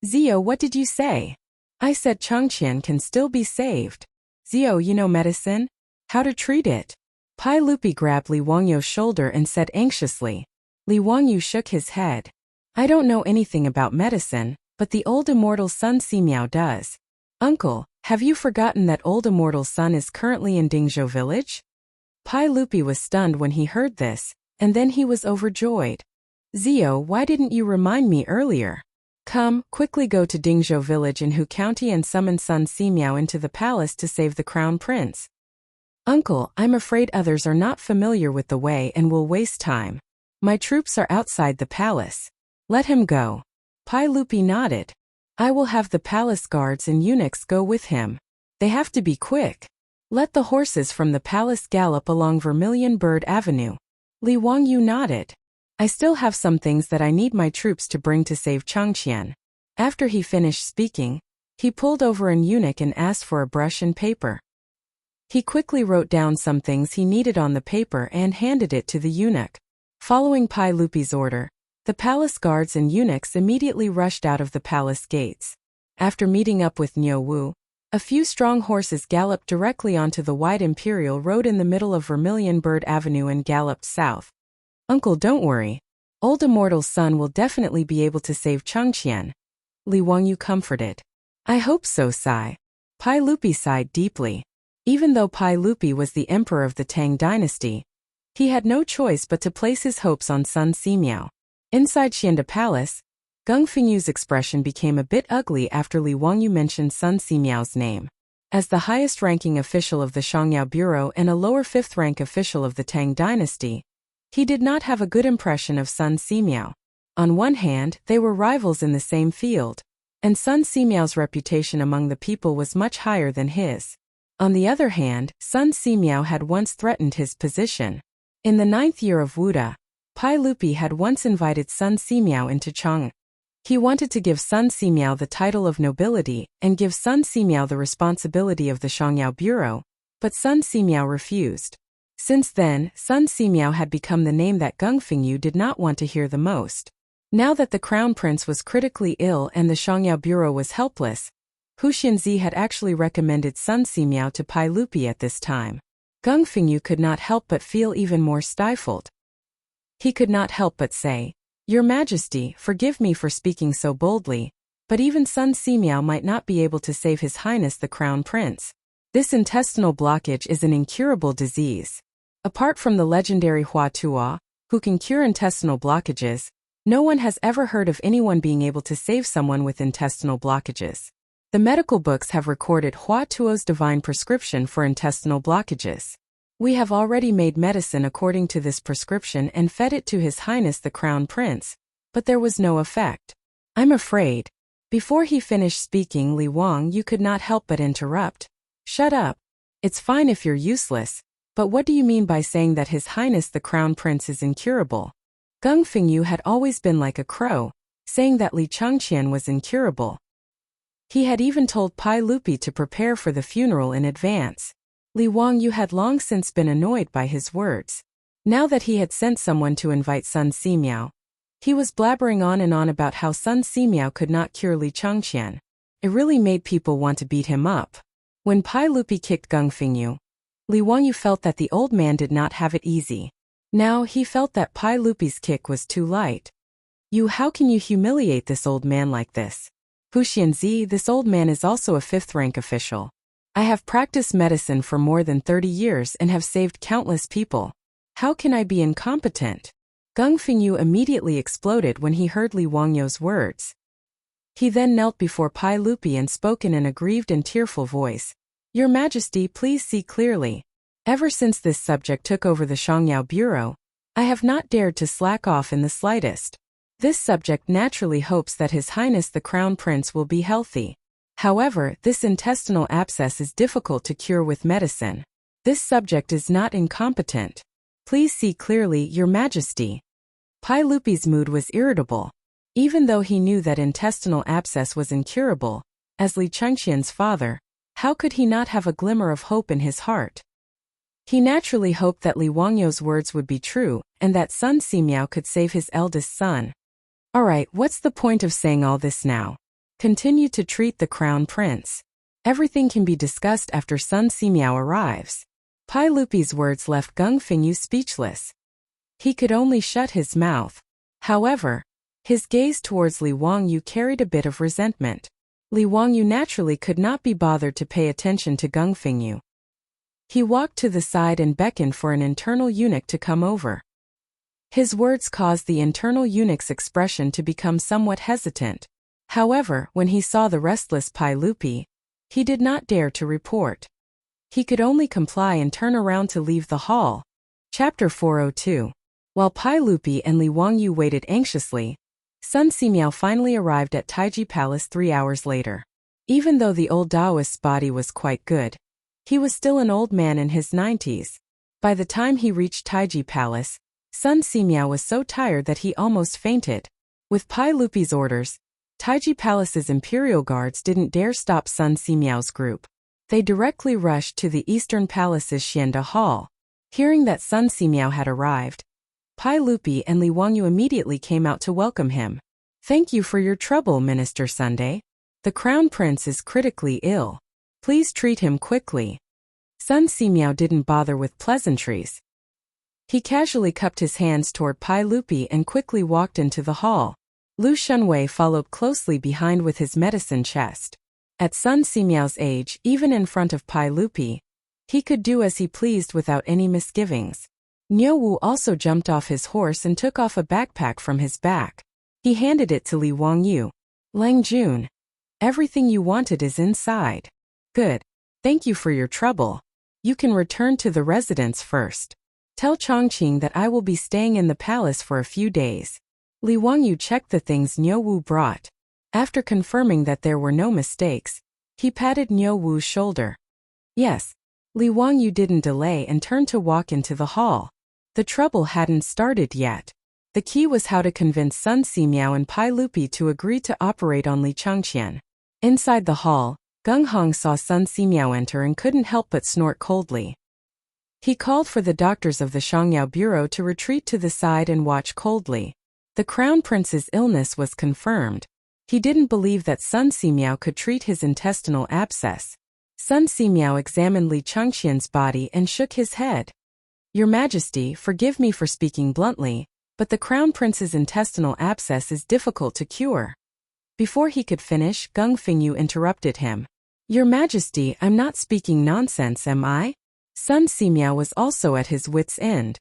"Zio, what did you say?" "I said Chang'an can still be saved." "Zio, you know medicine? How to treat it?" Pai Lupi grabbed Li Wangyu's shoulder and said anxiously. Li Wangyu shook his head. "I don't know anything about medicine, but the old immortal Sun Simiao does." "Uncle, have you forgotten that old immortal Sun is currently in Dingzhou village?" Pai Lupi was stunned when he heard this, and then he was overjoyed. "Zio, why didn't you remind me earlier? Come, quickly go to Dingzhou village in Hu County and summon Sun Simiao into the palace to save the crown prince." "Uncle, I'm afraid others are not familiar with the way and will waste time. My troops are outside the palace. Let him go." Pai Lupi nodded. "I will have the palace guards and eunuchs go with him. They have to be quick. Let the horses from the palace gallop along Vermilion Bird Avenue." Li Wangyu nodded. "I still have some things that I need my troops to bring to save Chang'an." After he finished speaking, he pulled over an eunuch and asked for a brush and paper. He quickly wrote down some things he needed on the paper and handed it to the eunuch. Following Pai Lupi's order, the palace guards and eunuchs immediately rushed out of the palace gates. After meeting up with Niu Wu, a few strong horses galloped directly onto the wide imperial road in the middle of Vermilion Bird Avenue and galloped south. "Uncle, don't worry. Old immortal Sun will definitely be able to save Chang'an," Li Wangyu comforted. "I hope so, Sai." Pai Lupi sighed deeply. Even though Pai Lupi was the emperor of the Tang dynasty, he had no choice but to place his hopes on Sun Simiao. Inside Xianda Palace, Geng Fingyu's expression became a bit ugly after Li Wangyu mentioned Sun Simiao's name. As the highest-ranking official of the Shangyao Bureau and a lower fifth-rank official of the Tang dynasty, he did not have a good impression of Sun Simiao. On one hand, they were rivals in the same field, and Sun Simiao's reputation among the people was much higher than his. On the other hand, Sun Simiao had once threatened his position. In the 9th year of Wuda, Pai Lupi had once invited Sun Simiao into Chang'an. He wanted to give Sun Simiao the title of nobility and give Sun Simiao the responsibility of the Shangyao Bureau, but Sun Simiao refused. Since then, Sun Simiao had become the name that Geng Fingyu did not want to hear the most. Now that the crown prince was critically ill and the Shangyao Bureau was helpless, Hu Xianzi had actually recommended Sun Simiao to Pai Lupi at this time. Geng Fingyu could not help but feel even more stifled. He could not help but say, "Your Majesty, forgive me for speaking so boldly, but even Sun Simiao might not be able to save His Highness the Crown Prince. This intestinal blockage is an incurable disease. Apart from the legendary Hua Tuo, who can cure intestinal blockages, no one has ever heard of anyone being able to save someone with intestinal blockages. The medical books have recorded Hua Tuo's divine prescription for intestinal blockages. We have already made medicine according to this prescription and fed it to His Highness the Crown Prince, but there was no effect. I'm afraid." Before he finished speaking, Li Wangyu could not help but interrupt. "Shut up. It's fine if you're useless, but what do you mean by saying that His Highness the Crown Prince is incurable?" Geng Fingyu had always been like a crow, saying that Li Chang'an was incurable. He had even told Pai Lupi to prepare for the funeral in advance. Li Wangyu had long since been annoyed by his words. Now that he had sent someone to invite Sun Simiao, he was blabbering on and on about how Sun Simiao could not cure Li Chang'an. It really made people want to beat him up. When Pai Lupi kicked Geng Fingyu, Li Wangyu felt that the old man did not have it easy. Now he felt that Pai Lupi's kick was too light. How can you humiliate this old man like this? Hu Xianzi, this old man is also a fifth-rank official. I have practiced medicine for more than 30 years and have saved countless people. How can I be incompetent?" Geng Fingyu immediately exploded when he heard Li Wangyu's words. He then knelt before Pai Lupi and spoke in an aggrieved and tearful voice. "Your Majesty, please see clearly. Ever since this subject took over the Shangyao Bureau, I have not dared to slack off in the slightest. This subject naturally hopes that His Highness the Crown Prince will be healthy. However, this intestinal abscess is difficult to cure with medicine. This subject is not incompetent. Please see clearly, Your Majesty." Pai Lupi's mood was irritable. Even though he knew that intestinal abscess was incurable, as Li Changqian's father, how could he not have a glimmer of hope in his heart? He naturally hoped that Li Wangyou's words would be true, and that Sun Simiao could save his eldest son. Alright, what's the point of saying all this now? Continue to treat the crown prince. Everything can be discussed after Sun Simiao arrives. Pai Lupi's words left Geng Fengyu speechless. He could only shut his mouth. However, his gaze towards Li Wangyu carried a bit of resentment. Li Wangyu naturally could not be bothered to pay attention to Geng Fengyu. He walked to the side and beckoned for an internal eunuch to come over. His words caused the internal eunuch's expression to become somewhat hesitant. However, when he saw the restless Pai Lupi, he did not dare to report. He could only comply and turn around to leave the hall. Chapter 402. While Pai Lupi and Li Wangyu waited anxiously, Sun Simiao finally arrived at Taiji Palace 3 hours later. Even though the old Taoist's body was quite good, he was still an old man in his 90s. By the time he reached Taiji Palace, Sun Simiao was so tired that he almost fainted. With Pai Lupi's orders, Taiji Palace's imperial guards didn't dare stop Sun Simiao's group. They directly rushed to the Eastern Palace's Xianda Hall. Hearing that Sun Simiao had arrived, Pai Lupi and Li Wangyu immediately came out to welcome him. Thank you for your trouble, Minister Sunday. The crown prince is critically ill. Please treat him quickly. Sun Simiao didn't bother with pleasantries. He casually cupped his hands toward Pai Lupi and quickly walked into the hall. Lu Shunwei followed closely behind with his medicine chest. At Sun Simiao's age, even in front of Pai Lupi, he could do as he pleased without any misgivings. Niu Wu also jumped off his horse and took off a backpack from his back. He handed it to Li Wangyu. Lang Jun, everything you wanted is inside. Good. Thank you for your trouble. You can return to the residence first. Tell Chongqing that I will be staying in the palace for a few days. Li Wangyu checked the things Niu Wu brought. After confirming that there were no mistakes, he patted Niu Wu's shoulder. Yes. Li Wangyu didn't delay and turned to walk into the hall. The trouble hadn't started yet. The key was how to convince Sun Simiao and Pai Lupi to agree to operate on Li Changqian. Inside the hall, Geng Hong saw Sun Simiao enter and couldn't help but snort coldly. He called for the doctors of the Shangyao Bureau to retreat to the side and watch coldly. The crown prince's illness was confirmed. He didn't believe that Sun Simiao could treat his intestinal abscess. Sun Simiao examined Li Changqian's body and shook his head. Your Majesty, forgive me for speaking bluntly, but the crown prince's intestinal abscess is difficult to cure. Before he could finish, Geng Fengyu interrupted him. Your Majesty, I'm not speaking nonsense, am I? Sun Simiao was also at his wits' end.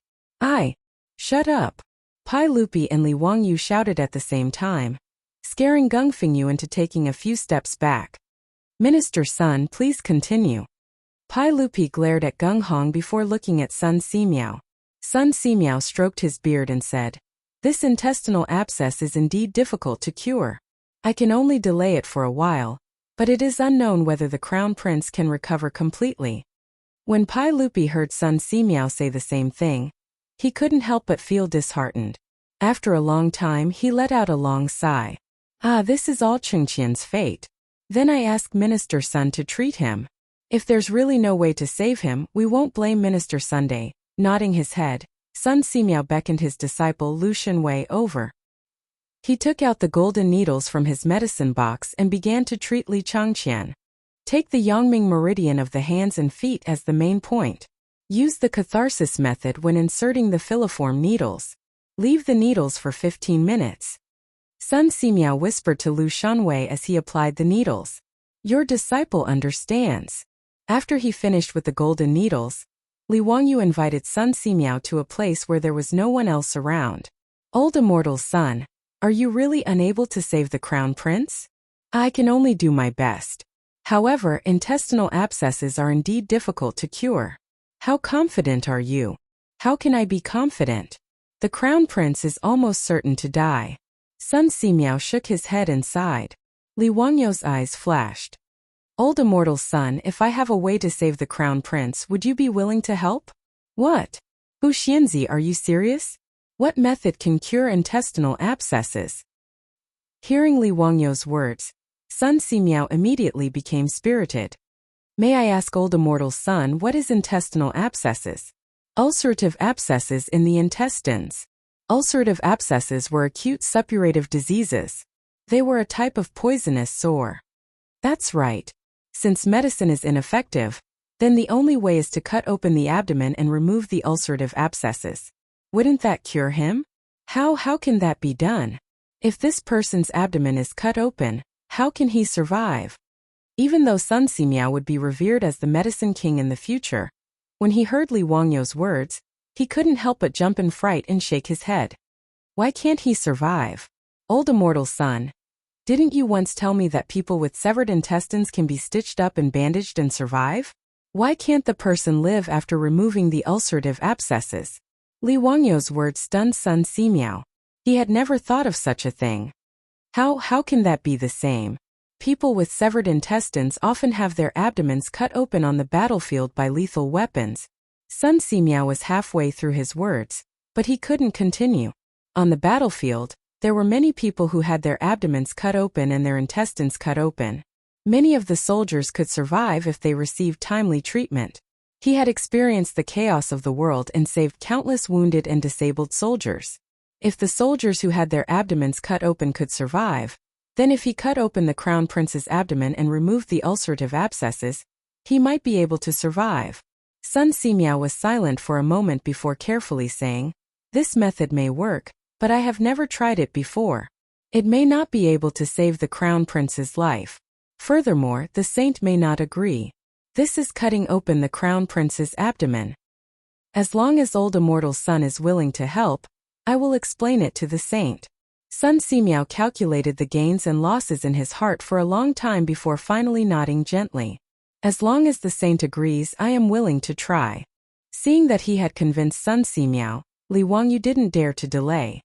Shut up. Pai Lupi and Li Wangyu shouted at the same time, scaring Geng Fengyu into taking a few steps back. Minister Sun, please continue. Pai Lupi glared at Geng Hong before looking at Sun Simiao. Sun Simiao stroked his beard and said, This intestinal abscess is indeed difficult to cure. I can only delay it for a while, but it is unknown whether the crown prince can recover completely. When Pai Lupi heard Sun Simiao say the same thing, he couldn't help but feel disheartened. After a long time, he let out a long sigh. This is all Changqian's fate. Then I asked Minister Sun to treat him. If there's really no way to save him, we won't blame Minister Sunday. Nodding his head, Sun Simiao beckoned his disciple Lu Shunwei over. He took out the golden needles from his medicine box and began to treat Li Changqian. Take the Yangming meridian of the hands and feet as the main point. Use the catharsis method when inserting the filiform needles. Leave the needles for 15 minutes. Sun Simiao whispered to Lu Shunwei as he applied the needles. Your disciple understands. After he finished with the golden needles, Li Wangyu invited Sun Simiao to a place where there was no one else around. Old immortal son, are you really unable to save the crown prince? I can only do my best. However, intestinal abscesses are indeed difficult to cure. How confident are you? How can I be confident? The crown prince is almost certain to die. Sun Simiao shook his head and sighed. Li Wangyu's eyes flashed. Old immortal son, if I have a way to save the crown prince, would you be willing to help? What? Hu Xianzi, are you serious? What method can cure intestinal abscesses? Hearing Li Wangyou's words, Sun Simiao immediately became spirited. May I ask, old immortal son, what is intestinal abscesses? Ulcerative abscesses in the intestines. Ulcerative abscesses were acute suppurative diseases. They were a type of poisonous sore. That's right. Since medicine is ineffective, then the only way is to cut open the abdomen and remove the ulcerative abscesses. Wouldn't that cure him? How can that be done? If this person's abdomen is cut open, how can he survive? Even though Sun Simiao would be revered as the medicine king in the future, when he heard Li Wangyou's words, he couldn't help but jump in fright and shake his head. Why can't he survive? Old immortal son, didn't you once tell me that people with severed intestines can be stitched up and bandaged and survive? Why can't the person live after removing the ulcerative abscesses? Li Wangyou's words stunned Sun Simiao. He had never thought of such a thing. How can that be the same? People with severed intestines often have their abdomens cut open on the battlefield by lethal weapons. Sun Simiao was halfway through his words, but he couldn't continue. On the battlefield, there were many people who had their abdomens cut open and their intestines cut open. Many of the soldiers could survive if they received timely treatment. He had experienced the chaos of the world and saved countless wounded and disabled soldiers. If the soldiers who had their abdomens cut open could survive, then if he cut open the crown prince's abdomen and removed the ulcerative abscesses, he might be able to survive. Sun Simiao was silent for a moment before carefully saying, "This method may work, but I have never tried it before. It may not be able to save the crown prince's life. Furthermore, the saint may not agree. This is cutting open the crown prince's abdomen. As long as old immortal son is willing to help, I will explain it to the saint." Sun Simiao calculated the gains and losses in his heart for a long time before finally nodding gently. As long as the saint agrees, I am willing to try. Seeing that he had convinced Sun Simiao, Li Wangyou didn't dare to delay.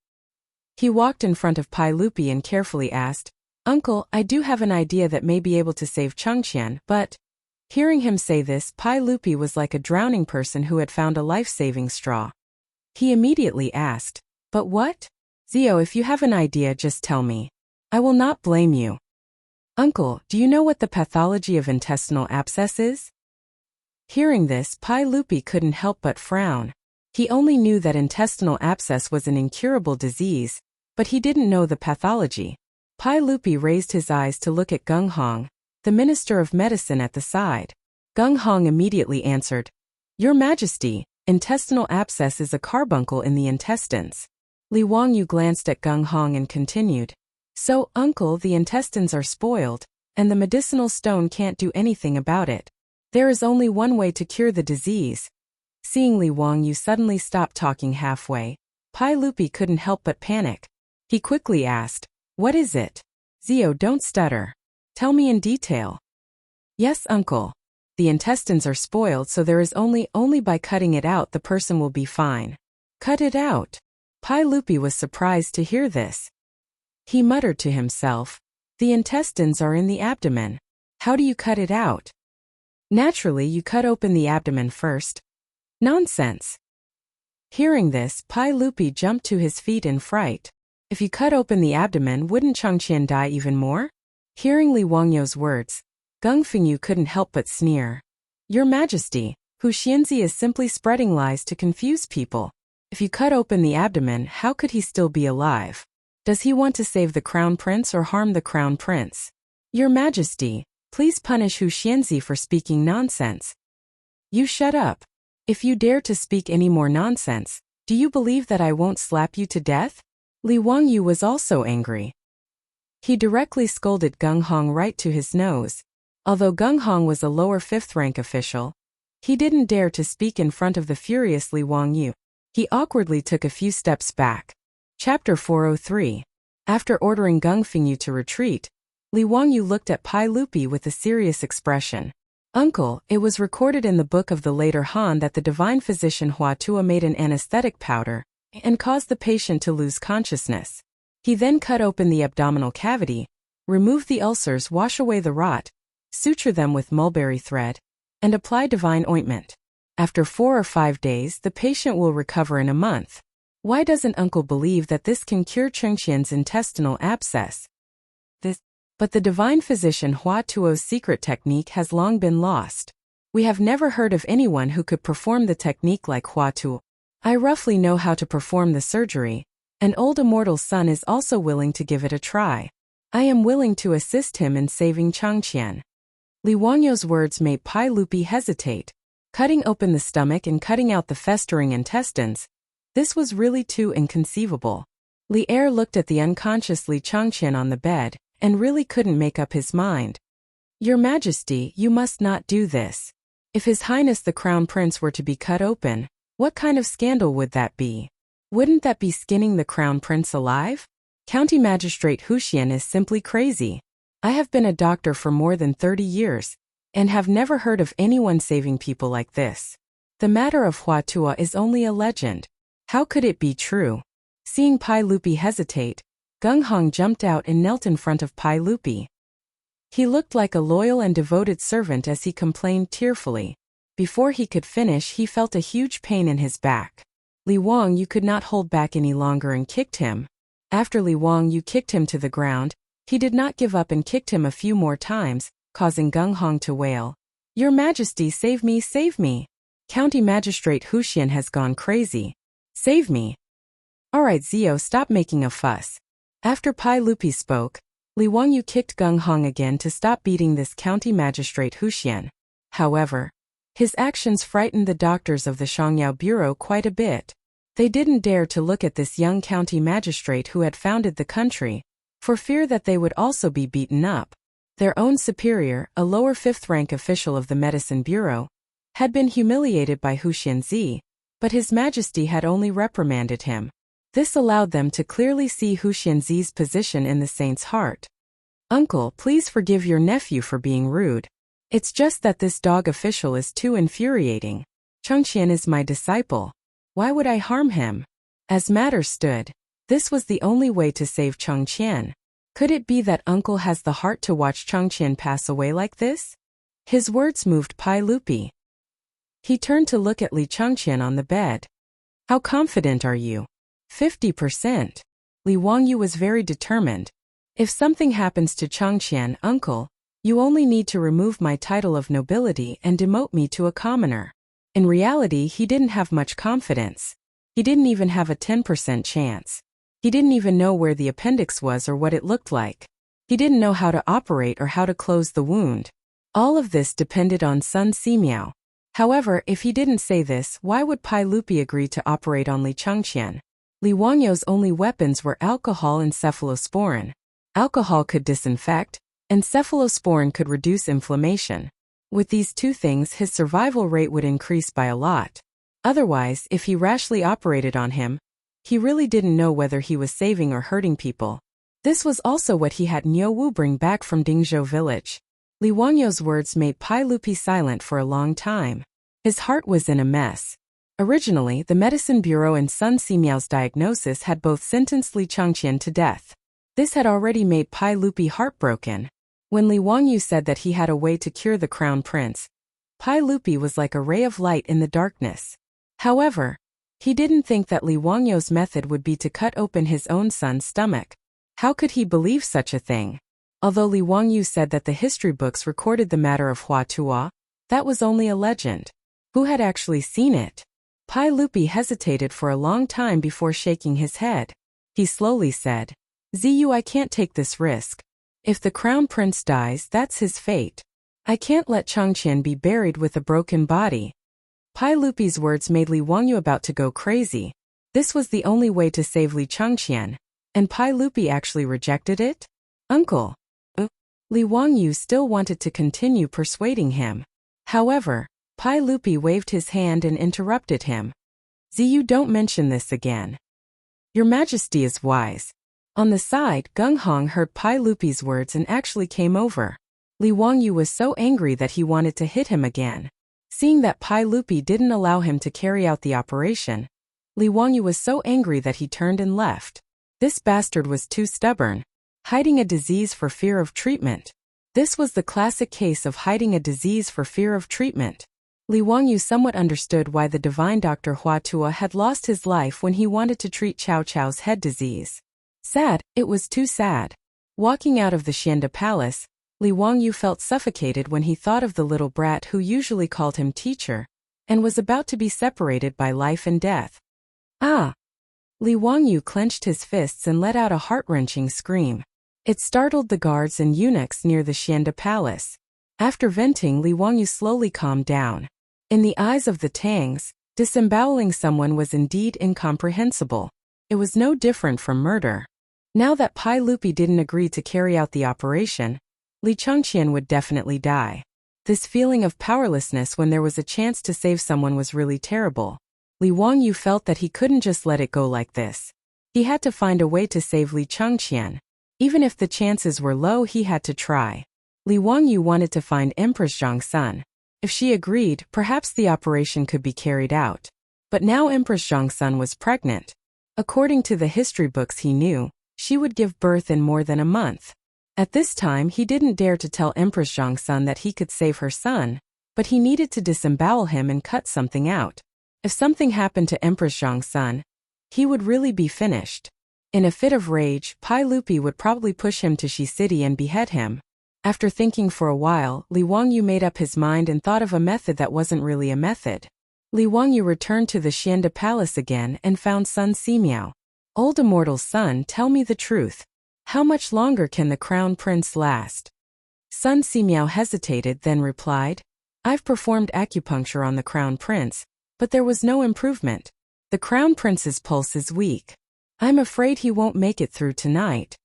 He walked in front of Pai Lupi and carefully asked, "Uncle, I do have an idea that may be able to save Chang'an, but..." Hearing him say this, Pai Lupi was like a drowning person who had found a life-saving straw. He immediately asked, "But what?" "Zio, if you have an idea, just tell me. I will not blame you." "Uncle, do you know what the pathology of intestinal abscess is?" Hearing this, Pai Lupi couldn't help but frown. He only knew that intestinal abscess was an incurable disease, but he didn't know the pathology. Pai Lupi raised his eyes to look at Gung Hong, the Minister of Medicine at the side. Gung Hong immediately answered, "Your Majesty, intestinal abscess is a carbuncle in the intestines." Li Wangyou glanced at Gung Hong and continued, "So, uncle, the intestines are spoiled, and the medicinal stone can't do anything about it. There is only one way to cure the disease." Seeing Li Wangyou suddenly stop talking halfway, Pai Lupi couldn't help but panic. He quickly asked, "What is it?" "Zio, don't stutter. Tell me in detail." "Yes, uncle. The intestines are spoiled, so there is only by cutting it out the person will be fine." "Cut it out?" Pai Lupi was surprised to hear this. He muttered to himself, "The intestines are in the abdomen. How do you cut it out?" "Naturally, you cut open the abdomen first." "Nonsense." Hearing this, Pai Lupi jumped to his feet in fright. If you cut open the abdomen, wouldn't Chang'an die even more? Hearing Li Wangyou's words, Gung Fengyu couldn't help but sneer. "Your Majesty, Hu Xianzi is simply spreading lies to confuse people. If you cut open the abdomen, how could he still be alive? Does he want to save the crown prince or harm the crown prince? Your Majesty, please punish Hu Xianzi for speaking nonsense." "You shut up. If you dare to speak any more nonsense, do you believe that I won't slap you to death?" Li Wangyou was also angry. He directly scolded Gung Hong right to his nose. Although Gung Hong was a lower fifth-rank official, he didn't dare to speak in front of the furious Li Wangyou. He awkwardly took a few steps back. Chapter 403. After ordering Gung Fengyu to retreat, Li Wangyou looked at Pai Lupi with a serious expression. "Uncle, it was recorded in the book of the later Han that the divine physician Hua Tua made an anesthetic powder and caused the patient to lose consciousness. He then cut open the abdominal cavity, remove the ulcers, wash away the rot, suture them with mulberry thread, and apply divine ointment. After 4 or 5 days, the patient will recover in a month. Why doesn't uncle believe that this can cure Chang'an's intestinal abscess?" But the divine physician Hua Tuo's secret technique has long been lost. We have never heard of anyone who could perform the technique like Hua Tuo. I roughly know how to perform the surgery. An old immortal son is also willing to give it a try. I am willing to assist him in saving Chang'an. Li Wangyou's words made Pai Lupi hesitate, cutting open the stomach and cutting out the festering intestines. This was really too inconceivable. Li Er looked at the unconscious Li Chang'an on the bed, and really couldn't make up his mind. Your Majesty, you must not do this. If His Highness the Crown Prince were to be cut open, what kind of scandal would that be? Wouldn't that be skinning the Crown Prince alive? County Magistrate Hu Xian is simply crazy. I have been a doctor for more than 30 years, and have never heard of anyone saving people like this. The matter of Hua Tuo is only a legend. How could it be true? Seeing Pai Lupi hesitate, Gung Hong jumped out and knelt in front of Pai Lupi. He looked like a loyal and devoted servant as he complained tearfully. Before he could finish, he felt a huge pain in his back. Li Wangyu could not hold back any longer and kicked him. After Li Wangyu kicked him to the ground, he did not give up and kicked him a few more times, causing Gung Hong to wail. Your Majesty, save me, save me. County Magistrate Hu Xian has gone crazy. Save me. Alright Zio, stop making a fuss. After Pai Lupi spoke, Li Wangyu kicked Gung Hong again to stop beating this County Magistrate Hu Xian. However, his actions frightened the doctors of the Shangyao Bureau quite a bit. They didn't dare to look at this young county magistrate who had founded the country, for fear that they would also be beaten up. Their own superior, a lower fifth-rank official of the Medicine Bureau, had been humiliated by Hu Xianzi, but His Majesty had only reprimanded him. This allowed them to clearly see Hu Xianzi's position in the saint's heart. Uncle, please forgive your nephew for being rude. It's just that this dog official is too infuriating. Chang'an is my disciple. Why would I harm him? As matters stood, this was the only way to save Chang'an. Could it be that Uncle has the heart to watch Chang'an pass away like this? His words moved Pai Lupi. He turned to look at Li Chang'an on the bed. How confident are you? 50%. Li Wangyu was very determined. If something happens to Chang'an, Uncle, you only need to remove my title of nobility and demote me to a commoner. In reality, he didn't have much confidence. He didn't even have a 10% chance. He didn't even know where the appendix was or what it looked like. He didn't know how to operate or how to close the wound. All of this depended on Sun Simiao. However, if he didn't say this, why would Pai Lupi agree to operate on Li Chang'an? Li Wangyou's only weapons were alcohol and cephalosporin. Alcohol could disinfect, and cephalosporin could reduce inflammation. With these two things, his survival rate would increase by a lot. Otherwise, if he rashly operated on him, he really didn't know whether he was saving or hurting people. This was also what he had Niu Wu bring back from Dingzhou village. Li Wangyou's words made Pai Lupi silent for a long time. His heart was in a mess. Originally, the Medicine Bureau and Sun Simiao's diagnosis had both sentenced Li Chang'an to death. This had already made Pai Lupi heartbroken. When Li Wangyu said that he had a way to cure the Crown Prince, Pai Lupi was like a ray of light in the darkness. However, he didn't think that Li Wangyou's method would be to cut open his own son's stomach. How could he believe such a thing? Although Li Wangyu said that the history books recorded the matter of Hua Tuo, that was only a legend. Who had actually seen it? Pai Lupi hesitated for a long time before shaking his head. He slowly said, Ziyu, I can't take this risk. If the Crown Prince dies, that's his fate. I can't let Chang'an be buried with a broken body. Pai Lupi's words made Li Wangyu about to go crazy. This was the only way to save Li Chang'an, and Pai Lupi actually rejected it? Uncle. Li Wangyu still wanted to continue persuading him. However, Pai Lupi waved his hand and interrupted him. Ziyu, don't mention this again. Your Majesty is wise. On the side, Gung Hong heard Pai Lupi's words and actually came over. Li Wangyu was so angry that he wanted to hit him again. Seeing that Pai Lupi didn't allow him to carry out the operation, Li Wangyu was so angry that he turned and left. This bastard was too stubborn. Hiding a disease for fear of treatment. This was the classic case of hiding a disease for fear of treatment. Li Wangyu somewhat understood why the divine Dr. Hua Tuo had lost his life when he wanted to treat Chow Chow's head disease. Sad, it was too sad. Walking out of the Xianda Palace, Li Wangyu felt suffocated when he thought of the little brat who usually called him teacher, and was about to be separated by life and death. Ah! Li Wangyu clenched his fists and let out a heart-wrenching scream. It startled the guards and eunuchs near the Xianda Palace. After venting, Li Wangyu slowly calmed down. In the eyes of the Tangs, disemboweling someone was indeed incomprehensible. It was no different from murder. Now that Pai Lupi didn't agree to carry out the operation, Li Changqian would definitely die. This feeling of powerlessness when there was a chance to save someone was really terrible. Li Wangyu felt that he couldn't just let it go like this. He had to find a way to save Li Changqian. Even if the chances were low, he had to try. Li Wangyu wanted to find Empress Zhongsun. If she agreed, perhaps the operation could be carried out. But now Empress Zhongsun was pregnant. According to the history books he knew, she would give birth in more than a month. At this time he didn't dare to tell Empress Zhongsun that he could save her son, but he needed to disembowel him and cut something out. If something happened to Empress Zhongsun, he would really be finished. In a fit of rage, Pai Lupi would probably push him to Shi City and behead him. After thinking for a while, Li Wangyu made up his mind and thought of a method that wasn't really a method. Li Wangyu returned to the Xianda Palace again and found Sun Simiao. Old immortal son, tell me the truth. How much longer can the crown prince last? Sun Simiao hesitated, then replied, I've performed acupuncture on the crown prince, but there was no improvement. The crown prince's pulse is weak. I'm afraid he won't make it through tonight.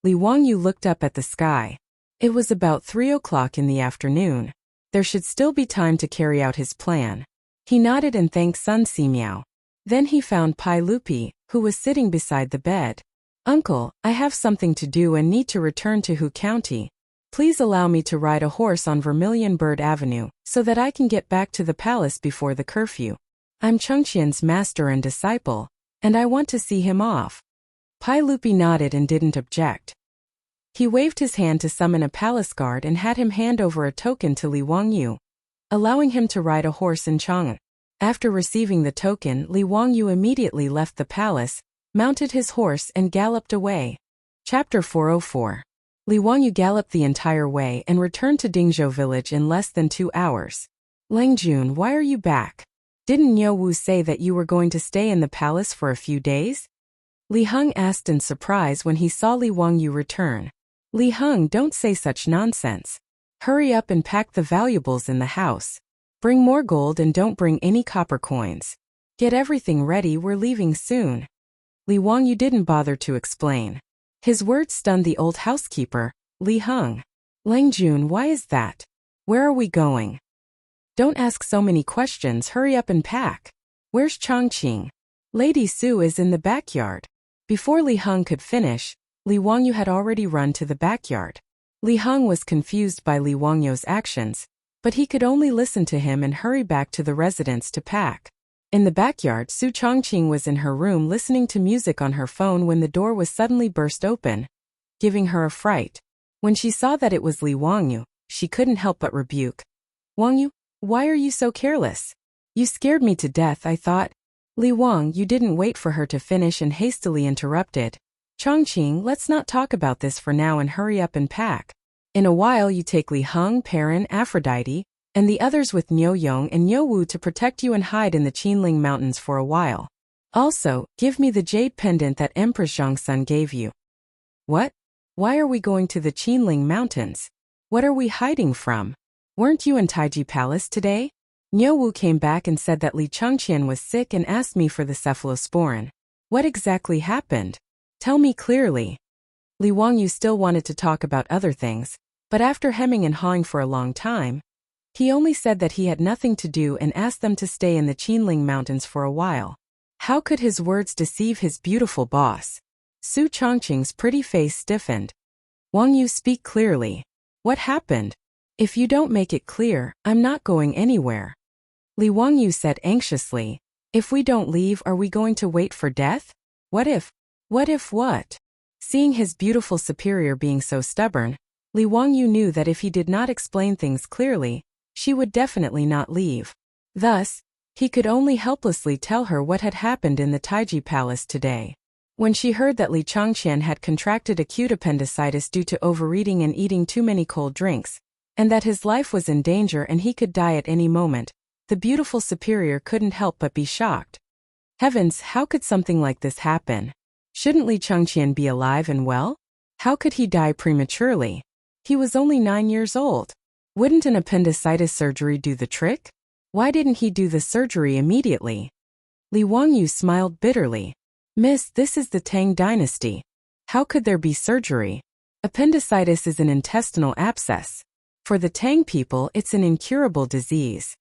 Li Wangyu looked up at the sky. It was about 3 o'clock in the afternoon. There should still be time to carry out his plan. He nodded and thanked Sun Simiao. Then he found Pai Lupi, who was sitting beside the bed. Uncle, I have something to do and need to return to Hu County. Please allow me to ride a horse on Vermilion Bird Avenue, so that I can get back to the palace before the curfew. I'm Changqian's master and disciple, and I want to see him off. Pai Lupi nodded and didn't object. He waved his hand to summon a palace guard and had him hand over a token to Li Wangyu, allowing him to ride a horse in Chang'an. After receiving the token, Li Wangyu immediately left the palace, mounted his horse and galloped away. Chapter 404. Li Wangyu galloped the entire way and returned to Dingzhou village in less than 2 hours. Langjun, why are you back? Didn't Niu Wu say that you were going to stay in the palace for a few days? Li Heng asked in surprise when he saw Li Wangyu return. Li Heng, don't say such nonsense. Hurry up and pack the valuables in the house. Bring more gold and don't bring any copper coins. Get everything ready, we're leaving soon. Li Wangyu didn't bother to explain. His words stunned the old housekeeper, Li Heng. Langjun, why is that? Where are we going? Don't ask so many questions, hurry up and pack. Where's Changqing? Lady Su is in the backyard. Before Li Heng could finish, Li Wangyu had already run to the backyard. Li Heng was confused by Li Wangyu's actions, but he could only listen to him and hurry back to the residence to pack. In the backyard, Su Changqing was in her room listening to music on her phone when the door was suddenly burst open, giving her a fright. When she saw that it was Li Wangyu, she couldn't help but rebuke. Wangyu, why are you so careless? You scared me to death, I thought. Li Wang, you didn't wait for her to finish and hastily interrupted. Changqing, let's not talk about this for now and hurry up and pack. In a while you take Li Heng, Perrin, Aphrodite, and the others with Niu Yong and Niu Wu to protect you and hide in the Qinling Mountains for a while. Also, give me the jade pendant that Empress Zhongsun gave you. What? Why are we going to the Qinling Mountains? What are we hiding from? Weren't you in Taiji Palace today? Niu Wu came back and said that Li Changqian was sick and asked me for the cephalosporin. What exactly happened? Tell me clearly. Li Wangyu still wanted to talk about other things, but after hemming and hawing for a long time, he only said that he had nothing to do and asked them to stay in the Qinling Mountains for a while. How could his words deceive his beautiful boss? Su Changqing's pretty face stiffened. Wangyu, speak clearly. What happened? If you don't make it clear, I'm not going anywhere. Li Wangyu said anxiously. If we don't leave, are we going to wait for death? What if? What if what? Seeing his beautiful superior being so stubborn, Li Wangyu knew that if he did not explain things clearly, she would definitely not leave. Thus, he could only helplessly tell her what had happened in the Taiji Palace today. When she heard that Li Changqian had contracted acute appendicitis due to overeating and eating too many cold drinks, and that his life was in danger and he could die at any moment, the beautiful superior couldn't help but be shocked. Heavens, how could something like this happen? Shouldn't Li Changqian be alive and well? How could he die prematurely? He was only 9 years old. Wouldn't an appendicitis surgery do the trick? Why didn't he do the surgery immediately? Li Wangyu smiled bitterly. Miss, this is the Tang dynasty. How could there be surgery? Appendicitis is an intestinal abscess. For the Tang people, it's an incurable disease.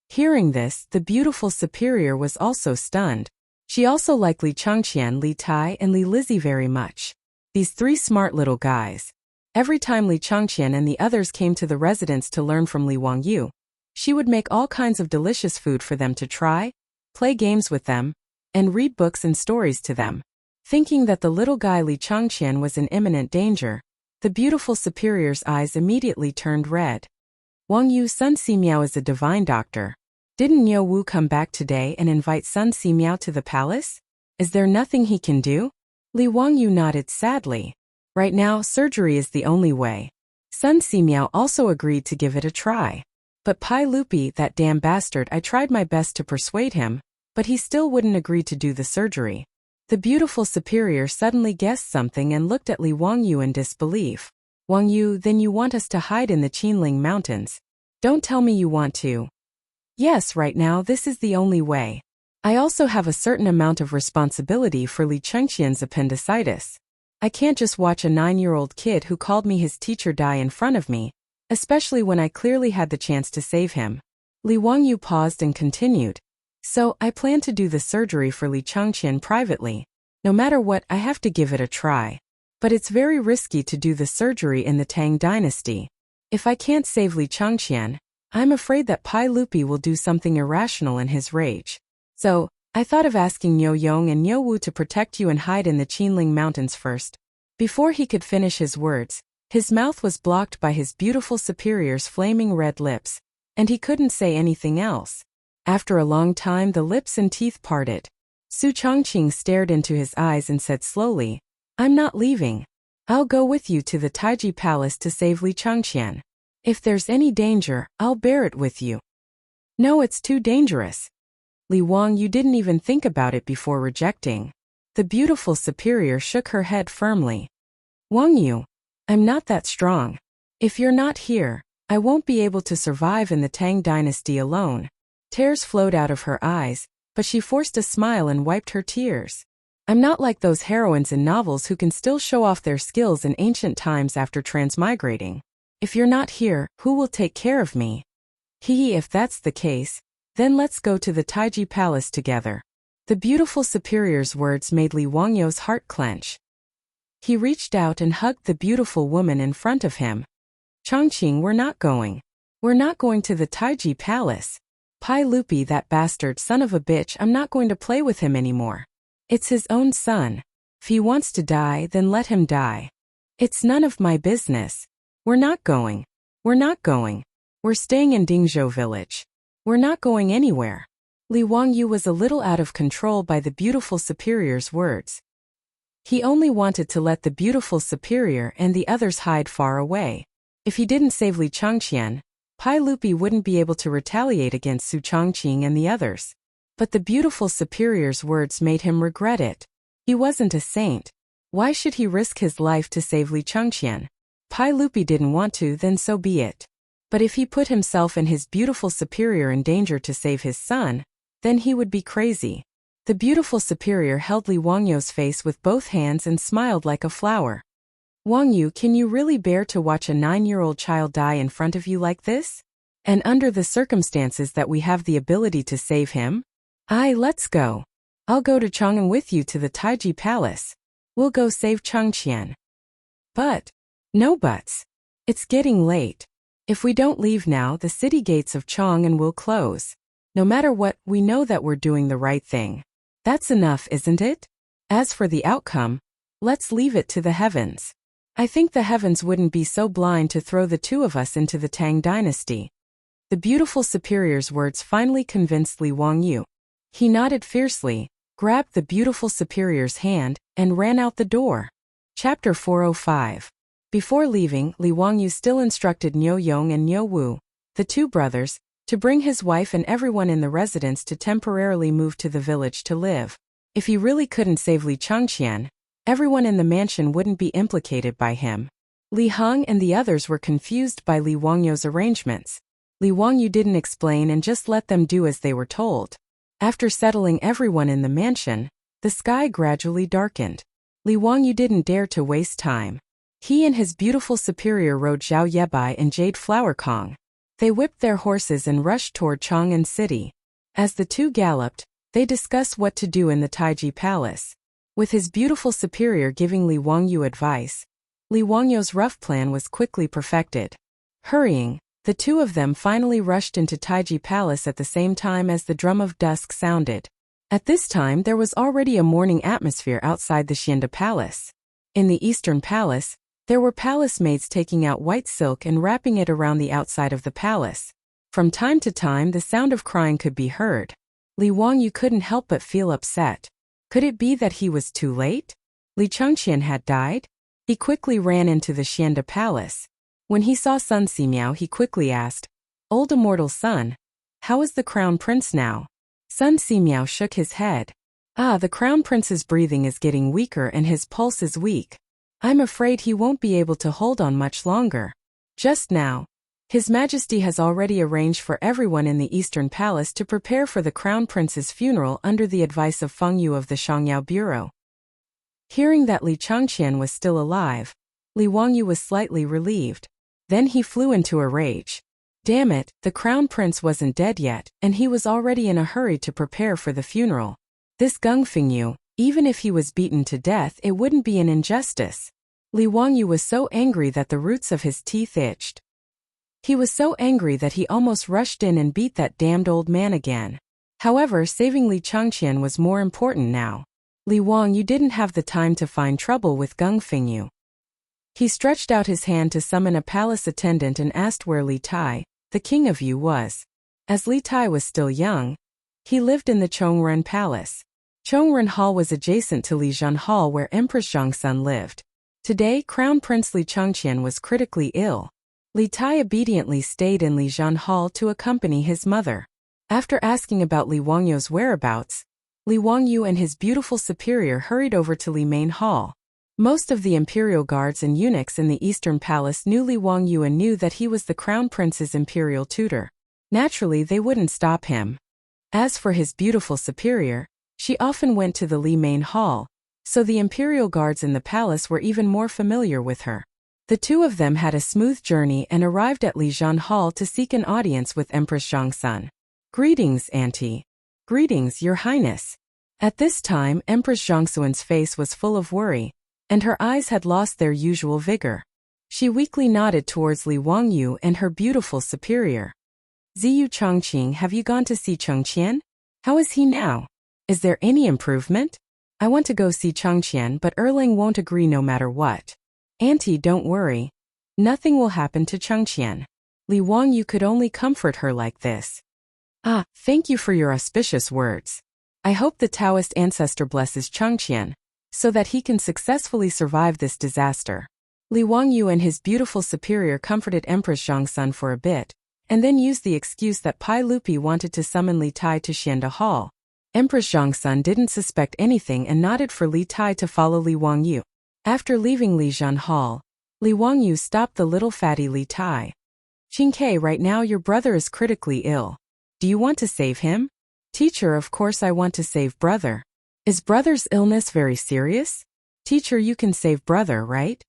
Hearing this, the beautiful superior was also stunned. She also liked Li Changqian, Li Tai, and Li Lizzie very much. These 3 smart little guys. Every time Li Changqian and the others came to the residence to learn from Li Wangyu, she would make all kinds of delicious food for them to try, play games with them, and read books and stories to them. Thinking that the little guy Li Changqian was in imminent danger, the beautiful superior's eyes immediately turned red. Wangyu, Sun Simiao is a divine doctor. Didn't Niu Wu come back today and invite Sun Simiao to the palace? Is there nothing he can do? Li Wangyu nodded sadly. Right now, surgery is the only way. Sun Simiao also agreed to give it a try. But Pai Lupi, that damn bastard, I tried my best to persuade him, but he still wouldn't agree to do the surgery. The beautiful superior suddenly guessed something and looked at Li Wangyu in disbelief. Wangyu, then you want us to hide in the Qinling Mountains? Don't tell me you want to. Yes, right now this is the only way. I also have a certain amount of responsibility for Li Changqian's appendicitis. I can't just watch a 9-year-old kid who called me his teacher die in front of me, especially when I clearly had the chance to save him. Li Wangyu paused and continued. So, I plan to do the surgery for Li Changqian privately. No matter what, I have to give it a try. But it's very risky to do the surgery in the Tang dynasty. If I can't save Li Changqian, I'm afraid that Pai Lupi will do something irrational in his rage. So, I thought of asking Niu Yong and Niu Wu to protect you and hide in the Qinling Mountains first. Before he could finish his words, his mouth was blocked by his beautiful superior's flaming red lips, and he couldn't say anything else. After a long time, the lips and teeth parted. Su Chongqing stared into his eyes and said slowly, I'm not leaving. I'll go with you to the Taiji Palace to save Li Changqian. If there's any danger, I'll bear it with you. No, it's too dangerous. Li Wang, you didn't even think about it before rejecting. The beautiful superior shook her head firmly. Wang Yu, I'm not that strong. If you're not here, I won't be able to survive in the Tang dynasty alone. Tears flowed out of her eyes, but she forced a smile and wiped her tears. I'm not like those heroines in novels who can still show off their skills in ancient times after transmigrating. If you're not here, who will take care of me? If that's the case, then let's go to the Taiji Palace together. The beautiful superior's words made Li Wangyu's heart clench. He reached out and hugged the beautiful woman in front of him. Chongqing, we're not going. We're not going to the Taiji Palace. Pai Lupi, that bastard son of a bitch, I'm not going to play with him anymore. It's his own son. If he wants to die, then let him die. It's none of my business. We're not going. We're not going. We're staying in Dingzhou village. We're not going anywhere. Li Wangyu was a little out of control by the beautiful superior's words. He only wanted to let the beautiful superior and the others hide far away. If he didn't save Li Changqian, Pai Lupi wouldn't be able to retaliate against Su Chongqing and the others. But the beautiful superior's words made him regret it. He wasn't a saint. Why should he risk his life to save Li Changqian? Pai Lupi didn't want to, then so be it. But if he put himself and his beautiful superior in danger to save his son, then he would be crazy. The beautiful superior held Li Wangyu's face with both hands and smiled like a flower. Wangyu, can you really bear to watch a 9-year-old child die in front of you like this? And under the circumstances that we have the ability to save him? Aye, let's go. I'll go to Chang'an with you to the Taiji Palace. We'll go save Changqian. But, no buts. It's getting late. If we don't leave now, the city gates of Chang'an will close. No matter what, we know that we're doing the right thing. That's enough, isn't it? As for the outcome, let's leave it to the heavens. I think the heavens wouldn't be so blind to throw the two of us into the Tang dynasty. The beautiful superior's words finally convinced Li Wangyu. He nodded fiercely. grabbed the beautiful superior's hand, and ran out the door. Chapter 405. Before leaving, Li Wangyu still instructed Niu Yong and Niu Wu, the two brothers, to bring his wife and everyone in the residence to temporarily move to the village to live. If he really couldn't save Li Changqian, everyone in the mansion wouldn't be implicated by him. Li Heng and the others were confused by Li Wangyu's arrangements. Li Wangyu didn't explain and just let them do as they were told. After settling everyone in the mansion, the sky gradually darkened. Li Wangyu didn't dare to waste time. He and his beautiful superior rode Zhao Yebai and Jade Flower Kong. They whipped their horses and rushed toward Chang'an city. As the two galloped, they discussed what to do in the Taiji Palace. With his beautiful superior giving Li Wangyu advice, Li Wangyu's rough plan was quickly perfected. Hurrying, the two of them finally rushed into Taiji Palace at the same time as the drum of dusk sounded. At this time there was already a morning atmosphere outside the Xianda Palace. In the Eastern Palace, there were palace maids taking out white silk and wrapping it around the outside of the palace. From time to time the sound of crying could be heard. Li Wangyu couldn't help but feel upset. Could it be that he was too late? Li Changqian had died? He quickly ran into the Xianda Palace. When he saw Sun Simiao, he quickly asked, "Old immortal son, how is the crown prince now?" Sun Simiao shook his head. The crown prince's breathing is getting weaker and his pulse is weak. I'm afraid he won't be able to hold on much longer. Just now, His Majesty has already arranged for everyone in the Eastern Palace to prepare for the Crown Prince's funeral under the advice of Feng Yu of the Shangyao Bureau. Hearing that Li Changqian was still alive, Li Wangyu was slightly relieved. Then he flew into a rage. Damn it, the Crown Prince wasn't dead yet, and he was already in a hurry to prepare for the funeral. This Gung Fengyu, even if he was beaten to death, it wouldn't be an injustice. Li Wangyu was so angry that the roots of his teeth itched. He was so angry that he almost rushed in and beat that damned old man again. However, saving Li Changqian was more important now. Li Wangyu didn't have the time to find trouble with Gung Fengyu. He stretched out his hand to summon a palace attendant and asked where Li Tai, the king of Yu, was. As Li Tai was still young, he lived in the Chang'an Palace. Chang'an Hall was adjacent to Lijian Hall where Empress Zhongsun lived. Today, Crown Prince Li Changqian was critically ill. Li Tai obediently stayed in Lijian Hall to accompany his mother. After asking about Li Wangyu's whereabouts, Li Wangyu and his beautiful superior hurried over to Li Main Hall. Most of the imperial guards and eunuchs in the Eastern Palace knew Li Wangyu and knew that he was the Crown Prince's imperial tutor. Naturally, they wouldn't stop him. As for his beautiful superior, she often went to the Li Main Hall, so the imperial guards in the palace were even more familiar with her. The two of them had a smooth journey and arrived at Lijian Hall to seek an audience with Empress Zhongsun. "Greetings, Auntie." "Greetings, Your Highness." At this time, Empress Zhongsun's face was full of worry, and her eyes had lost their usual vigor. She weakly nodded towards Li Wangyu and her beautiful superior. "Ziyu Chongqing, have you gone to see Chongqian? How is he now? Is there any improvement? I want to go see Chongqian, but Erlang won't agree no matter what." "Auntie, don't worry. Nothing will happen to Chongqian." Li Wangyu could only comfort her like this. Thank you for your auspicious words. I hope the Taoist ancestor blesses Chongqian, so that he can successfully survive this disaster. Li Wangyu and his beautiful superior comforted Empress Zhongsun for a bit, and then used the excuse that Pai Lupi wanted to summon Li Tai to Xianda Hall. Empress Zhongsun didn't suspect anything and nodded for Li Tai to follow Li Wangyu. After leaving Lijian Hall, Li Wangyu stopped the little fatty Li Tai. "Qingke, right now your brother is critically ill. Do you want to save him?" "Teacher, of course I want to save brother. Is brother's illness very serious?" "Teacher, you can save brother, right?"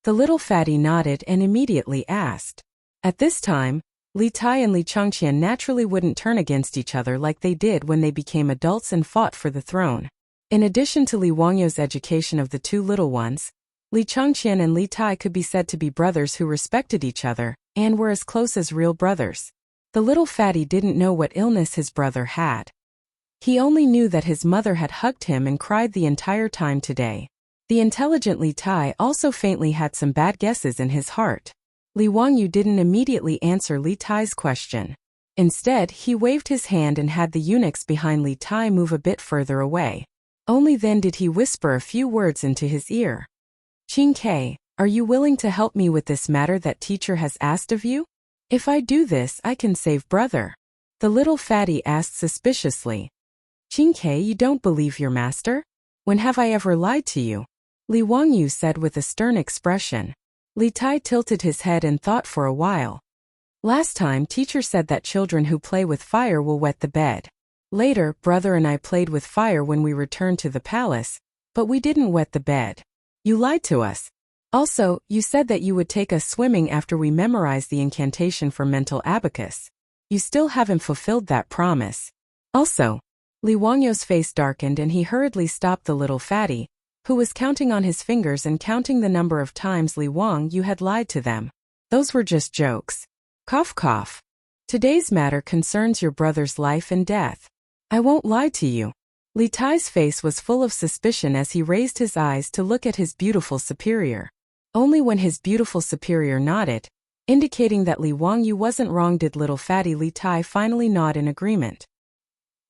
The little fatty nodded and immediately asked. At this time, Li Tai and Li Changqian naturally wouldn't turn against each other like they did when they became adults and fought for the throne. In addition to Li Wangyu's education of the two little ones, Li Changqian and Li Tai could be said to be brothers who respected each other and were as close as real brothers. The little fatty didn't know what illness his brother had. He only knew that his mother had hugged him and cried the entire time today. The intelligent Li Tai also faintly had some bad guesses in his heart. Li Wangyu didn't immediately answer Li Tai's question. Instead, he waved his hand and had the eunuchs behind Li Tai move a bit further away. Only then did he whisper a few words into his ear. "Qingke, are you willing to help me with this matter that teacher has asked of you? If I do this, I can save brother." The little fatty asked suspiciously. "Qingke, you don't believe your master? When have I ever lied to you?" Li Wangyu said with a stern expression. Li Tai tilted his head and thought for a while. "Last time teacher said that children who play with fire will wet the bed. Later, brother and I played with fire when we returned to the palace, but we didn't wet the bed. You lied to us. Also, you said that you would take us swimming after we memorized the incantation for mental abacus. You still haven't fulfilled that promise. Also," Li Wangyu's face darkened and he hurriedly stopped the little fatty, who was counting on his fingers and counting the number of times Li Wangyu had lied to them. "Those were just jokes. Cough cough. Today's matter concerns your brother's life and death. I won't lie to you." Li Tai's face was full of suspicion as he raised his eyes to look at his beautiful superior. Only when his beautiful superior nodded, indicating that Li Wangyu wasn't wrong, did little fatty Li Tai finally nod in agreement.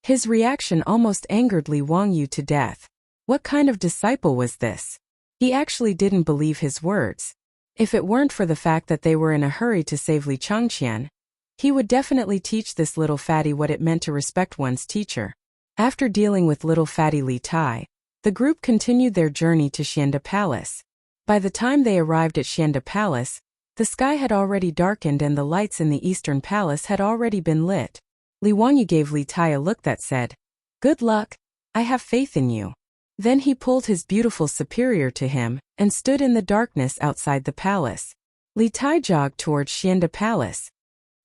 His reaction almost angered Li Wangyu to death. What kind of disciple was this? He actually didn't believe his words. If it weren't for the fact that they were in a hurry to save Li Changqian, he would definitely teach this little fatty what it meant to respect one's teacher. After dealing with little fatty Li Tai, the group continued their journey to Xianda Palace. By the time they arrived at Xianda Palace, the sky had already darkened and the lights in the Eastern Palace had already been lit. Li Wangyu gave Li Tai a look that said, "Good luck, I have faith in you." Then he pulled his beautiful superior to him and stood in the darkness outside the palace. Li Tai jogged towards Xianda Palace.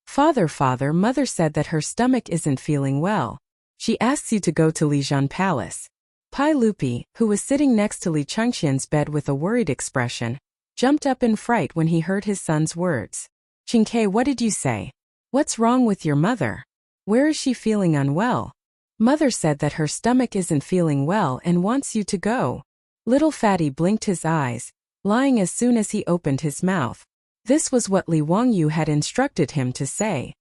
Father, mother said that her stomach isn't feeling well. She asks you to go to Lijian Palace." Pai Lupi, who was sitting next to Li Changqian's bed with a worried expression, jumped up in fright when he heard his son's words. "Qingke, what did you say? What's wrong with your mother? Where is she feeling unwell?" "Mother said that her stomach isn't feeling well and wants you to go." Little fatty blinked his eyes, lying as soon as he opened his mouth. This was what Li Wangyu had instructed him to say.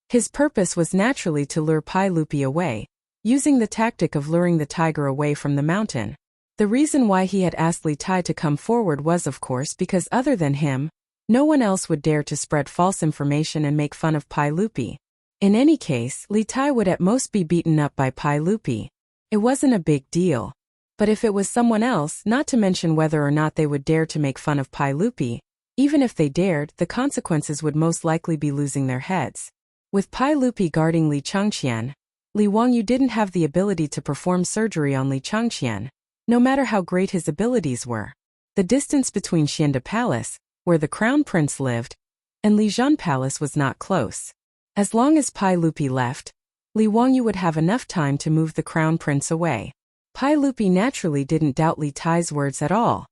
His purpose was naturally to lure Pai Lupi away, using the tactic of luring the tiger away from the mountain. The reason why he had asked Li Tai to come forward was of course because other than him, no one else would dare to spread false information and make fun of Pai Lupi. In any case, Li Tai would at most be beaten up by Pai Lupi. It wasn't a big deal. But if it was someone else, not to mention whether or not they would dare to make fun of Pai Lupi, even if they dared, the consequences would most likely be losing their heads. With Pai Lupi guarding Li Changqian, Li Wangyu didn't have the ability to perform surgery on Li Changqian, no matter how great his abilities were. The distance between Xianda Palace, where the Crown Prince lived, and Lijian Palace was not close. As long as Pai Lupi left, Li Wangyu would have enough time to move the Crown Prince away. Pai Lupi naturally didn't doubt Li Tai's words at all.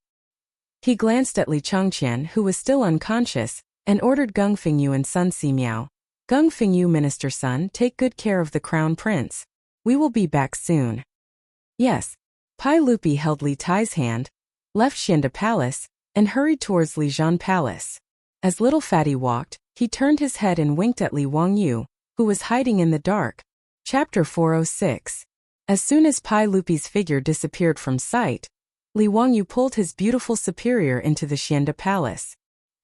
He glanced at Li Changqian, who was still unconscious, and ordered Gung Fengyu and Sun Simiao. "Gung Fengyu, Minister's son, take good care of the Crown Prince. We will be back soon." "Yes." Pai Lupi held Li Tai's hand, left Xianda Palace, and hurried towards Lijian Palace. As little fatty walked, he turned his head and winked at Li Wangyu, who was hiding in the dark. Chapter 406. As soon as Pai Lupi's figure disappeared from sight, Li Wangyu pulled his beautiful superior into the Xianda Palace.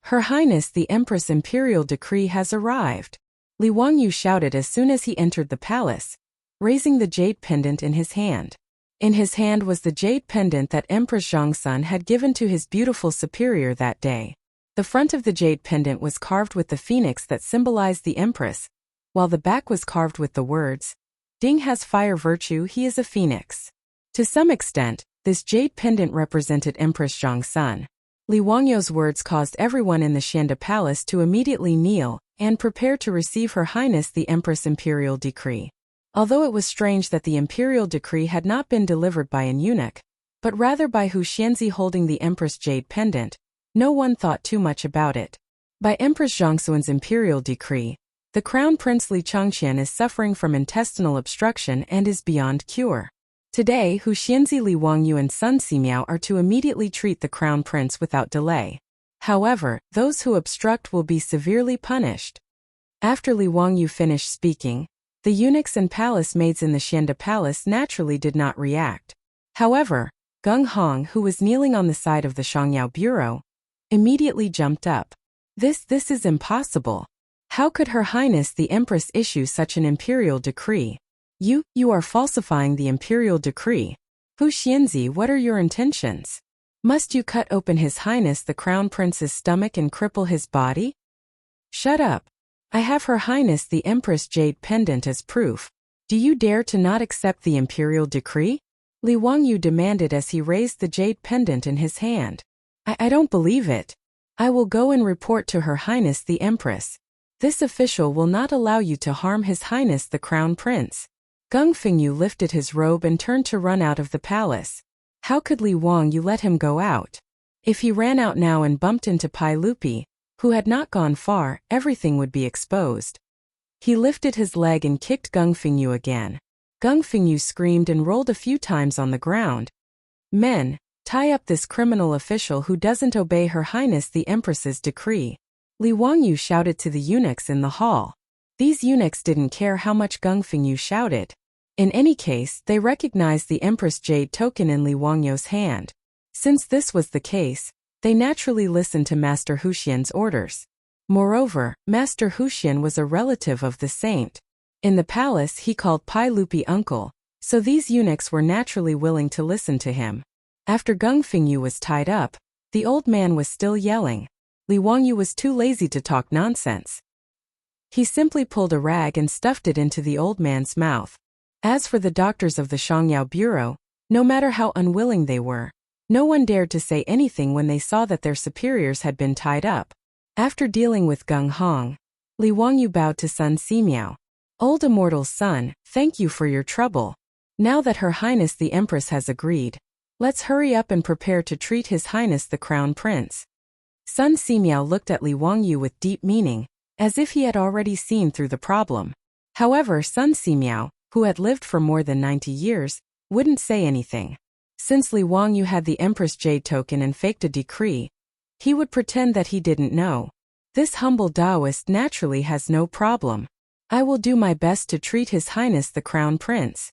"Her Highness the Empress' imperial decree has arrived," Li Wangyu shouted as soon as he entered the palace, raising the jade pendant in his hand. In his hand was the jade pendant that Empress Zhongsun had given to his beautiful superior that day. The front of the jade pendant was carved with the phoenix that symbolized the Empress, while the back was carved with the words, "Ding has fire virtue, he is a phoenix." To some extent, this jade pendant represented Empress Zhongsun. Li Wangyu's words caused everyone in the Xianda Palace to immediately kneel and prepare to receive Her Highness the Empress' imperial decree. Although it was strange that the imperial decree had not been delivered by an eunuch, but rather by Hu Xianzi holding the Empress' jade pendant, no one thought too much about it. By Empress Zhongsun's imperial decree, the Crown Prince Li Changqian is suffering from intestinal obstruction and is beyond cure. Today, Hu Xianzi, Li Wangyu and Sun Simiao are to immediately treat the Crown Prince without delay. However, those who obstruct will be severely punished. After Li Wangyu finished speaking, the eunuchs and palace maids in the Xianda Palace naturally did not react. However, Gung Hong, who was kneeling on the side of the Shangyao bureau, immediately jumped up. This is impossible. How could Her Highness the Empress issue such an imperial decree? You are falsifying the imperial decree. Hu Xianzi, what are your intentions? Must you cut open His Highness the Crown Prince's stomach and cripple his body? Shut up. I have Her Highness the Empress jade pendant as proof. Do you dare to not accept the imperial decree? Li Wangyu demanded as he raised the jade pendant in his hand. I don't believe it. I will go and report to Her Highness the Empress. This official will not allow you to harm His Highness the Crown Prince. Gung Fengyu lifted his robe and turned to run out of the palace. How could Li Wangyu let him go out? If he ran out now and bumped into Pai Lupi, who had not gone far, everything would be exposed. He lifted his leg and kicked Gung Fengyu again. Gung Fengyu screamed and rolled a few times on the ground. Men, tie up this criminal official who doesn't obey Her Highness the Empress's decree. Li Wangyu shouted to the eunuchs in the hall. These eunuchs didn't care how much Gung Fengyu shouted. In any case, they recognized the Empress jade token in Li Wangyu's hand. Since this was the case, they naturally listened to Master Huxian's orders. Moreover, Master Huxian was a relative of the saint. In the palace he called Pai Lupi uncle, so these eunuchs were naturally willing to listen to him. After Gung Fengyu was tied up, the old man was still yelling. Li Wangyu was too lazy to talk nonsense. He simply pulled a rag and stuffed it into the old man's mouth. As for the doctors of the Shangyao Bureau, no matter how unwilling they were, no one dared to say anything when they saw that their superiors had been tied up. After dealing with Gung Hong, Li Wangyu bowed to Sun Simiao. Old immortal son, thank you for your trouble. Now that Her Highness the Empress has agreed, let's hurry up and prepare to treat His Highness the Crown Prince. Sun Simiao looked at Li Wangyu with deep meaning, as if he had already seen through the problem. However, Sun Simiao, who had lived for more than 90 years, wouldn't say anything. Since Li Wangyu had the Empress jade token and faked a decree, he would pretend that he didn't know. This humble Taoist naturally has no problem. I will do my best to treat His Highness the Crown Prince.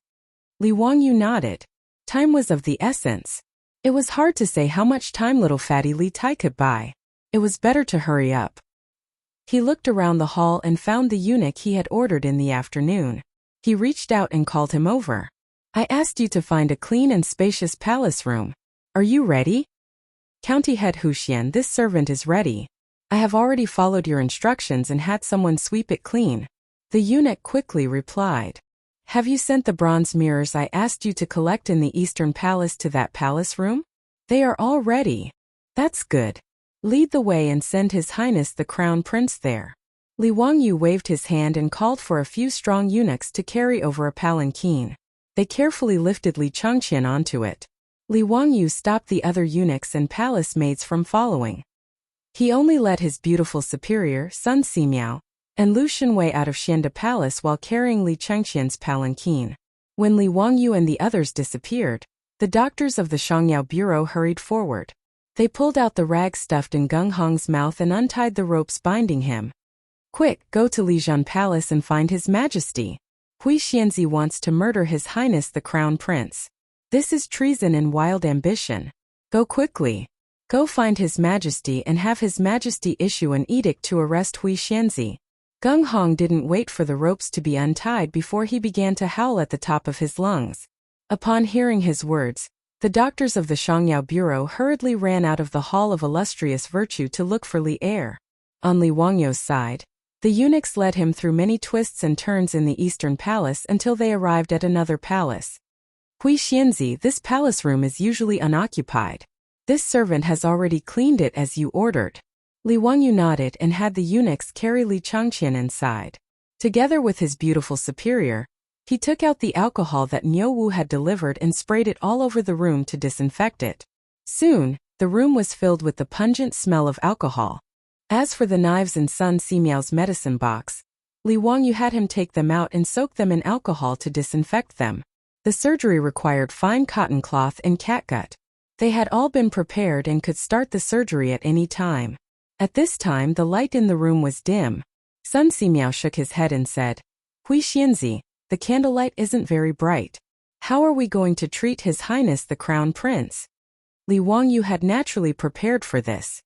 Li Wangyu nodded. Time was of the essence. It was hard to say how much time little fatty Li Tai could buy. It was better to hurry up. He looked around the hall and found the eunuch he had ordered in the afternoon. He reached out and called him over. I asked you to find a clean and spacious palace room. Are you ready? County Head Huxian, this servant is ready. I have already followed your instructions and had someone sweep it clean. The eunuch quickly replied. Have you sent the bronze mirrors I asked you to collect in the Eastern Palace to that palace room? They are all ready. That's good. Lead the way and send His Highness the Crown Prince there. Li Wangyu waved his hand and called for a few strong eunuchs to carry over a palanquin. They carefully lifted Li Chang'an onto it. Li Wangyu stopped the other eunuchs and palace maids from following. He only let his beautiful superior, Sun Simiao, and Lu Shenwei out of Xianda Palace while carrying Li Chang'an's palanquin. When Li Wangyu and the others disappeared, the doctors of the Shangyao Bureau hurried forward. They pulled out the rag stuffed in Gung Hong's mouth and untied the ropes binding him. Quick, go to Lijian Palace and find His Majesty. Hui Xianzi wants to murder His Highness the Crown Prince. This is treason and wild ambition. Go quickly. Go find His Majesty and have His Majesty issue an edict to arrest Hui Xianzi. Gung Hong didn't wait for the ropes to be untied before he began to howl at the top of his lungs. Upon hearing his words, the doctors of the Shangyao Bureau hurriedly ran out of the Hall of Illustrious Virtue to look for Li Er. On Li Wangyu's side, the eunuchs led him through many twists and turns in the Eastern Palace until they arrived at another palace. Hui Xianzi, this palace room is usually unoccupied. This servant has already cleaned it as you ordered. Li Wangyu nodded and had the eunuchs carry Li Chang'an inside. Together with his beautiful superior, he took out the alcohol that Niu Wu had delivered and sprayed it all over the room to disinfect it. Soon, the room was filled with the pungent smell of alcohol. As for the knives in Sun Simiao's medicine box, Li Wangyu had him take them out and soak them in alcohol to disinfect them. The surgery required fine cotton cloth and catgut. They had all been prepared and could start the surgery at any time. At this time the light in the room was dim. Sun Simiao shook his head and said, Hui Xianzi, the candlelight isn't very bright. How are we going to treat His Highness the Crown Prince? Li Wangyu had naturally prepared for this.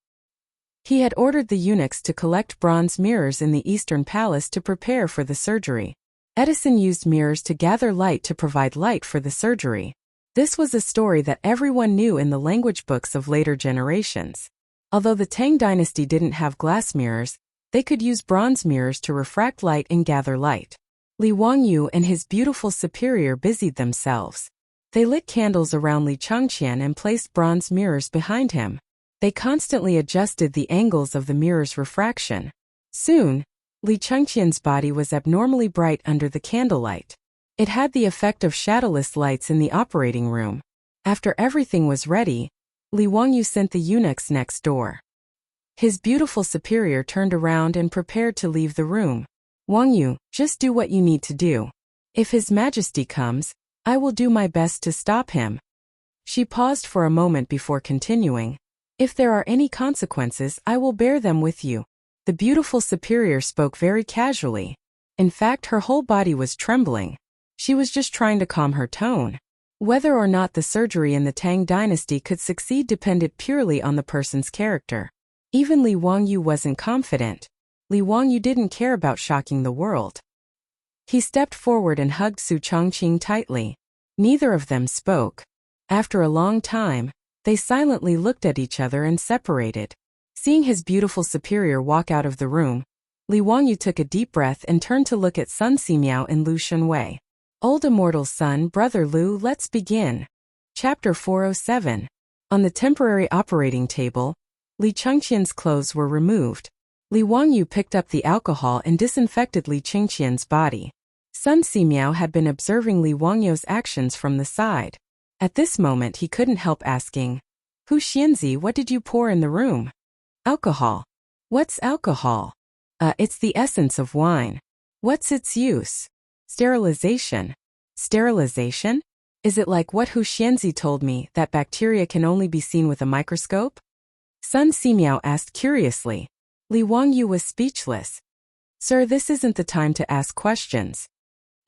He had ordered the eunuchs to collect bronze mirrors in the Eastern Palace to prepare for the surgery. Edison used mirrors to gather light to provide light for the surgery. This was a story that everyone knew in the language books of later generations. Although the Tang dynasty didn't have glass mirrors, they could use bronze mirrors to refract light and gather light. Li Wangyu and his beautiful superior busied themselves. They lit candles around Li Chang'an and placed bronze mirrors behind him. They constantly adjusted the angles of the mirror's refraction. Soon, Li Chang'an's body was abnormally bright under the candlelight. It had the effect of shadowless lights in the operating room. After everything was ready, Li Wangyu sent the eunuchs next door. His beautiful superior turned around and prepared to leave the room. Wangyu, just do what you need to do. If His Majesty comes, I will do my best to stop him. She paused for a moment before continuing. If there are any consequences, I will bear them with you. The beautiful superior spoke very casually. In fact, her whole body was trembling. She was just trying to calm her tone. Whether or not the surgery in the Tang dynasty could succeed depended purely on the person's character. Even Li Wangyu wasn't confident. Li Wangyu didn't care about shocking the world. He stepped forward and hugged Su Chongqing tightly. Neither of them spoke. After a long time, they silently looked at each other and separated. Seeing his beautiful superior walk out of the room, Li Wangyu took a deep breath and turned to look at Sun Simiao and Lu Shunwei. Old immortal son, brother Lu, let's begin. Chapter 407. On the temporary operating table, Li Changqian's clothes were removed. Li Wangyu picked up the alcohol and disinfected Li Changqian's body. Sun Simiao had been observing Li Wangyu's actions from the side. At this moment he couldn't help asking, Hu Xianzi, what did you pour in the room? Alcohol. What's alcohol? It's the essence of wine. What's its use? Sterilization. Sterilization? Is it like what Hu Xianzi told me, that bacteria can only be seen with a microscope? Sun Simiao asked curiously. Li Wangyu was speechless. Sir, this isn't the time to ask questions.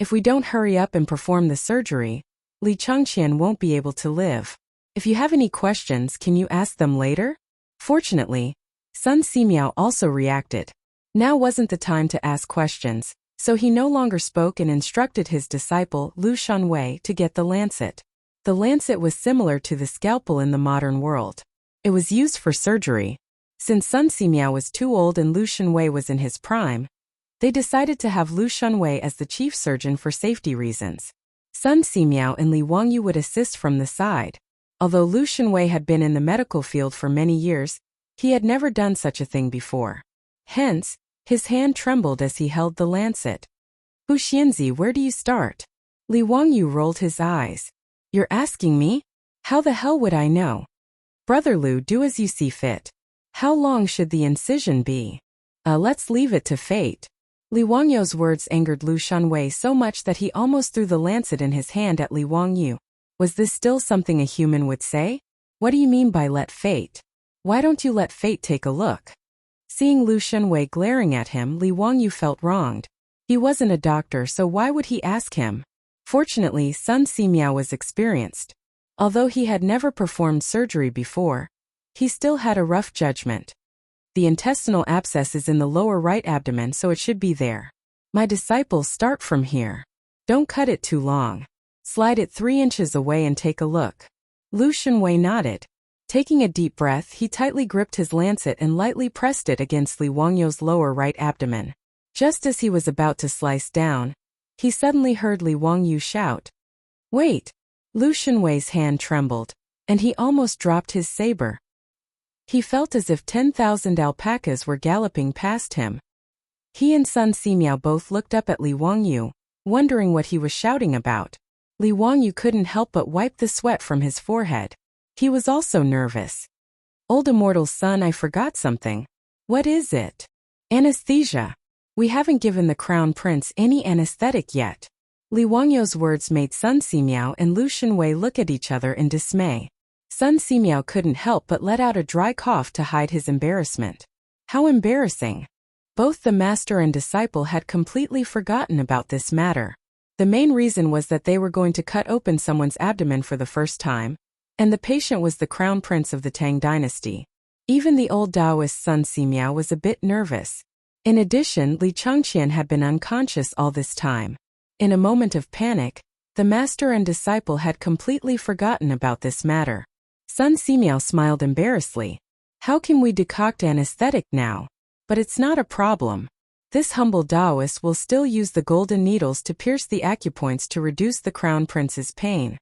If we don't hurry up and perform the surgery, Li Changqian won't be able to live. If you have any questions, can you ask them later? Fortunately, Sun Simiao also reacted. Now wasn't the time to ask questions, so he no longer spoke and instructed his disciple Lu Shunwei to get the lancet. The lancet was similar to the scalpel in the modern world. It was used for surgery. Since Sun Simiao was too old and Lu Shunwei was in his prime, they decided to have Lu Shunwei as the chief surgeon for safety reasons. Sun Simiao and Li Wangyu would assist from the side. Although Lu Shunwei had been in the medical field for many years, he had never done such a thing before. Hence, his hand trembled as he held the lancet. Hu Xianzi, where do you start? Li Wangyu rolled his eyes. You're asking me? How the hell would I know? Brother Lu, do as you see fit. How long should the incision be? Let's leave it to fate. Li Wangyu's words angered Lu Shunwei so much that he almost threw the lancet in his hand at Li Wangyu. Was this still something a human would say? What do you mean by let fate? Why don't you let fate take a look? Seeing Lu Shunwei glaring at him, Li Wangyu felt wronged. He wasn't a doctor, so why would he ask him? Fortunately, Sun Simiao was experienced. Although he had never performed surgery before, he still had a rough judgment. The intestinal abscess is in the lower right abdomen, so it should be there. My disciples, start from here. Don't cut it too long. Slide it 3 inches away and take a look. Lu Shunwei nodded. Taking a deep breath, he tightly gripped his lancet and lightly pressed it against Li Wangyu's lower right abdomen. Just as he was about to slice down, he suddenly heard Li Wangyu shout, "Wait!" Lu Shunwei's hand trembled, and he almost dropped his saber. He felt as if 10,000 alpacas were galloping past him. He and Sun Simiao both looked up at Li Wangyu, wondering what he was shouting about. Li Wangyu couldn't help but wipe the sweat from his forehead. He was also nervous. Old immortal son, I forgot something. What is it? Anesthesia. We haven't given the crown prince any anesthetic yet. Li Wangyu's words made Sun Simiao and Lu Shunwei look at each other in dismay. Sun Simiao couldn't help but let out a dry cough to hide his embarrassment. How embarrassing. Both the master and disciple had completely forgotten about this matter. The main reason was that they were going to cut open someone's abdomen for the first time, and the patient was the crown prince of the Tang dynasty. Even the old Taoist Sun Simiao was a bit nervous. In addition, Li Chang'an had been unconscious all this time. In a moment of panic, the master and disciple had completely forgotten about this matter. Sun Simiao smiled embarrassedly. How can we decoct anesthetic now? But it's not a problem. This humble Taoist will still use the golden needles to pierce the acupoints to reduce the crown prince's pain.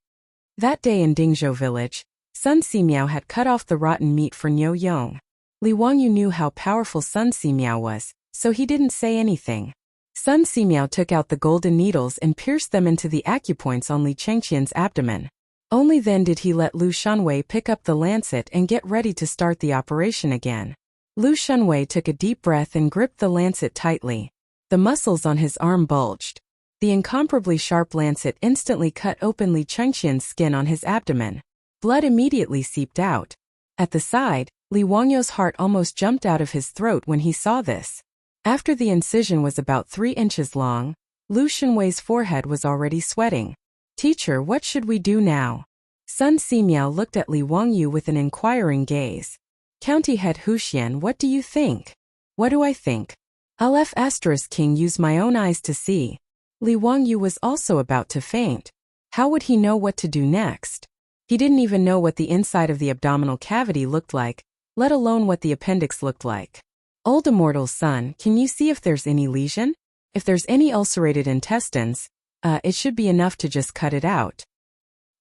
That day in Dingzhou village, Sun Simiao had cut off the rotten meat for Niu Yong. Li Wangyu knew how powerful Sun Simiao was, so he didn't say anything. Sun Simiao took out the golden needles and pierced them into the acupoints on Li Changqian's abdomen. Only then did he let Lu Shunwei pick up the lancet and get ready to start the operation again. Lu Shunwei took a deep breath and gripped the lancet tightly. The muscles on his arm bulged. The incomparably sharp lancet instantly cut open Li Changqian's skin on his abdomen. Blood immediately seeped out. At the side, Li Wangyu's heart almost jumped out of his throat when he saw this. After the incision was about 3 inches long, Lu Shunwei's forehead was already sweating. "Teacher, what should we do now?" Sun Simiao looked at Li Wangyu with an inquiring gaze. "County head Huxian, what do you think?" "What do I think? I'll King use my own eyes to see." Li Wangyu was also about to faint. How would he know what to do next? He didn't even know what the inside of the abdominal cavity looked like, let alone what the appendix looked like. "Old immortal son, can you see if there's any lesion? If there's any ulcerated intestines, it should be enough to just cut it out."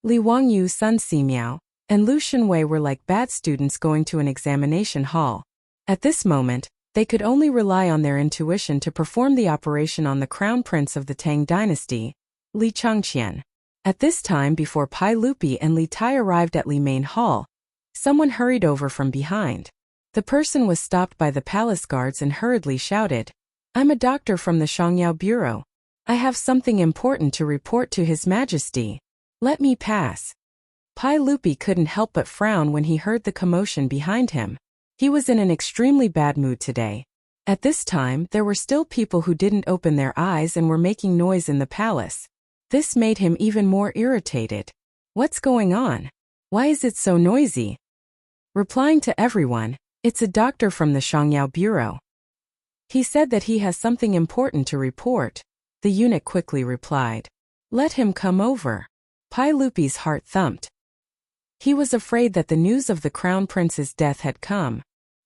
Li Wangyu, Sun Simiao, and Lu Shunwei were like bad students going to an examination hall. At this moment, they could only rely on their intuition to perform the operation on the crown prince of the Tang dynasty, Li Changqian. At this time, before Pai Lupi and Li Tai arrived at Li Main Hall, someone hurried over from behind. The person was stopped by the palace guards and hurriedly shouted, "I'm a doctor from the Shangyao Bureau. I have something important to report to His Majesty. Let me pass." Pai Lupi couldn't help but frown when he heard the commotion behind him. He was in an extremely bad mood today. At this time, there were still people who didn't open their eyes and were making noise in the palace. This made him even more irritated. What's going on? Why is it so noisy? Replying to everyone, "It's a doctor from the Shangyao Bureau. He said that he has something important to report," the eunuch quickly replied. "Let him come over." Pai Lupi's heart thumped. He was afraid that the news of the crown prince's death had come.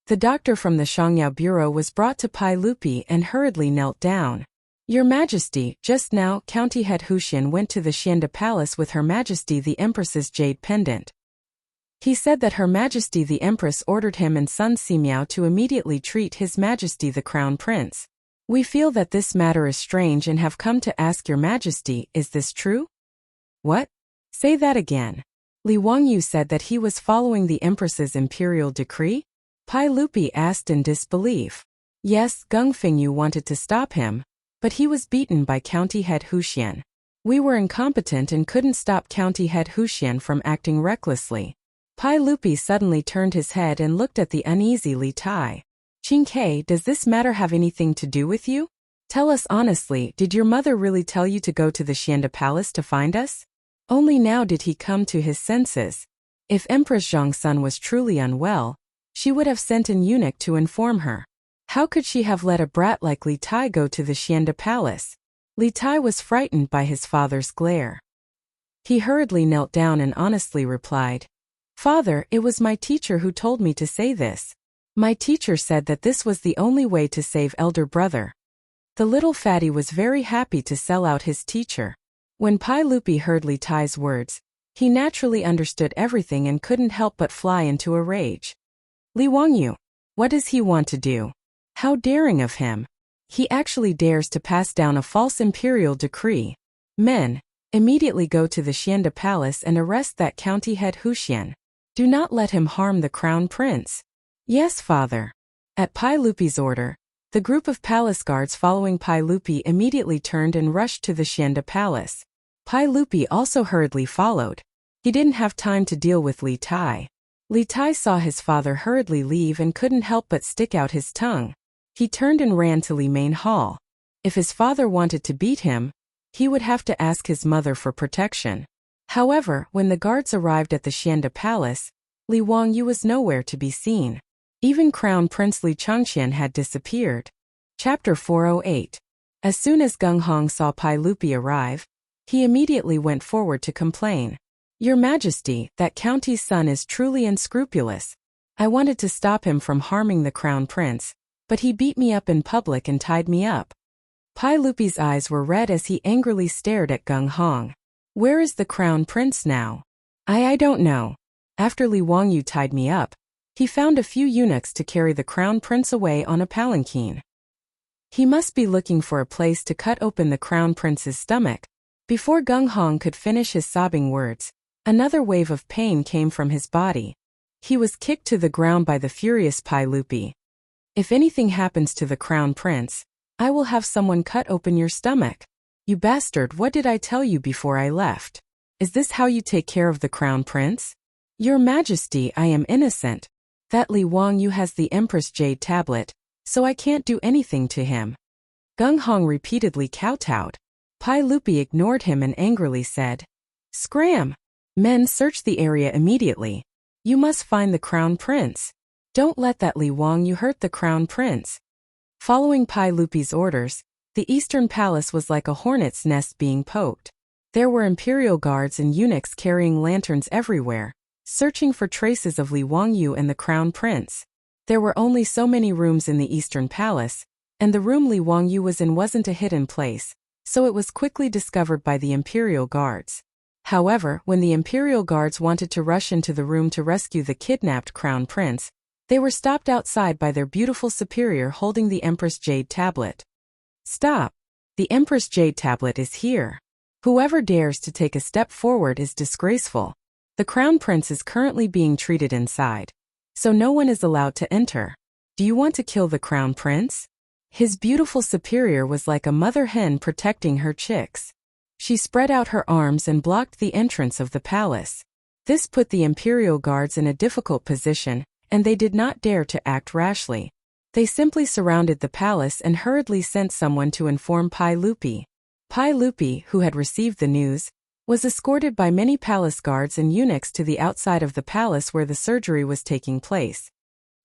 The doctor from the Shangyao Bureau was brought to Pai Lupi and hurriedly knelt down. "Your Majesty, just now, County Head Huxian went to the Xianda Palace with Her Majesty the Empress's jade pendant. He said that Her Majesty the Empress ordered him and Sun Simiao to immediately treat His Majesty the Crown Prince. We feel that this matter is strange and have come to ask Your Majesty, is this true?" "What? Say that again." Li Wangyu said that he was following the Empress's imperial decree? Pai Lupi asked in disbelief. Yes, Gung Fengyu wanted to stop him, but he was beaten by County Head Huxian. We were incompetent and couldn't stop County Head Huxian from acting recklessly. Pai Lupi suddenly turned his head and looked at the uneasy Li Tai. "Qingke, does this matter have anything to do with you? Tell us honestly, did your mother really tell you to go to the Xianda Palace to find us?" Only now did he come to his senses. If Empress Zhongsun was truly unwell, she would have sent an eunuch to inform her. How could she have let a brat like Li Tai go to the Xianda Palace? Li Tai was frightened by his father's glare. He hurriedly knelt down and honestly replied, "Father, it was my teacher who told me to say this. My teacher said that this was the only way to save elder brother." The little fatty was very happy to sell out his teacher. When Pai Lupi heard Li Tai's words, he naturally understood everything and couldn't help but fly into a rage. "Li Wangyu, what does he want to do? How daring of him! He actually dares to pass down a false imperial decree. Men, immediately go to the Xianda Palace and arrest that county head Huxian. Do not let him harm the crown prince." "Yes, father." At Pai Lupi's order, the group of palace guards following Pai Lupi immediately turned and rushed to the Xianda Palace. Pai Lupi also hurriedly followed. He didn't have time to deal with Li Tai. Li Tai saw his father hurriedly leave and couldn't help but stick out his tongue. He turned and ran to Li Main Hall. If his father wanted to beat him, he would have to ask his mother for protection. However, when the guards arrived at the Xianda Palace, Li Wangyu was nowhere to be seen. Even Crown Prince Li Chang'an had disappeared. Chapter 408. As soon as Gung Hong saw Pai Lupi arrive, he immediately went forward to complain. Your Majesty, that county's son is truly unscrupulous. I wanted to stop him from harming the Crown Prince, but he beat me up in public and tied me up. Pai Lupi's eyes were red as he angrily stared at Gung Hong. Where is the Crown Prince now? I don't know. After Li Wangyu tied me up, he found a few eunuchs to carry the Crown Prince away on a palanquin. He must be looking for a place to cut open the Crown Prince's stomach. Before Gung Hong could finish his sobbing words, another wave of pain came from his body. He was kicked to the ground by the furious Pai Lupi. If anything happens to the Crown Prince, I will have someone cut open your stomach. You bastard, what did I tell you before I left? Is this how you take care of the Crown Prince? Your Majesty, I am innocent. That Li Wangyu has the Empress Jade tablet, so I can't do anything to him. Gung Hong repeatedly kowtowed. Pai Lupi ignored him and angrily said, Scram! Men, search the area immediately. You must find the Crown Prince. Don't let that Li Wangyu hurt the Crown Prince. Following Pai Lupi's orders, the Eastern Palace was like a hornet's nest being poked. There were imperial guards and eunuchs carrying lanterns everywhere, searching for traces of Li Wangyu and the Crown Prince. There were only so many rooms in the Eastern Palace, and the room Li Wangyu was in wasn't a hidden place, so it was quickly discovered by the imperial guards. However, when the imperial guards wanted to rush into the room to rescue the kidnapped Crown Prince, they were stopped outside by their beautiful superior holding the Empress Jade tablet. Stop! The Empress Jade tablet is here. Whoever dares to take a step forward is disgraceful. The Crown Prince is currently being treated inside, so no one is allowed to enter. Do you want to kill the Crown Prince? His beautiful superior was like a mother hen protecting her chicks. She spread out her arms and blocked the entrance of the palace. This put the imperial guards in a difficult position, and they did not dare to act rashly. They simply surrounded the palace and hurriedly sent someone to inform Pai Lupi. Pai Lupi, who had received the news, was escorted by many palace guards and eunuchs to the outside of the palace where the surgery was taking place.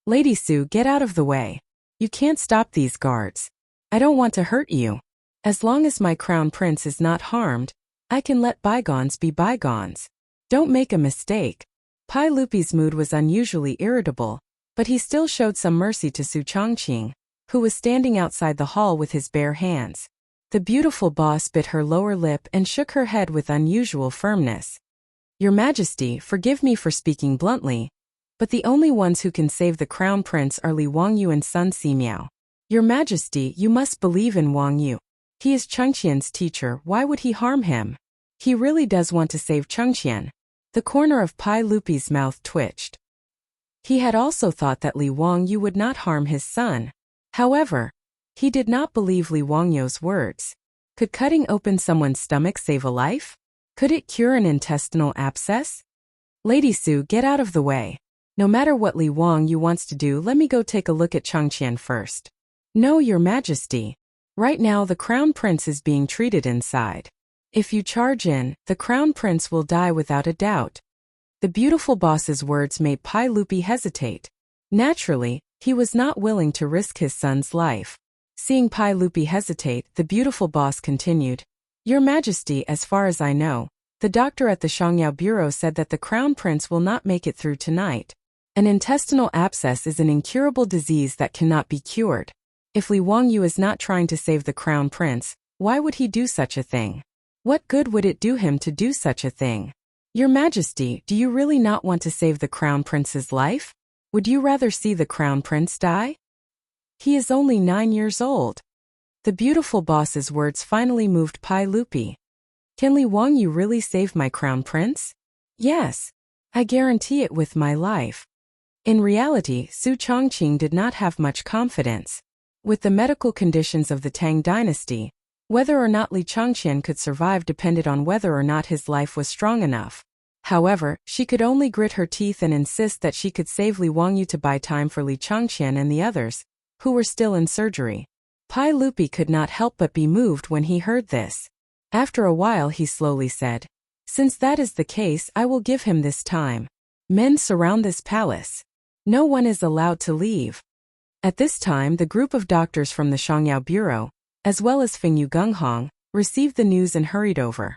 Lady Su, get out of the way. You can't stop these guards. I don't want to hurt you. As long as my Crown Prince is not harmed, I can let bygones be bygones. Don't make a mistake. Pai Lupi's mood was unusually irritable, but he still showed some mercy to Su Chongqing, who was standing outside the hall with his bare hands. The beautiful boss bit her lower lip and shook her head with unusual firmness. Your Majesty, forgive me for speaking bluntly, but the only ones who can save the Crown Prince are Li Wangyu and Sun Simiao. Your Majesty, you must believe in Wangyu. He is Chang'an's teacher, why would he harm him? He really does want to save Chang'an. The corner of Pai Lupi's mouth twitched. He had also thought that Li Wangyu would not harm his son. However, he did not believe Li Wangyu's words. Could cutting open someone's stomach save a life? Could it cure an intestinal abscess? Lady Su, get out of the way. No matter what Li Wangyu wants to do, let me go take a look at Chang'an first. No, Your Majesty. Right now the Crown Prince is being treated inside. If you charge in, the Crown Prince will die without a doubt. The beautiful boss's words made Pai Lupi hesitate. Naturally, he was not willing to risk his son's life. Seeing Pai Lupi hesitate, the beautiful boss continued. Your Majesty, as far as I know, the doctor at the Shangyao Bureau said that the Crown Prince will not make it through tonight. An intestinal abscess is an incurable disease that cannot be cured. If Li Wangyu is not trying to save the Crown Prince, why would he do such a thing? What good would it do him to do such a thing? Your Majesty, do you really not want to save the Crown Prince's life? Would you rather see the Crown Prince die? He is only 9 years old. The beautiful boss's words finally moved Pai Lupi. Can Li Wangyu really save my Crown Prince? Yes. I guarantee it with my life. In reality, Su Chongqing did not have much confidence. With the medical conditions of the Tang dynasty, whether or not Li Chang'an could survive depended on whether or not his life was strong enough. However, she could only grit her teeth and insist that she could save Li Wangyu to buy time for Li Chang'an and the others, who were still in surgery. Pai Lupi could not help but be moved when he heard this. After a while he slowly said, "Since that is the case, I will give him this time. Men surround this palace. No one is allowed to leave." At this time the group of doctors from the Chang'an Bureau, as well as Fengyu Gunghong, received the news and hurried over.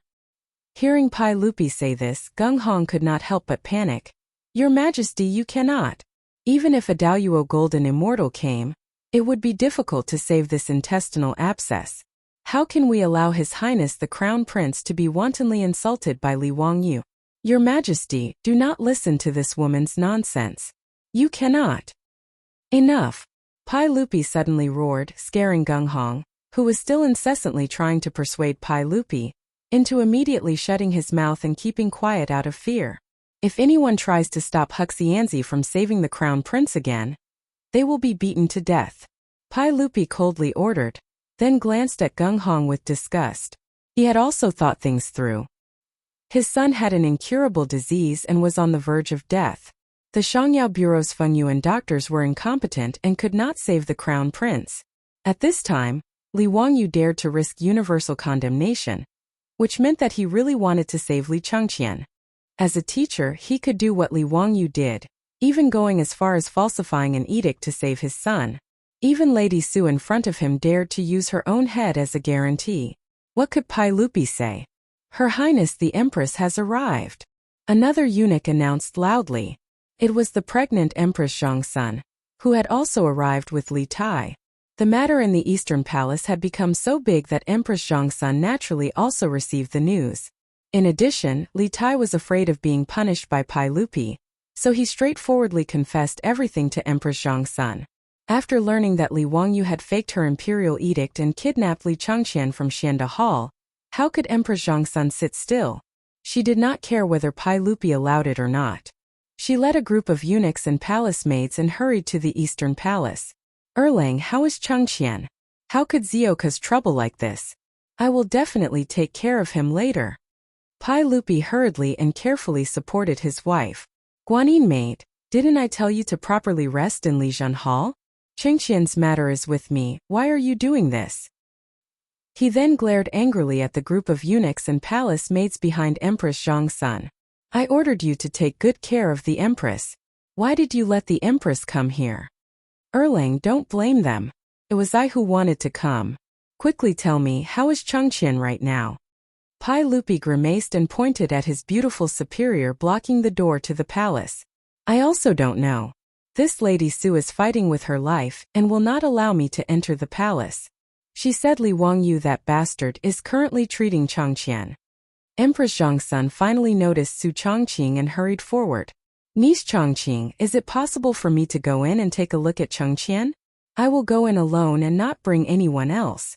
Hearing Pai Lupi say this, Gunghong could not help but panic. "Your Majesty, you cannot. Even if a Daoyuo Golden Immortal came, it would be difficult to save this intestinal abscess. How can we allow His Highness the Crown Prince to be wantonly insulted by Li Wangyu? Your Majesty, do not listen to this woman's nonsense. You cannot." "Enough!" Pai Lupi suddenly roared, scaring Gunghong, who was still incessantly trying to persuade Pai Lupi, into immediately shutting his mouth and keeping quiet out of fear. If anyone tries to stop Huxianzi from saving the Crown Prince again, they will be beaten to death. Pai Lupi coldly ordered, then glanced at Gunghong with disgust. He had also thought things through. His son had an incurable disease and was on the verge of death. The Shangyao Bureau's Fengyuan doctors were incompetent and could not save the Crown Prince. At this time, Li Wangyu dared to risk universal condemnation, which meant that he really wanted to save Li Changqian. As a teacher, he could do what Li Wangyu did, even going as far as falsifying an edict to save his son. Even Lady Su in front of him dared to use her own head as a guarantee. What could Pai Lupi say? "Her Highness the Empress has arrived." Another eunuch announced loudly. It was the pregnant Empress Zhongsun, who had also arrived with Li Tai. The matter in the Eastern Palace had become so big that Empress Zhongsun naturally also received the news. In addition, Li Tai was afraid of being punished by Pai Lupi, so he straightforwardly confessed everything to Empress Zhongsun. After learning that Li Wangyu had faked her imperial edict and kidnapped Li Changqian from Xianda Hall, how could Empress Zhongsun sit still? She did not care whether Pai Lupi allowed it or not. She led a group of eunuchs and palace maids and hurried to the Eastern Palace. "Erlang, how is Changqian? How could Zio cause trouble like this? I will definitely take care of him later." Pai Lupi hurriedly and carefully supported his wife. "Guanyin maid, didn't I tell you to properly rest in Lijian Hall? Changqian's matter is with me, why are you doing this?" He then glared angrily at the group of eunuchs and palace maids behind Empress Zhongsun. "I ordered you to take good care of the Empress. Why did you let the Empress come here?" "Erlang, don't blame them. It was I who wanted to come. Quickly tell me, how is Changqian right now?" Pai Lupi grimaced and pointed at his beautiful superior blocking the door to the palace. "I also don't know. This Lady Su is fighting with her life and will not allow me to enter the palace. She said Li Wangyu, that bastard, is currently treating Changqian." Empress Zhongsun finally noticed Su Changqing and hurried forward. "Niece Changqing, is it possible for me to go in and take a look at Changqian? I will go in alone and not bring anyone else."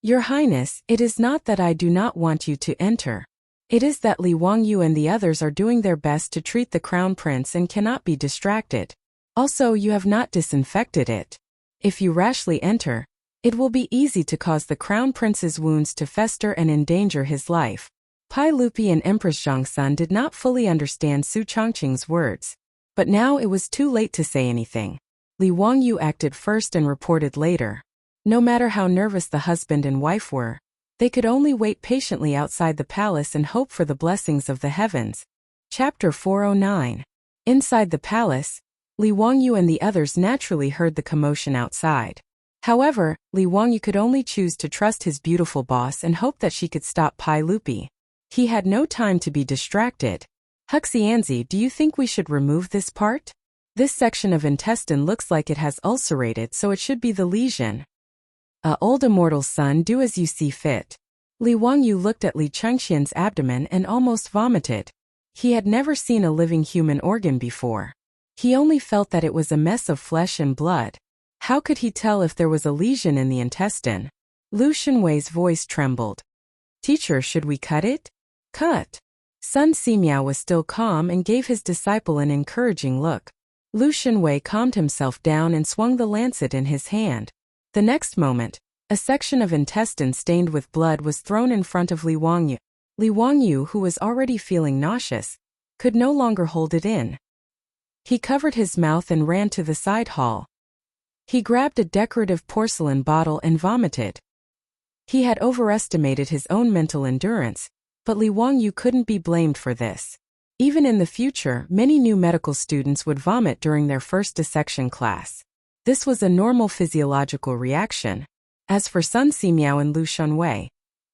"Your Highness, it is not that I do not want you to enter. It is that Li Wangyu and the others are doing their best to treat the Crown Prince and cannot be distracted. Also, you have not disinfected it. If you rashly enter, it will be easy to cause the Crown Prince's wounds to fester and endanger his life." Pai Lupi and Empress Zhongsun did not fully understand Su Changqing's words, but now it was too late to say anything. Li Wangyu acted first and reported later. No matter how nervous the husband and wife were, they could only wait patiently outside the palace and hope for the blessings of the heavens. Chapter 409. Inside the palace, Li Wangyu and the others naturally heard the commotion outside. However, Li Wangyu could only choose to trust his beautiful boss and hope that she could stop Pai Lupi. He had no time to be distracted. "Huxianzi, do you think we should remove this part? This section of intestine looks like it has ulcerated, so it should be the lesion." Old immortal son, do as you see fit." Li Wangyu looked at Li Changqian's abdomen and almost vomited. He had never seen a living human organ before. He only felt that it was a mess of flesh and blood. How could he tell if there was a lesion in the intestine? Lu Shenwei's voice trembled. "Teacher, should we cut it?" "Cut." Sun Simiao was still calm and gave his disciple an encouraging look. Lu Shenwei calmed himself down and swung the lancet in his hand. The next moment, a section of intestine stained with blood was thrown in front of Li Wangyu. Li Wangyu, who was already feeling nauseous, could no longer hold it in. He covered his mouth and ran to the side hall. He grabbed a decorative porcelain bottle and vomited. He had overestimated his own mental endurance, but Li Wangyu couldn't be blamed for this. Even in the future, many new medical students would vomit during their first dissection class. This was a normal physiological reaction. As for Sun Simiao and Lu Shunwei,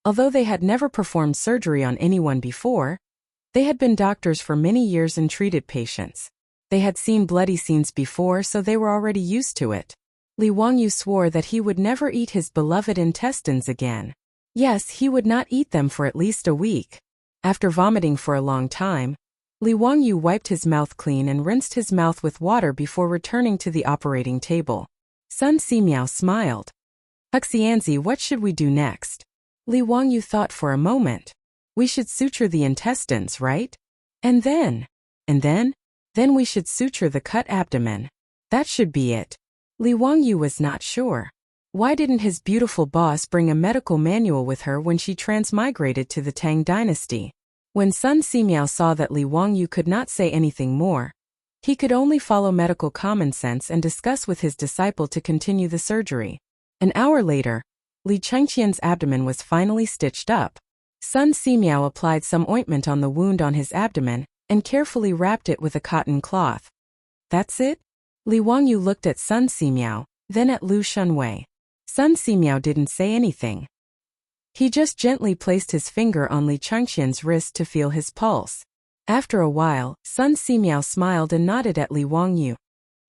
although they had never performed surgery on anyone before, they had been doctors for many years and treated patients. They had seen bloody scenes before, so they were already used to it. Li Wangyu swore that he would never eat his beloved intestines again. Yes, he would not eat them for at least a week. After vomiting for a long time, Li Wangyu wiped his mouth clean and rinsed his mouth with water before returning to the operating table. Sun Simiao smiled. Huxianzi, what should we do next? Li Wangyu thought for a moment. We should suture the intestines, right? And then we should suture the cut abdomen. That should be it. Li Wangyu was not sure. Why didn't his beautiful boss bring a medical manual with her when she transmigrated to the Tang dynasty? When Sun Simiao saw that Li Wangyu could not say anything more, he could only follow medical common sense and discuss with his disciple to continue the surgery. An hour later, Li Chengqian's abdomen was finally stitched up. Sun Simiao applied some ointment on the wound on his abdomen and carefully wrapped it with a cotton cloth. That's it? Li Wangyu looked at Sun Simiao, then at Lu Shunwei. Sun Simiao didn't say anything. He just gently placed his finger on Li Chengqian's wrist to feel his pulse. After a while, Sun Simiao smiled and nodded at Li Wangyu.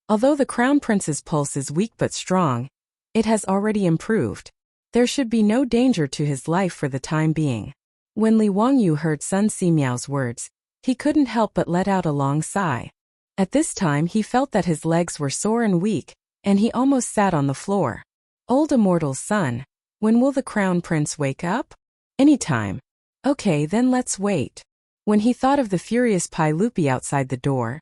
Although the crown prince's pulse is weak but strong, it has already improved. There should be no danger to his life for the time being. When Li Wangyu heard Sun Simiao's words, he couldn't help but let out a long sigh. At this time he felt that his legs were sore and weak, and he almost sat on the floor. Old immortal son, when will the crown prince wake up? Anytime. Okay, then let's wait. When he thought of the furious Pai Lupi outside the door,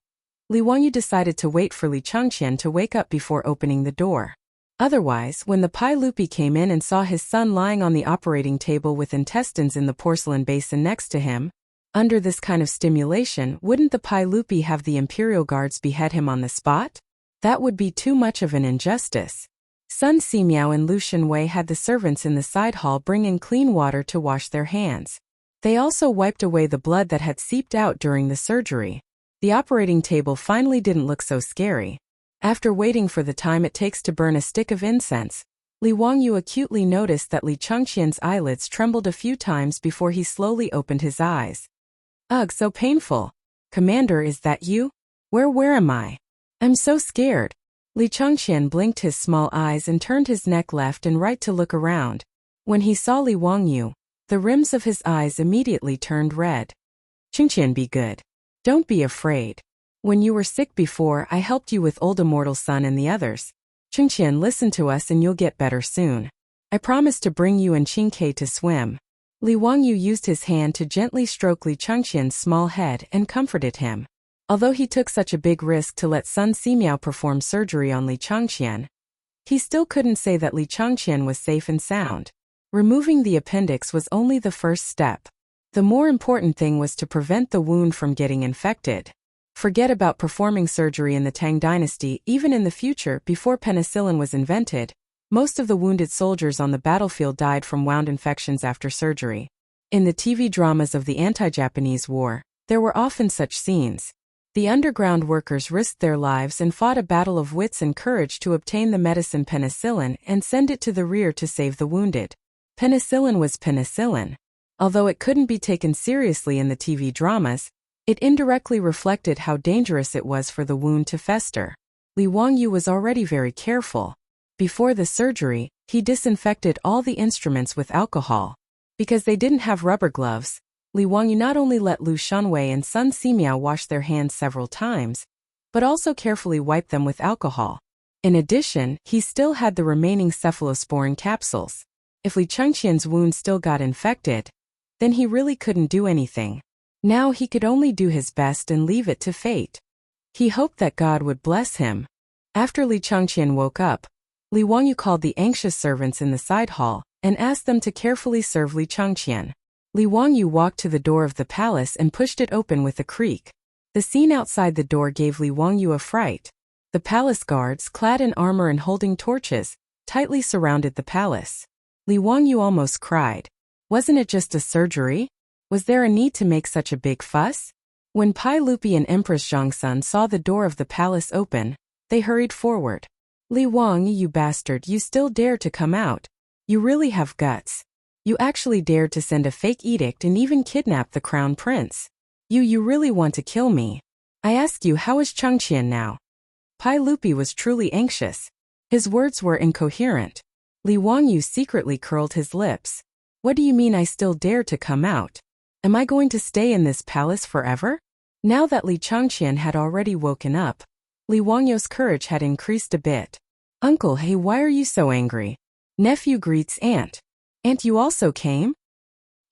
Li Wangyu decided to wait for Li Chengqian to wake up before opening the door. Otherwise, when the Pai Lupi came in and saw his son lying on the operating table with intestines in the porcelain basin next to him, under this kind of stimulation, wouldn't the Pai Lupi have the imperial guards behead him on the spot? That would be too much of an injustice. Sun Simiao and Lu Shunwei had the servants in the side hall bring in clean water to wash their hands. They also wiped away the blood that had seeped out during the surgery. The operating table finally didn't look so scary. After waiting for the time it takes to burn a stick of incense, Li Wangyu acutely noticed that Li Chengqian's eyelids trembled a few times before he slowly opened his eyes. Ugh, so painful. Commander, is that you? Where am I? I'm so scared. Li Chengqian blinked his small eyes and turned his neck left and right to look around. When he saw Li Wangyu, the rims of his eyes immediately turned red. Chengqian, be good. Don't be afraid. When you were sick before, I helped you with old immortal son and the others. Chengqian, listen to us and you'll get better soon. I promise to bring you and Qingke to swim. Li Wangyu used his hand to gently stroke Li Chengqian's small head and comforted him. Although he took such a big risk to let Sun Simiao perform surgery on Li Chengqian, he still couldn't say that Li Chengqian was safe and sound. Removing the appendix was only the first step. The more important thing was to prevent the wound from getting infected. Forget about performing surgery in the Tang dynasty. Even in the future, before penicillin was invented, most of the wounded soldiers on the battlefield died from wound infections after surgery. In the TV dramas of the anti-Japanese war, there were often such scenes. The underground workers risked their lives and fought a battle of wits and courage to obtain the medicine penicillin and send it to the rear to save the wounded. Penicillin was penicillin. Although it couldn't be taken seriously in the TV dramas, it indirectly reflected how dangerous it was for the wound to fester. Li Wangyu was already very careful. Before the surgery, he disinfected all the instruments with alcohol. Because they didn't have rubber gloves, Li Wangyu not only let Lu Shunwei and Sun Simiao wash their hands several times, but also carefully wiped them with alcohol. In addition, he still had the remaining cephalosporin capsules. If Li Chengqian's wound still got infected, then he really couldn't do anything. Now he could only do his best and leave it to fate. He hoped that God would bless him. After Li Chengqian woke up, Li Wangyu called the anxious servants in the side hall and asked them to carefully serve Li Chengqian. Li Wangyu walked to the door of the palace and pushed it open with a creak. The scene outside the door gave Li Wangyu a fright. The palace guards, clad in armor and holding torches, tightly surrounded the palace. Li Wangyu almost cried. Wasn't it just a surgery? Was there a need to make such a big fuss? When Pai Lupi and Empress Zhongsun saw the door of the palace open, they hurried forward. Li Wang, you bastard, you still dare to come out. You really have guts. You actually dared to send a fake edict and even kidnap the crown prince. You really want to kill me. I ask you, how is Chang'an now? Pai Lupi was truly anxious. His words were incoherent. Li Wangyu secretly curled his lips. What do you mean I still dare to come out? Am I going to stay in this palace forever? Now that Li Chang'an had already woken up, Li Wangyu's courage had increased a bit. Uncle, hey, why are you so angry? Nephew greets aunt. Aunt, you also came?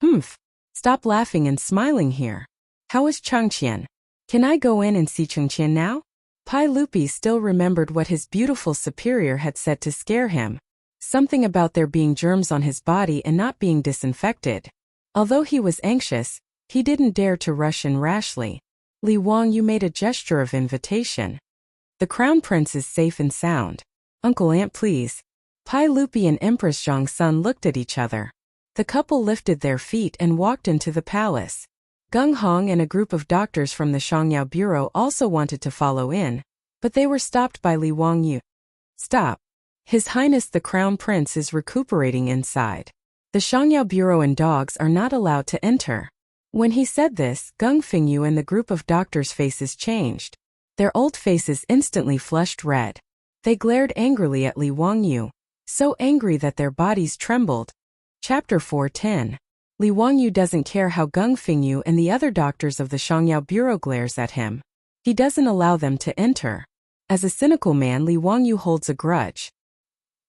Humph. Stop laughing and smiling here. How is Chang'an? Can I go in and see Chang'an now? Pai Lupi still remembered what his beautiful superior had said to scare him. Something about there being germs on his body and not being disinfected. Although he was anxious, he didn't dare to rush in rashly. Li Wangyu made a gesture of invitation. The crown prince is safe and sound. Uncle, aunt, please. Pai Lupi and Empress Zhongsun looked at each other. The couple lifted their feet and walked into the palace. Gung Hong and a group of doctors from the Shangyao Bureau also wanted to follow in, but they were stopped by Li Wangyu. Stop. His Highness the Crown Prince is recuperating inside. The Shangyao Bureau and dogs are not allowed to enter. When he said this, Gung Fingyu and the group of doctors' faces changed. Their old faces instantly flushed red. They glared angrily at Li Wangyu, so angry that their bodies trembled. Chapter 4:10. Li Wangyu doesn't care how Gung Fingyu and the other doctors of the Shangyao Bureau glares at him. He doesn't allow them to enter. As a cynical man, Li Wangyu holds a grudge.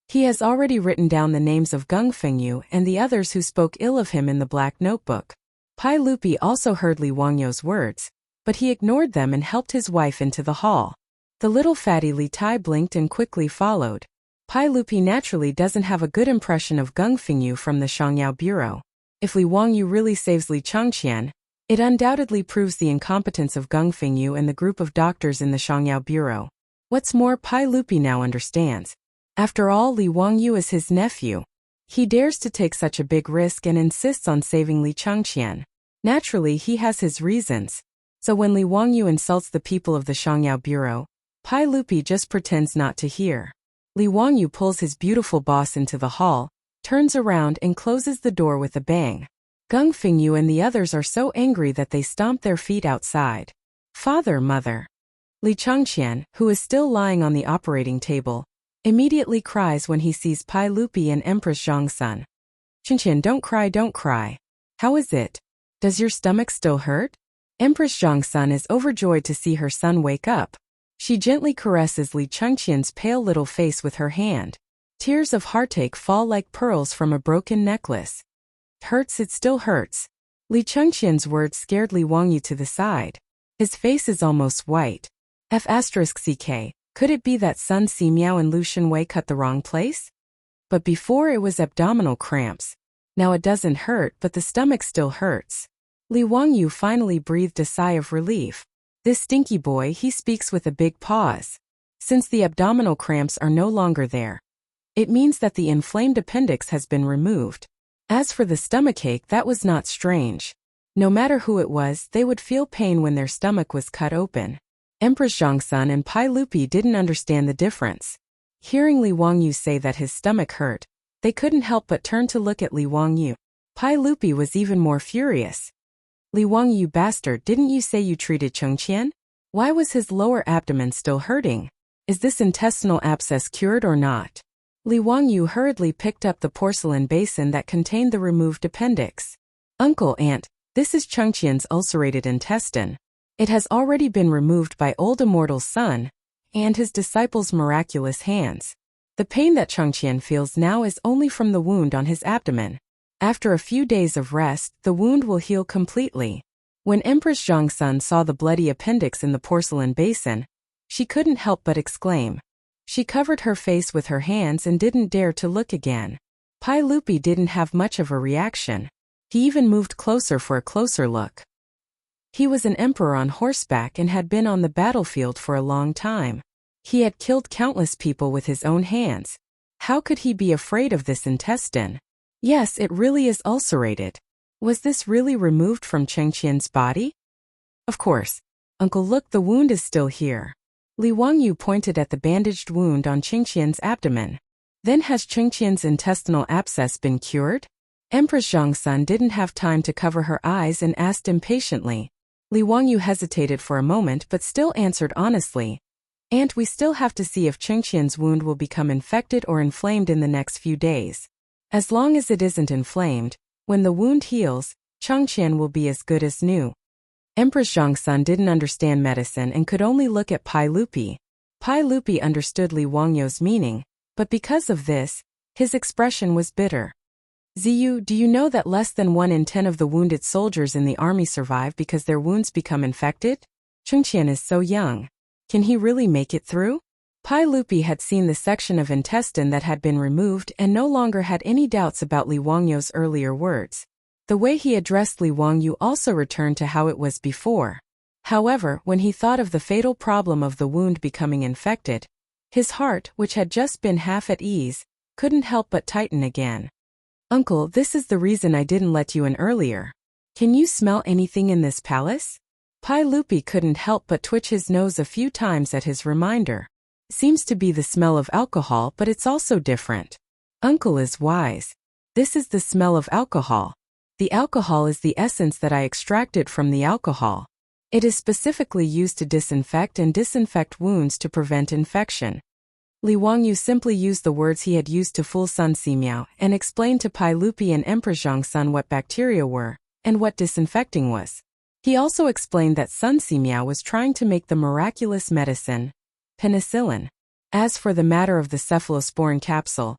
He has already written down the names of Gung Fingyu and the others who spoke ill of him in the black notebook. Pai Lupi also heard Li Wangyu's words, but he ignored them and helped his wife into the hall. The little fatty Li Tai blinked and quickly followed. Pai Lupi naturally doesn't have a good impression of Gung Fingyu from the Shangyao Bureau. If Li Wangyu really saves Li Chang'an, it undoubtedly proves the incompetence of Gung Fingyu and the group of doctors in the Shangyao Bureau. What's more, Pai Lupi now understands. After all, Li Wangyu is his nephew. He dares to take such a big risk and insists on saving Li Chang'an. Naturally, he has his reasons. So when Li Wangyu insults the people of the Shangyao Bureau, Pai Lupi just pretends not to hear. Li Wangyu pulls his beautiful boss into the hall, turns around and closes the door with a bang. Gung Fingyu and the others are so angry that they stomp their feet outside. Father, mother. Li Chang'an, who is still lying on the operating table, immediately cries when he sees Pai Lupi and Empress Zhongsun. Chang'an, don't cry, don't cry. How is it? Does your stomach still hurt? Empress Zhongsun is overjoyed to see her son wake up. She gently caresses Li Chang'an's pale little face with her hand. Tears of heartache fall like pearls from a broken necklace. Hurts, it still hurts. Li Chang'an's words scared Li Wangyu to the side. His face is almost white. F***ck, could it be that Sun Simiao and Lu Shenwei cut the wrong place? But before it was abdominal cramps. Now it doesn't hurt, but the stomach still hurts. Li Wangyu finally breathed a sigh of relief. This stinky boy, he speaks with a big pause. Since the abdominal cramps are no longer there, it means that the inflamed appendix has been removed. As for the stomachache, that was not strange. No matter who it was, they would feel pain when their stomach was cut open. Empress Zhongsun and Pai Lupi didn't understand the difference. Hearing Li Wangyu say that his stomach hurt, they couldn't help but turn to look at Li Wangyu. Pai Lupi was even more furious. Li Wangyu, you bastard, didn't you say you treated Chang'an? Why was his lower abdomen still hurting? Is this intestinal abscess cured or not? Li Wangyu hurriedly picked up the porcelain basin that contained the removed appendix. Uncle, aunt, this is Chang'an's ulcerated intestine. It has already been removed by old immortal Sun and his disciples' miraculous hands. The pain that Chang'an feels now is only from the wound on his abdomen. After a few days of rest, the wound will heal completely. When Empress Zhongsun saw the bloody appendix in the porcelain basin, she couldn't help but exclaim. She covered her face with her hands and didn't dare to look again. Pai Lupi didn't have much of a reaction. He even moved closer for a closer look. He was an emperor on horseback and had been on the battlefield for a long time. He had killed countless people with his own hands. How could he be afraid of this intestine? Yes, it really is ulcerated. Was this really removed from Chang'an's body? Of course. Uncle, look, the wound is still here. Li Wangyu pointed at the bandaged wound on Chang'an's abdomen. Then has Chang'an's intestinal abscess been cured? Empress Zhongsun didn't have time to cover her eyes and asked impatiently. Li Wangyu hesitated for a moment but still answered honestly. "Aunt, we still have to see if Chang'an's wound will become infected or inflamed in the next few days. As long as it isn't inflamed, when the wound heals, Chang'an will be as good as new." Empress Zhongsun didn't understand medicine and could only look at Pai Lupi. Pai Lupi understood Li Wangyu's meaning, but because of this, his expression was bitter. "Ziyu, do you know that less than 1 in 10 of the wounded soldiers in the army survive because their wounds become infected? Chang'an is so young. Can he really make it through?" Pai Lupi had seen the section of intestine that had been removed and no longer had any doubts about Li Wangyu's earlier words. The way he addressed Li Wangyu also returned to how it was before. However, when he thought of the fatal problem of the wound becoming infected, his heart, which had just been half at ease, couldn't help but tighten again. "Uncle, this is the reason I didn't let you in earlier. Can you smell anything in this palace?" Pai Lupi couldn't help but twitch his nose a few times at his reminder. "Seems to be the smell of alcohol, but it's also different." Uncle is wise. "This is the smell of alcohol. The alcohol is the essence that I extracted from the alcohol. It is specifically used to disinfect wounds to prevent infection." Li Wangyu simply used the words he had used to fool Sun Simiao and explained to Pai Lupi and Emperor Zhongsun what bacteria were and what disinfecting was. He also explained that Sun Simiao was trying to make the miraculous medicine, penicillin. As for the matter of the cephalosporin capsule,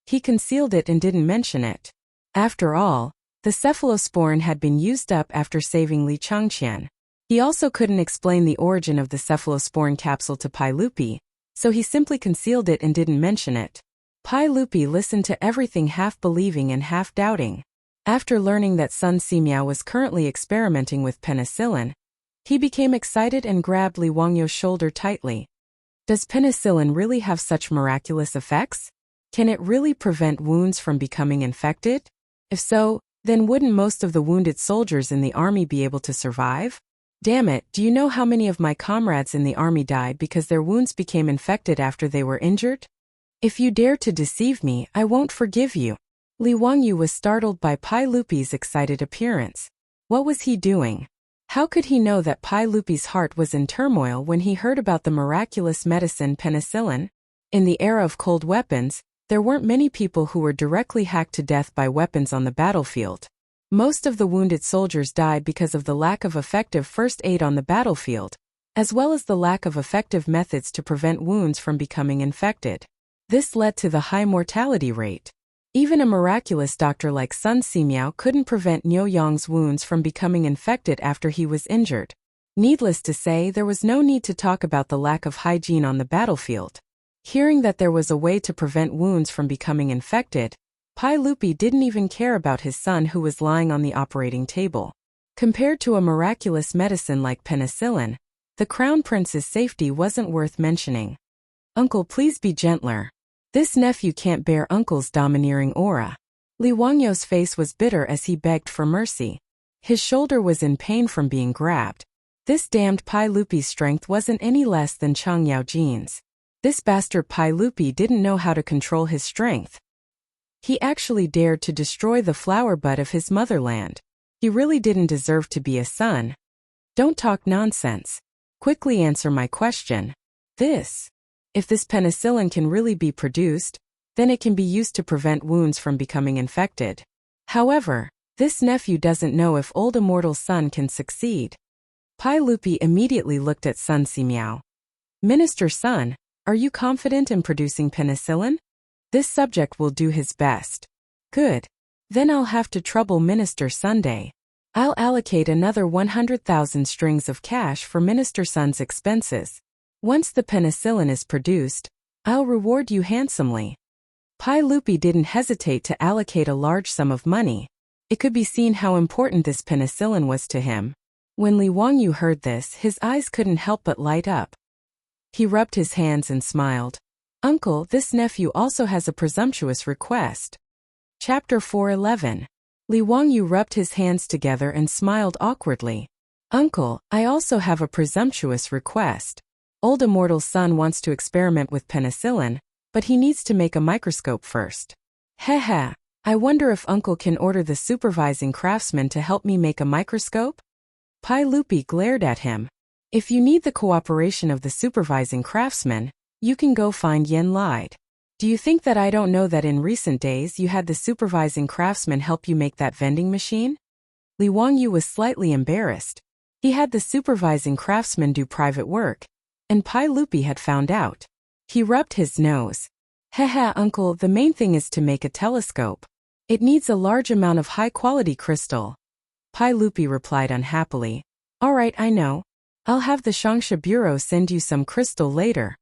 he concealed it and didn't mention it. After all, the cephalosporin had been used up after saving Li Chang'an. He also couldn't explain the origin of the cephalosporin capsule to Pai Lupi, so he simply concealed it and didn't mention it. Pai Lupi listened to everything half believing and half doubting. After learning that Sun Simiao was currently experimenting with penicillin, he became excited and grabbed Li Wangyu's shoulder tightly. "Does penicillin really have such miraculous effects? Can it really prevent wounds from becoming infected? If so, then wouldn't most of the wounded soldiers in the army be able to survive? Damn it, do you know how many of my comrades in the army died because their wounds became infected after they were injured? If you dare to deceive me, I won't forgive you." Li Wangyu was startled by Pai Lupi's excited appearance. What was he doing? How could he know that Pai Lupi's heart was in turmoil when he heard about the miraculous medicine penicillin? In the era of cold weapons, there weren't many people who were directly hacked to death by weapons on the battlefield. Most of the wounded soldiers died because of the lack of effective first aid on the battlefield, as well as the lack of effective methods to prevent wounds from becoming infected. This led to the high mortality rate. Even a miraculous doctor like Sun Simiao couldn't prevent Niu Yang's wounds from becoming infected after he was injured. Needless to say, there was no need to talk about the lack of hygiene on the battlefield. Hearing that there was a way to prevent wounds from becoming infected, Pai Lupi didn't even care about his son who was lying on the operating table. Compared to a miraculous medicine like penicillin, the Crown Prince's safety wasn't worth mentioning. "Uncle, please be gentler. This nephew can't bear Uncle's domineering aura." Li Wangyu's face was bitter as he begged for mercy. His shoulder was in pain from being grabbed. This damned Pai Lupi's strength wasn't any less than Chang Yaojin's. This bastard Pai Lupi didn't know how to control his strength. He actually dared to destroy the flower bud of his motherland. He really didn't deserve to be a son. "Don't talk nonsense. Quickly answer my question. If this penicillin can really be produced, then it can be used to prevent wounds from becoming infected. However, this nephew doesn't know if old immortal's son can succeed." Pai Lupi immediately looked at Sun Simiao. "Minister Sun, are you confident in producing penicillin? This subject will do his best." "Good. Then I'll have to trouble Minister Sunday. I'll allocate another 100,000 strings of cash for Minister Sun's expenses. Once the penicillin is produced, I'll reward you handsomely." Pai Lupi didn't hesitate to allocate a large sum of money. It could be seen how important this penicillin was to him. When Li Wangyu heard this, his eyes couldn't help but light up. He rubbed his hands and smiled. Uncle, this nephew also has a presumptuous request. Chapter 411. Li Wangyu rubbed his hands together and smiled awkwardly. Uncle, I also have a presumptuous request. Old Immortal's son wants to experiment with penicillin, but he needs to make a microscope first. Heh. I wonder if Uncle can order the supervising craftsman to help me make a microscope? Pai Lupi glared at him. If you need the cooperation of the supervising craftsman, you can go find Yen Lied. Do you think that I don't know that in recent days you had the supervising craftsman help you make that vending machine? Li Wangyu was slightly embarrassed. He had the supervising craftsman do private work, and Pai Lupi had found out. He rubbed his nose. Heh, Uncle, the main thing is to make a telescope. It needs a large amount of high-quality crystal. Pai Lupi replied unhappily. All right, I know. I'll have the Changsha Bureau send you some crystal later.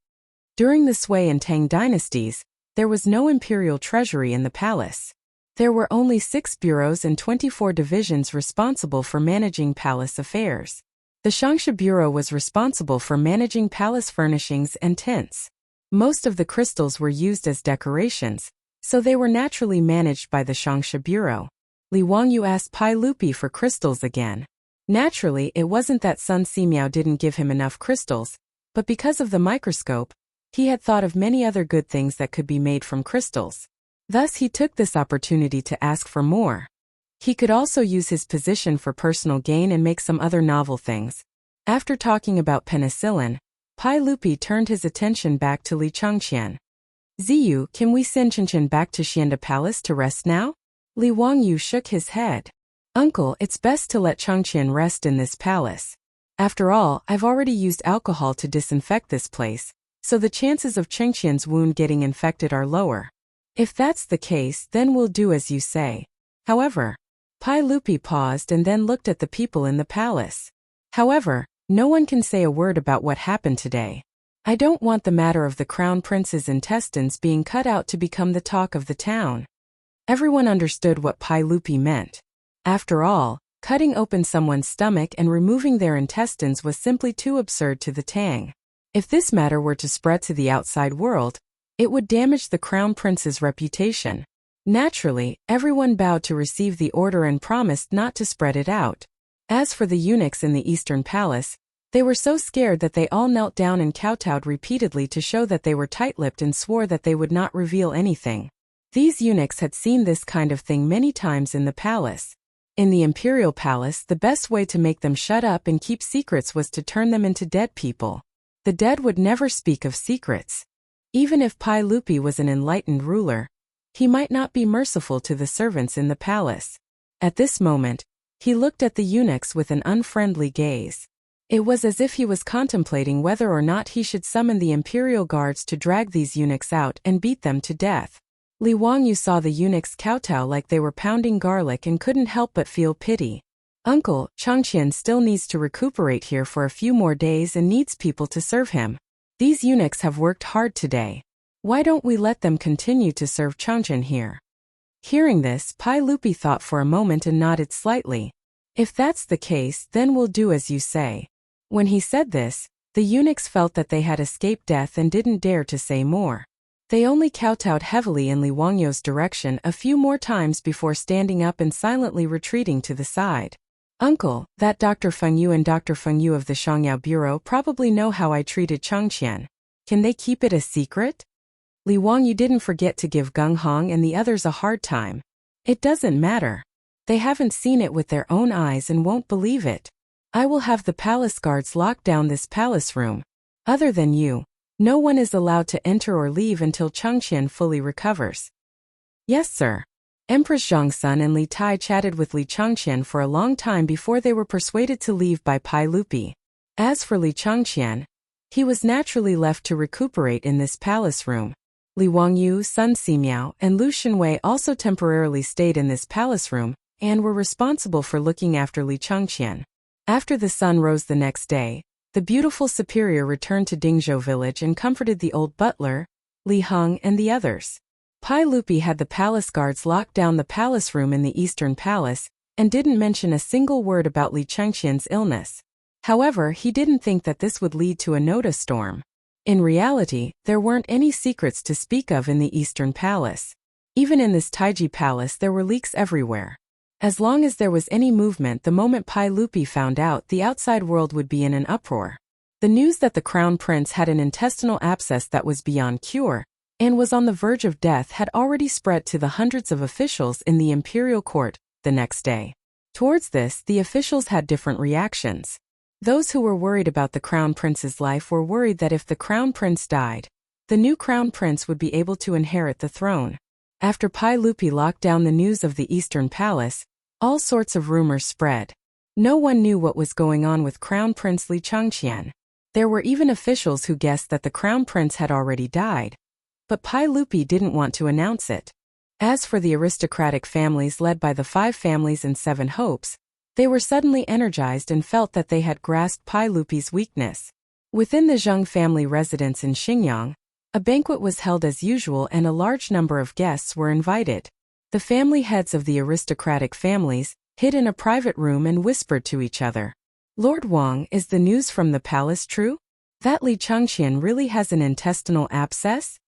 During the Sui and Tang dynasties, there was no imperial treasury in the palace. There were only 6 bureaus and 24 divisions responsible for managing palace affairs. The Changsha Bureau was responsible for managing palace furnishings and tints. Most of the crystals were used as decorations, so they were naturally managed by the Changsha Bureau. Li Wangyu asked Pai Lupi for crystals again. Naturally, it wasn't that Sun Simiao didn't give him enough crystals, but because of the microscope, he had thought of many other good things that could be made from crystals. Thus he took this opportunity to ask for more. He could also use his position for personal gain and make some other novel things. After talking about penicillin, Pai Lupi turned his attention back to Li Changqian. Ziyu, can we send Chang'an back to Xianda Palace to rest now? Li Wangyu shook his head. Uncle, it's best to let Changqian rest in this palace. After all, I've already used alcohol to disinfect this place, so the chances of Changqian's wound getting infected are lower. If that's the case, then we'll do as you say. However, Pai Lupi paused and then looked at the people in the palace. However, no one can say a word about what happened today. I don't want the matter of the crown prince's intestines being cut out to become the talk of the town. Everyone understood what Pai Lupi meant. After all, cutting open someone's stomach and removing their intestines was simply too absurd to the Tang. If this matter were to spread to the outside world, it would damage the crown prince's reputation. Naturally, everyone bowed to receive the order and promised not to spread it out. As for the eunuchs in the Eastern Palace, they were so scared that they all knelt down and kowtowed repeatedly to show that they were tight-lipped and swore that they would not reveal anything. These eunuchs had seen this kind of thing many times in the palace. In the imperial palace, the best way to make them shut up and keep secrets was to turn them into dead people. The dead would never speak of secrets. Even if Pai Lupi was an enlightened ruler, he might not be merciful to the servants in the palace. At this moment, he looked at the eunuchs with an unfriendly gaze. It was as if he was contemplating whether or not he should summon the imperial guards to drag these eunuchs out and beat them to death. Li Wangyu saw the eunuchs kowtow like they were pounding garlic and couldn't help but feel pity. Uncle, Changqian still needs to recuperate here for a few more days and needs people to serve him. These eunuchs have worked hard today. Why don't we let them continue to serve Chang'an here? Hearing this, Pai Lupi thought for a moment and nodded slightly. If that's the case, then we'll do as you say. When he said this, the eunuchs felt that they had escaped death and didn't dare to say more. They only kowtowed heavily in Li Wangyu's direction a few more times before standing up and silently retreating to the side. Uncle, that Dr. Feng Yu and Dr. Feng Yu of the Shangyao Bureau probably know how I treated Changqian. Can they keep it a secret? Li Wangyu didn't forget to give Gung Hong and the others a hard time. It doesn't matter. They haven't seen it with their own eyes and won't believe it. I will have the palace guards lock down this palace room. Other than you, no one is allowed to enter or leave until Changqian fully recovers. Yes, sir. Empress Zhongsun and Li Tai chatted with Li Changqian for a long time before they were persuaded to leave by Pai Lupi. As for Li Changqian, he was naturally left to recuperate in this palace room. Li Wangyu, Sun Simiao, and Lu Shenwei also temporarily stayed in this palace room and were responsible for looking after Li Changqian. After the sun rose the next day, the beautiful superior returned to Dingzhou village and comforted the old butler, Li Heng, and the others. Pai Lupi had the palace guards lock down the palace room in the Eastern Palace and didn't mention a single word about Li Changqian's illness. However, he didn't think that this would lead to a notice storm. In reality, there weren't any secrets to speak of in the Eastern Palace. Even in this Taiji Palace there were leaks everywhere. As long as there was any movement, the moment Pai Lupi found out, the outside world would be in an uproar. The news that the Crown Prince had an intestinal abscess that was beyond cure and was on the verge of death had already spread to the hundreds of officials in the imperial court the next day. Towards this, the officials had different reactions. Those who were worried about the Crown Prince's life were worried that if the Crown Prince died, the new Crown Prince would be able to inherit the throne. After Pai Lupi locked down the news of the Eastern Palace, all sorts of rumors spread. No one knew what was going on with Crown Prince Li Chang'an. There were even officials who guessed that the Crown Prince had already died. But Pai Lupi didn't want to announce it. As for the aristocratic families led by the 5 families and 7 hopes, they were suddenly energized and felt that they had grasped Pai Lupi's weakness. Within the Zheng family residence in Xinjiang, a banquet was held as usual and a large number of guests were invited. The family heads of the aristocratic families hid in a private room and whispered to each other. Lord Wang, is the news from the palace true? That Li Chang'an really has an intestinal abscess?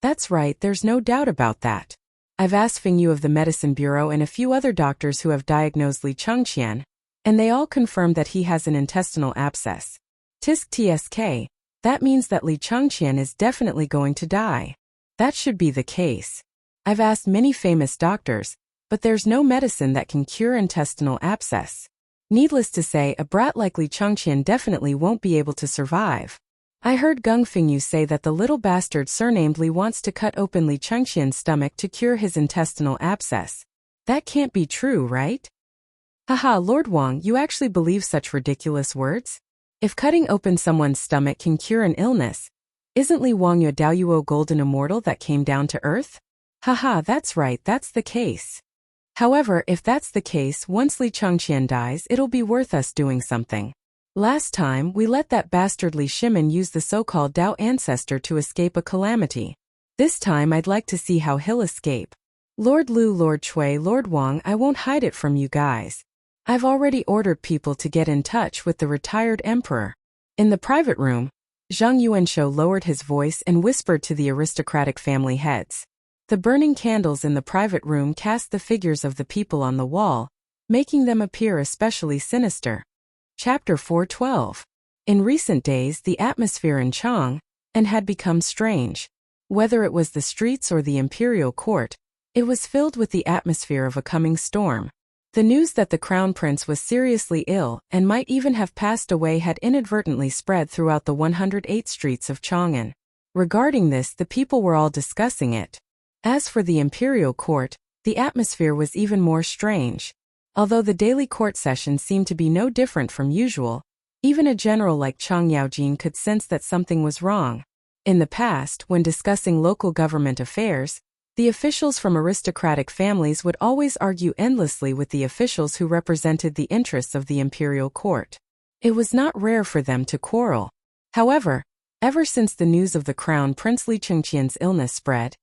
That's right, there's no doubt about that. I've asked Feng Yu of the Medicine Bureau and a few other doctors who have diagnosed Li Chang'an, and they all confirmed that he has an intestinal abscess. Tsk, that means that Li Chang'an is definitely going to die. That should be the case. I've asked many famous doctors, but there's no medicine that can cure intestinal abscess. Needless to say, a brat like Li Chang'an definitely won't be able to survive. I heard Gung Fengyu say that the little bastard surnamed Li wants to cut open Li Chang'an's stomach to cure his intestinal abscess. That can't be true, right? Haha, Lord Wang, you actually believe such ridiculous words? If cutting open someone's stomach can cure an illness, isn't Li Wang a Daoyuo golden immortal that came down to earth? Haha, that's right, that's the case. However, if that's the case, once Li Chang'an dies, it'll be worth us doing something. Last time, we let that bastard Li Shimin use the so-called Dao ancestor to escape a calamity. This time I'd like to see how he'll escape. Lord Lu, Lord Chui, Lord Wang, I won't hide it from you guys. I've already ordered people to get in touch with the retired emperor. In the private room, Zhang Yuanshou lowered his voice and whispered to the aristocratic family heads. The burning candles in the private room cast the figures of the people on the wall, making them appear especially sinister. Chapter 412. In recent days, the atmosphere in Chang'an had become strange. Whether it was the streets or the imperial court, it was filled with the atmosphere of a coming storm. The news that the crown prince was seriously ill and might even have passed away had inadvertently spread throughout the 108 streets of Chang'an. Regarding this, the people were all discussing it. As for the imperial court, the atmosphere was even more strange. Although the daily court sessions seemed to be no different from usual, even a general like Chang Yaojin could sense that something was wrong. In the past, when discussing local government affairs, the officials from aristocratic families would always argue endlessly with the officials who represented the interests of the imperial court. It was not rare for them to quarrel. However, ever since the news of the crown Prince Li Chang'an's illness spread,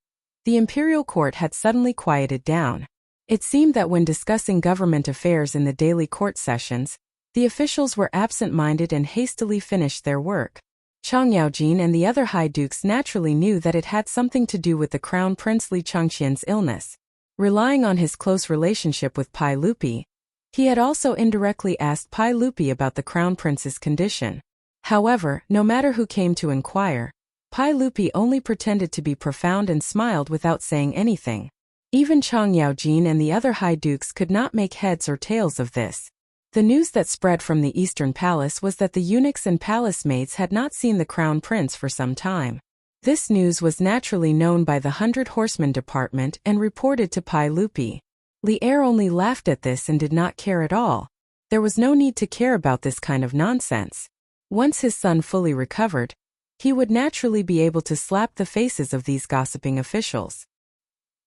the imperial court had suddenly quieted down. It seemed that when discussing government affairs in the daily court sessions, the officials were absent-minded and hastily finished their work. Chang Yaojin and the other high dukes naturally knew that it had something to do with the crown Prince Li Chang'an's illness. Relying on his close relationship with Pai Lupi, he had also indirectly asked Pai Lupi about the crown prince's condition. However, no matter who came to inquire, Pai Lupi only pretended to be profound and smiled without saying anything. Even Chang Yaojin and the other high dukes could not make heads or tails of this. The news that spread from the Eastern Palace was that the eunuchs and palace maids had not seen the crown prince for some time. This news was naturally known by the 100 Horsemen Department and reported to Pai Lupi. Li Er only laughed at this and did not care at all. There was no need to care about this kind of nonsense. Once his son fully recovered, he would naturally be able to slap the faces of these gossiping officials.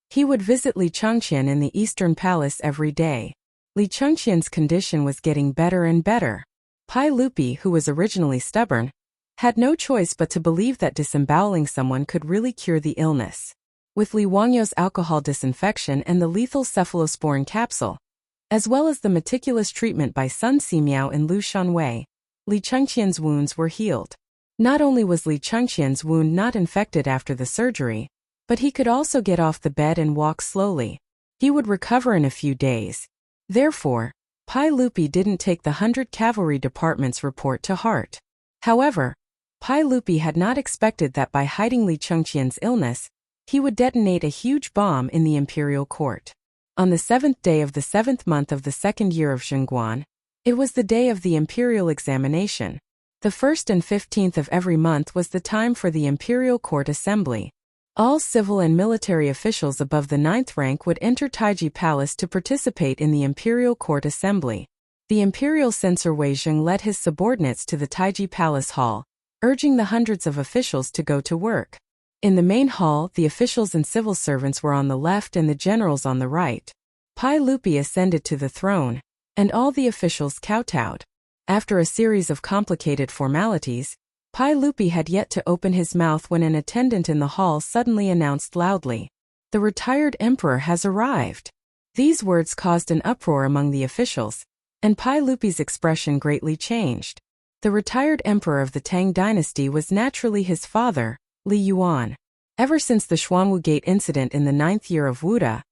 He would visit Li Chang'an in the Eastern Palace every day. Li Chang'an's condition was getting better and better. Pai Lupi, who was originally stubborn, had no choice but to believe that disemboweling someone could really cure the illness. With Li Wangyou's alcohol disinfection and the lethal cephalosporin capsule, as well as the meticulous treatment by Sun Simiao and Lu Shanwei, Li Chang'an's wounds were healed. Not only was Li Chengqian's wound not infected after the surgery, but he could also get off the bed and walk slowly. He would recover in a few days. Therefore, Pai Lupi didn't take the 100 Cavalry Department's report to heart. However, Pai Lupi had not expected that by hiding Li Chengqian's illness, he would detonate a huge bomb in the imperial court. On the 7th day of the 7th month of the 2nd year of Chang'an, it was the day of the imperial examination. The 1st and 15th of every month was the time for the imperial court assembly. All civil and military officials above the 9th rank would enter Taiji Palace to participate in the imperial court assembly. The imperial censor Wei Zheng led his subordinates to the Taiji Palace hall, urging the hundreds of officials to go to work. In the main hall, the officials and civil servants were on the left and the generals on the right. Pai Lupi ascended to the throne, and all the officials kowtowed. After a series of complicated formalities, Pai Lupi had yet to open his mouth when an attendant in the hall suddenly announced loudly, "The retired emperor has arrived." These words caused an uproar among the officials, and Pai Lupi's expression greatly changed. The retired emperor of the Tang dynasty was naturally his father, Li Yuan. Ever since the Xuanwu Gate incident in the 9th year of Wuda,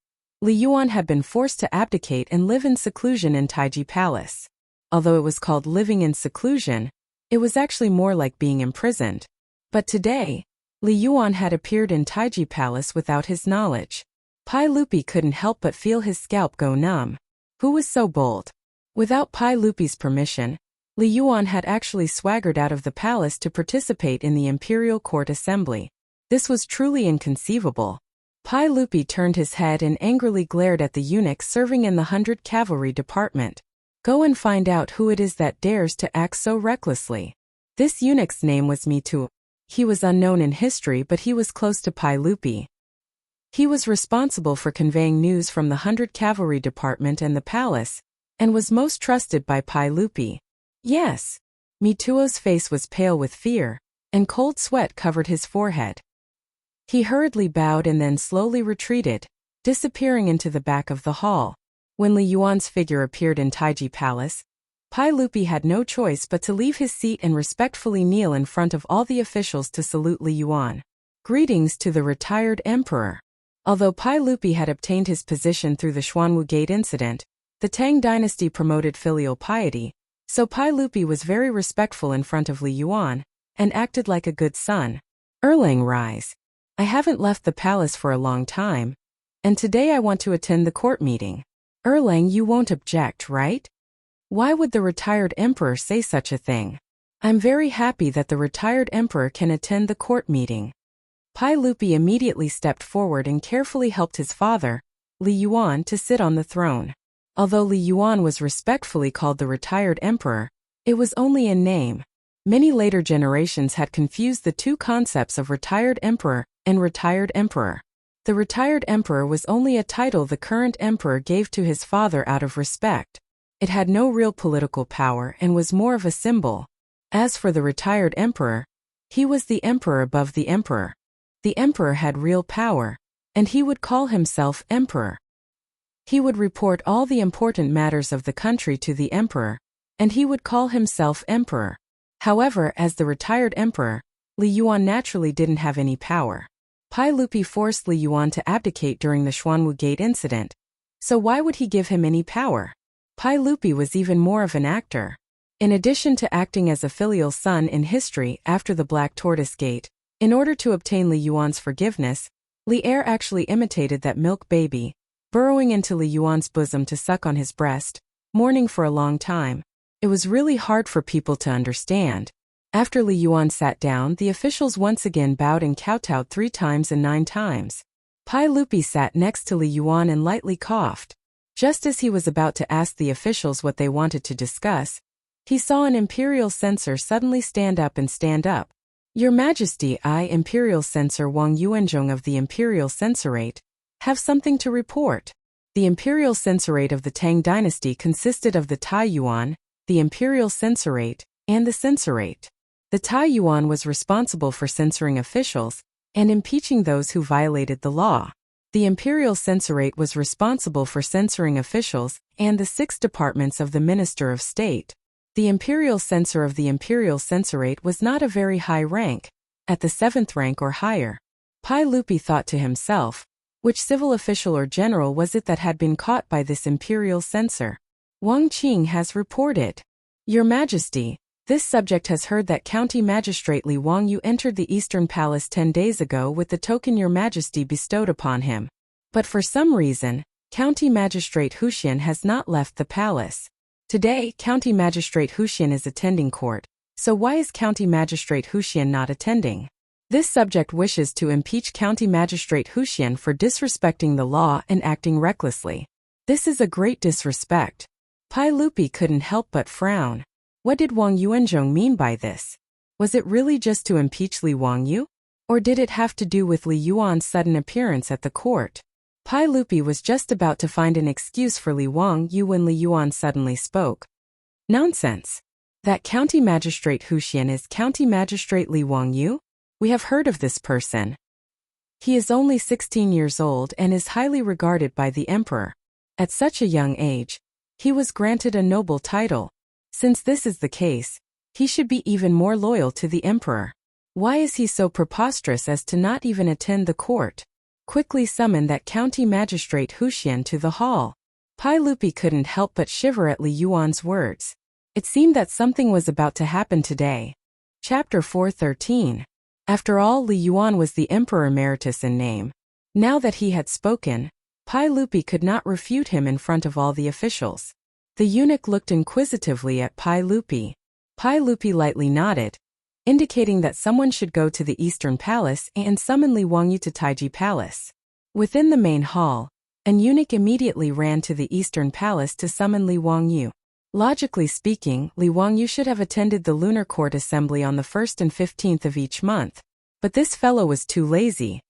Li Yuan had been forced to abdicate and live in seclusion in Taiji Palace. Although it was called living in seclusion, it was actually more like being imprisoned. But today, Li Yuan had appeared in Taiji Palace without his knowledge. Pai Lupi couldn't help but feel his scalp go numb. Who was so bold? Without Pai Lupi's permission, Li Yuan had actually swaggered out of the palace to participate in the imperial court assembly. This was truly inconceivable. Pai Lupi turned his head and angrily glared at the eunuch serving in the 100 Cavalry Department. "Go and find out who it is that dares to act so recklessly." This eunuch's name was Mitu. He was unknown in history, but he was close to Pai Lupi. He was responsible for conveying news from the 100 Cavalry Department and the palace, and was most trusted by Pai Lupi. Yes. Mituo's face was pale with fear, and cold sweat covered his forehead. He hurriedly bowed and then slowly retreated, disappearing into the back of the hall. When Li Yuan's figure appeared in Taiji Palace, Pai Lupi had no choice but to leave his seat and respectfully kneel in front of all the officials to salute Li Yuan. Greetings to the retired emperor. Although Pai Lupi had obtained his position through the Xuanwu Gate incident, the Tang dynasty promoted filial piety, so Pai Lupi was very respectful in front of Li Yuan, and acted like a good son. "Erlang, rise. I haven't left the palace for a long time, and today I want to attend the court meeting. Erlang, you won't object, right? Why would the retired emperor say such a thing? I'm very happy that the retired emperor can attend the court meeting." Pai Lupi immediately stepped forward and carefully helped his father, Li Yuan, to sit on the throne. Although Li Yuan was respectfully called the retired emperor, it was only in name. Many later generations had confused the two concepts of retired emperor and retired emperor. The retired emperor was only a title the current emperor gave to his father out of respect. It had no real political power and was more of a symbol. As for the retired emperor, he was the emperor above the emperor. The emperor had real power, and he would call himself emperor. He would report all the important matters of the country to the emperor, and he would call himself emperor. However, as the retired emperor, Li Yuan naturally didn't have any power. Pai Lupi forced Li Yuan to abdicate during the Xuanwu Gate incident, so why would he give him any power? Pai Lupi was even more of an actor. In addition to acting as a filial son in history after the Black Tortoise Gate, in order to obtain Li Yuan's forgiveness, Li Er actually imitated that milk baby, burrowing into Li Yuan's bosom to suck on his breast, mourning for a long time. It was really hard for people to understand. After Li Yuan sat down, the officials once again bowed and kowtowed 3 times and 9 times. Pai Lupi sat next to Li Yuan and lightly coughed. Just as he was about to ask the officials what they wanted to discuss, he saw an imperial censor suddenly stand up. "Your Majesty, I, Imperial Censor Wang Yuanzhong of the Imperial Censorate, have something to report." The Imperial Censorate of the Tang dynasty consisted of the Tai Yuan, the Imperial Censorate, and the Censorate. The Tai Yuan was responsible for censoring officials and impeaching those who violated the law. The Imperial Censorate was responsible for censoring officials and the 6 departments of the Minister of State. The imperial censor of the imperial censorate was not a very high rank, at the 7th rank or higher. Pai Lupi thought to himself, which civil official or general was it that had been caught by this imperial censor? Wang Qing has reported. Your Majesty, this subject has heard that County Magistrate Li Wangyu entered the Eastern Palace 10 days ago with the token Your Majesty bestowed upon him. But for some reason, County Magistrate Huxian has not left the palace. Today, County Magistrate Huxian is attending court, so why is County Magistrate Huxian not attending? This subject wishes to impeach County Magistrate Huxian for disrespecting the law and acting recklessly. This is a great disrespect. Pai Lupi couldn't help but frown. What did Wang Yuanzhong mean by this? Was it really just to impeach Li Wangyu? Or did it have to do with Li Yuan's sudden appearance at the court? Pai Lupi was just about to find an excuse for Li Wangyu when Li Yuan suddenly spoke. Nonsense. That County Magistrate Huxian is County Magistrate Li Wangyu? We have heard of this person. He is only 16 years old and is highly regarded by the emperor. At such a young age, he was granted a noble title. Since this is the case, he should be even more loyal to the emperor. Why is he so preposterous as to not even attend the court? Quickly summon that County Magistrate Huxian to the hall. Pai Lupi couldn't help but shiver at Li Yuan's words. It seemed that something was about to happen today. Chapter 413. After all, Li Yuan was the Emperor Emeritus in name. Now that he had spoken, Pai Lupi could not refute him in front of all the officials. The eunuch looked inquisitively at Pai Lupi. Pai Lupi lightly nodded, indicating that someone should go to the Eastern Palace and summon Li Wangyu to Taiji Palace. Within the main hall, an eunuch immediately ran to the Eastern Palace to summon Li Wangyu. Logically speaking, Li Wangyu should have attended the Lunar Court Assembly on the 1st and 15th of each month, but this fellow was too lazy.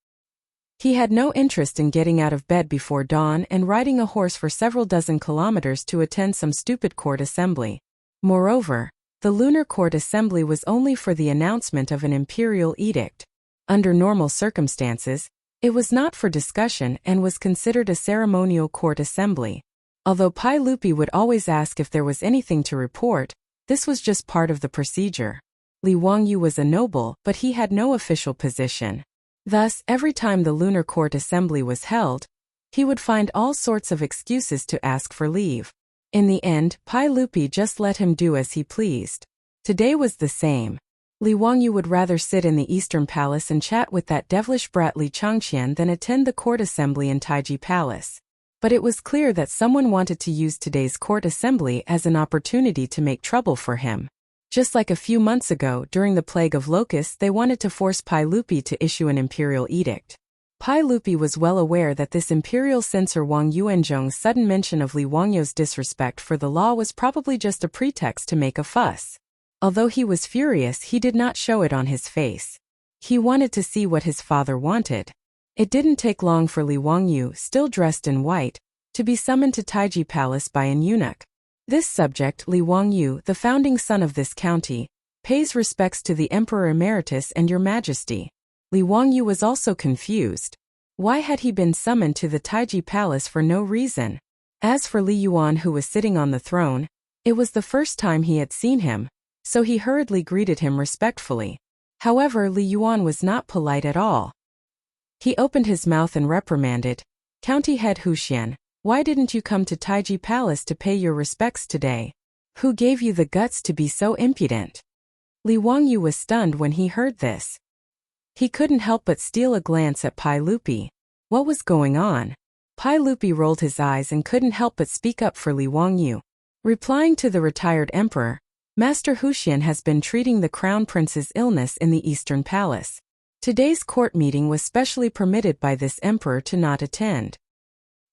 He had no interest in getting out of bed before dawn and riding a horse for several dozen kilometers to attend some stupid court assembly. Moreover, the Lunar Court Assembly was only for the announcement of an imperial edict. Under normal circumstances, it was not for discussion and was considered a ceremonial court assembly. Although Pai Lupi would always ask if there was anything to report, this was just part of the procedure. Li Wangyu was a noble, but he had no official position. Thus, every time the Lunar Court Assembly was held, he would find all sorts of excuses to ask for leave. In the end, Pai Lupi just let him do as he pleased. Today was the same. Li Wangyu would rather sit in the Eastern Palace and chat with that devilish brat Li Chang'an than attend the court assembly in Taiji Palace. But it was clear that someone wanted to use today's court assembly as an opportunity to make trouble for him. Just like a few months ago during the plague of locusts, they wanted to force Pai Lupi to issue an imperial edict. Pai Lupi was well aware that this imperial censor Wang Yuanzhong's sudden mention of Li Wangyu's disrespect for the law was probably just a pretext to make a fuss. Although he was furious, he did not show it on his face. He wanted to see what his father wanted. It didn't take long for Li Wangyu, still dressed in white, to be summoned to Taiji Palace by an eunuch. This subject, Li Wangyu, the founding son of this county, pays respects to the Emperor Emeritus and Your Majesty. Li Wangyu was also confused. Why had he been summoned to the Taiji Palace for no reason? As for Li Yuan, who was sitting on the throne, it was the first time he had seen him, so he hurriedly greeted him respectfully. However, Li Yuan was not polite at all. He opened his mouth and reprimanded, "County Head Huxian, why didn't you come to Taiji Palace to pay your respects today? Who gave you the guts to be so impudent?" Li Wangyu was stunned when he heard this. He couldn't help but steal a glance at Pai Lupi. What was going on? Pai Lupi rolled his eyes and couldn't help but speak up for Li Wangyu. Replying to the retired emperor, Master Huxian has been treating the crown prince's illness in the Eastern Palace. Today's court meeting was specially permitted by this emperor to not attend.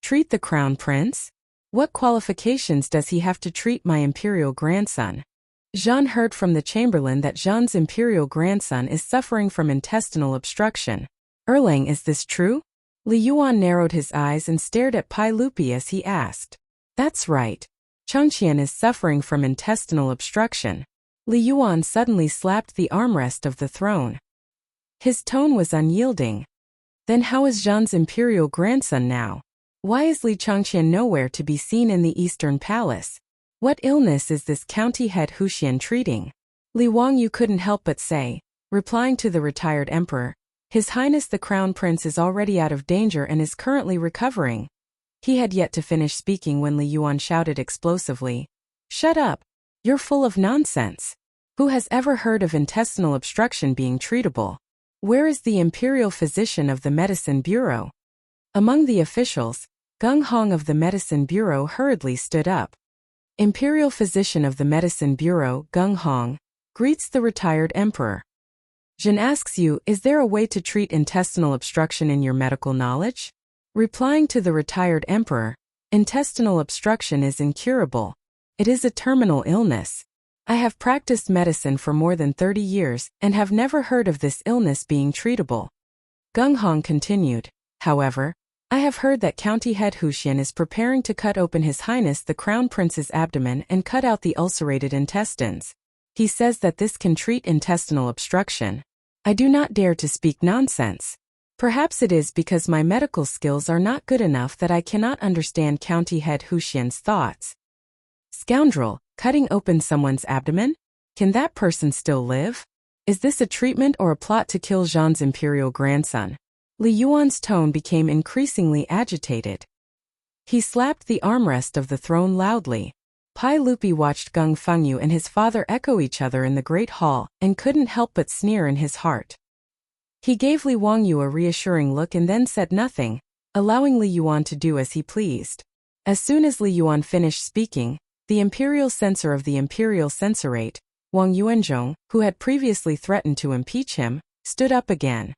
Treat the crown prince? What qualifications does he have to treat my imperial grandson? Jean heard from the chamberlain that Jean's imperial grandson is suffering from intestinal obstruction. Erlang, is this true? Li Yuan narrowed his eyes and stared at Pai Lupi as he asked. That's right. Chang'an is suffering from intestinal obstruction. Li Yuan suddenly slapped the armrest of the throne. His tone was unyielding. Then how is Jean's imperial grandson now? Why is Li Chang'an nowhere to be seen in the Eastern Palace? What illness is this county head Huxian treating? Li Wangyu couldn't help but say, replying to the retired emperor, His Highness the Crown Prince is already out of danger and is currently recovering. He had yet to finish speaking when Li Yuan shouted explosively, Shut up! You're full of nonsense. Who has ever heard of intestinal obstruction being treatable? Where is the imperial physician of the Medicine Bureau? Among the officials, Gung Hong of the Medicine Bureau hurriedly stood up. Imperial physician of the Medicine Bureau, Gung Hong, greets the retired emperor. Jin asks you, is there a way to treat intestinal obstruction in your medical knowledge? Replying to the retired emperor, intestinal obstruction is incurable. It is a terminal illness. I have practiced medicine for more than 30 years and have never heard of this illness being treatable. Gung Hong continued, however, I have heard that County Head Huxian is preparing to cut open His Highness the Crown Prince's abdomen and cut out the ulcerated intestines. He says that this can treat intestinal obstruction. I do not dare to speak nonsense. Perhaps it is because my medical skills are not good enough that I cannot understand County Head Huxian's thoughts. Scoundrel, cutting open someone's abdomen? Can that person still live? Is this a treatment or a plot to kill Zhang's imperial grandson? Li Yuan's tone became increasingly agitated. He slapped the armrest of the throne loudly. Pai Lupi watched Gung Fengyu and his father echo each other in the great hall and couldn't help but sneer in his heart. He gave Li Wangyu a reassuring look and then said nothing, allowing Li Yuan to do as he pleased. As soon as Li Yuan finished speaking, the imperial censor of the imperial censorate, Wang Yuanzhong, who had previously threatened to impeach him, stood up again.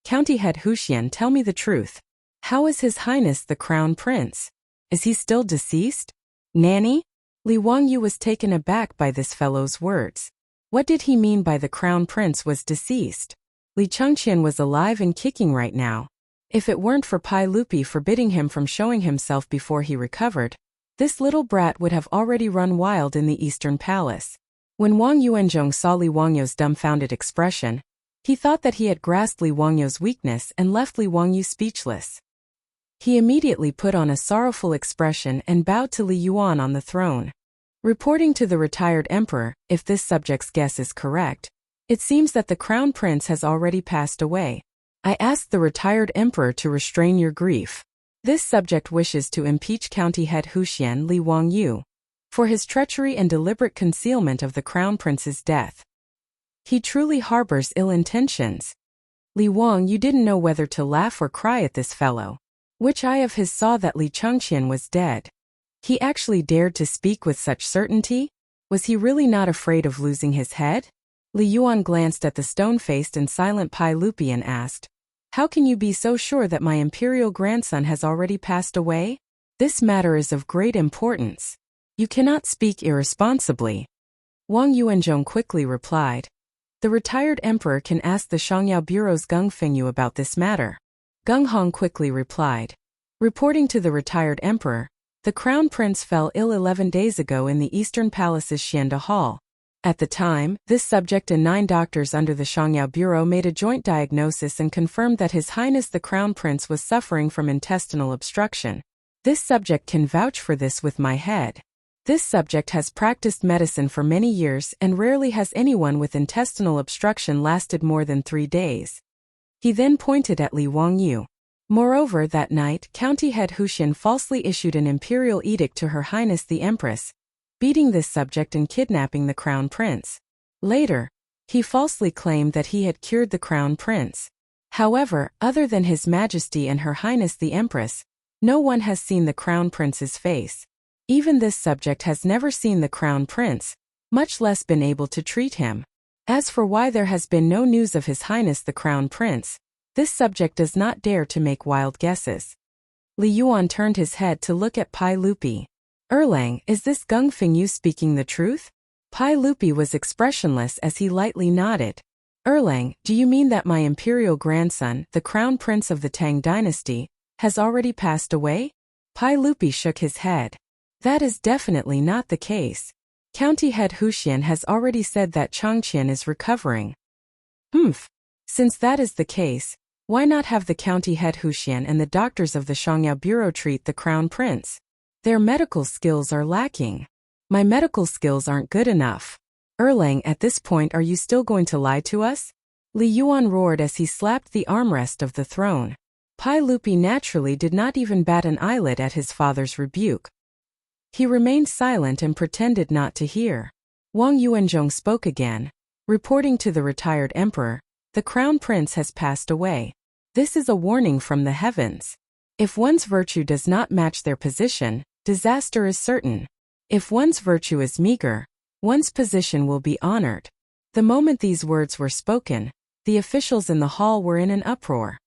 County Head Huxian, tell me the truth. How is His Highness the Crown Prince? Is he still deceased? Nanny? Li Wangyu was taken aback by this fellow's words. What did he mean by the Crown Prince was deceased? Li Chang'an was alive and kicking right now. If it weren't for Pai Lupi forbidding him from showing himself before he recovered, this little brat would have already run wild in the Eastern Palace. When Wang Yuanzhong saw Li Wangyu's dumbfounded expression, he thought that he had grasped Li Wangyu's weakness and left Li Wangyu speechless. He immediately put on a sorrowful expression and bowed to Li Yuan on the throne. Reporting to the retired emperor, if this subject's guess is correct, it seems that the Crown Prince has already passed away. I ask the retired emperor to restrain your grief. This subject wishes to impeach County Head Huxian Li Wangyu for his treachery and deliberate concealment of the Crown Prince's death. He truly harbors ill intentions. Li Wangyu didn't know whether to laugh or cry at this fellow. Which eye of his saw that Li Chang'an was dead? He actually dared to speak with such certainty? Was he really not afraid of losing his head? Li Yuan glanced at the stone-faced and silent Pai Lupi and asked, How can you be so sure that my imperial grandson has already passed away? This matter is of great importance. You cannot speak irresponsibly. Wang Yuanzhong quickly replied. The retired emperor can ask the Shangyao Bureau's Gung Fengyu about this matter. Gung Hong quickly replied. Reporting to the retired emperor, the Crown Prince fell ill 11 days ago in the Eastern Palace's Xianda Hall. At the time, this subject and 9 doctors under the Shangyao Bureau made a joint diagnosis and confirmed that His Highness the Crown Prince was suffering from intestinal obstruction. This subject can vouch for this with my head. This subject has practiced medicine for many years and rarely has anyone with intestinal obstruction lasted more than 3 days. He then pointed at Li Wangyu. Moreover, that night, County Head Huxian falsely issued an imperial edict to Her Highness the Empress, beating this subject and kidnapping the Crown Prince. Later, he falsely claimed that he had cured the Crown Prince. However, other than His Majesty and Her Highness the Empress, no one has seen the Crown Prince's face. Even this subject has never seen the Crown Prince, much less been able to treat him. As for why there has been no news of His Highness the Crown Prince, this subject does not dare to make wild guesses. Li Yuan turned his head to look at Pai Lupi. Erlang, is this Gung Fengyu speaking the truth? Pai Lupi was expressionless as he lightly nodded. Erlang, do you mean that my imperial grandson, the Crown Prince of the Tang dynasty, has already passed away? Pai Lupi shook his head. That is definitely not the case. County Head Huxian has already said that Chang'an is recovering. Since that is the case, why not have the County Head Huxian and the doctors of the Shangyao Bureau treat the Crown Prince? Their medical skills are lacking. My medical skills aren't good enough. Erlang, at this point, are you still going to lie to us? Li Yuan roared as he slapped the armrest of the throne. Pai Lupi naturally did not even bat an eyelid at his father's rebuke. He remained silent and pretended not to hear. Wang Yuanzhong spoke again, reporting to the retired emperor, "The crown prince has passed away. This is a warning from the heavens. If one's virtue does not match their position, disaster is certain. If one's virtue is meager, one's position will be honored." The moment these words were spoken, the officials in the hall were in an uproar.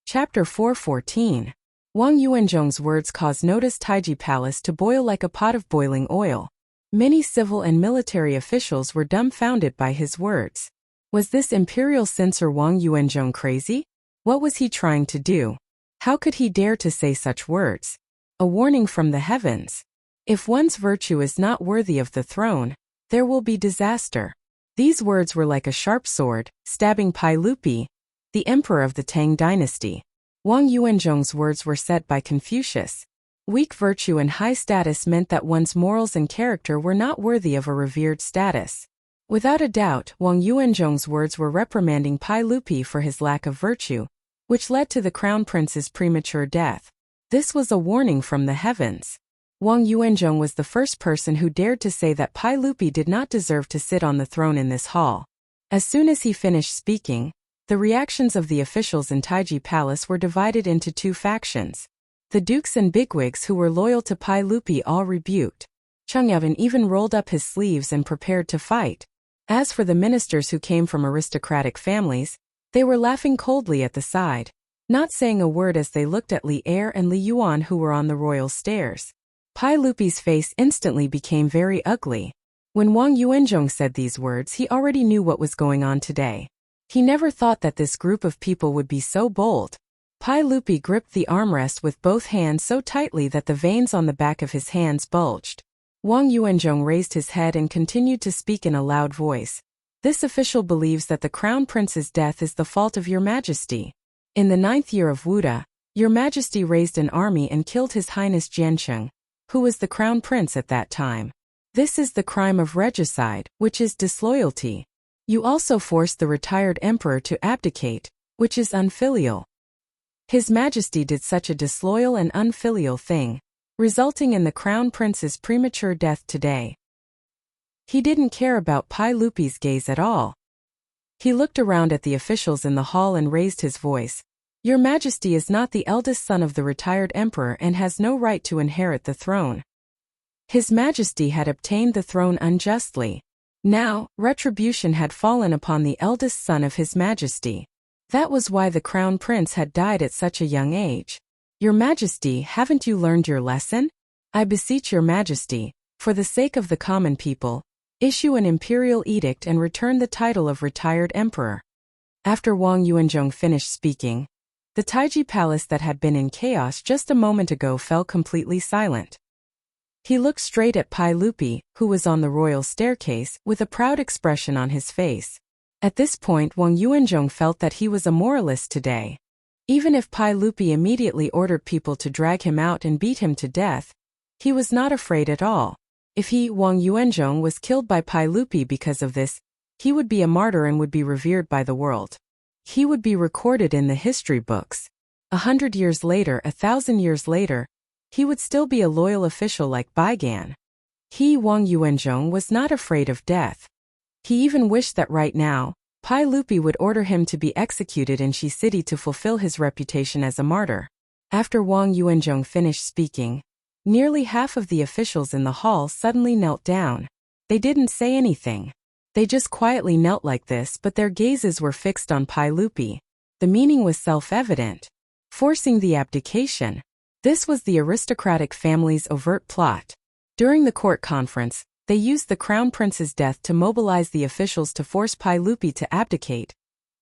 Chapter 414. Wang Yuanzhong's words caused Noda's Taiji Palace to boil like a pot of boiling oil. Many civil and military officials were dumbfounded by his words. Was this imperial censor Wang Yuanzhong crazy? What was he trying to do? How could he dare to say such words? A warning from the heavens. If one's virtue is not worthy of the throne, there will be disaster. These words were like a sharp sword, stabbing Pai Lupi, the emperor of the Tang dynasty. Wang Yuanzhong's words were said by Confucius. Weak virtue and high status meant that one's morals and character were not worthy of a revered status. Without a doubt, Wang Yuanzhong's words were reprimanding Pai Lupi for his lack of virtue, which led to the crown prince's premature death. This was a warning from the heavens. Wang Yuanzhong was the first person who dared to say that Pai Lupi did not deserve to sit on the throne in this hall. As soon as he finished speaking, the reactions of the officials in Taiji Palace were divided into two factions. The dukes and bigwigs who were loyal to Pai Lupi all rebuked. Chang'an even rolled up his sleeves and prepared to fight. As for the ministers who came from aristocratic families, they were laughing coldly at the side, not saying a word as they looked at Li Er and Li Yuan who were on the royal stairs. Pai Lupi's face instantly became very ugly. When Wang Yuanzhong said these words, he already knew what was going on today. He never thought that this group of people would be so bold. Pai Lupi gripped the armrest with both hands so tightly that the veins on the back of his hands bulged. Wang Yuanzhong raised his head and continued to speak in a loud voice. This official believes that the crown prince's death is the fault of your majesty. In the 9th year of Wuda, your majesty raised an army and killed his highness Jiancheng, who was the crown prince at that time. This is the crime of regicide, which is disloyalty. You also forced the retired emperor to abdicate, which is unfilial. His Majesty did such a disloyal and unfilial thing, resulting in the crown prince's premature death today. He didn't care about Pai Lupi's gaze at all. He looked around at the officials in the hall and raised his voice. Your Majesty is not the eldest son of the retired emperor and has no right to inherit the throne. His Majesty had obtained the throne unjustly. Now, retribution had fallen upon the eldest son of His Majesty. That was why the crown prince had died at such a young age. Your Majesty, haven't you learned your lesson? I beseech your Majesty, for the sake of the common people, issue an imperial edict and return the title of retired emperor. After Wang Yuanzhong finished speaking, the Taiji Palace that had been in chaos just a moment ago fell completely silent. He looked straight at Pai Lupi, who was on the royal staircase, with a proud expression on his face. At this point, Wang Yuanzhong felt that he was a moralist today. Even if Pai Lupi immediately ordered people to drag him out and beat him to death, he was not afraid at all. If he, Wang Yuanzhong, was killed by Pai Lupi because of this, he would be a martyr and would be revered by the world. He would be recorded in the history books. 100 years later, 1,000 years later, he would still be a loyal official like Baigan. He, Wang Yuanzhong, was not afraid of death. He even wished that right now, Pai Lupi would order him to be executed in Shi City to fulfill his reputation as a martyr. After Wang Yuanzhong finished speaking, nearly half of the officials in the hall suddenly knelt down. They didn't say anything. They just quietly knelt like this, but their gazes were fixed on Pai Lupi. The meaning was self-evident. Forcing the abdication. This was the aristocratic family's overt plot. During the court conference, they used the crown prince's death to mobilize the officials to force Pai Lupi to abdicate,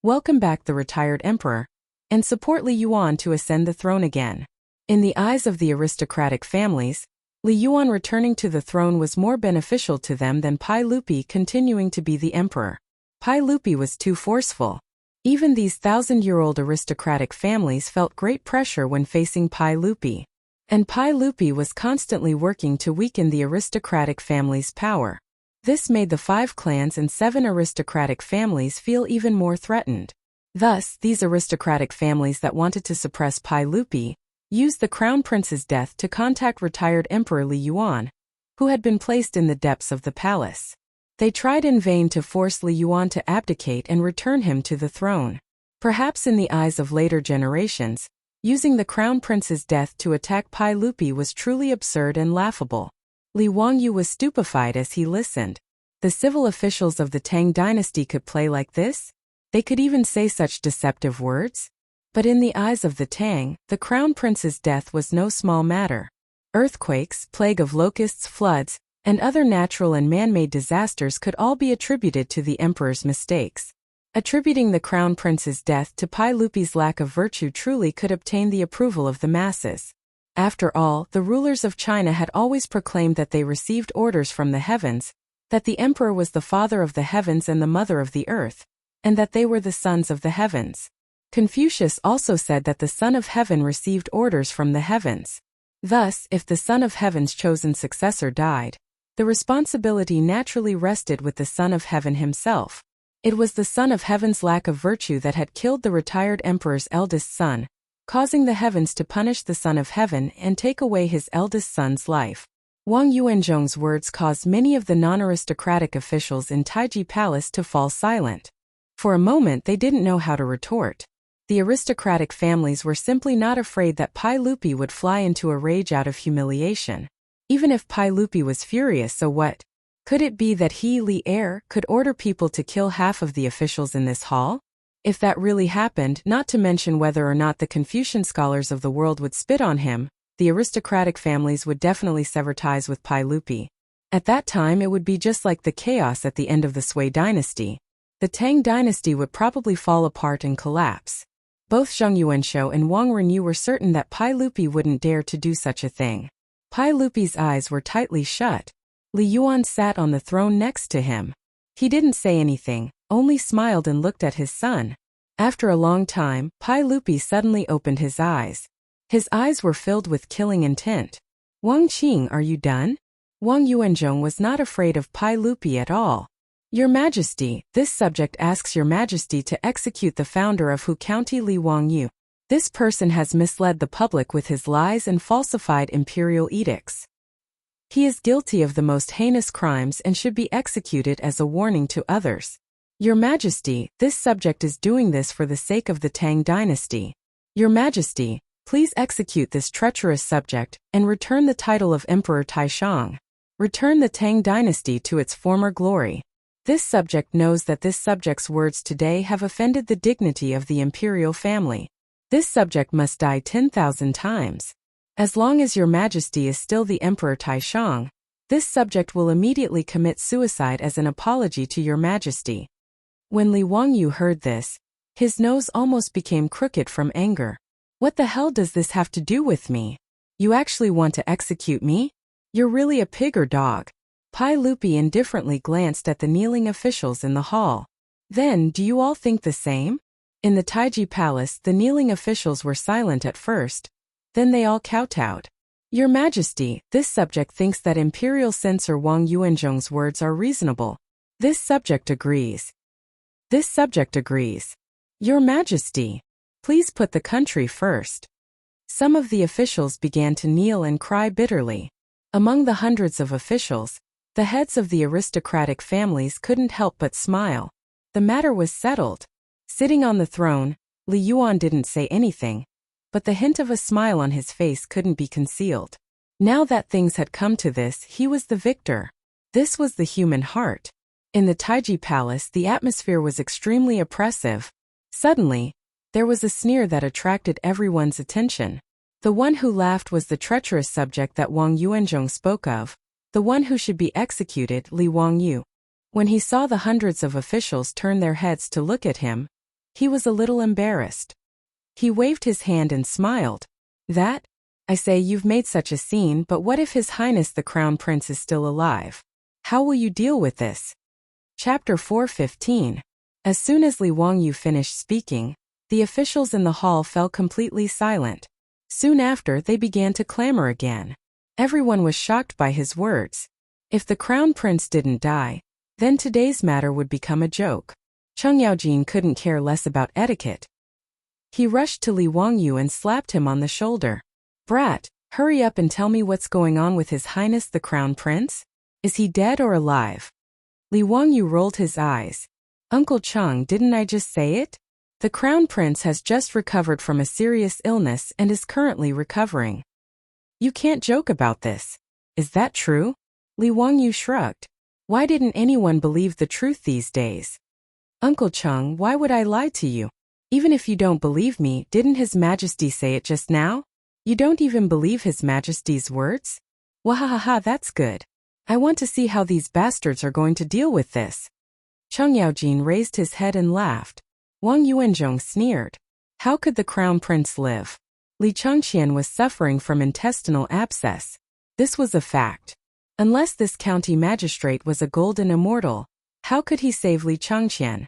welcome back the retired emperor, and support Li Yuan to ascend the throne again. In the eyes of the aristocratic families, Li Yuan returning to the throne was more beneficial to them than Pai Lupi continuing to be the emperor. Pai Lupi was too forceful. Even these 1,000-year-old aristocratic families felt great pressure when facing Pai Lupi. And Pai Lupi was constantly working to weaken the aristocratic family's power. This made the 5 clans and 7 aristocratic families feel even more threatened. Thus, these aristocratic families that wanted to suppress Pai Lupi used the crown prince's death to contact retired Emperor Li Yuan, who had been placed in the depths of the palace. They tried in vain to force Li Yuan to abdicate and return him to the throne. Perhaps in the eyes of later generations, using the crown prince's death to attack Pai Lupi was truly absurd and laughable. Li Wangyu was stupefied as he listened. The civil officials of the Tang dynasty could play like this? They could even say such deceptive words? But in the eyes of the Tang, the crown prince's death was no small matter. Earthquakes, plague of locusts, floods, and other natural and man-made disasters could all be attributed to the emperor's mistakes. Attributing the crown prince's death to Pai Lupi's lack of virtue truly could obtain the approval of the masses. After all, the rulers of China had always proclaimed that they received orders from the heavens, that the emperor was the father of the heavens and the mother of the earth, and that they were the sons of the heavens. Confucius also said that the Son of Heaven received orders from the heavens. Thus, if the Son of Heaven's chosen successor died, the responsibility naturally rested with the Son of Heaven himself. It was the Son of Heaven's lack of virtue that had killed the retired emperor's eldest son, causing the heavens to punish the Son of Heaven and take away his eldest son's life. Wang Yuanzhong's words caused many of the non-aristocratic officials in Taiji Palace to fall silent. For a moment they didn't know how to retort. The aristocratic families were simply not afraid that Pai Lupi would fly into a rage out of humiliation. Even if Pai Lupi was furious, so what? Could it be that he, Li Er, could order people to kill half of the officials in this hall? If that really happened, not to mention whether or not the Confucian scholars of the world would spit on him, the aristocratic families would definitely sever ties with Pai Lupi. At that time it would be just like the chaos at the end of the Sui dynasty. The Tang dynasty would probably fall apart and collapse. Both Zheng Yuanshou and Wang Renyu were certain that Pai Lupi wouldn't dare to do such a thing. Pai Lupi's eyes were tightly shut. Li Yuan sat on the throne next to him. He didn't say anything, only smiled and looked at his son. After a long time, Pai Lupi suddenly opened his eyes. His eyes were filled with killing intent. Wang Qing, are you done? Wang Yuanzhong was not afraid of Pai Lupi at all. Your Majesty, this subject asks Your Majesty to execute the founder of Hu County Li Wangyu. This person has misled the public with his lies and falsified imperial edicts. He is guilty of the most heinous crimes and should be executed as a warning to others. Your Majesty, this subject is doing this for the sake of the Tang dynasty. Your Majesty, please execute this treacherous subject and return the title of Emperor Taishang. Return the Tang dynasty to its former glory. This subject knows that this subject's words today have offended the dignity of the imperial family. This subject must die 10,000 times. As long as Your Majesty is still the Emperor Taishang, this subject will immediately commit suicide as an apology to Your Majesty. When Li Wangyu heard this, his nose almost became crooked from anger. What the hell does this have to do with me? You actually want to execute me? You're really a pig or dog. Pai Lupi indifferently glanced at the kneeling officials in the hall. Then, do you all think the same? In the Taiji Palace, the kneeling officials were silent at first. Then they all kowtowed. Your Majesty, this subject thinks that Imperial Censor Wang Yuanzhong's words are reasonable. This subject agrees. This subject agrees. Your Majesty, please put the country first. Some of the officials began to kneel and cry bitterly. Among the hundreds of officials, the heads of the aristocratic families couldn't help but smile. The matter was settled. Sitting on the throne, Li Yuan didn't say anything, but the hint of a smile on his face couldn't be concealed. Now that things had come to this, he was the victor. This was the human heart. In the Taiji Palace, the atmosphere was extremely oppressive. Suddenly, there was a sneer that attracted everyone's attention. The one who laughed was the treacherous subject that Wang Yuanzhong spoke of, the one who should be executed, Li Wangyu. When he saw the hundreds of officials turn their heads to look at him, he was a little embarrassed. He waved his hand and smiled. That? I say, you've made such a scene, but what if His Highness the Crown Prince is still alive? How will you deal with this? Chapter 4:15. As soon as Li Wangyu finished speaking, the officials in the hall fell completely silent. Soon after, they began to clamor again. Everyone was shocked by his words. If the crown prince didn't die, then today's matter would become a joke. Cheng Yaojin couldn't care less about etiquette. He rushed to Li Wangyu and slapped him on the shoulder. "Brat, hurry up and tell me what's going on with His Highness the Crown Prince? Is he dead or alive?" Li Wangyu rolled his eyes. "Uncle Cheng, didn't I just say it? The Crown Prince has just recovered from a serious illness and is currently recovering. You can't joke about this. Is that true?" Li Wangyu shrugged. "Why didn't anyone believe the truth these days?" "Uncle Cheng, why would I lie to you? Even if you don't believe me, didn't His Majesty say it just now? You don't even believe His Majesty's words? Wahahaha, that's good. I want to see how these bastards are going to deal with this." Cheng Yaojin raised his head and laughed. Wang Yuanzhong sneered. How could the crown prince live? Li Changqian was suffering from intestinal abscess. This was a fact. Unless this county magistrate was a golden immortal, how could he save Li Changqian?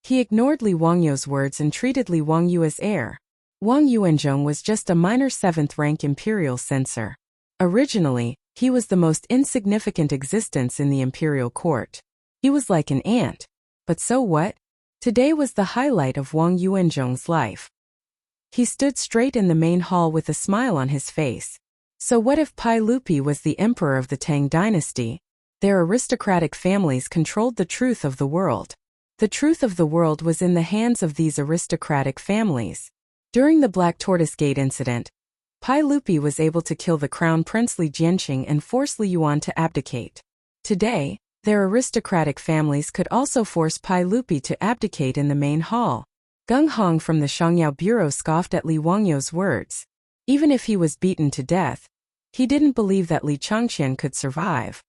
He ignored Li Wangyu's words and treated Li Wangyu as heir. Wang Yuanzhong was just a minor 7th-rank imperial censor. Originally, he was the most insignificant existence in the imperial court. He was like an ant. But so what? Today was the highlight of Wang Yuanzhong's life. He stood straight in the main hall with a smile on his face. So what if Pai Lupi was the emperor of the Tang dynasty? Their aristocratic families controlled the truth of the world. The truth of the world was in the hands of these aristocratic families. During the Black Tortoise Gate incident, Pai Lupi was able to kill the crown prince Li Jianqing and force Li Yuan to abdicate. Today, their aristocratic families could also force Pai Lupi to abdicate in the main hall. Gung Hong from the Shangyao Bureau scoffed at Li Wangyu's words. Even if he was beaten to death, he didn't believe that Li Changqian could survive.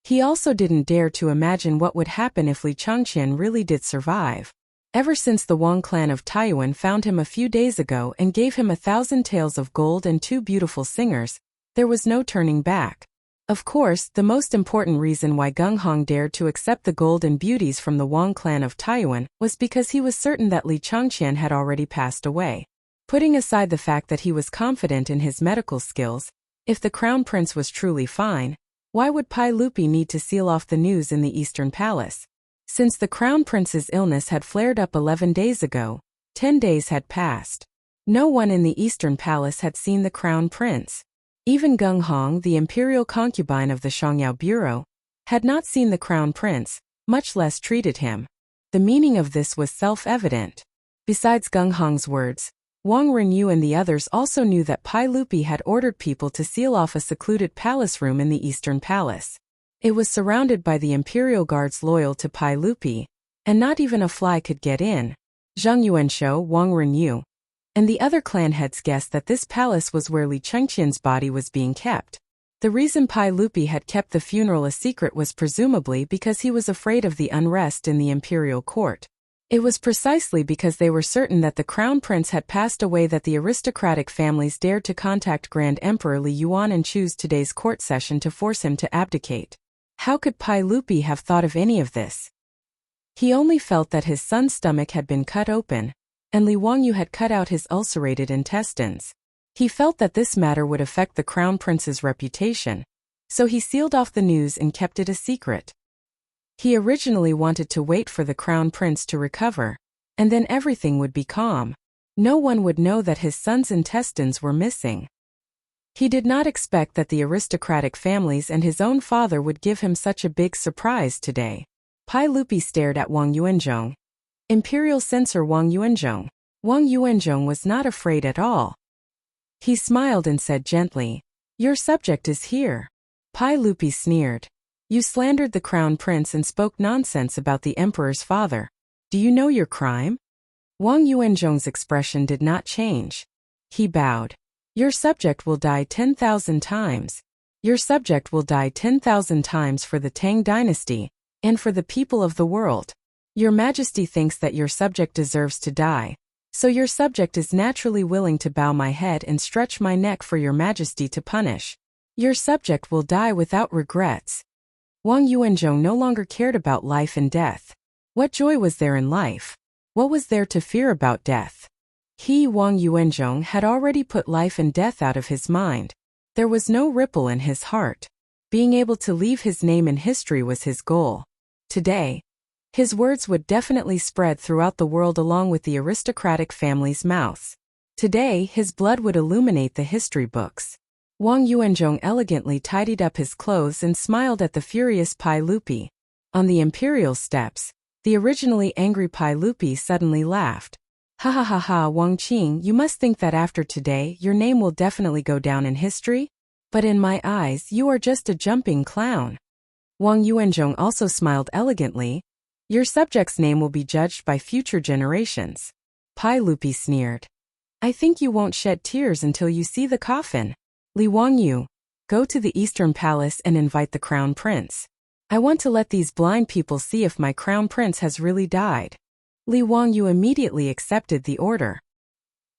He also didn't dare to imagine what would happen if Li Changqian really did survive. Ever since the Wang clan of Taiyuan found him a few days ago and gave him 1,000 taels of gold and 2 beautiful singers, there was no turning back. Of course, the most important reason why Gung Hong dared to accept the gold and beauties from the Wang clan of Taiyuan was because he was certain that Li Changqian had already passed away. Putting aside the fact that he was confident in his medical skills, if the crown prince was truly fine, why would Pai Lupi need to seal off the news in the Eastern Palace? Since the crown prince's illness had flared up 11 days ago, 10 days had passed. No one in the Eastern Palace had seen the crown prince. Even Gung Hong, the imperial concubine of the Shangyao Bureau, had not seen the crown prince, much less treated him. The meaning of this was self-evident. Besides Gung Hong's words, Wang Renyu and the others also knew that Pai Lupi had ordered people to seal off a secluded palace room in the Eastern Palace. It was surrounded by the imperial guards loyal to Pai Lupi, and not even a fly could get in. Zhang Yuanshou, Wang Renyu, and the other clan heads guessed that this palace was where Li Changqian's body was being kept. The reason Pai Lupi had kept the funeral a secret was presumably because he was afraid of the unrest in the imperial court. It was precisely because they were certain that the crown prince had passed away that the aristocratic families dared to contact Grand Emperor Li Yuan and choose today's court session to force him to abdicate. How could Pai Lupi have thought of any of this? He only felt that his son's stomach had been cut open, and Li Wangyu had cut out his ulcerated intestines. He felt that this matter would affect the crown prince's reputation, so he sealed off the news and kept it a secret. He originally wanted to wait for the crown prince to recover, and then everything would be calm. No one would know that his son's intestines were missing. He did not expect that the aristocratic families and his own father would give him such a big surprise today. Pai Lupi stared at Wang Yuanzhong. Imperial censor Wang Yuanzhong. Wang Yuanzhong was not afraid at all. He smiled and said gently, "Your subject is here." Pai Lupi sneered. "You slandered the crown prince and spoke nonsense about the emperor's father. Do you know your crime?" Wang Yuanzhong's expression did not change. He bowed. "Your subject will die 10,000 times. Your subject will die 10,000 times for the Tang dynasty, and for the people of the world. Your Majesty thinks that your subject deserves to die, so your subject is naturally willing to bow my head and stretch my neck for your Majesty to punish. Your subject will die without regrets." Wang Yuanzhong no longer cared about life and death. What joy was there in life? What was there to fear about death? He, Wang Yuanzhong, had already put life and death out of his mind. There was no ripple in his heart. Being able to leave his name in history was his goal. Today, his words would definitely spread throughout the world along with the aristocratic family's mouths. Today, his blood would illuminate the history books. Wang Yuanzhong elegantly tidied up his clothes and smiled at the furious Pai Lupi. On the imperial steps, the originally angry Pai Lupi suddenly laughed. Ha ha ha ha, Wang Qing, you must think that after today your name will definitely go down in history? But in my eyes you are just a jumping clown. Wang Yuanzhong also smiled elegantly. Your subject's name will be judged by future generations. Pai Lupi sneered. I think you won't shed tears until you see the coffin. Li Wangyu, go to the Eastern Palace and invite the Crown Prince. I want to let these blind people see if my Crown Prince has really died. Li Wangyu immediately accepted the order.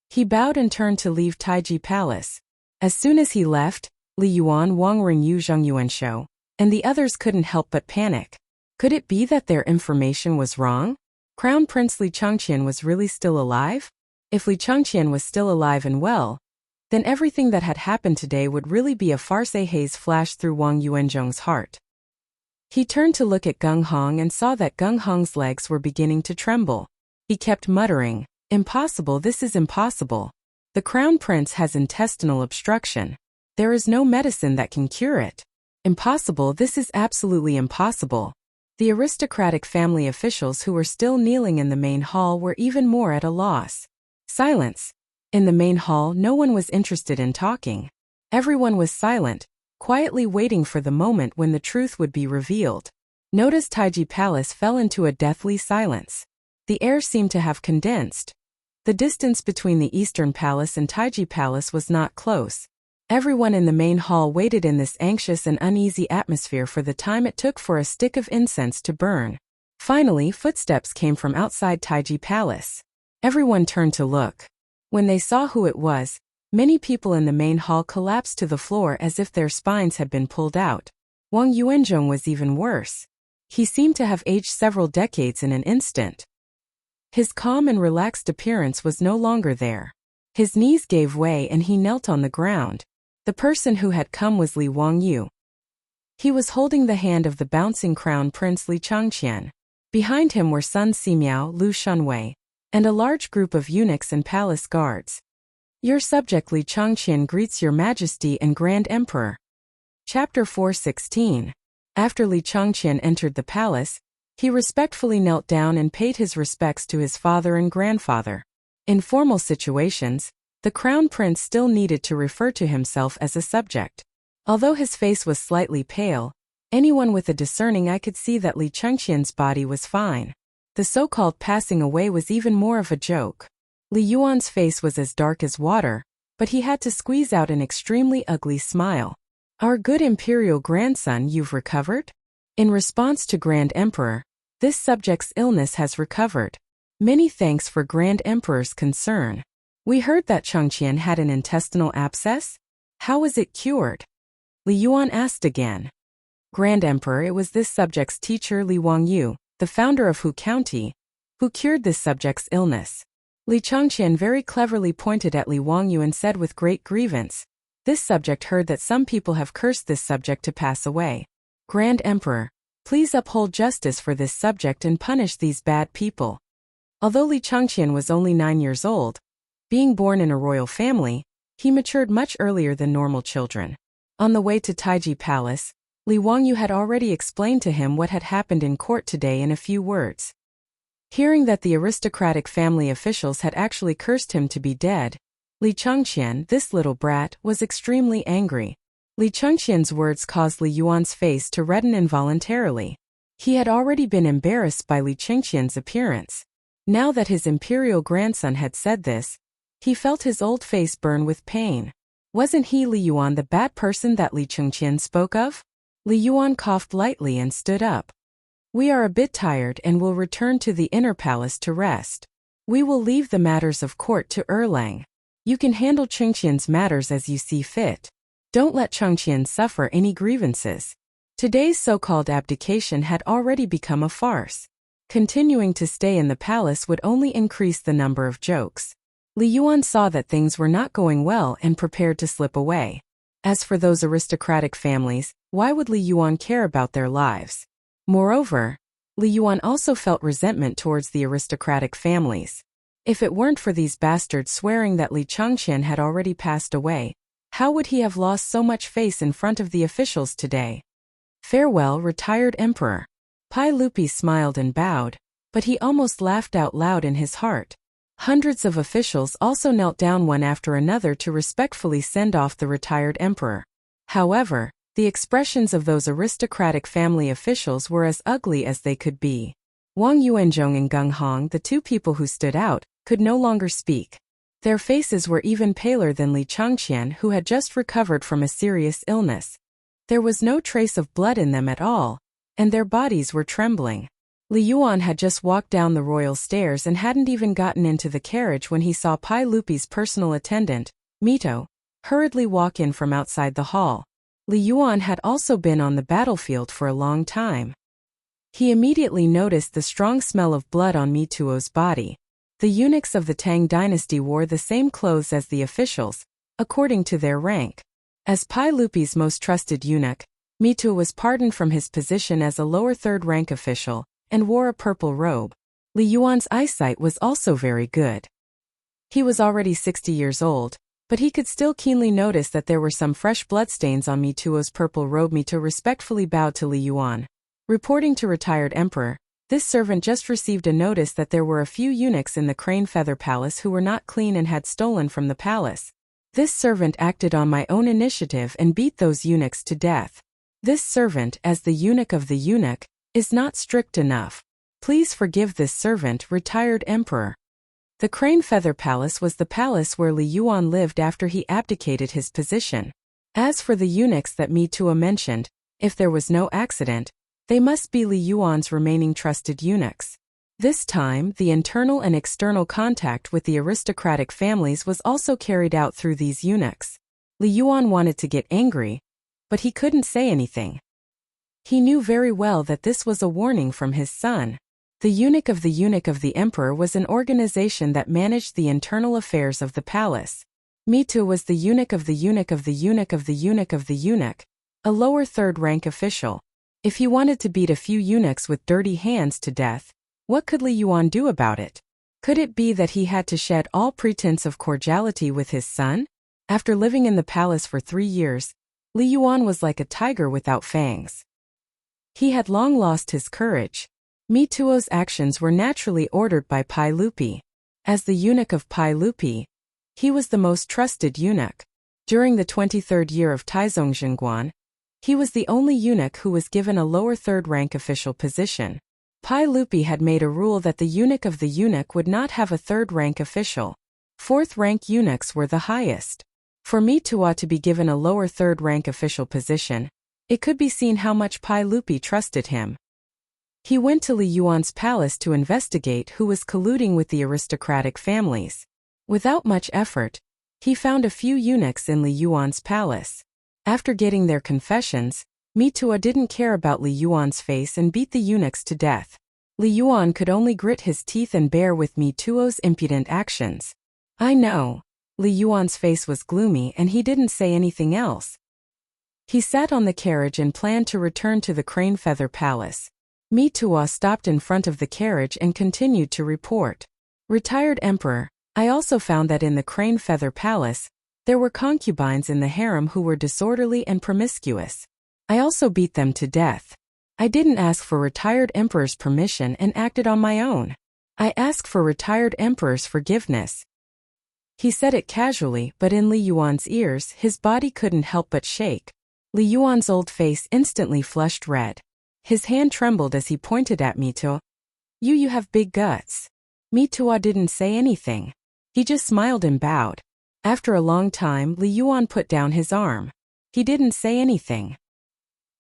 He bowed and turned to leave Taiji Palace. As soon as he left, Li Yuan, Wang Ringyu, Zheng Yuanshou, and the others couldn't help but panic. Could it be that their information was wrong? Crown Prince Li Changqian was really still alive? If Li Changqian was still alive and well, then everything that had happened today would really be a farce. A haze flashed through Wang Yuanzhong's heart. He turned to look at Gung Hong and saw that Gung Hong's legs were beginning to tremble. He kept muttering, "Impossible, this is impossible. The Crown Prince has intestinal obstruction. There is no medicine that can cure it. Impossible, this is absolutely impossible." The aristocratic family officials who were still kneeling in the main hall were even more at a loss. Silence. In the main hall, no one was interested in talking. Everyone was silent, quietly waiting for the moment when the truth would be revealed. Notice Taiji Palace fell into a deathly silence. The air seemed to have condensed. The distance between the Eastern Palace and Taiji Palace was not close. Everyone in the main hall waited in this anxious and uneasy atmosphere for the time it took for a stick of incense to burn. Finally, footsteps came from outside Taiji Palace. Everyone turned to look. When they saw who it was, many people in the main hall collapsed to the floor as if their spines had been pulled out. Wang Yuanzhong was even worse. He seemed to have aged several decades in an instant. His calm and relaxed appearance was no longer there. His knees gave way and he knelt on the ground. The person who had come was Li Wangyu. He was holding the hand of the bouncing crown prince Li Changqian. Behind him were Sun Simiao, Lu Shunwei, and a large group of eunuchs and palace guards. Your subject Li Changqian greets your majesty and grand emperor. Chapter 416. After Li Changqian entered the palace, he respectfully knelt down and paid his respects to his father and grandfather. In formal situations, the crown prince still needed to refer to himself as a subject. Although his face was slightly pale, anyone with a discerning eye could see that Li Changqian's body was fine. The so-called passing away was even more of a joke. Li Yuan's face was as dark as water, but he had to squeeze out an extremely ugly smile. Our good imperial grandson, you've recovered? In response to Grand Emperor, this subject's illness has recovered. Many thanks for Grand Emperor's concern. We heard that Changqian had an intestinal abscess. How was it cured? Li Yuan asked again. Grand Emperor, it was this subject's teacher Li Wangyu, the founder of Hu County, who cured this subject's illness. Li Changqian very cleverly pointed at Li Wangyu and said with great grievance, "This subject heard that some people have cursed this subject to pass away. Grand Emperor, please uphold justice for this subject and punish these bad people." Although Li Changqian was only 9 years old, being born in a royal family, he matured much earlier than normal children. On the way to Taiji Palace, Li Wangyu had already explained to him what had happened in court today in a few words. Hearing that the aristocratic family officials had actually cursed him to be dead, Li Changqian, this little brat, was extremely angry. Li Changqian's words caused Li Yuan's face to redden involuntarily. He had already been embarrassed by Li Changqian's appearance. Now that his imperial grandson had said this, he felt his old face burn with pain. Wasn't he Li Yuan the bad person that Li Changqian spoke of? Li Yuan coughed lightly and stood up. We are a bit tired and will return to the inner palace to rest. We will leave the matters of court to Erlang. You can handle Changqian's matters as you see fit. Don't let Changqian suffer any grievances. Today's so-called abdication had already become a farce. Continuing to stay in the palace would only increase the number of jokes. Li Yuan saw that things were not going well and prepared to slip away. As for those aristocratic families, why would Li Yuan care about their lives? Moreover, Li Yuan also felt resentment towards the aristocratic families. If it weren't for these bastards swearing that Li Chang'an had already passed away, how would he have lost so much face in front of the officials today? Farewell, retired emperor. Pai Lupi smiled and bowed, but he almost laughed out loud in his heart. Hundreds of officials also knelt down one after another to respectfully send off the retired emperor. However, the expressions of those aristocratic family officials were as ugly as they could be. Wang Yuanzhong and Geng Hong, the two people who stood out, could no longer speak. Their faces were even paler than Li Chang'an, who had just recovered from a serious illness. There was no trace of blood in them at all, and their bodies were trembling. Li Yuan had just walked down the royal stairs and hadn't even gotten into the carriage when he saw Pai Lupi's personal attendant, Mito, hurriedly walk in from outside the hall. Li Yuan had also been on the battlefield for a long time. He immediately noticed the strong smell of blood on Mituo's body. The eunuchs of the Tang dynasty wore the same clothes as the officials, according to their rank. As Pai Lupi's most trusted eunuch, Mituo was pardoned from his position as a lower third-rank official, and wore a purple robe. Li Yuan's eyesight was also very good. He was already 60 years old, but he could still keenly notice that there were some fresh bloodstains on Mituo's purple robe. Mituo respectfully bowed to Li Yuan. Reporting to retired emperor, this servant just received a notice that there were a few eunuchs in the Crane Feather Palace who were not clean and had stolen from the palace. This servant acted on my own initiative and beat those eunuchs to death. This servant, as the eunuch of the eunuch, is not strict enough. Please forgive this servant, retired emperor. The Crane Feather Palace was the palace where Li Yuan lived after he abdicated his position. As for the eunuchs that Mituo mentioned, if there was no accident, they must be Li Yuan's remaining trusted eunuchs. This time, the internal and external contact with the aristocratic families was also carried out through these eunuchs. Li Yuan wanted to get angry, but he couldn't say anything. He knew very well that this was a warning from his son. The eunuch of the emperor was an organization that managed the internal affairs of the palace. Mituo was the eunuch of the eunuch of the eunuch of the eunuch of the eunuch, a lower third-rank official. If he wanted to beat a few eunuchs with dirty hands to death, what could Li Yuan do about it? Could it be that he had to shed all pretense of cordiality with his son? After living in the palace for 3 years, Li Yuan was like a tiger without fangs. He had long lost his courage. Mituo's actions were naturally ordered by Pai Lupi. As the eunuch of Pai Lupi, he was the most trusted eunuch. During the 23rd year of Taizong Zhengguan, he was the only eunuch who was given a lower third-rank official position. Pai Lupi had made a rule that the eunuch of the eunuch would not have a third-rank official. Fourth-rank eunuchs were the highest. For Mituo to be given a lower third-rank official position, it could be seen how much Pai Lupi trusted him. He went to Li Yuan's palace to investigate who was colluding with the aristocratic families. Without much effort, he found a few eunuchs in Li Yuan's palace. After getting their confessions, Mituo didn't care about Li Yuan's face and beat the eunuchs to death. Li Yuan could only grit his teeth and bear with Mituo's impudent actions. I know. Li Yuan's face was gloomy and he didn't say anything else. He sat on the carriage and planned to return to the Crane Feather Palace. Mituo stopped in front of the carriage and continued to report. Retired Emperor, I also found that in the Crane Feather Palace, there were concubines in the harem who were disorderly and promiscuous. I also beat them to death. I didn't ask for retired emperor's permission and acted on my own. I ask for retired emperor's forgiveness. He said it casually, but in Li Yuan's ears, his body couldn't help but shake. Li Yuan's old face instantly flushed red. His hand trembled as he pointed at Mituo. You have big guts. Mituo didn't say anything. He just smiled and bowed. After a long time, Li Yuan put down his arm. He didn't say anything.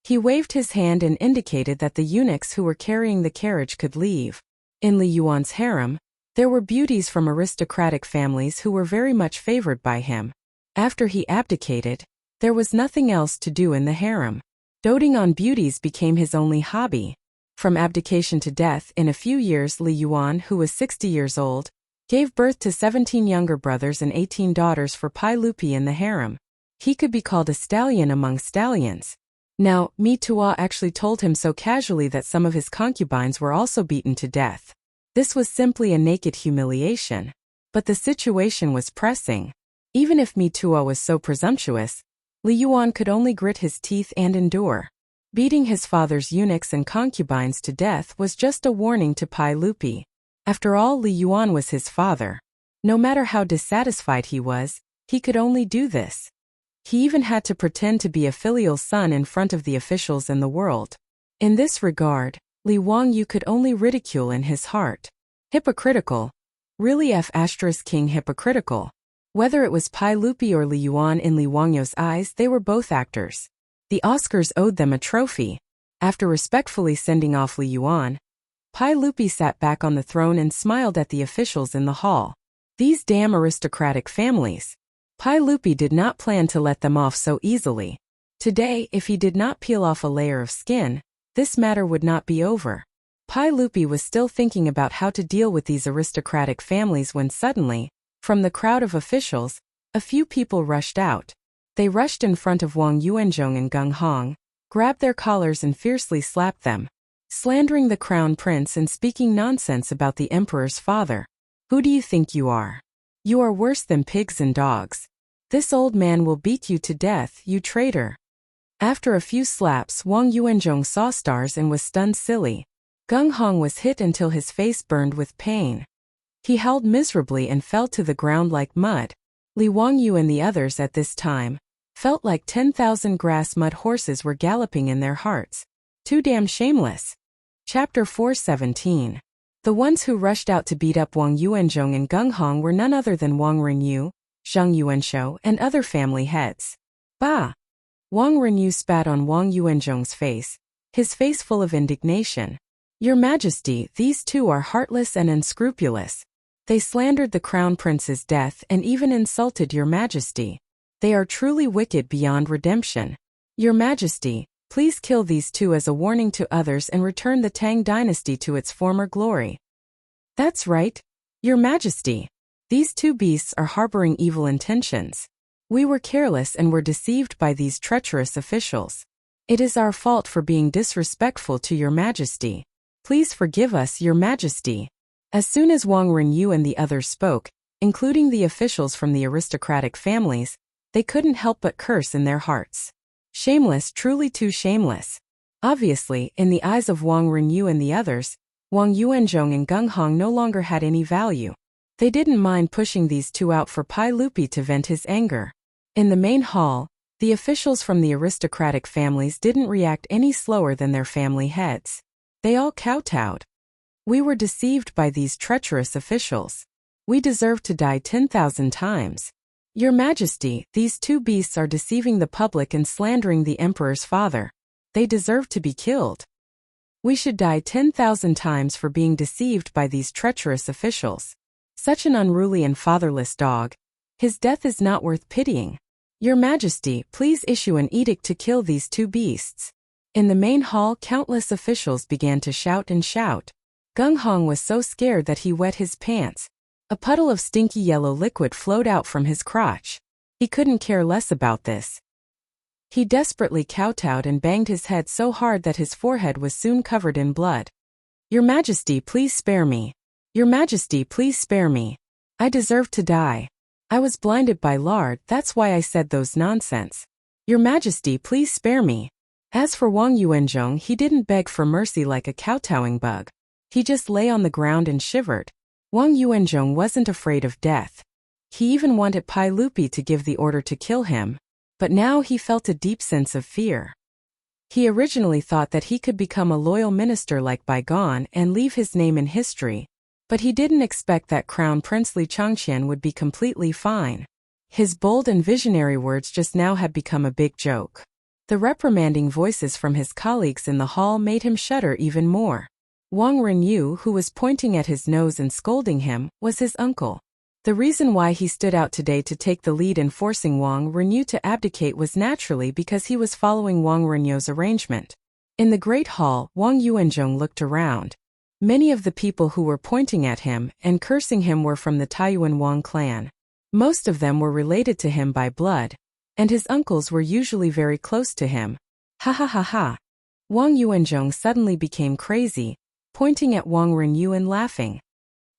He waved his hand and indicated that the eunuchs who were carrying the carriage could leave. In Li Yuan's harem, there were beauties from aristocratic families who were very much favored by him. After he abdicated, there was nothing else to do in the harem. Doting on beauties became his only hobby. From abdication to death in a few years, Li Yuan, who was 60 years old, Gave birth to 17 younger brothers and 18 daughters for Pai Lupi in the harem. He could be called a stallion among stallions. Now, Mi Tuo actually told him so casually that some of his concubines were also beaten to death. This was simply a naked humiliation. But the situation was pressing. Even if Mi Tuo was so presumptuous, Li Yuan could only grit his teeth and endure. Beating his father's eunuchs and concubines to death was just a warning to Pai Lupi. After all, Li Yuan was his father. No matter how dissatisfied he was, he could only do this. He even had to pretend to be a filial son in front of the officials and the world. In this regard, Li Wangyu could only ridicule in his heart. Hypocritical. Really King hypocritical. Whether it was Pai Lupi or Li Yuan, in Li Wangyu's eyes they were both actors. The Oscars owed them a trophy. After respectfully sending off Li Yuan, Pai Lupi sat back on the throne and smiled at the officials in the hall. These damn aristocratic families. Pai Lupi did not plan to let them off so easily. Today, if he did not peel off a layer of skin, this matter would not be over. Pai Lupi was still thinking about how to deal with these aristocratic families when suddenly, from the crowd of officials, a few people rushed out. They rushed in front of Wang Yuanzhong and Geng Hong, grabbed their collars and fiercely slapped them, slandering the crown prince and speaking nonsense about the emperor's father. Who do you think you are? You are worse than pigs and dogs. This old man will beat you to death, you traitor. After a few slaps, Wang Yuanzhong saw stars and was stunned silly. Geng Hong was hit until his face burned with pain. He howled miserably and fell to the ground like mud. Li Wangyu and the others at this time felt like 10,000 grass mud horses were galloping in their hearts. Too damn shameless. Chapter 417. The ones who rushed out to beat up Wang Yuanzhong and Geng Hong were none other than Wang Renyu, Zhang Yuanshou, and other family heads. Bah! Wang Renyu spat on Wang Yuanzhong's face, his face full of indignation. Your Majesty, these two are heartless and unscrupulous. They slandered the crown prince's death and even insulted Your Majesty. They are truly wicked beyond redemption. Your Majesty, please kill these two as a warning to others and return the Tang dynasty to its former glory. That's right, Your Majesty. These two beasts are harboring evil intentions. We were careless and were deceived by these treacherous officials. It is our fault for being disrespectful to Your Majesty. Please forgive us, Your Majesty. As soon as Wang Renyu and the others spoke, including the officials from the aristocratic families, they couldn't help but curse in their hearts. Shameless, truly too shameless. Obviously, in the eyes of Wang Renyu and the others, Wang Yuanzhong and Geng Hong no longer had any value. They didn't mind pushing these two out for Pai Lupi to vent his anger. In the main hall, the officials from the aristocratic families didn't react any slower than their family heads. They all kowtowed. We were deceived by these treacherous officials. We deserve to die 10,000 times. Your Majesty, these two beasts are deceiving the public and slandering the emperor's father. They deserve to be killed. We should die 10,000 times for being deceived by these treacherous officials. Such an unruly and fatherless dog. His death is not worth pitying. Your Majesty, please issue an edict to kill these two beasts. In the main hall, countless officials began to shout and shout. Geng Hong was so scared that he wet his pants. A puddle of stinky yellow liquid flowed out from his crotch. He couldn't care less about this. He desperately kowtowed and banged his head so hard that his forehead was soon covered in blood. Your Majesty, please spare me. Your Majesty, please spare me. I deserve to die. I was blinded by lard, that's why I said those nonsense. Your Majesty, please spare me. As for Wang Yuanzhong, he didn't beg for mercy like a kowtowing bug. He just lay on the ground and shivered. Wang Yuanzhong wasn't afraid of death. He even wanted Pai Lupi to give the order to kill him, but now he felt a deep sense of fear. He originally thought that he could become a loyal minister like Bygone and leave his name in history, but he didn't expect that Crown Prince Li Chang'an would be completely fine. His bold and visionary words just now had become a big joke. The reprimanding voices from his colleagues in the hall made him shudder even more. Wang Renyu, who was pointing at his nose and scolding him, was his uncle. The reason why he stood out today to take the lead in forcing Wang Renyu to abdicate was naturally because he was following Wang Renyu's arrangement. In the Great Hall, Wang Yuanzhong looked around. Many of the people who were pointing at him and cursing him were from the Taiyuan Wang clan. Most of them were related to him by blood, and his uncles were usually very close to him. Ha ha ha ha. Wang Yuanzhong suddenly became crazy, pointing at Wang Renyu and laughing.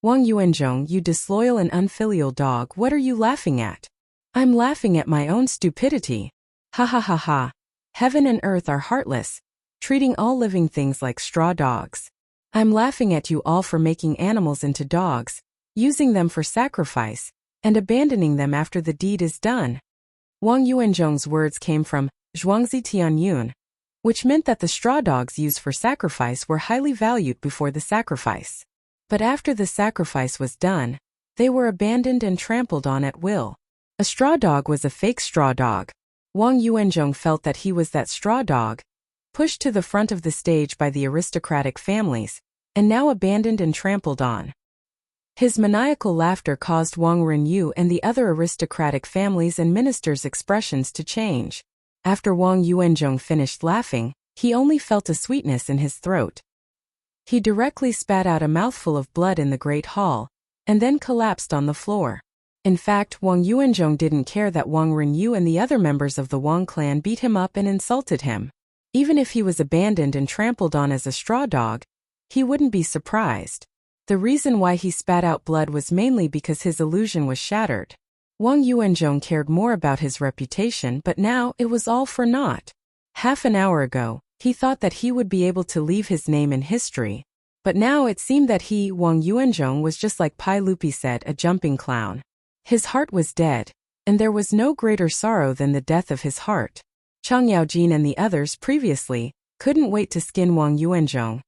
Wang Yuanzhong, you disloyal and unfilial dog, what are you laughing at? I'm laughing at my own stupidity. Ha ha ha ha. Heaven and earth are heartless, treating all living things like straw dogs. I'm laughing at you all for making animals into dogs, using them for sacrifice, and abandoning them after the deed is done. Wang Yuanzhong's words came from Zhuangzi Tianyun, which meant that the straw dogs used for sacrifice were highly valued before the sacrifice. But after the sacrifice was done, they were abandoned and trampled on at will. A straw dog was a fake straw dog. Wang Yuanzhong felt that he was that straw dog, pushed to the front of the stage by the aristocratic families, and now abandoned and trampled on. His maniacal laughter caused Wang Renyu and the other aristocratic families and ministers' expressions to change. After Wang Yuanzhong finished laughing, he only felt a sweetness in his throat. He directly spat out a mouthful of blood in the great hall, and then collapsed on the floor. In fact, Wang Yuanzhong didn't care that Wang Renyu and the other members of the Wang clan beat him up and insulted him. Even if he was abandoned and trampled on as a straw dog, he wouldn't be surprised. The reason why he spat out blood was mainly because his illusion was shattered. Wang Yuanzhong cared more about his reputation, but now it was all for naught. Half an hour ago, he thought that he would be able to leave his name in history. But now it seemed that he, Wang Yuanzhong, was just like Pai Lupi said, a jumping clown. His heart was dead, and there was no greater sorrow than the death of his heart. Chang Yaojin and the others previously couldn't wait to skin Wang Yuanzhong,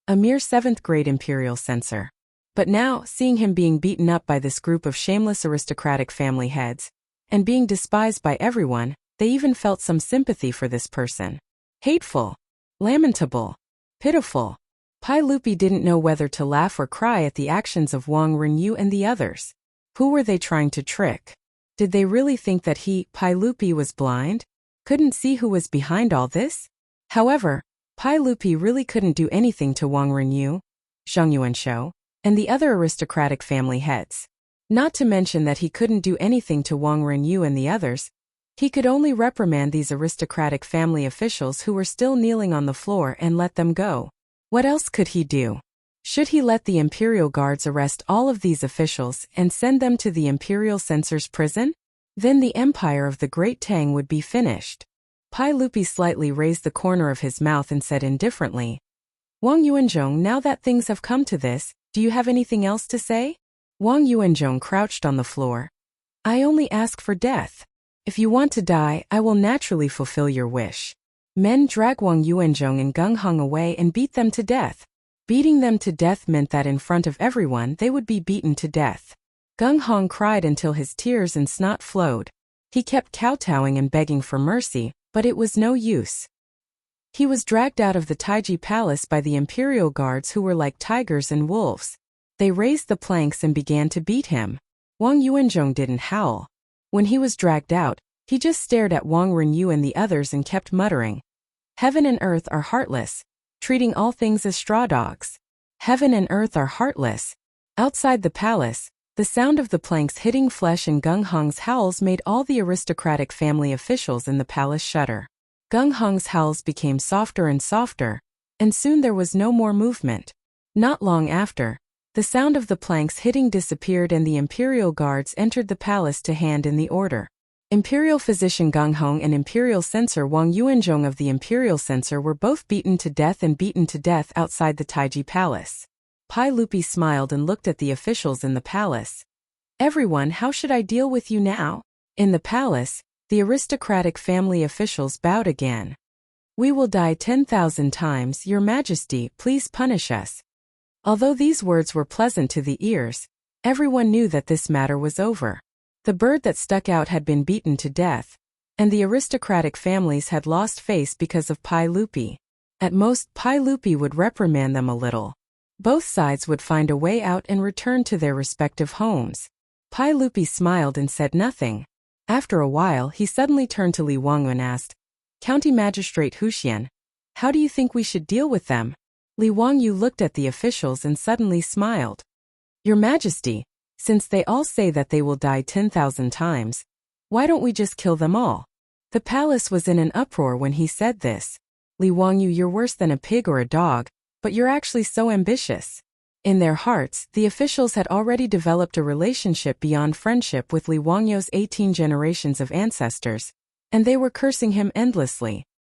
a mere 7th grade imperial censor. But now, seeing him being beaten up by this group of shameless aristocratic family heads, and being despised by everyone, they even felt some sympathy for this person. Hateful, lamentable, pitiful. Pai Lupi didn't know whether to laugh or cry at the actions of Wang Renyu and the others. Who were they trying to trick? Did they really think that he, Pai Lupi, was blind? Couldn't see who was behind all this? However, Pai Lupi really couldn't do anything to Wang Renyu, Zhang Yuanshou, and the other aristocratic family heads. Not to mention that he couldn't do anything to Wang Renyu and the others. He could only reprimand these aristocratic family officials who were still kneeling on the floor and let them go. What else could he do? Should he let the imperial guards arrest all of these officials and send them to the imperial censor's prison? Then the empire of the Great Tang would be finished. Pai Lupi slightly raised the corner of his mouth and said indifferently, Wang Yuanzhong, now that things have come to this, do you have anything else to say? Wang Yuanzhong crouched on the floor. I only ask for death. If you want to die, I will naturally fulfill your wish. Men dragged Wang Yuanzhong and Gung Hong away and beat them to death. Beating them to death meant that in front of everyone they would be beaten to death. Gung Hong cried until his tears and snot flowed. He kept kowtowing and begging for mercy, but it was no use. He was dragged out of the Taiji palace by the imperial guards who were like tigers and wolves. They raised the planks and began to beat him. Wang Yuanzhong didn't howl. When he was dragged out, he just stared at Wang Renyu and the others and kept muttering, Heaven and earth are heartless, treating all things as straw dogs. Heaven and earth are heartless. Outside the palace, the sound of the planks hitting flesh and Gung Hong's howls made all the aristocratic family officials in the palace shudder. Gung Hong's howls became softer and softer, and soon there was no more movement. Not long after, the sound of the planks hitting disappeared and the imperial guards entered the palace to hand in the order. Imperial physician Gung Hong and imperial censor Wang Yuanzhong of the imperial censor were both beaten to death outside the Taiji palace. Pai Lupi smiled and looked at the officials in the palace. Everyone, how should I deal with you now? In the palace, the aristocratic family officials bowed again. We will die 10,000 times, Your Majesty, please punish us. Although these words were pleasant to the ears, everyone knew that this matter was over. The bird that stuck out had been beaten to death, and the aristocratic families had lost face because of Pai Lupi. At most, Pai Lupi would reprimand them a little. Both sides would find a way out and return to their respective homes. Pai Lupi smiled and said nothing. After a while, he suddenly turned to Li Wangyu and asked, County Magistrate Huxian, how do you think we should deal with them? Li Wangyu looked at the officials and suddenly smiled. Your Majesty, since they all say that they will die 10,000 times, why don't we just kill them all? The palace was in an uproar when he said this. Li Wangyu, you're worse than a pig or a dog, but you're actually so ambitious. In their hearts, the officials had already developed a relationship beyond friendship with Li Wangyu's 18 generations of ancestors, and they were cursing him endlessly.